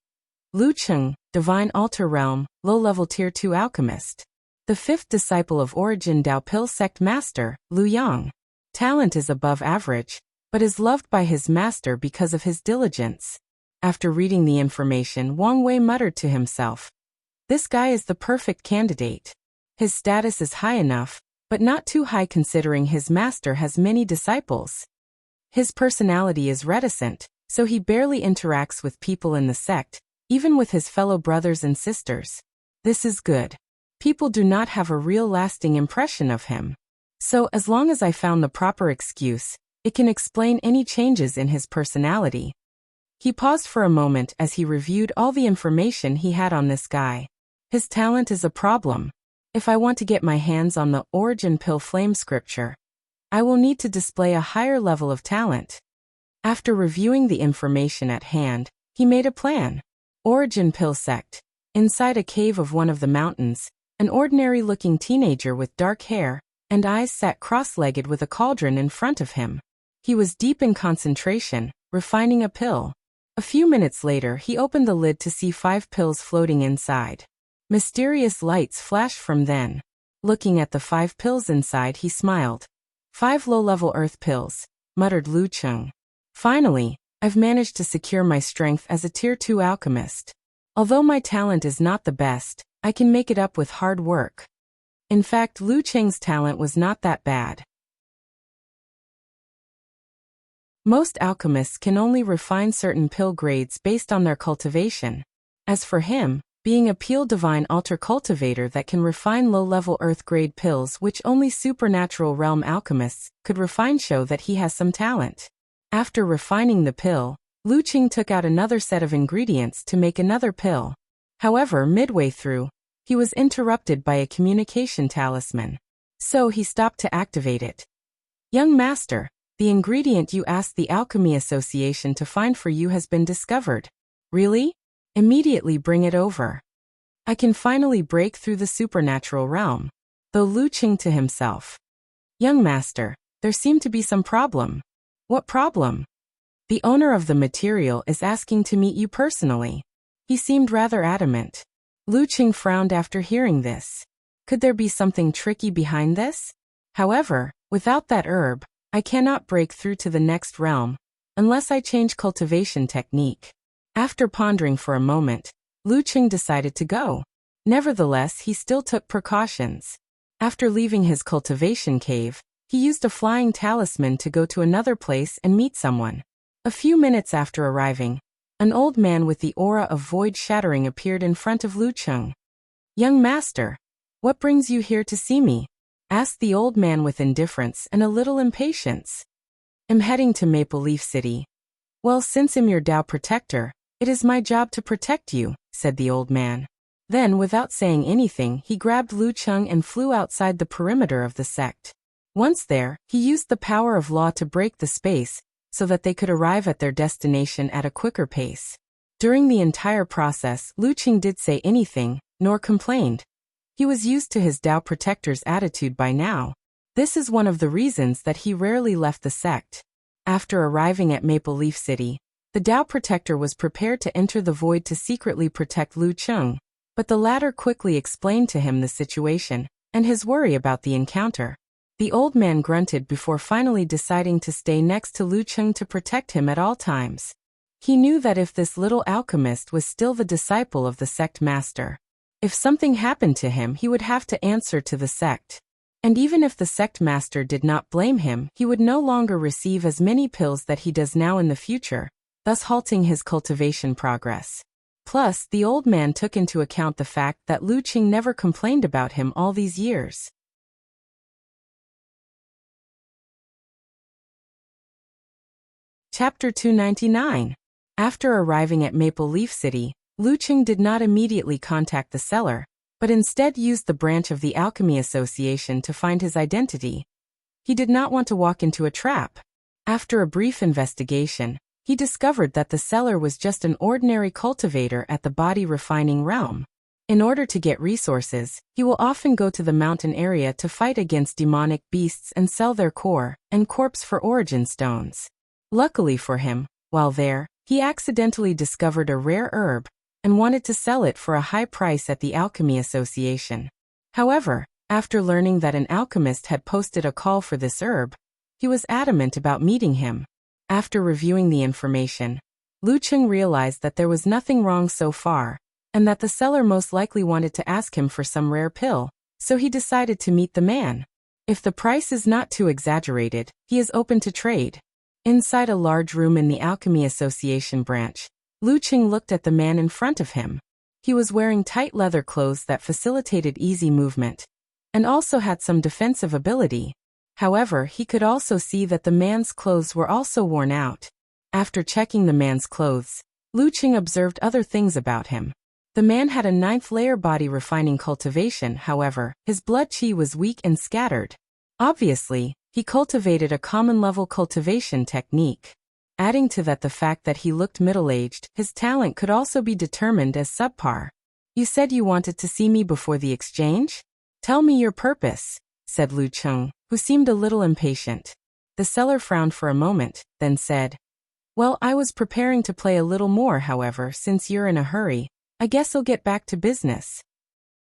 Lu Cheng, Divine Altar Realm, low-level Tier 2 alchemist. The fifth disciple of Origin Dao Pill Sect Master, Lu Yang. Talent is above average, but is loved by his master because of his diligence. After reading the information, Wang Wei muttered to himself, "This guy is the perfect candidate. His status is high enough, but not too high considering his master has many disciples. His personality is reticent, so he barely interacts with people in the sect, even with his fellow brothers and sisters. This is good. People do not have a real lasting impression of him. So as long as I found the proper excuse, it can explain any changes in his personality." He paused for a moment as he reviewed all the information he had on this guy. His talent is a problem. If I want to get my hands on the Origin Pill Flame scripture, I will need to display a higher level of talent. After reviewing the information at hand, he made a plan. Origin Pill Sect. Inside a cave of one of the mountains, an ordinary-looking teenager with dark hair and eyes sat cross-legged with a cauldron in front of him. He was deep in concentration, refining a pill. A few minutes later, he opened the lid to see 5 pills floating inside. Mysterious lights flashed from them. Looking at the 5 pills inside, he smiled. 5 low-level earth pills, muttered Lu Cheng. Finally, I've managed to secure my strength as a Tier 2 alchemist. Although my talent is not the best, I can make it up with hard work. In fact, Lu Cheng's talent was not that bad. Most alchemists can only refine certain pill grades based on their cultivation. As for him, being a pure divine altar cultivator that can refine low-level earth-grade pills which only supernatural realm alchemists could refine show that he has some talent. After refining the pill, Lu Cheng took out another set of ingredients to make another pill. However, midway through, he was interrupted by a communication talisman. So he stopped to activate it. Young master, the ingredient you asked the Alchemy Association to find for you has been discovered. Really? Immediately bring it over. I can finally break through the supernatural realm. Though Lu Qing to himself. Young master, there seemed to be some problem. What problem? The owner of the material is asking to meet you personally. He seemed rather adamant. Lu Qing frowned after hearing this. Could there be something tricky behind this? However, without that herb, I cannot break through to the next realm, unless I change cultivation technique. After pondering for a moment, Lu Qing decided to go. Nevertheless, he still took precautions. After leaving his cultivation cave, he used a flying talisman to go to another place and meet someone. A few minutes after arriving, an old man with the aura of void shattering appeared in front of Lu Qing. Young master, what brings you here to see me? Asked the old man with indifference and a little impatience. I'm heading to Maple Leaf City. Well, since I'm your Dao protector, it is my job to protect you, said the old man. Then, without saying anything, he grabbed Lu Qing and flew outside the perimeter of the sect. Once there, he used the power of law to break the space, so that they could arrive at their destination at a quicker pace. During the entire process, Lu Qing did say anything, nor complained. He was used to his Dao protector's attitude by now. This is one of the reasons that he rarely left the sect. After arriving at Maple Leaf City, the Dao protector was prepared to enter the void to secretly protect Lu Qing. But the latter quickly explained to him the situation, and his worry about the encounter. The old man grunted before finally deciding to stay next to Lu Qing to protect him at all times. He knew that if this little alchemist was still the disciple of the sect master, if something happened to him he would have to answer to the sect. And even if the sect master did not blame him, he would no longer receive as many pills that he does now in the future, thus halting his cultivation progress. Plus, the old man took into account the fact that Lu Qing never complained about him all these years. Chapter 299. After arriving at Maple Leaf City, Lu Qing did not immediately contact the seller, but instead used the branch of the Alchemy Association to find his identity. He did not want to walk into a trap. After a brief investigation, he discovered that the seller was just an ordinary cultivator at the body refining realm. In order to get resources, he will often go to the mountain area to fight against demonic beasts and sell their core and corpse for origin stones. Luckily for him, while there, he accidentally discovered a rare herb and wanted to sell it for a high price at the Alchemy Association. However, after learning that an alchemist had posted a call for this herb, he was adamant about meeting him. After reviewing the information, Lu Qing realized that there was nothing wrong so far, and that the seller most likely wanted to ask him for some rare pill, so he decided to meet the man. If the price is not too exaggerated, he is open to trade. Inside a large room in the Alchemy Association branch, Lu Qing looked at the man in front of him. He was wearing tight leather clothes that facilitated easy movement, and also had some defensive ability. However, he could also see that the man's clothes were also worn out. After checking the man's clothes, Lu Qing observed other things about him. The man had a 9th layer body refining cultivation, however, his blood qi was weak and scattered. Obviously, he cultivated a common level cultivation technique. Adding to that the fact that he looked middle-aged, his talent could also be determined as subpar. You said you wanted to see me before the exchange? Tell me your purpose, said Lu Qing, who seemed a little impatient. The seller frowned for a moment, then said, Well, I was preparing to play a little more, however, since you're in a hurry, I guess I'll get back to business.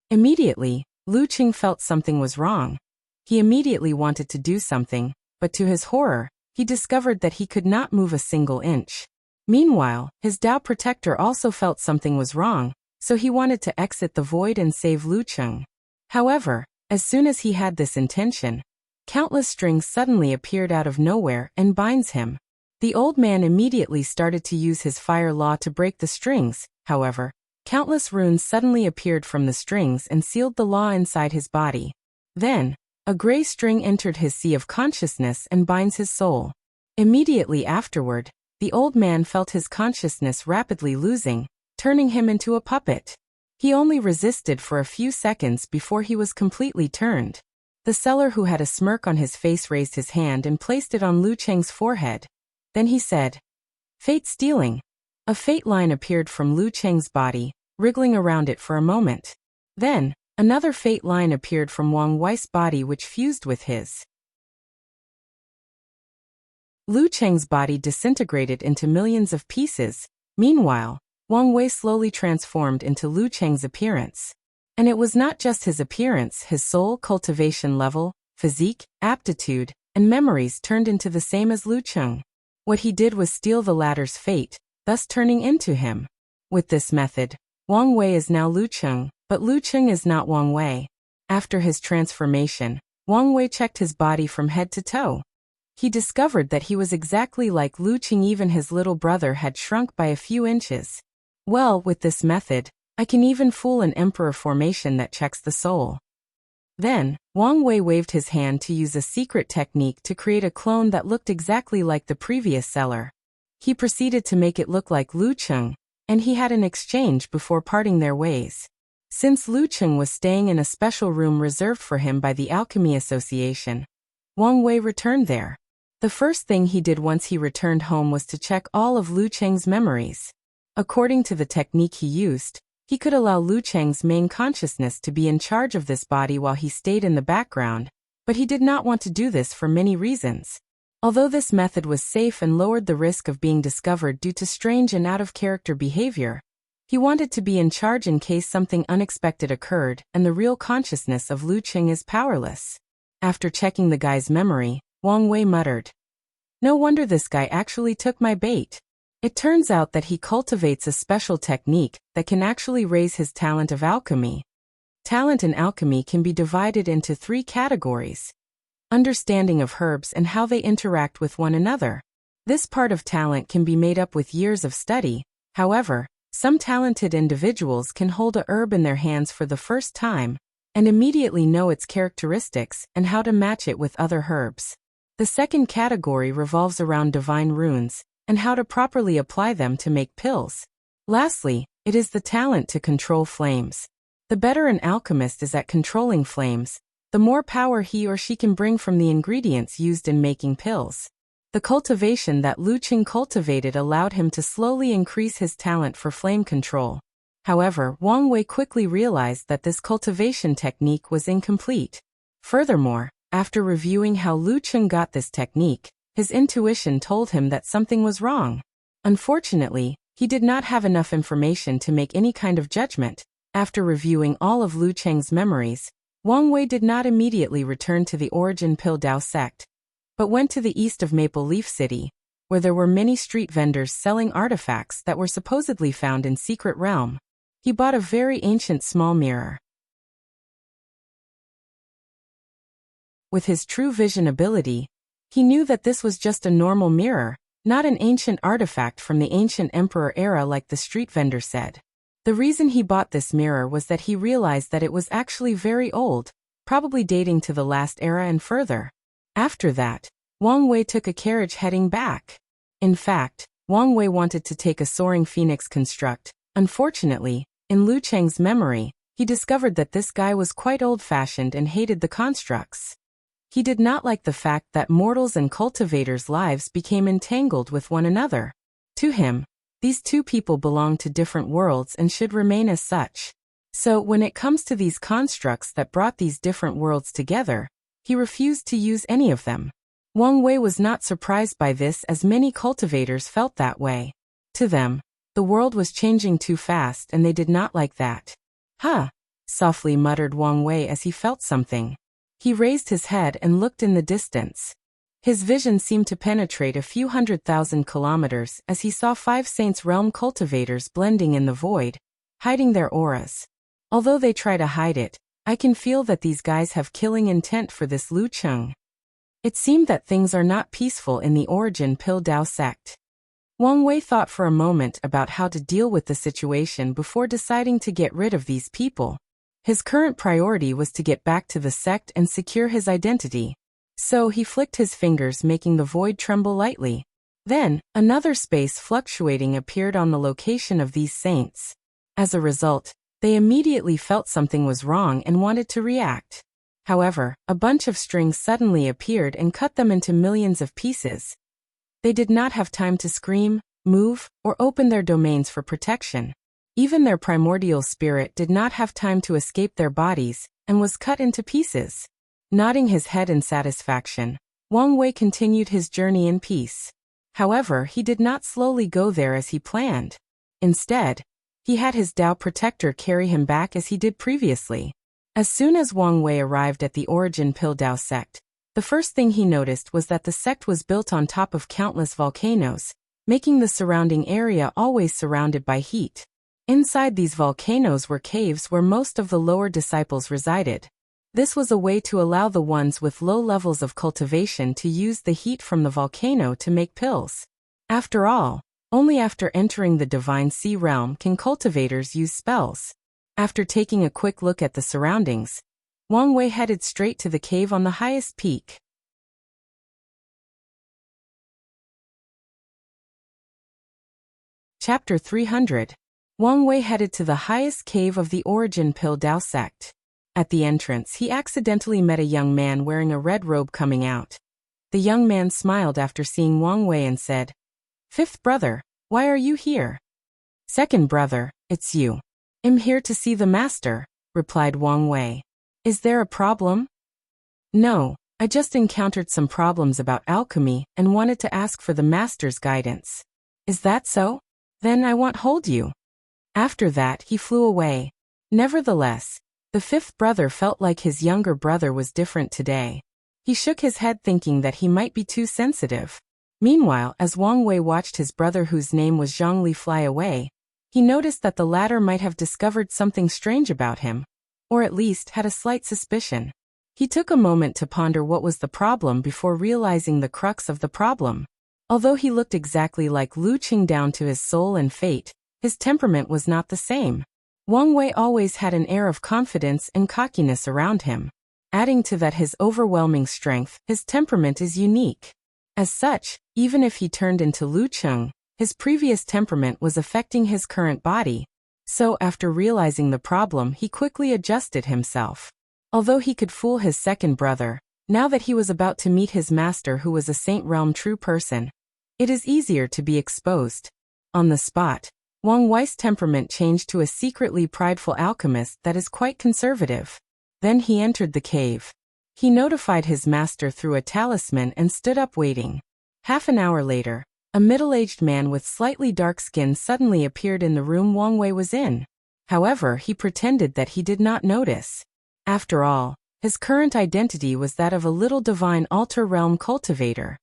Immediately, Lu Qing felt something was wrong. He immediately wanted to do something, but to his horror, he discovered that he could not move a single inch. Meanwhile, his Dao protector also felt something was wrong, so he wanted to exit the void and save Lu Qing. However, as soon as he had this intention, countless strings suddenly appeared out of nowhere and binds him. The old man immediately started to use his fire law to break the strings. However, countless runes suddenly appeared from the strings and sealed the law inside his body. Then, a gray string entered his sea of consciousness and binds his soul. Immediately afterward, the old man felt his consciousness rapidly losing, turning him into a puppet. He only resisted for a few seconds before he was completely turned. The seller, who had a smirk on his face, raised his hand and placed it on Lu Cheng's forehead. Then he said, "Fate stealing." A fate line appeared from Lu Cheng's body, wriggling around it for a moment. Then, another fate line appeared from Wang Wei's body, which fused with his. Lu Cheng's body disintegrated into millions of pieces. Meanwhile, Wang Wei slowly transformed into Lu Cheng's appearance. And it was not just his appearance, his soul, cultivation level, physique, aptitude, and memories turned into the same as Lu Cheng. What he did was steal the latter's fate, thus turning into him. With this method, Wang Wei is now Lu Cheng, but Lu Cheng is not Wang Wei. After his transformation, Wang Wei checked his body from head to toe. He discovered that he was exactly like Lu Cheng, even his little brother had shrunk by a few inches. Well, with this method, I can even fool an emperor formation that checks the soul. Then, Wang Wei waved his hand to use a secret technique to create a clone that looked exactly like the previous seller. He proceeded to make it look like Lu Cheng, and he had an exchange before parting their ways. Since Lu Cheng was staying in a special room reserved for him by the Alchemy Association, Wang Wei returned there. The first thing he did once he returned home was to check all of Lu Cheng's memories. According to the technique he used, he could allow Lu Cheng's main consciousness to be in charge of this body while he stayed in the background, but he did not want to do this for many reasons. Although this method was safe and lowered the risk of being discovered due to strange and out-of-character behavior, he wanted to be in charge in case something unexpected occurred and the real consciousness of Lu Cheng is powerless. After checking the guy's memory, Wang Wei muttered, "No wonder this guy actually took my bait. It turns out that he cultivates a special technique that can actually raise his talent of alchemy." Talent in alchemy can be divided into 3 categories. Understanding of herbs and how they interact with one another. This part of talent can be made up with years of study. However, some talented individuals can hold a herb in their hands for the first time and immediately know its characteristics and how to match it with other herbs. The second category revolves around divine runes and how to properly apply them to make pills. Lastly, it is the talent to control flames. The better an alchemist is at controlling flames, the more power he or she can bring from the ingredients used in making pills. The cultivation that Lu Cheng cultivated allowed him to slowly increase his talent for flame control. However, Wang Wei quickly realized that this cultivation technique was incomplete. Furthermore, after reviewing how Lu Cheng got this technique, his intuition told him that something was wrong. Unfortunately, he did not have enough information to make any kind of judgment. After reviewing all of Lu Cheng's memories, Wang Wei did not immediately return to the Origin Pill Dao sect, but went to the east of Maple Leaf City, where there were many street vendors selling artifacts that were supposedly found in Secret Realm. He bought a very ancient small mirror. With his true vision ability, he knew that this was just a normal mirror, not an ancient artifact from the ancient emperor era like the street vendor said. The reason he bought this mirror was that he realized that it was actually very old, probably dating to the last era and further. After that, Wang Wei took a carriage heading back. In fact, Wang Wei wanted to take a soaring phoenix construct. Unfortunately, in Lu Cheng's memory, he discovered that this guy was quite old-fashioned and hated the constructs. He did not like the fact that mortals' and cultivators' lives became entangled with one another. To him, these two people belonged to different worlds and should remain as such. So when it comes to these constructs that brought these different worlds together, he refused to use any of them. Wang Wei was not surprised by this, as many cultivators felt that way. To them, the world was changing too fast and they did not like that. "Huh," softly muttered Wang Wei as he felt something. He raised his head and looked in the distance. His vision seemed to penetrate a few 100,000 kilometers as he saw 5 Saints Realm cultivators blending in the void, hiding their auras. Although they try to hide it, I can feel that these guys have killing intent for this Lu Cheng. It seemed that things are not peaceful in the Origin Pill Dao sect. Wang Wei thought for a moment about how to deal with the situation before deciding to get rid of these people. His current priority was to get back to the sect and secure his identity. So he flicked his fingers, making the void tremble lightly. Then, another space fluctuating appeared on the location of these saints. As a result, They immediately felt something was wrong and wanted to react. However, a bunch of strings suddenly appeared and cut them into millions of pieces. They did not have time to scream, move, or open their domains for protection. Even their primordial spirit did not have time to escape their bodies, and was cut into pieces. Nodding his head in satisfaction, Wang Wei continued his journey in peace. However, he did not slowly go there as he planned. Instead, he had his Tao protector carry him back as he did previously. As soon as Wang Wei arrived at the origin Pil Dao sect, the first thing he noticed was that the sect was built on top of countless volcanoes, making the surrounding area always surrounded by heat. Inside these volcanoes were caves where most of the lower disciples resided. This was a way to allow the ones with low levels of cultivation to use the heat from the volcano to make pills. After all, only after entering the divine sea realm can cultivators use spells. After taking a quick look at the surroundings, Wang Wei headed straight to the cave on the highest peak. Chapter 300. Wang Wei headed to the highest cave of the origin Pil Dao sect. At the entrance, he accidentally met a young man wearing a red robe coming out. The young man smiled after seeing Wang Wei and said, "Fifth brother, why are you here?" "Second brother, it's you. I'm here to see the master," replied Wang Wei. "Is there a problem?" "No, I just encountered some problems about alchemy and wanted to ask for the master's guidance." "Is that so? Then I won't hold you." After that, he flew away. Nevertheless, the fifth brother felt like his younger brother was different today. He shook his head thinking that he might be too sensitive. Meanwhile, as Wang Wei watched his brother whose name was Zhongli fly away, he noticed that the latter might have discovered something strange about him, or at least had a slight suspicion. He took a moment to ponder what was the problem before realizing the crux of the problem. Although he looked exactly like Lu Qing down to his soul and fate, his temperament was not the same. Wang Wei always had an air of confidence and cockiness around him. Adding to that his overwhelming strength, his temperament is unique. As such, even if he turned into Lu Qing, his previous temperament was affecting his current body. So after realizing the problem, he quickly adjusted himself. Although he could fool his second brother, now that he was about to meet his master who was a Saint Realm true person, it is easier to be exposed. On the spot, Wang Wei's temperament changed to a secretly prideful alchemist that is quite conservative. Then he entered the cave. He notified his master through a talisman and stood up waiting. Half an hour later, a middle-aged man with slightly dark skin suddenly appeared in the room Wang Wei was in. However, he pretended that he did not notice. After all, his current identity was that of a little divine altar realm cultivator.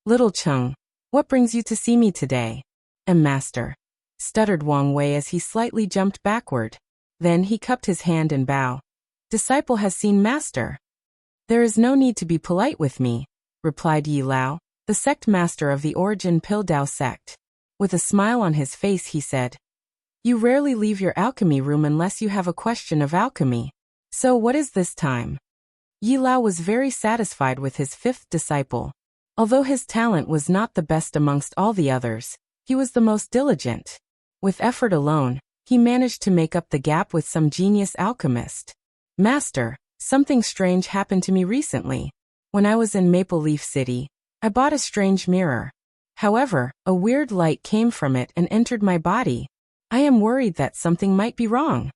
"Little Cheng, what brings you to see me today?" "Master," stuttered Wang Wei as he slightly jumped backward. Then he cupped his hand and bowed. "Disciple has seen master." "There is no need to be polite with me," replied Yi Lao, the sect master of the origin Pil Dao sect. With a smile on his face he said, "You rarely leave your alchemy room unless you have a question of alchemy. So what is this time?" Yi Lao was very satisfied with his fifth disciple. Although his talent was not the best amongst all the others, he was the most diligent. With effort alone, he managed to make up the gap with some genius alchemist. "Master, something strange happened to me recently. When I was in Maple Leaf City, I bought a strange mirror. However, a weird light came from it and entered my body. I am worried that something might be wrong."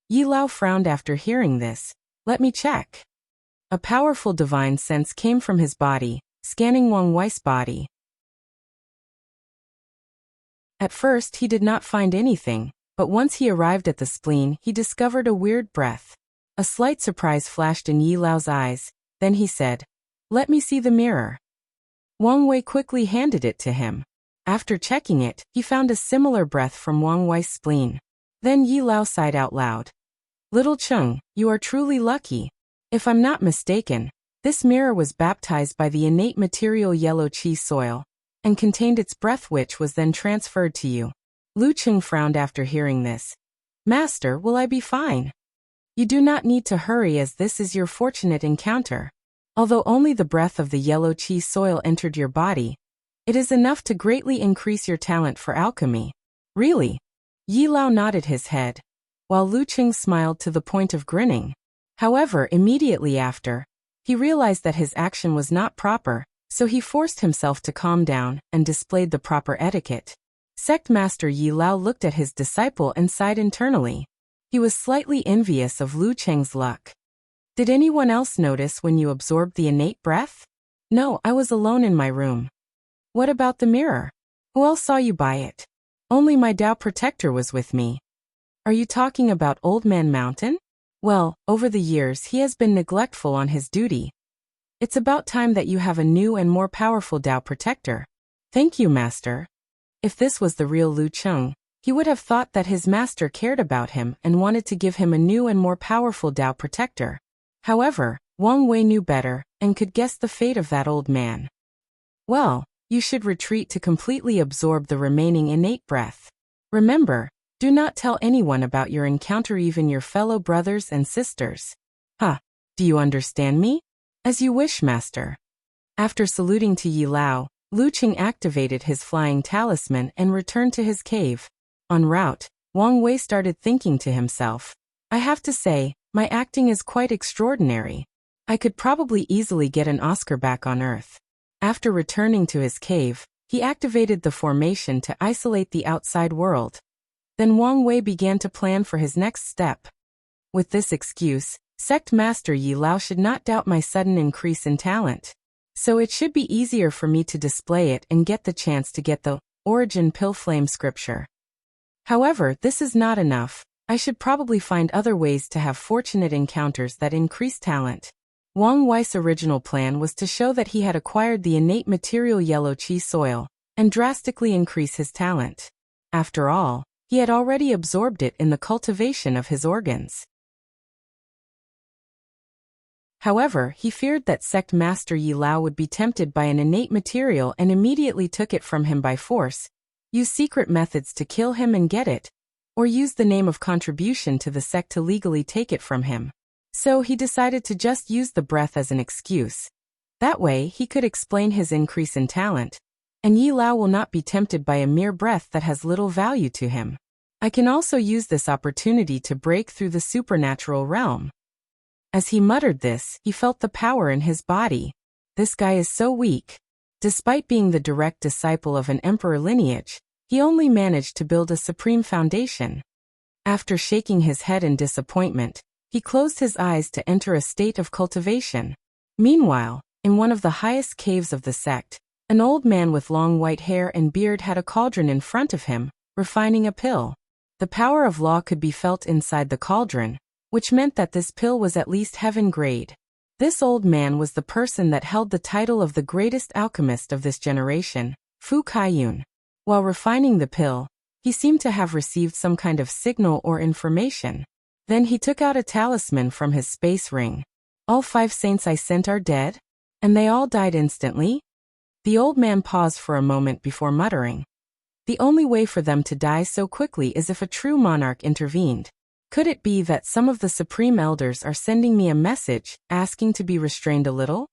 Yi Lao frowned after hearing this. "Let me check." A powerful divine sense came from his body, scanning Wang Wei's body. At first he did not find anything, but once he arrived at the spleen, he discovered a weird breath. A slight surprise flashed in Yi Lao's eyes, then he said, "Let me see the mirror." Wang Wei quickly handed it to him. After checking it, he found a similar breath from Wang Wei's spleen. Then Yi Lao sighed out loud. "Little Cheng, you are truly lucky. If I'm not mistaken, this mirror was baptized by the innate material yellow qi soil, and contained its breath which was then transferred to you." Lu Qing frowned after hearing this. "Master, will I be fine?" "You do not need to hurry as this is your fortunate encounter. Although only the breath of the yellow qi soil entered your body, it is enough to greatly increase your talent for alchemy." "Really?" Yi Lao nodded his head. while Lu Qing smiled to the point of grinning. However, immediately after, he realized that his action was not proper, so he forced himself to calm down and displayed the proper etiquette. Sect Master Yi Lao looked at his disciple and sighed internally. He was slightly envious of Lu Cheng's luck. Did anyone else notice when you absorbed the innate breath? No, I was alone in my room. What about the mirror? Who else saw you by it? Only my Tao protector was with me. Are you talking about Old Man Mountain? Well, over the years he has been neglectful on his duty. It's about time that you have a new and more powerful Tao protector. Thank you, Master. If this was the real Lu Cheng, he would have thought that his master cared about him and wanted to give him a new and more powerful Tao protector. However, Wang Wei knew better and could guess the fate of that old man. Well, you should retreat to completely absorb the remaining innate breath. Remember, do not tell anyone about your encounter, even your fellow brothers and sisters. Huh, do you understand me? As you wish, Master. After saluting to Yi Lao, Lu Qing activated his flying talisman and returned to his cave. En route, Wang Wei started thinking to himself, I have to say, my acting is quite extraordinary. I could probably easily get an Oscar back on Earth. After returning to his cave, he activated the formation to isolate the outside world. Then Wang Wei began to plan for his next step. With this excuse, Sect Master Yi Lao should not doubt my sudden increase in talent. So it should be easier for me to display it and get the chance to get the origin pill flame scripture. However, this is not enough. I should probably find other ways to have fortunate encounters that increase talent. Wang Wei's original plan was to show that he had acquired the innate material yellow qi soil and drastically increase his talent. After all, he had already absorbed it in the cultivation of his organs. However, he feared that Sect Master Yi Lao would be tempted by an innate material and immediately took it from him by force, use secret methods to kill him and get it, or use the name of contribution to the sect to legally take it from him. So he decided to just use the breath as an excuse. That way, he could explain his increase in talent, and Yi Lao will not be tempted by a mere breath that has little value to him. I can also use this opportunity to break through the supernatural realm. As he muttered this, he felt the power in his body. This guy is so weak. Despite being the direct disciple of an emperor lineage, he only managed to build a supreme foundation. After shaking his head in disappointment, he closed his eyes to enter a state of cultivation. Meanwhile, in one of the highest caves of the sect, an old man with long white hair and beard had a cauldron in front of him, refining a pill. The power of law could be felt inside the cauldron, which meant that this pill was at least heaven grade. This old man was the person that held the title of the greatest alchemist of this generation, Fu Kaiyun. While refining the pill, he seemed to have received some kind of signal or information. Then he took out a talisman from his space ring. All 5 saints I sent are dead? And they all died instantly? The old man paused for a moment before muttering. The only way for them to die so quickly is if a true monarch intervened. Could it be that some of the supreme elders are sending me a message, asking to be restrained a little?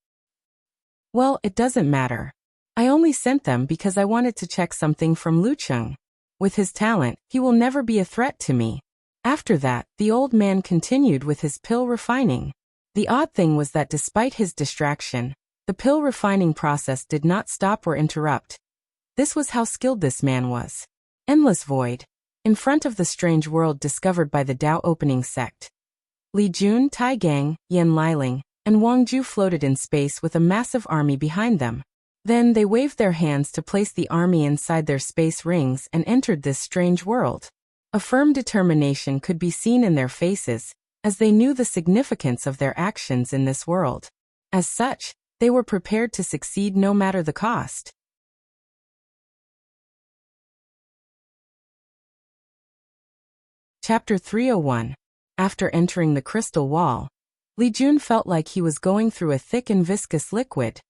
Well, it doesn't matter. I only sent them because I wanted to check something from Lu Cheng. With his talent, he will never be a threat to me. After that, the old man continued with his pill refining. The odd thing was that despite his distraction, the pill refining process did not stop or interrupt. This was how skilled this man was. Endless void. In front of the strange world discovered by the Tao opening sect. Li Jun, Tai Gang, Yan Liling, and Wang Ju floated in space with a massive army behind them. Then they waved their hands to place the army inside their space rings and entered this strange world. A firm determination could be seen in their faces, as they knew the significance of their actions in this world. As such, they were prepared to succeed no matter the cost. Chapter 301. After entering the crystal wall, Li Jun felt like he was going through a thick and viscous liquid.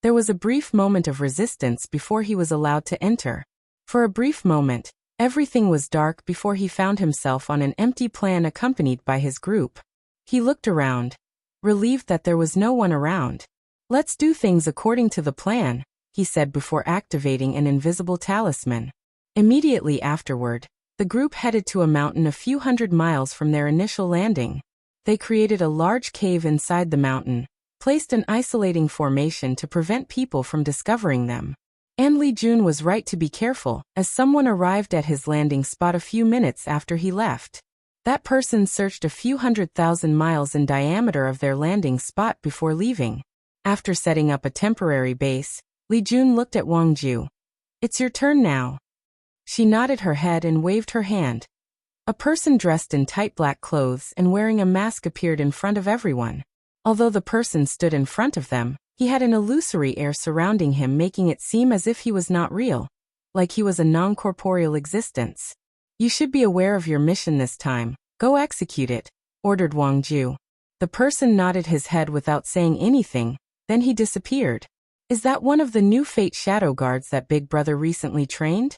There was a brief moment of resistance before he was allowed to enter. For a brief moment, everything was dark before he found himself on an empty plan accompanied by his group. He looked around, relieved that there was no one around. Let's do things according to the plan, he said before activating an invisible talisman. Immediately afterward, the group headed to a mountain a few hundred miles from their initial landing. They created a large cave inside the mountain, placed an isolating formation to prevent people from discovering them. And Li Jun was right to be careful, as someone arrived at his landing spot a few minutes after he left. That person searched a few 100,000 miles in diameter of their landing spot before leaving. After setting up a temporary base, Li Jun looked at Wang Ju. "It's your turn now." She nodded her head and waved her hand. A person dressed in tight black clothes and wearing a mask appeared in front of everyone. Although the person stood in front of them, he had an illusory air surrounding him, making it seem as if he was not real, like he was a non-corporeal existence. "You should be aware of your mission this time. Go execute it," ordered Wang Ju. The person nodded his head without saying anything, then he disappeared. "Is that one of the new Fate Shadow Guards that Big Brother recently trained?"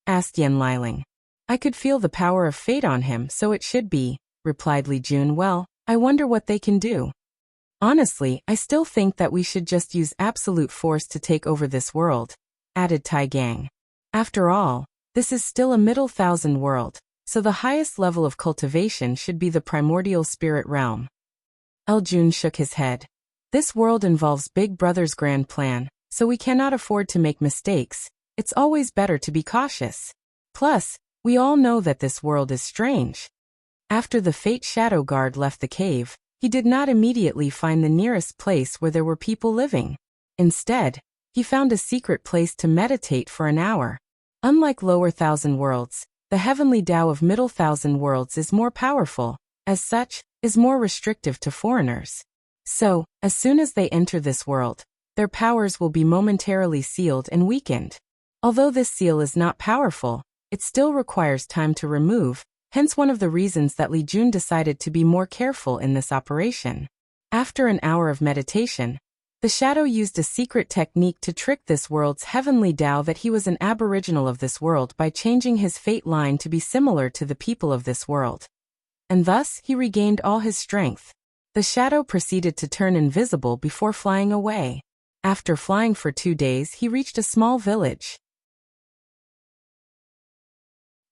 asked Yan Liling. "I could feel the power of fate on him, so it should be," replied Li Jun. "Well, I wonder what they can do. Honestly, I still think that we should just use absolute force to take over this world," added Tai Gang. "After all, this is still a middle thousand world, so the highest level of cultivation should be the primordial spirit realm." Jun shook his head. "This world involves Big Brother's grand plan, so we cannot afford to make mistakes. It's always better to be cautious. Plus, we all know that this world is strange." After the Fate Shadow Guard left the cave, he did not immediately find the nearest place where there were people living. Instead, he found a secret place to meditate for an hour. Unlike lower thousand worlds, the heavenly Tao of middle thousand worlds is more powerful, as such, is more restrictive to foreigners. So, as soon as they enter this world, their powers will be momentarily sealed and weakened. Although this seal is not powerful, it still requires time to remove, hence one of the reasons that Li Jun decided to be more careful in this operation. After an hour of meditation, the shadow used a secret technique to trick this world's heavenly Tao that he was an aboriginal of this world by changing his fate line to be similar to the people of this world. And thus, he regained all his strength. The shadow proceeded to turn invisible before flying away. After flying for 2 days, he reached a small village.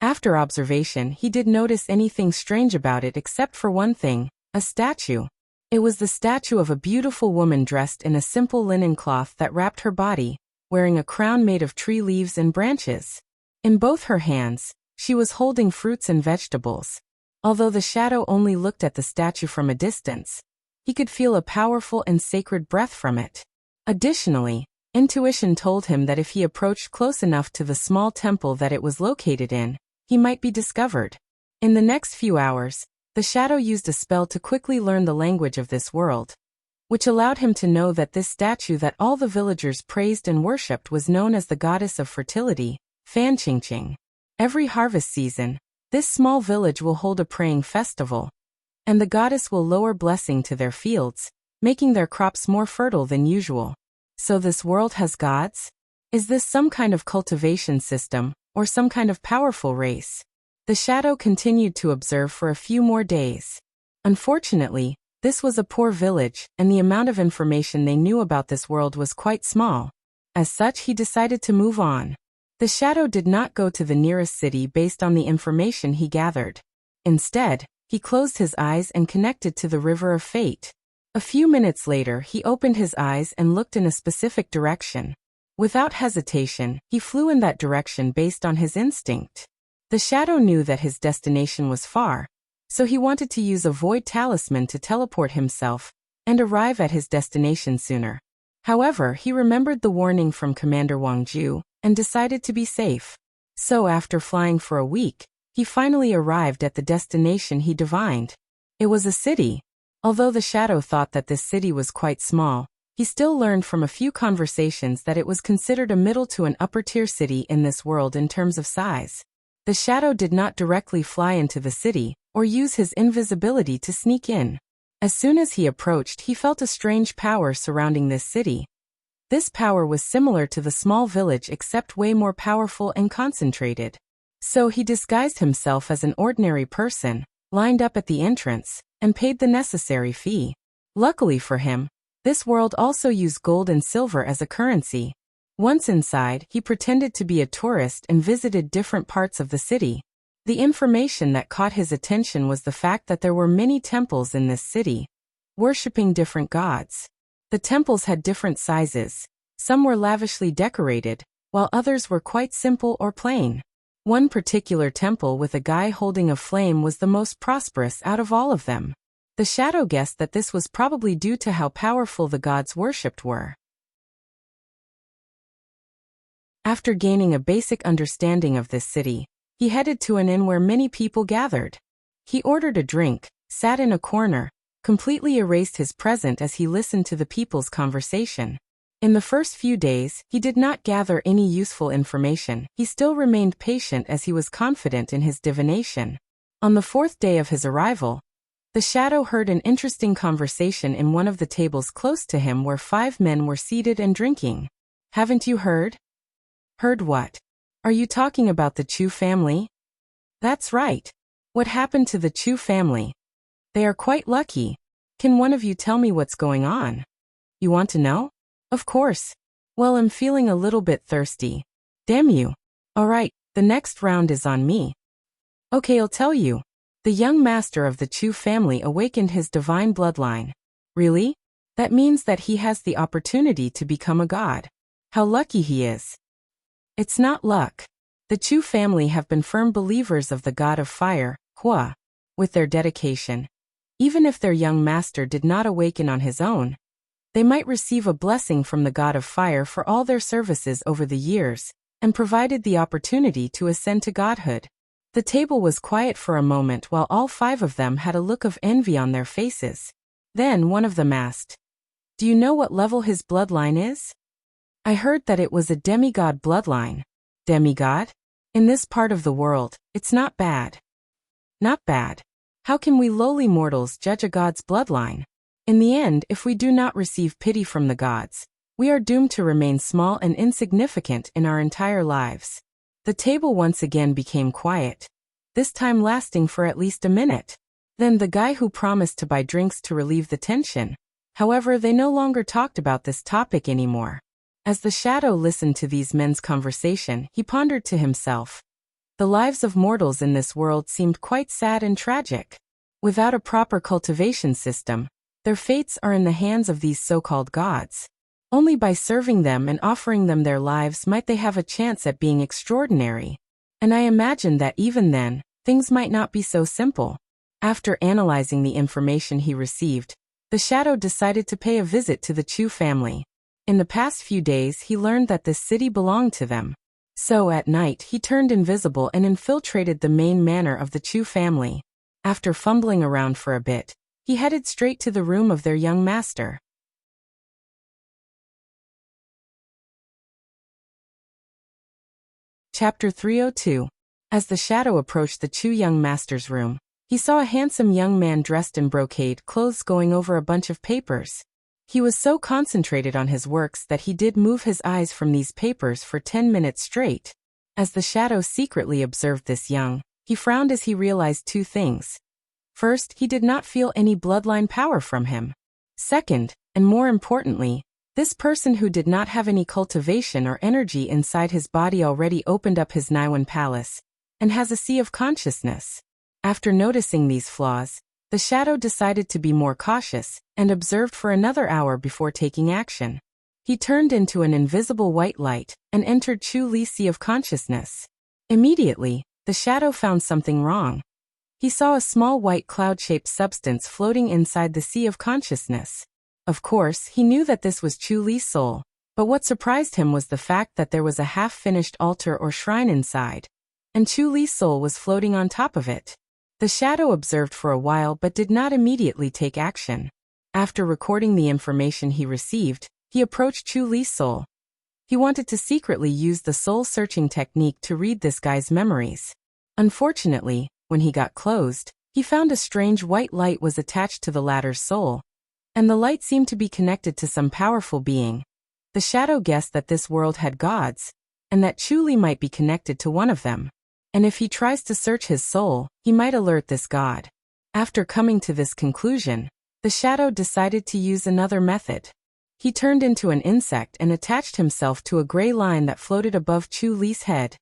After observation, he did notice anything strange about it except for one thing, a statue. It was the statue of a beautiful woman dressed in a simple linen cloth that wrapped her body, wearing a crown made of tree leaves and branches. In both her hands, she was holding fruits and vegetables. Although the shadow only looked at the statue from a distance, he could feel a powerful and sacred breath from it. Additionally, intuition told him that if he approached close enough to the small temple that it was located in, he might be discovered. In the next few hours, the shadow used a spell to quickly learn the language of this world, which allowed him to know that this statue that all the villagers praised and worshipped was known as the goddess of fertility, Fan Qingqing. Every harvest season, this small village will hold a praying festival, and the goddess will lower blessing to their fields, making their crops more fertile than usual. So this world has gods? Is this some kind of cultivation system, or some kind of powerful race? The shadow continued to observe for a few more days. Unfortunately, this was a poor village, and the amount of information they knew about this world was quite small. As such, he decided to move on. The shadow did not go to the nearest city based on the information he gathered. Instead, he closed his eyes and connected to the River of Fate. A few minutes later, he opened his eyes and looked in a specific direction. Without hesitation, he flew in that direction based on his instinct. The shadow knew that his destination was far, so he wanted to use a void talisman to teleport himself and arrive at his destination sooner. However, he remembered the warning from Commander Wang Ju and decided to be safe. So after flying for a week, he finally arrived at the destination he divined. It was a city. Although the shadow thought that this city was quite small, he still learned from a few conversations that it was considered a middle to an upper-tier city in this world in terms of size. The shadow did not directly fly into the city, or use his invisibility to sneak in. As soon as he approached, he felt a strange power surrounding this city. This power was similar to the small village except way more powerful and concentrated. So he disguised himself as an ordinary person, lined up at the entrance, and paid the necessary fee. Luckily for him, this world also used gold and silver as a currency. Once inside, he pretended to be a tourist and visited different parts of the city. The information that caught his attention was the fact that there were many temples in this city, worshipping different gods. The temples had different sizes. Some were lavishly decorated, while others were quite simple or plain. One particular temple with a guy holding a flame was the most prosperous out of all of them. The shadow guessed that this was probably due to how powerful the gods worshipped were. After gaining a basic understanding of this city, he headed to an inn where many people gathered. He ordered a drink, sat in a corner, completely erased his present as he listened to the people's conversation. In the first few days, he did not gather any useful information. He still remained patient as he was confident in his divination. On the fourth day of his arrival, the shadow heard an interesting conversation in one of the tables close to him where 5 men were seated and drinking. "Haven't you heard?" "Heard what? Are you talking about the Chu family?" "That's right. What happened to the Chu family?" "They are quite lucky. Can one of you tell me what's going on?" "You want to know?" "Of course." "Well, I'm feeling a little bit thirsty." "Damn you. All right, the next round is on me." "Okay, I'll tell you. The young master of the Chu family awakened his divine bloodline." "Really? That means that he has the opportunity to become a god. How lucky he is." "It's not luck. The Chu family have been firm believers of the god of fire, Hua. With their dedication, even if their young master did not awaken on his own, they might receive a blessing from the god of fire for all their services over the years, and provided the opportunity to ascend to godhood." The table was quiet for a moment while all 5 of them had a look of envy on their faces. Then one of them asked, "Do you know what level his bloodline is?" "I heard that it was a demigod bloodline." "Demigod? In this part of the world, it's not bad." "Not bad? How can we lowly mortals judge a god's bloodline? In the end, if we do not receive pity from the gods, we are doomed to remain small and insignificant in our entire lives." The table once again became quiet, this time lasting for at least a minute. Then the guy who promised to buy drinks to relieve the tension. However, they no longer talked about this topic anymore. As the shadow listened to these men's conversation, he pondered to himself. The lives of mortals in this world seemed quite sad and tragic. Without a proper cultivation system, their fates are in the hands of these so-called gods. Only by serving them and offering them their lives might they have a chance at being extraordinary. And I imagine that even then, things might not be so simple. After analyzing the information he received, the shadow decided to pay a visit to the Chu family. In the past few days, he learned that this city belonged to them. So at night, he turned invisible and infiltrated the main manor of the Chu family. After fumbling around for a bit, he headed straight to the room of their young master. Chapter 302. As the shadow approached the Chu young master's room, he saw a handsome young man dressed in brocade clothes going over a bunch of papers. He was so concentrated on his works that he did move his eyes from these papers for 10 minutes straight. As the shadow secretly observed this young, he frowned as he realized 2 things. First, he did not feel any bloodline power from him. Second, and more importantly, this person who did not have any cultivation or energy inside his body already opened up his Naiwan palace, and has a sea of consciousness. After noticing these flaws, the shadow decided to be more cautious, and observed for another hour before taking action. He turned into an invisible white light, and entered Chu Li's sea of consciousness. Immediately, the shadow found something wrong. He saw a small white cloud-shaped substance floating inside the sea of consciousness. Of course, he knew that this was Chu Li's soul, but what surprised him was the fact that there was a half-finished altar or shrine inside, and Chu Li's soul was floating on top of it. The shadow observed for a while but did not immediately take action. After recording the information he received, he approached Chu Li's soul. He wanted to secretly use the soul-searching technique to read this guy's memories. Unfortunately, when he got closed, he found a strange white light was attached to the latter's soul, and the light seemed to be connected to some powerful being. The shadow guessed that this world had gods, and that Chu Li might be connected to one of them. And if he tries to search his soul, he might alert this god. After coming to this conclusion, the shadow decided to use another method. He turned into an insect and attached himself to a gray line that floated above Chu Li's head.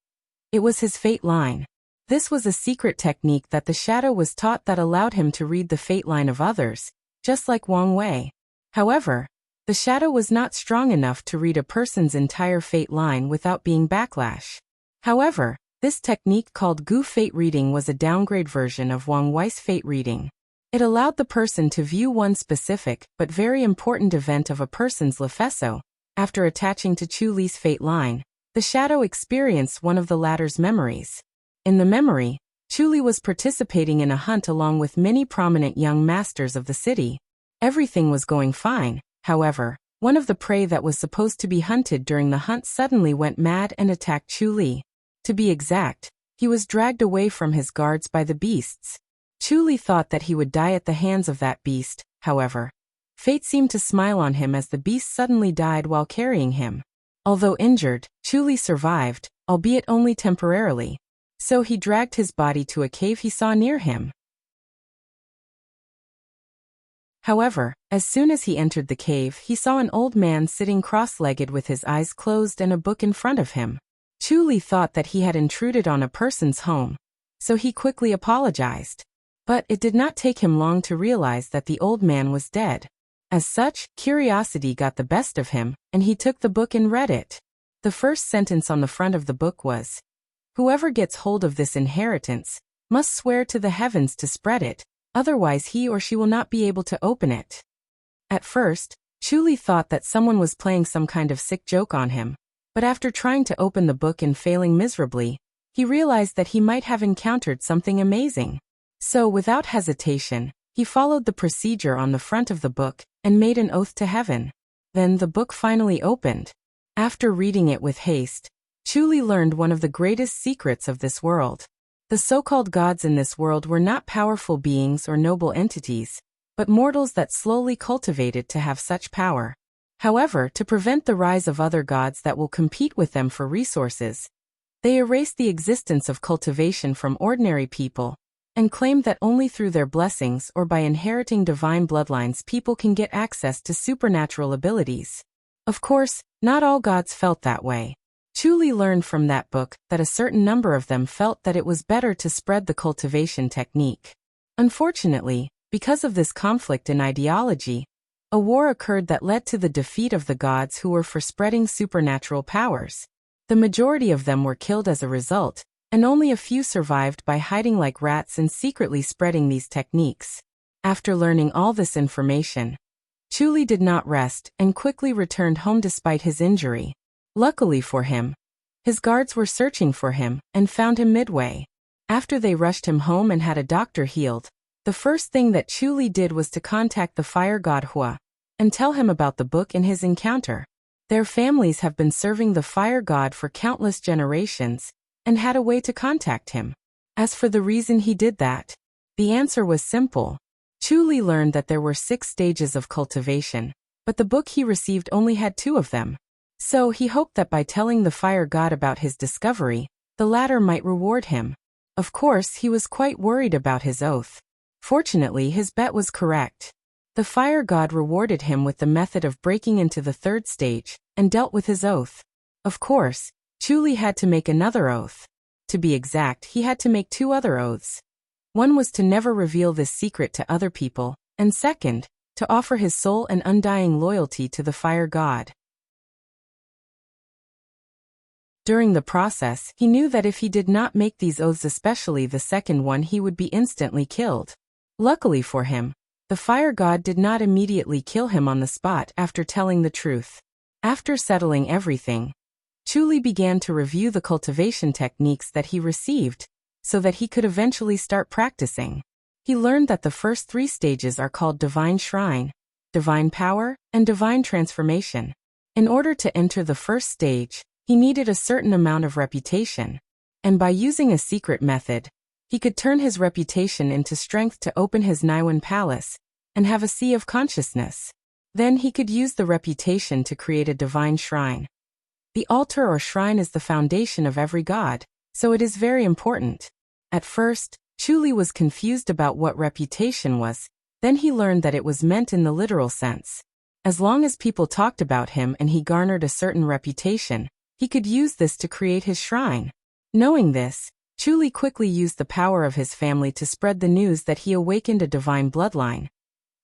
It was his fate line. This was a secret technique that the shadow was taught that allowed him to read the fate line of others, just like Wang Wei. However, the shadow was not strong enough to read a person's entire fate line without being backlash. However, this technique called Gu fate reading was a downgrade version of Wang Wei's fate reading. It allowed the person to view one specific but very important event of a person's lefeso. After attaching to Chu Li's fate line, the shadow experienced one of the latter's memories. In the memory, Chu Li was participating in a hunt along with many prominent young masters of the city. Everything was going fine, however, one of the prey that was supposed to be hunted during the hunt suddenly went mad and attacked Chu Li. To be exact, he was dragged away from his guards by the beasts. Chu Li thought that he would die at the hands of that beast, however. Fate seemed to smile on him as the beast suddenly died while carrying him. Although injured, Chu Li survived, albeit only temporarily. So he dragged his body to a cave he saw near him. However, as soon as he entered the cave, he saw an old man sitting cross-legged with his eyes closed and a book in front of him. Chu Li thought that he had intruded on a person's home, so he quickly apologized. But it did not take him long to realize that the old man was dead. As such, curiosity got the best of him, and he took the book and read it. The first sentence on the front of the book was, "Whoever gets hold of this inheritance must swear to the heavens to spread it, otherwise he or she will not be able to open it." At first, Chu Li thought that someone was playing some kind of sick joke on him, but after trying to open the book and failing miserably, he realized that he might have encountered something amazing. So without hesitation, he followed the procedure on the front of the book and made an oath to heaven. Then the book finally opened. After reading it with haste, Chu Li learned one of the greatest secrets of this world. The so-called gods in this world were not powerful beings or noble entities, but mortals that slowly cultivated to have such power. However, to prevent the rise of other gods that will compete with them for resources, they erased the existence of cultivation from ordinary people, and claimed that only through their blessings or by inheriting divine bloodlines people can get access to supernatural abilities. Of course, not all gods felt that way. Chu Li learned from that book that a certain number of them felt that it was better to spread the cultivation technique. Unfortunately, because of this conflict in ideology, a war occurred that led to the defeat of the gods who were for spreading supernatural powers. The majority of them were killed as a result, and only a few survived by hiding like rats and secretly spreading these techniques. After learning all this information, Chu Li did not rest and quickly returned home despite his injury. Luckily for him, his guards were searching for him and found him midway. After they rushed him home and had a doctor healed, the first thing that Chu Li did was to contact the fire god Hua and tell him about the book and his encounter. Their families have been serving the fire god for countless generations and had a way to contact him. As for the reason he did that, the answer was simple. Chu Li learned that there were 6 stages of cultivation, but the book he received only had 2 of them. So he hoped that by telling the fire god about his discovery, the latter might reward him. Of course, he was quite worried about his oath. Fortunately, his bet was correct. The fire god rewarded him with the method of breaking into the 3rd stage and dealt with his oath. Of course, Chu Li had to make another oath. To be exact, he had to make 2 other oaths. One was to never reveal this secret to other people, and second, to offer his soul and undying loyalty to the fire god. During the process, he knew that if he did not make these oaths, especially the second one, he would be instantly killed. Luckily for him, the fire god did not immediately kill him on the spot after telling the truth. After settling everything, Chu Li began to review the cultivation techniques that he received, so that he could eventually start practicing. He learned that the first 3 stages are called Divine Shrine, Divine Power, and Divine Transformation. In order to enter the first stage, he needed a certain amount of reputation, and by using a secret method, he could turn his reputation into strength to open his Naiwan palace and have a sea of consciousness. Then he could use the reputation to create a divine shrine. The altar or shrine is the foundation of every god, so it is very important. At first, Chu Li was confused about what reputation was, then he learned that it was meant in the literal sense. As long as people talked about him and he garnered a certain reputation, he could use this to create his shrine. Knowing this, Chu Li quickly used the power of his family to spread the news that he awakened a divine bloodline,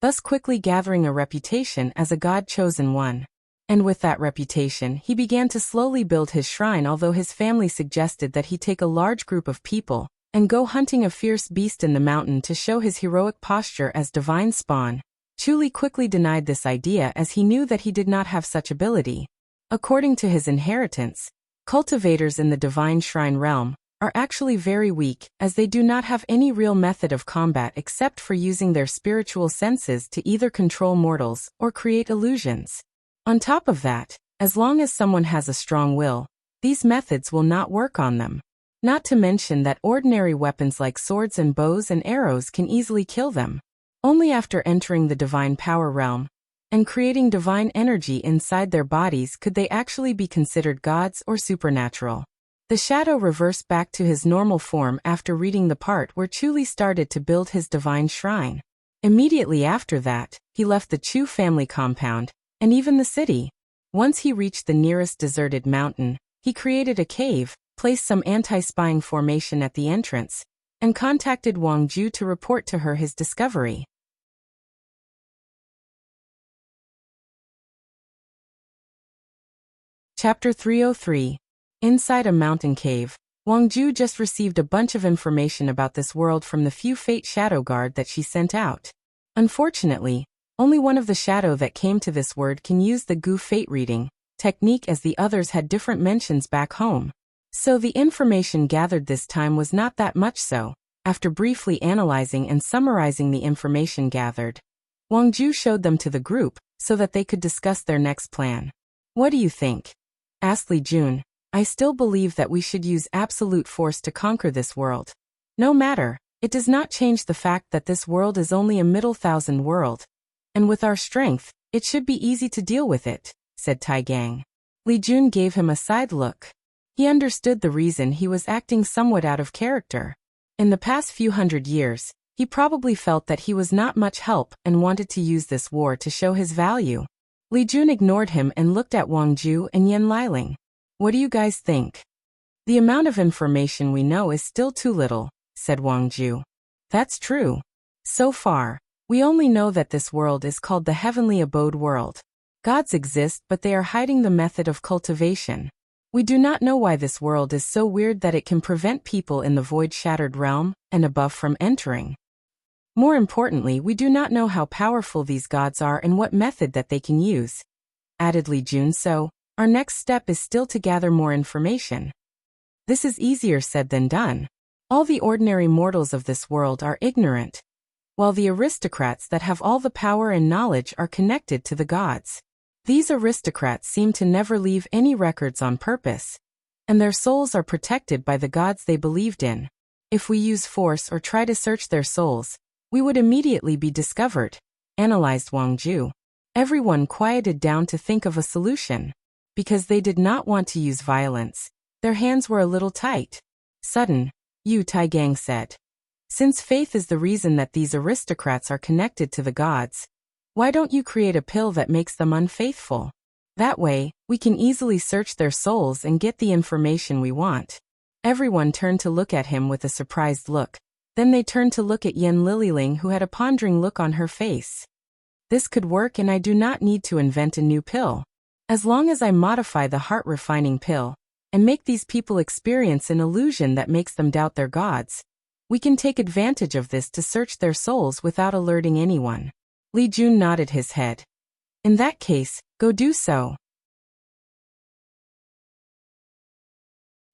thus quickly gathering a reputation as a god-chosen one. And with that reputation, he began to slowly build his shrine, although his family suggested that he take a large group of people and go hunting a fierce beast in the mountain to show his heroic posture as divine spawn. Chu Li quickly denied this idea as he knew that he did not have such ability. According to his inheritance, cultivators in the divine shrine realm are actually very weak, as they do not have any real method of combat except for using their spiritual senses to either control mortals or create illusions. On top of that, as long as someone has a strong will, these methods will not work on them. Not to mention that ordinary weapons like swords and bows and arrows can easily kill them. Only after entering the divine power realm and creating divine energy inside their bodies could they actually be considered gods or supernatural. The shadow reversed back to his normal form after reading the part where Chu Li started to build his divine shrine. Immediately after that, he left the Chu family compound, and even the city. Once he reached the nearest deserted mountain, he created a cave, placed some anti-spying formation at the entrance, and contacted Wang Ju to report to her his discovery. Chapter 303. Inside a mountain cave, Wang Ju just received a bunch of information about this world from the few Fate Shadow Guard that she sent out. Unfortunately, only one of the shadow that came to this word can use the Gu Fate reading technique, as the others had different mentions back home. So the information gathered this time was not that much. So, after briefly analyzing and summarizing the information gathered, Wang Ju showed them to the group so that they could discuss their next plan. "What do you think?" asked Li Jun. "I still believe that we should use absolute force to conquer this world. No matter, it does not change the fact that this world is only a middle thousand world, and with our strength, it should be easy to deal with it," said Tai Gang. Li Jun gave him a side look. He understood the reason he was acting somewhat out of character. In the past few hundred years, he probably felt that he was not much help and wanted to use this war to show his value. Li Jun ignored him and looked at Wang Ju and Yan Liling. "What do you guys think?" "The amount of information we know is still too little," said Wang Ju. "That's true. So far, we only know that this world is called the Heavenly Abode World. Gods exist, but they are hiding the method of cultivation. We do not know why this world is so weird that it can prevent people in the void-shattered realm and above from entering. More importantly, we do not know how powerful these gods are and what method that they can use," added Li Jun. "So, our next step is still to gather more information." "This is easier said than done. All the ordinary mortals of this world are ignorant, while the aristocrats that have all the power and knowledge are connected to the gods. These aristocrats seem to never leave any records on purpose, and their souls are protected by the gods they believed in. If we use force or try to search their souls, we would immediately be discovered," analyzed Wang Ju. Everyone quieted down to think of a solution. Because they did not want to use violence, their hands were a little tight. "Sudden, you," Tai Gang said. "Since faith is the reason that these aristocrats are connected to the gods, why don't you create a pill that makes them unfaithful? That way, we can easily search their souls and get the information we want." Everyone turned to look at him with a surprised look. Then they turned to look at Yan Liling, who had a pondering look on her face. "This could work, and I do not need to invent a new pill. As long as I modify the heart-refining pill and make these people experience an illusion that makes them doubt their gods, we can take advantage of this to search their souls without alerting anyone." Li Jun nodded his head. "In that case, go do so."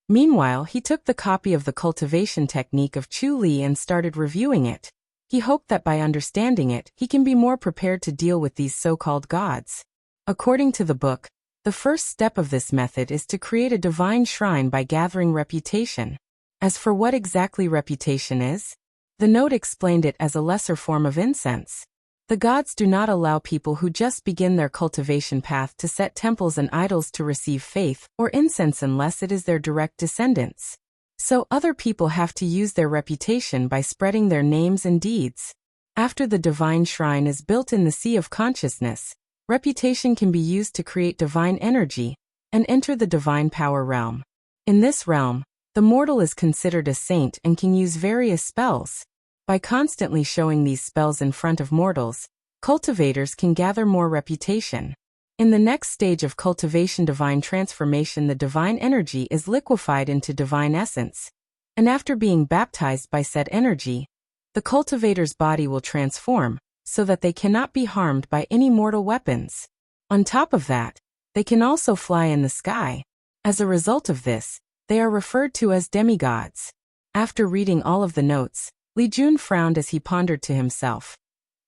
Meanwhile, he took the copy of the cultivation technique of Chu Li and started reviewing it. He hoped that by understanding it, he can be more prepared to deal with these so-called gods. According to the book, the first step of this method is to create a divine shrine by gathering reputation. As for what exactly reputation is, the note explained it as a lesser form of incense. The gods do not allow people who just begin their cultivation path to set temples and idols to receive faith or incense unless it is their direct descendants. So other people have to use their reputation by spreading their names and deeds. After the divine shrine is built in the sea of consciousness, reputation can be used to create divine energy and enter the divine power realm. In this realm, The mortal is considered a saint and can use various spells. By constantly showing these spells in front of mortals, cultivators can gather more reputation. In the next stage of cultivation divine transformation, the divine energy is liquefied into divine essence. And after being baptized by said energy, the cultivator's body will transform, so that they cannot be harmed by any mortal weapons. On top of that, they can also fly in the sky. As a result of this, they are referred to as demigods. After reading all of the notes, Li Jun frowned as he pondered to himself.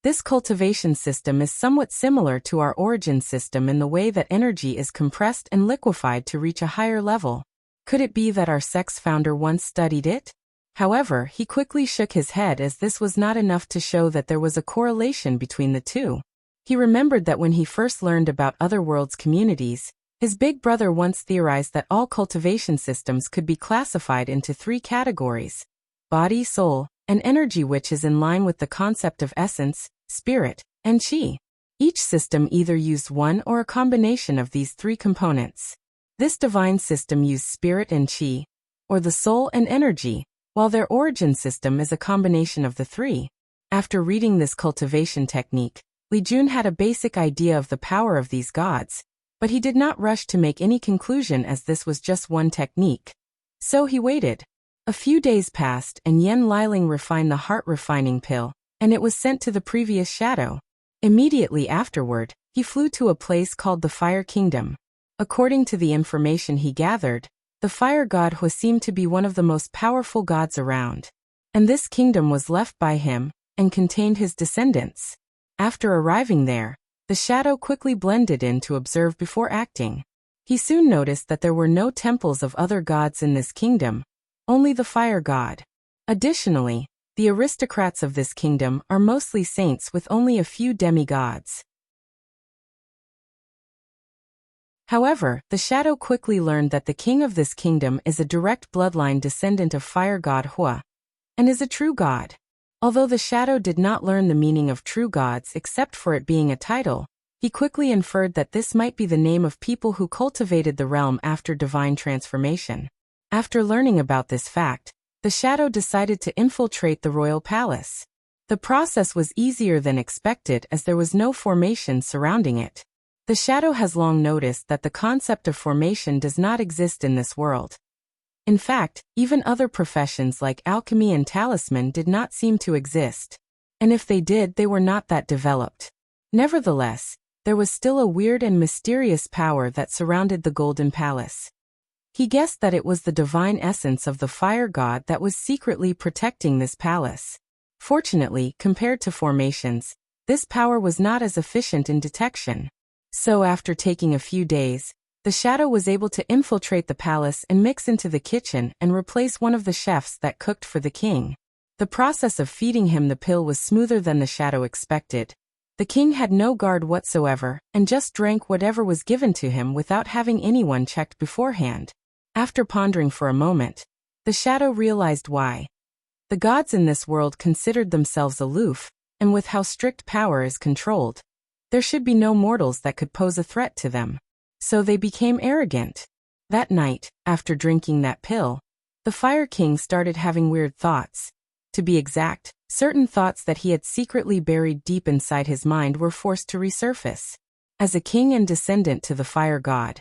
This cultivation system is somewhat similar to our origin system in the way that energy is compressed and liquefied to reach a higher level. Could it be that our sect's founder once studied it? However, he quickly shook his head as this was not enough to show that there was a correlation between the two. He remembered that when he first learned about other worlds' communities, his big brother once theorized that all cultivation systems could be classified into 3 categories: body, soul, and energy, which is in line with the concept of essence, spirit, and qi. Each system either used one or a combination of these 3 components. This divine system used spirit and qi, or the soul and energy, while their origin system is a combination of the 3. After reading this cultivation technique, Li Jun had a basic idea of the power of these gods, but he did not rush to make any conclusion as this was just one technique. So he waited. A few days passed and Yen Liling refined the heart-refining pill, and it was sent to the previous shadow. Immediately afterward, he flew to a place called the Fire Kingdom. According to the information he gathered, the fire god Hu seemed to be one of the most powerful gods around. And this kingdom was left by him, and contained his descendants. After arriving there, the shadow quickly blended in to observe before acting. He soon noticed that there were no temples of other gods in this kingdom, only the fire god. Additionally, the aristocrats of this kingdom are mostly saints with only a few demigods. However, the shadow quickly learned that the king of this kingdom is a direct bloodline descendant of fire god Hua, and is a true god. Although the shadow did not learn the meaning of true gods except for it being a title, he quickly inferred that this might be the name of people who cultivated the realm after divine transformation. After learning about this fact, the shadow decided to infiltrate the royal palace. The process was easier than expected as there was no formation surrounding it. The shadow has long noticed that the concept of formation does not exist in this world. In fact, even other professions like alchemy and talisman did not seem to exist. And if they did, they were not that developed. Nevertheless, there was still a weird and mysterious power that surrounded the Golden Palace. He guessed that it was the divine essence of the fire god that was secretly protecting this palace. Fortunately, compared to formations, this power was not as efficient in detection. So after taking a few days, the shadow was able to infiltrate the palace and mix into the kitchen and replace one of the chefs that cooked for the king. The process of feeding him the pill was smoother than the shadow expected. The king had no guard whatsoever and just drank whatever was given to him without having anyone checked beforehand. After pondering for a moment, the shadow realized why. The gods in this world considered themselves aloof, and with how strict power is controlled, there should be no mortals that could pose a threat to them. So they became arrogant. That night, after drinking that pill, the Fire King started having weird thoughts. To be exact, certain thoughts that he had secretly buried deep inside his mind were forced to resurface. As a king and descendant to the fire god,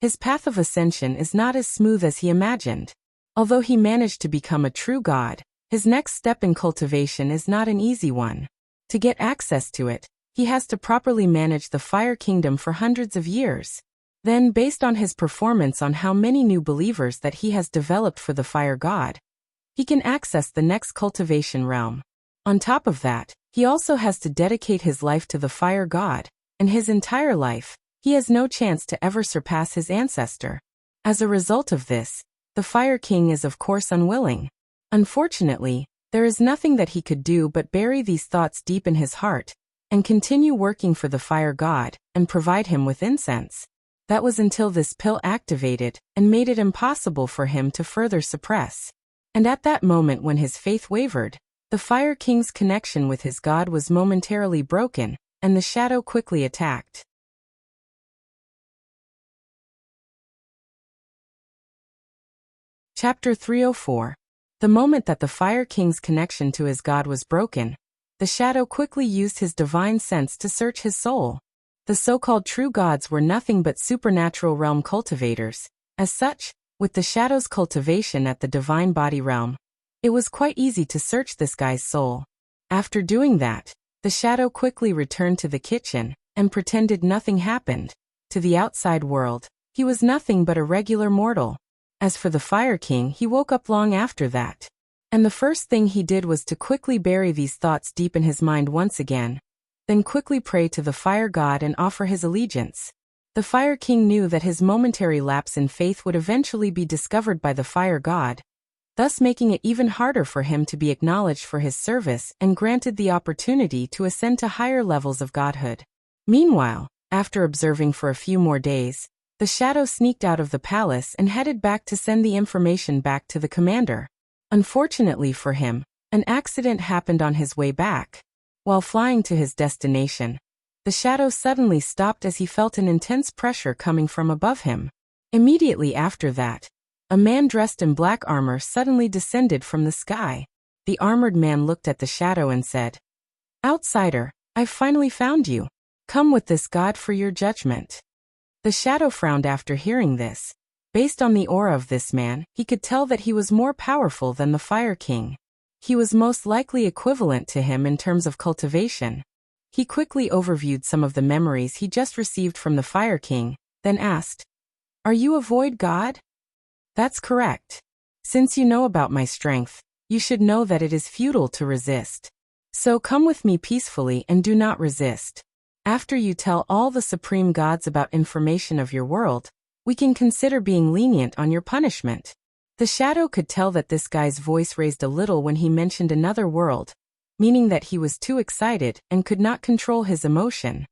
his path of ascension is not as smooth as he imagined. Although he managed to become a true god, his next step in cultivation is not an easy one. To get access to it, he has to properly manage the Fire Kingdom for hundreds of years. Then, based on his performance on how many new believers that he has developed for the fire god, he can access the next cultivation realm. On top of that, he also has to dedicate his life to the fire god, and his entire life, he has no chance to ever surpass his ancestor. As a result of this, the Fire King is of course unwilling. Unfortunately, there is nothing that he could do but bury these thoughts deep in his heart, and continue working for the fire god, and provide him with incense. That was until this pill activated, and made it impossible for him to further suppress. And at that moment when his faith wavered, the Fire King's connection with his god was momentarily broken, and the shadow quickly attacked. Chapter 304. The moment that the Fire King's connection to his god was broken, the shadow quickly used his divine sense to search his soul. The so-called true gods were nothing but supernatural realm cultivators. As such, with the shadow's cultivation at the divine body realm, it was quite easy to search this guy's soul. After doing that, the shadow quickly returned to the kitchen and pretended nothing happened. To the outside world, he was nothing but a regular mortal. As for the Fire King, he woke up long after that. And the first thing he did was to quickly bury these thoughts deep in his mind once again, then quickly pray to the Fire God and offer his allegiance. The Fire King knew that his momentary lapse in faith would eventually be discovered by the Fire God, thus making it even harder for him to be acknowledged for his service and granted the opportunity to ascend to higher levels of godhood. Meanwhile, after observing for a few more days, the shadow sneaked out of the palace and headed back to send the information back to the commander. Unfortunately for him, an accident happened on his way back. While flying to his destination, the shadow suddenly stopped as he felt an intense pressure coming from above him. Immediately after that, a man dressed in black armor suddenly descended from the sky. The armored man looked at the shadow and said, "Outsider, I've finally found you. Come with this god for your judgment." The shadow frowned after hearing this. Based on the aura of this man, he could tell that he was more powerful than the Fire King. He was most likely equivalent to him in terms of cultivation. He quickly overviewed some of the memories he just received from the Fire King, then asked, "Are you a void god?" "That's correct. Since you know about my strength, you should know that it is futile to resist. So come with me peacefully and do not resist. After you tell all the supreme gods about information of your world, we can consider being lenient on your punishment." The shadow could tell that this guy's voice raised a little when he mentioned another world, meaning that he was too excited and could not control his emotion.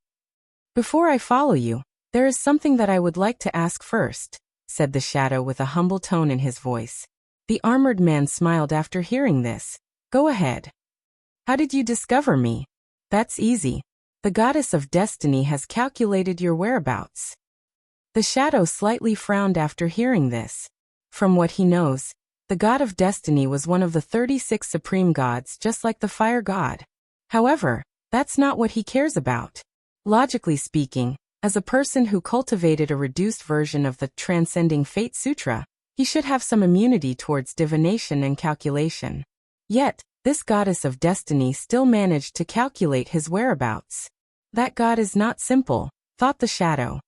"Before I follow you, there is something that I would like to ask first," said the shadow with a humble tone in his voice. The armored man smiled after hearing this. "Go ahead. How did you discover me?" "That's easy. The goddess of destiny has calculated your whereabouts." The shadow slightly frowned after hearing this. From what he knows, the god of destiny was one of the 36 supreme gods just like the fire god. However, that's not what he cares about. Logically speaking, as a person who cultivated a reduced version of the Transcending Fate Sutra, he should have some immunity towards divination and calculation. Yet, this goddess of destiny still managed to calculate his whereabouts. That god is not simple, thought the shadow.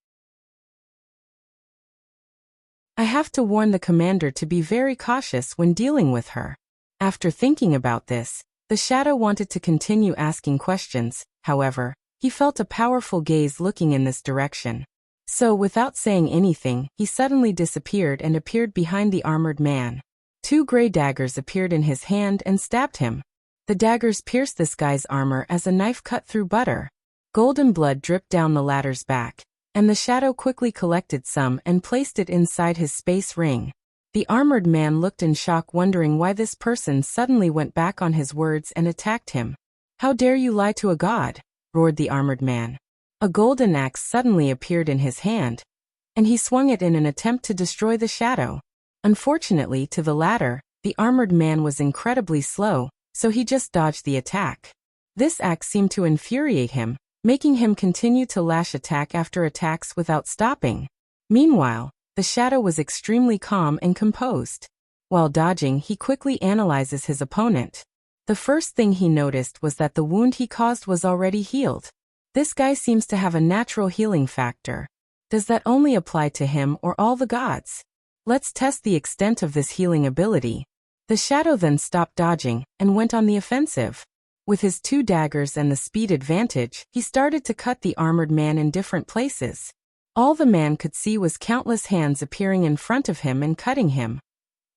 I have to warn the commander to be very cautious when dealing with her. After thinking about this, the shadow wanted to continue asking questions. However, he felt a powerful gaze looking in this direction. So without saying anything, he suddenly disappeared and appeared behind the armored man. 2 gray daggers appeared in his hand and stabbed him. The daggers pierced this guy's armor as a knife cut through butter. Golden blood dripped down the latter's back, and the shadow quickly collected some and placed it inside his space ring. The armored man looked in shock, wondering why this person suddenly went back on his words and attacked him. "How dare you lie to a god?" roared the armored man. A golden axe suddenly appeared in his hand, and he swung it in an attempt to destroy the shadow. Unfortunately to the latter, the armored man was incredibly slow, so he just dodged the attack. This axe seemed to infuriate him, making him continue to lash attack after attacks without stopping. Meanwhile, the shadow was extremely calm and composed. While dodging, he quickly analyzes his opponent. The first thing he noticed was that the wound he caused was already healed. This guy seems to have a natural healing factor. Does that only apply to him or all the gods? Let's test the extent of this healing ability. The shadow then stopped dodging and went on the offensive. With his 2 daggers and the speed advantage, he started to cut the armored man in different places. All the man could see was countless hands appearing in front of him and cutting him.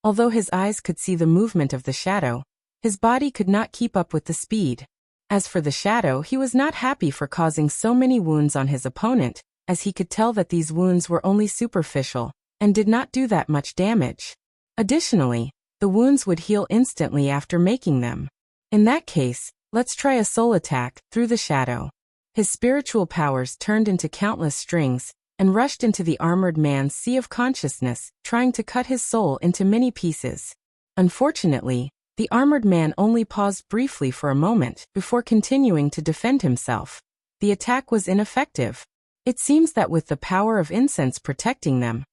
Although his eyes could see the movement of the shadow, his body could not keep up with the speed. As for the shadow, he was not happy for causing so many wounds on his opponent, as he could tell that these wounds were only superficial and did not do that much damage. Additionally, the wounds would heal instantly after making them. In that case, let's try a soul attack through the shadow. His spiritual powers turned into countless strings, and rushed into the armored man's sea of consciousness, trying to cut his soul into many pieces. Unfortunately, the armored man only paused briefly for a moment before continuing to defend himself. The attack was ineffective. It seems that with the power of incense protecting them,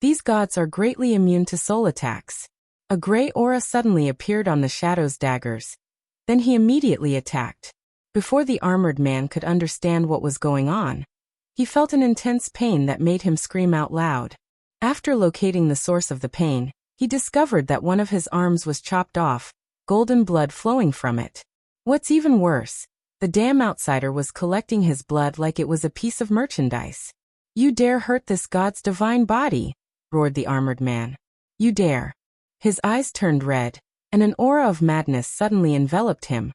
these gods are greatly immune to soul attacks. A gray aura suddenly appeared on the shadow's daggers. Then he immediately attacked. Before the armored man could understand what was going on, he felt an intense pain that made him scream out loud. After locating the source of the pain, he discovered that one of his arms was chopped off, golden blood flowing from it. What's even worse, the damn outsider was collecting his blood like it was a piece of merchandise. "You dare hurt this god's divine body?" roared the armored man. "You dare." His eyes turned red, and an aura of madness suddenly enveloped him.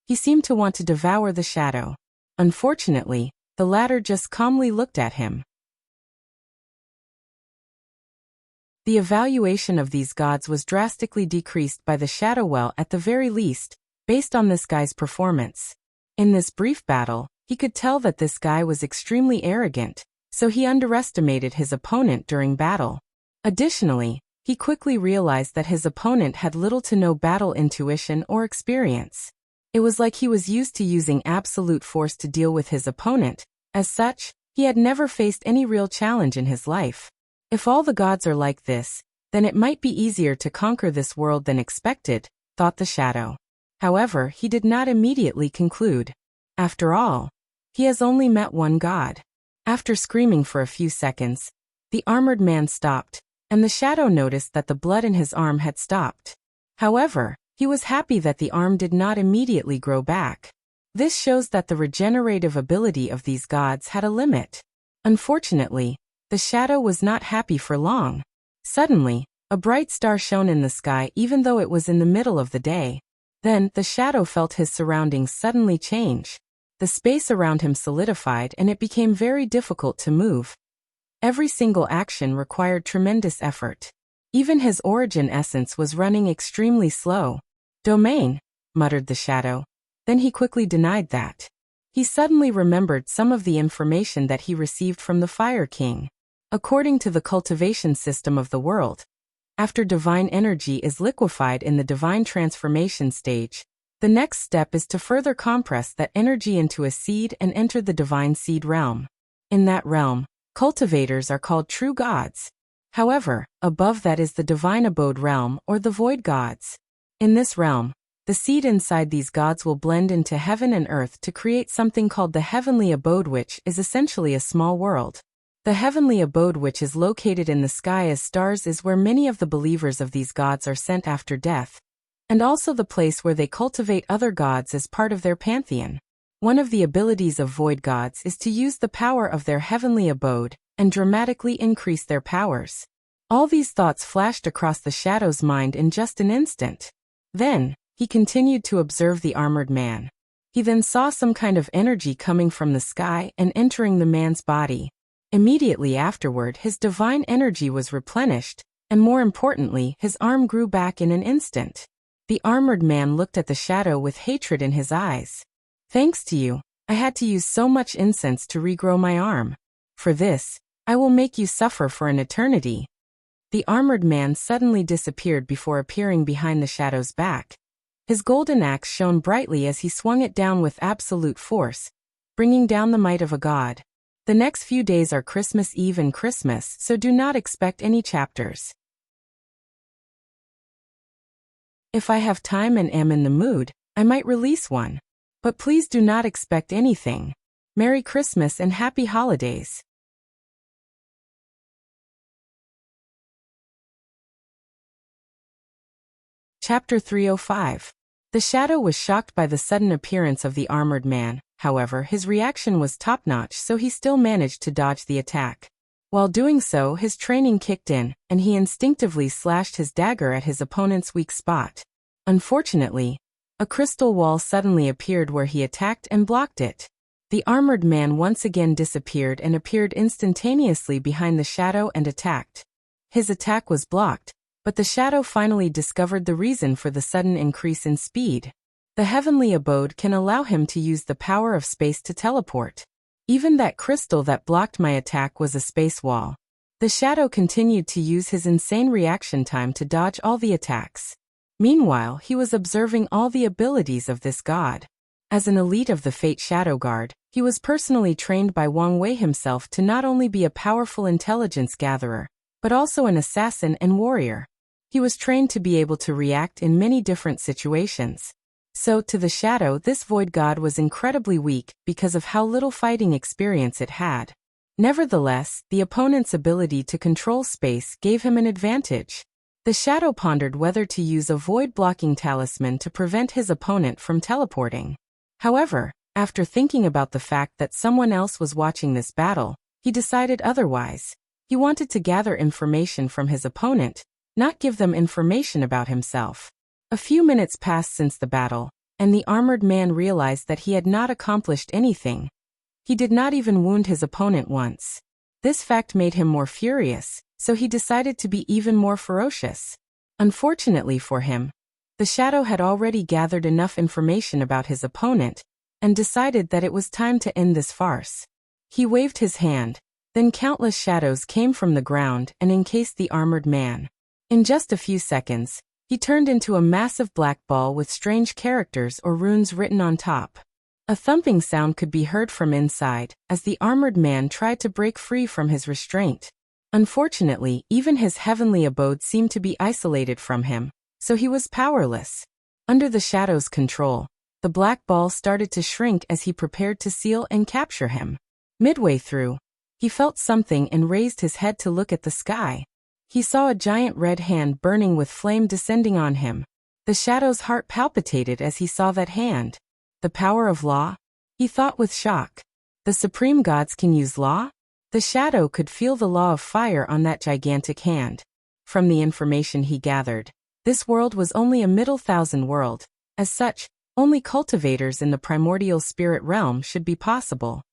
He seemed to want to devour the shadow. Unfortunately, the latter just calmly looked at him. The evaluation of these gods was drastically decreased by the shadow, well, at the very least, based on this guy's performance. In this brief battle, he could tell that this guy was extremely arrogant, so he underestimated his opponent during battle. Additionally, he quickly realized that his opponent had little to no battle intuition or experience. It was like he was used to using absolute force to deal with his opponent. As such, he had never faced any real challenge in his life. If all the gods are like this, then it might be easier to conquer this world than expected, thought the shadow. However, he did not immediately conclude. After all, he has only met one god. After screaming for a few seconds, the armored man stopped, and the shadow noticed that the blood in his arm had stopped. However, he was happy that the arm did not immediately grow back. This shows that the regenerative ability of these gods had a limit. Unfortunately, the shadow was not happy for long. Suddenly, a bright star shone in the sky even though it was in the middle of the day. Then, the shadow felt his surroundings suddenly change. The space around him solidified and it became very difficult to move. Every single action required tremendous effort. Even his origin essence was running extremely slow. "Domain," muttered the shadow. Then he quickly denied that. He suddenly remembered some of the information that he received from the Fire King. According to the cultivation system of the world, after divine energy is liquefied in the divine transformation stage, the next step is to further compress that energy into a seed and enter the divine seed realm. In that realm, cultivators are called true gods. However, above that is the divine abode realm or the void gods. In this realm, the seed inside these gods will blend into heaven and earth to create something called the heavenly abode, which is essentially a small world. The heavenly abode, which is located in the sky as stars, is where many of the believers of these gods are sent after death, and also the place where they cultivate other gods as part of their pantheon. One of the abilities of void gods is to use the power of their heavenly abode and dramatically increase their powers. All these thoughts flashed across the shadow's mind in just an instant. Then, he continued to observe the armored man. He then saw some kind of energy coming from the sky and entering the man's body. Immediately afterward, his divine energy was replenished, and more importantly, his arm grew back in an instant. The armored man looked at the shadow with hatred in his eyes. "Thanks to you, I had to use so much incense to regrow my arm. For this, I will make you suffer for an eternity." The armored man suddenly disappeared before appearing behind the shadow's back. His golden axe shone brightly as he swung it down with absolute force, bringing down the might of a god. The next few days are Christmas Eve and Christmas, so do not expect any chapters. If I have time and am in the mood, I might release one. But please do not expect anything. Merry Christmas and Happy Holidays. Chapter 305. The shadow was shocked by the sudden appearance of the armored man. However, his reaction was top-notch, so he still managed to dodge the attack. While doing so, his training kicked in, and he instinctively slashed his dagger at his opponent's weak spot. Unfortunately, a crystal wall suddenly appeared where he attacked and blocked it. The armored man once again disappeared and appeared instantaneously behind the shadow and attacked. His attack was blocked, but the shadow finally discovered the reason for the sudden increase in speed. The heavenly abode can allow him to use the power of space to teleport. Even that crystal that blocked my attack was a space wall. The shadow continued to use his insane reaction time to dodge all the attacks. Meanwhile, he was observing all the abilities of this god. As an elite of the Fate Shadow Guard, he was personally trained by Wang Wei himself to not only be a powerful intelligence gatherer, but also an assassin and warrior. He was trained to be able to react in many different situations. So, to the shadow, this void god was incredibly weak because of how little fighting experience it had. Nevertheless, the opponent's ability to control space gave him an advantage. The shadow pondered whether to use a void-blocking talisman to prevent his opponent from teleporting. However, after thinking about the fact that someone else was watching this battle, he decided otherwise. He wanted to gather information from his opponent, not give them information about himself. A few minutes passed since the battle, and the armored man realized that he had not accomplished anything. He did not even wound his opponent once. This fact made him more furious, so he decided to be even more ferocious. Unfortunately for him, the shadow had already gathered enough information about his opponent, and decided that it was time to end this farce. He waved his hand, then countless shadows came from the ground and encased the armored man. In just a few seconds, he turned into a massive black ball with strange characters or runes written on top. A thumping sound could be heard from inside, as the armored man tried to break free from his restraint. Unfortunately, even his heavenly abode seemed to be isolated from him, so he was powerless. Under the shadow's control, the black ball started to shrink as he prepared to seal and capture him. Midway through, he felt something and raised his head to look at the sky. He saw a giant red hand burning with flame descending on him. The shadow's heart palpitated as he saw that hand. The power of law? He thought with shock. The supreme gods can use law? The shadow could feel the law of fire on that gigantic hand. From the information he gathered, this world was only a middle thousand world. As such, only cultivators in the primordial spirit realm should be possible.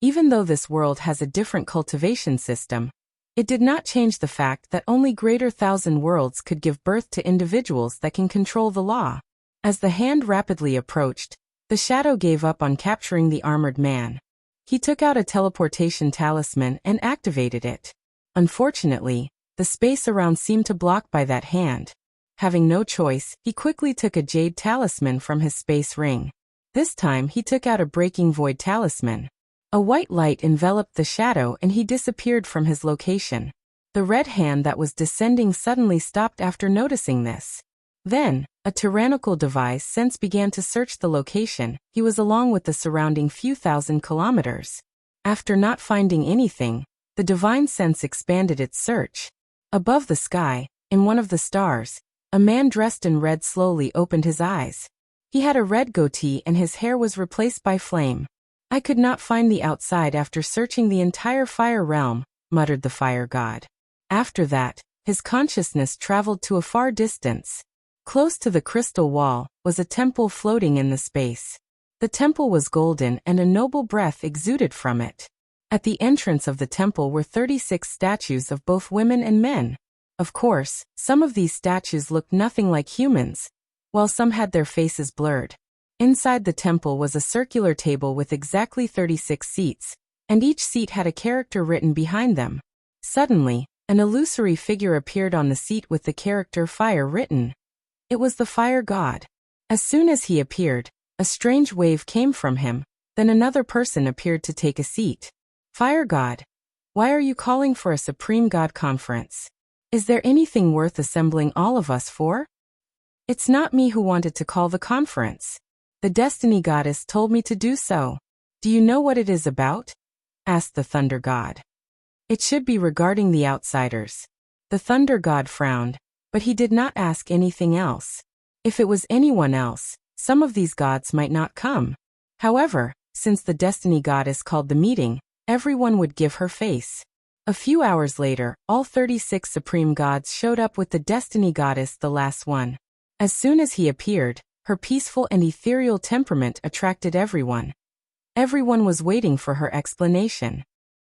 Even though this world has a different cultivation system, it did not change the fact that only greater thousand worlds could give birth to individuals that can control the law. As the hand rapidly approached, the shadow gave up on capturing the armored man. He took out a teleportation talisman and activated it. Unfortunately, the space around seemed to block by that hand. Having no choice, he quickly took a jade talisman from his space ring. This time he took out a breaking void talisman. A white light enveloped the shadow and he disappeared from his location. The red hand that was descending suddenly stopped after noticing this. Then, a tyrannical device sense began to search the location he was along with the surrounding few thousand kilometers. After not finding anything, the divine sense expanded its search. Above the sky, in one of the stars, a man dressed in red slowly opened his eyes. He had a red goatee and his hair was replaced by flame. "I could not find the outside after searching the entire fire realm," muttered the fire god. After that, his consciousness traveled to a far distance. Close to the crystal wall was a temple floating in the space. The temple was golden and a noble breath exuded from it. At the entrance of the temple were 36 statues of both women and men. Of course, some of these statues looked nothing like humans, while some had their faces blurred. Inside the temple was a circular table with exactly 36 seats, and each seat had a character written behind them. Suddenly, an illusory figure appeared on the seat with the character Fire written. It was the fire god. As soon as he appeared, a strange wave came from him, then another person appeared to take a seat. "Fire god, why are you calling for a supreme god conference? Is there anything worth assembling all of us for?" "It's not me who wanted to call the conference. The destiny goddess told me to do so. Do you know what it is about?" asked the thunder god. "It should be regarding the outsiders." The thunder god frowned, but he did not ask anything else. If it was anyone else, some of these gods might not come. However, since the destiny goddess called the meeting, everyone would give her face. A few hours later, all 36 supreme gods showed up with the destiny goddess, the last one. As soon as he appeared, her peaceful and ethereal temperament attracted everyone. Everyone was waiting for her explanation.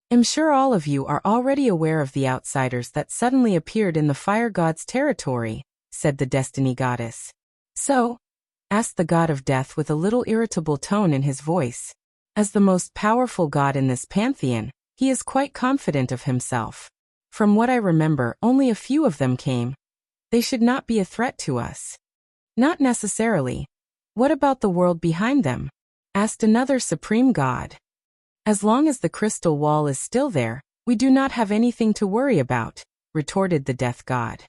"I'm sure all of you are already aware of the outsiders that suddenly appeared in the fire god's territory," said the destiny goddess. "So?" asked the god of death with a little irritable tone in his voice. As the most powerful god in this pantheon, he is quite confident of himself. From what I remember, only a few of them came. They should not be a threat to us. Not necessarily. What about the world behind them? Asked another supreme god. As long as the crystal wall is still there, we do not have anything to worry about, retorted the death god.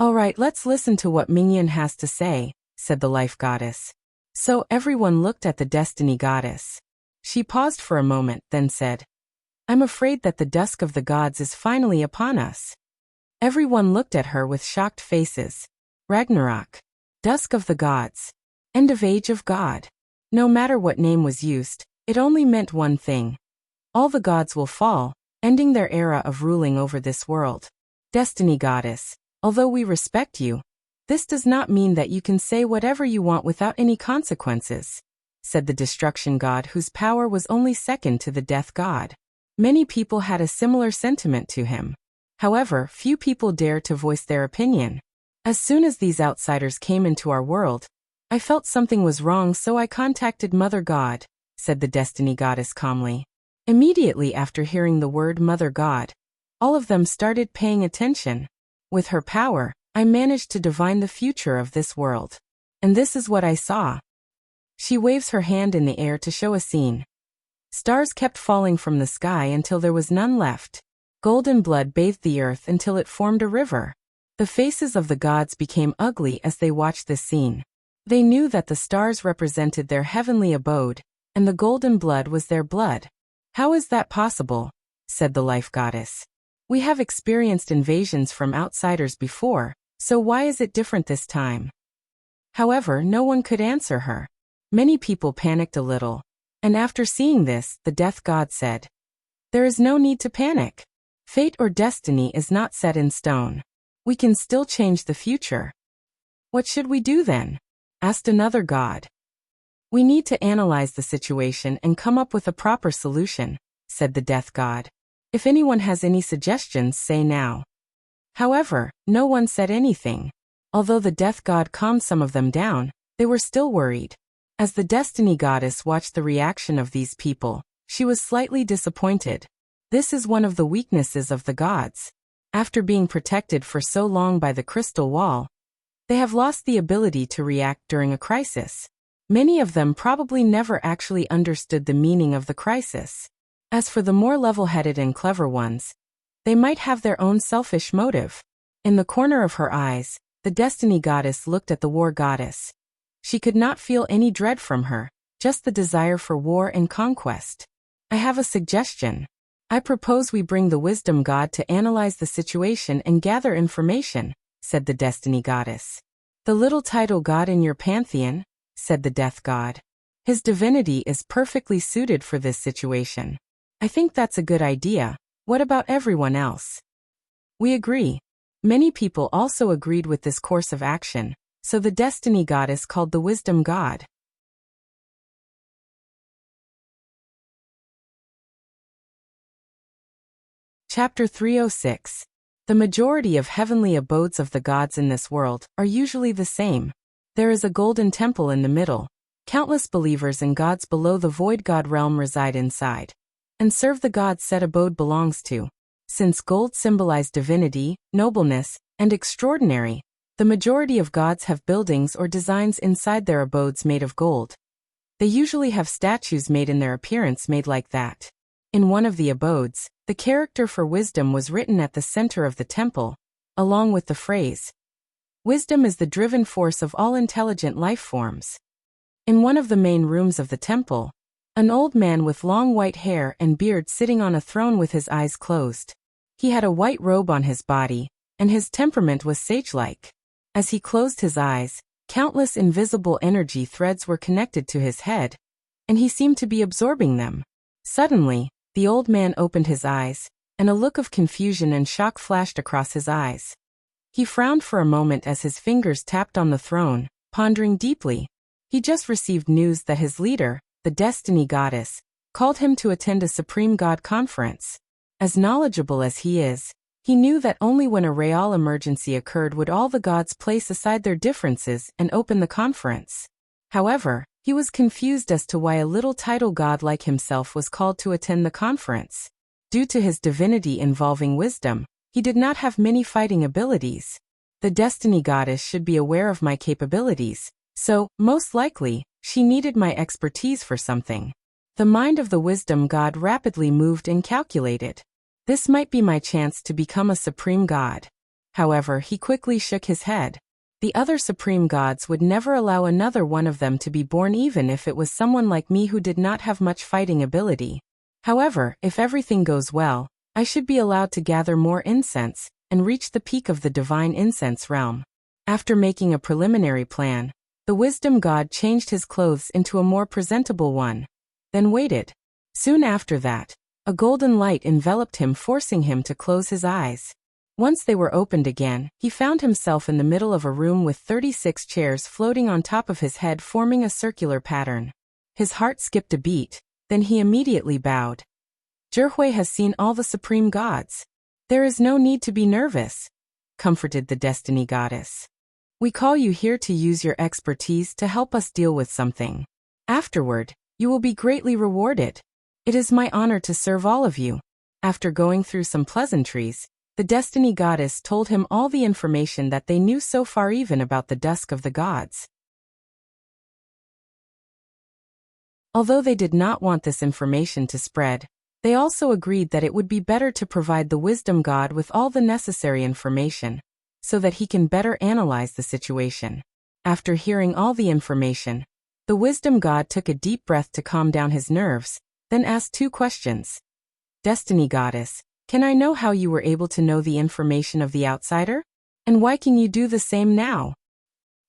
Alright, let's listen to what Mingyan has to say, said the life goddess. So everyone looked at the destiny goddess. She paused for a moment, then said, I'm afraid that the dusk of the gods is finally upon us. Everyone looked at her with shocked faces. Ragnarok. Dusk of the gods. End of age of God. No matter what name was used, it only meant one thing. All the gods will fall, ending their era of ruling over this world. Destiny goddess, although we respect you, this does not mean that you can say whatever you want without any consequences, said the destruction god whose power was only second to the death god. Many people had a similar sentiment to him. However, few people dared to voice their opinion. As soon as these outsiders came into our world, I felt something was wrong, so I contacted Mother God, said the destiny goddess calmly. Immediately after hearing the word Mother God, all of them started paying attention. With her power, I managed to divine the future of this world. And this is what I saw. She waves her hand in the air to show a scene. Stars kept falling from the sky until there was none left. Golden blood bathed the earth until it formed a river. The faces of the gods became ugly as they watched this scene. They knew that the stars represented their heavenly abode, and the golden blood was their blood. How is that possible? Said the life goddess. We have experienced invasions from outsiders before, so why is it different this time? However, no one could answer her. Many people panicked a little, and after seeing this, the death god said, there is no need to panic. Fate or destiny is not set in stone. We can still change the future. What should we do then? Asked another god. We need to analyze the situation and come up with a proper solution, said the death god. If anyone has any suggestions, say now. However, no one said anything. Although the death god calmed some of them down, they were still worried. As the destiny goddess watched the reaction of these people, she was slightly disappointed. This is one of the weaknesses of the gods. After being protected for so long by the crystal wall, they have lost the ability to react during a crisis. Many of them probably never actually understood the meaning of the crisis. As for the more level-headed and clever ones, they might have their own selfish motive. In the corner of her eyes, the destiny goddess looked at the war goddess. She could not feel any dread from her, just the desire for war and conquest. I have a suggestion. I propose we bring the wisdom god to analyze the situation and gather information, said the destiny goddess. The little title god in your pantheon, said the death god. His divinity is perfectly suited for this situation. I think that's a good idea. What about everyone else? We agree. Many people also agreed with this course of action, so the destiny goddess called the wisdom god. Chapter 306. The majority of heavenly abodes of the gods in this world are usually the same. There is a golden temple in the middle. Countless believers and gods below the void god realm reside inside and serve the gods said abode belongs to. Since gold symbolizes divinity, nobleness, and extraordinary, the majority of gods have buildings or designs inside their abodes made of gold. They usually have statues made in their appearance made like that. In one of the abodes, the character for wisdom was written at the center of the temple, along with the phrase, wisdom is the driven force of all intelligent life forms. In one of the main rooms of the temple, an old man with long white hair and beard sitting on a throne with his eyes closed. He had a white robe on his body, and his temperament was sage-like. As he closed his eyes, countless invisible energy threads were connected to his head, and he seemed to be absorbing them. Suddenly, the old man opened his eyes, and a look of confusion and shock flashed across his eyes. He frowned for a moment as his fingers tapped on the throne, pondering deeply. He just received news that his leader, the destiny goddess, called him to attend a supreme god conference. As knowledgeable as he He knew that only when a real emergency occurred would all the gods place aside their differences and open the conference. However, he was confused as to why a little title god like himself was called to attend the conference. Due to his divinity involving wisdom, he did not have many fighting abilities. The destiny goddess should be aware of my capabilities, so, most likely, she needed my expertise for something. The mind of the wisdom god rapidly moved and calculated. This might be my chance to become a supreme god. However, he quickly shook his head. The other supreme gods would never allow another one of them to be born even if it was someone like me who did not have much fighting ability. However, if everything goes well, I should be allowed to gather more incense and reach the peak of the divine incense realm. After making a preliminary plan, the wisdom god changed his clothes into a more presentable one, then waited. Soon after that, a golden light enveloped him, forcing him to close his eyes. Once they were opened again, he found himself in the middle of a room with 36 chairs floating on top of his head, forming a circular pattern. His heart skipped a beat, then he immediately bowed. Zhihui has seen all the supreme gods. There is no need to be nervous, comforted the destiny goddess. We call you here to use your expertise to help us deal with something. Afterward, you will be greatly rewarded. It is my honor to serve all of you. After going through some pleasantries, the destiny goddess told him all the information that they knew so far, even about the dusk of the gods. Although they did not want this information to spread, they also agreed that it would be better to provide the wisdom god with all the necessary information, so that he can better analyze the situation. After hearing all the information, the wisdom god took a deep breath to calm down his nerves, then asked 2 questions. Destiny goddess, can I know how you were able to know the information of the outsider? And why can you do the same now?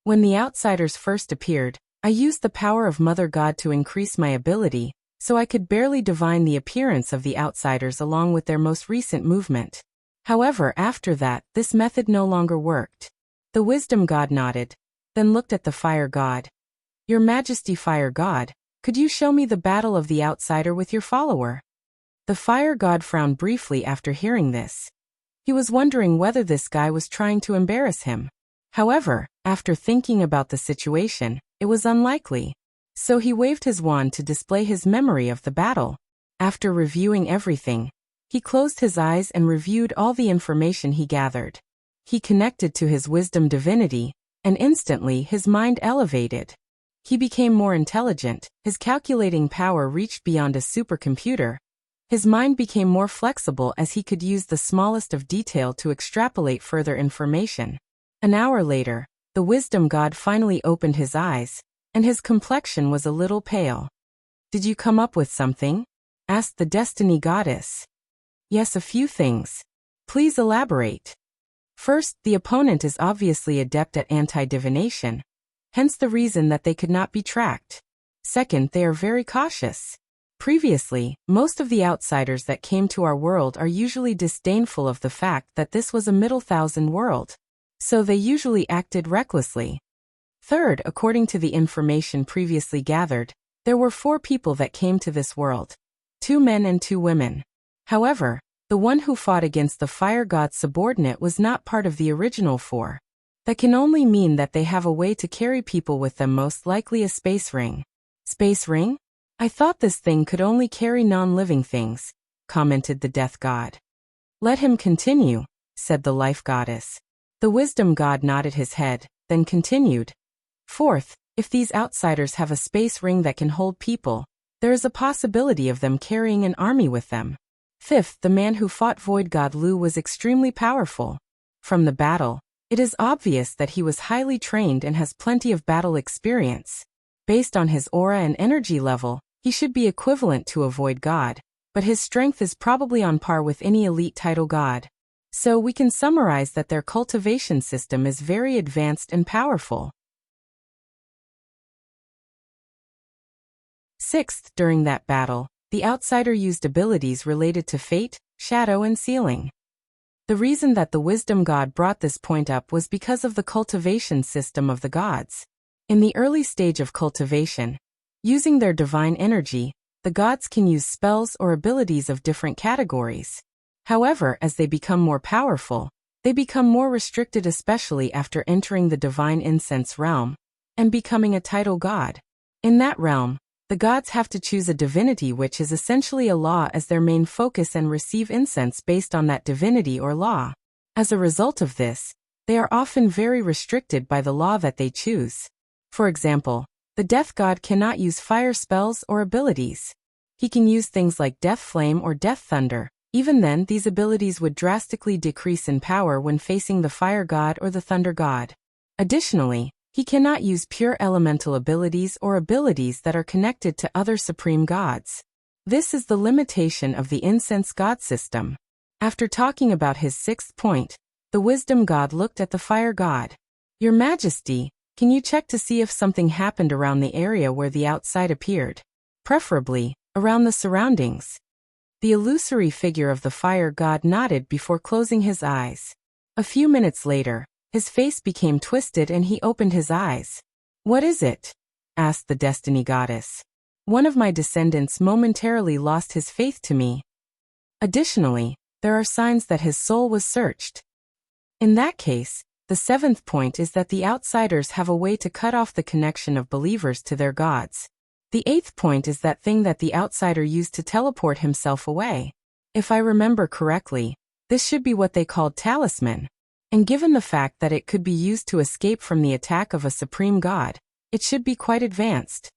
When the outsiders first appeared, I used the power of Mother God to increase my ability, so I could barely divine the appearance of the outsiders along with their most recent movement. However, after that, this method no longer worked. The wisdom god nodded, then looked at the fire god. Your Majesty, fire god, could you show me the battle of the outsider with your follower? The fire god frowned briefly after hearing this. He was wondering whether this guy was trying to embarrass him. However, after thinking about the situation, it was unlikely. So he waved his wand to display his memory of the battle. After reviewing everything, he closed his eyes and reviewed all the information he gathered. He connected to his wisdom divinity, and instantly his mind elevated. He became more intelligent, his calculating power reached beyond a supercomputer. His mind became more flexible as he could use the smallest of detail to extrapolate further information. An hour later, the wisdom god finally opened his eyes, and his complexion was a little pale. Did you come up with something? Asked the destiny goddess. Yes, a few things. Please elaborate. First, the opponent is obviously adept at anti-divination, hence the reason that they could not be tracked. Second, they are very cautious. Previously, most of the outsiders that came to our world are usually disdainful of the fact that this was a Middle Thousand world, so they usually acted recklessly. Third, according to the information previously gathered, there were 4 people that came to this world, 2 men and 2 women. However, the one who fought against the fire god's subordinate was not part of the original 4. That can only mean that they have a way to carry people with them, most likely a space ring. Space ring? I thought this thing could only carry non-living things, commented the death god. Let him continue, said the life goddess. The wisdom god nodded his head, then continued. Fourth, if these outsiders have a space ring that can hold people, there is a possibility of them carrying an army with them. Fifth, the man who fought Void God Lu was extremely powerful. From the battle, it is obvious that he was highly trained and has plenty of battle experience. Based on his aura and energy level, he should be equivalent to a Void God, but his strength is probably on par with any elite title god. So we can summarize that their cultivation system is very advanced and powerful. Sixth, during that battle, the outsider used abilities related to fate, shadow, and sealing. The reason that the wisdom god brought this point up was because of the cultivation system of the gods. In the early stage of cultivation, using their divine energy, the gods can use spells or abilities of different categories. However, as they become more powerful, they become more restricted, especially after entering the divine incense realm and becoming a title god. In that realm, the gods have to choose a divinity, which is essentially a law, as their main focus and receive incense based on that divinity or law. As a result of this, they are often very restricted by the law that they choose. For example, the death god cannot use fire spells or abilities. He can use things like death flame or death thunder. Even then, these abilities would drastically decrease in power when facing the fire god or the thunder god. Additionally, he cannot use pure elemental abilities or abilities that are connected to other supreme gods. This is the limitation of the incense god system. After talking about his sixth point, the wisdom god looked at the fire god. Your Majesty, can you check to see if something happened around the area where the outside appeared? Preferably, around the surroundings. The illusory figure of the fire god nodded before closing his eyes. A few minutes later, his face became twisted and he opened his eyes. What is it? Asked the destiny goddess. One of my descendants momentarily lost his faith to me. Additionally, there are signs that his soul was searched. In that case, the seventh point is that the outsiders have a way to cut off the connection of believers to their gods. The eighth point is that thing that the outsider used to teleport himself away. If I remember correctly, this should be what they called talisman. And given the fact that it could be used to escape from the attack of a supreme god, it should be quite advanced.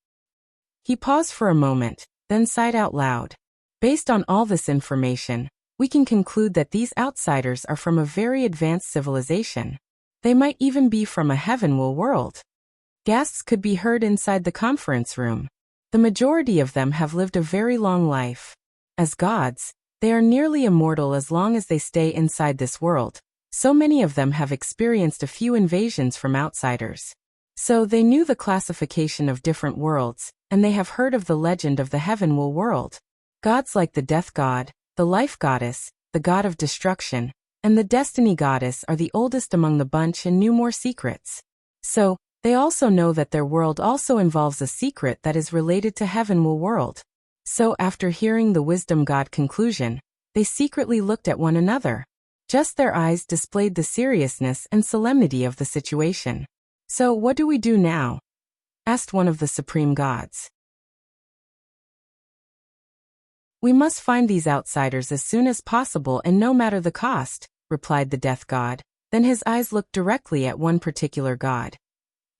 He paused for a moment, then sighed out loud. Based on all this information, we can conclude that these outsiders are from a very advanced civilization. They might even be from a heavenward world. Gasps could be heard inside the conference room. The majority of them have lived a very long life. As gods, they are nearly immortal as long as they stay inside this world. So many of them have experienced a few invasions from outsiders. So they knew the classification of different worlds, and they have heard of the legend of the heavenward world. Gods like the death god, the life goddess, the god of destruction, and the destiny goddess are the oldest among the bunch and knew more secrets. So, they also know that their world also involves a secret that is related to heavenward world. So after hearing the wisdom god conclusion, they secretly looked at one another. Just their eyes displayed the seriousness and solemnity of the situation. So what do we do now? Asked one of the supreme gods. We must find these outsiders as soon as possible and no matter the cost, replied the death god. Then his eyes looked directly at one particular god.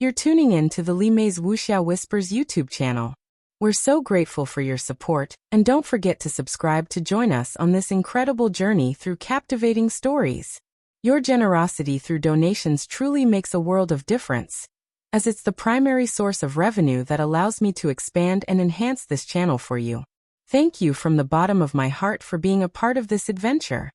You're tuning in to the Limei's Wuxia Whispers YouTube channel. We're so grateful for your support, and don't forget to subscribe to join us on this incredible journey through captivating stories. Your generosity through donations truly makes a world of difference, as it's the primary source of revenue that allows me to expand and enhance this channel for you. Thank you from the bottom of my heart for being a part of this adventure.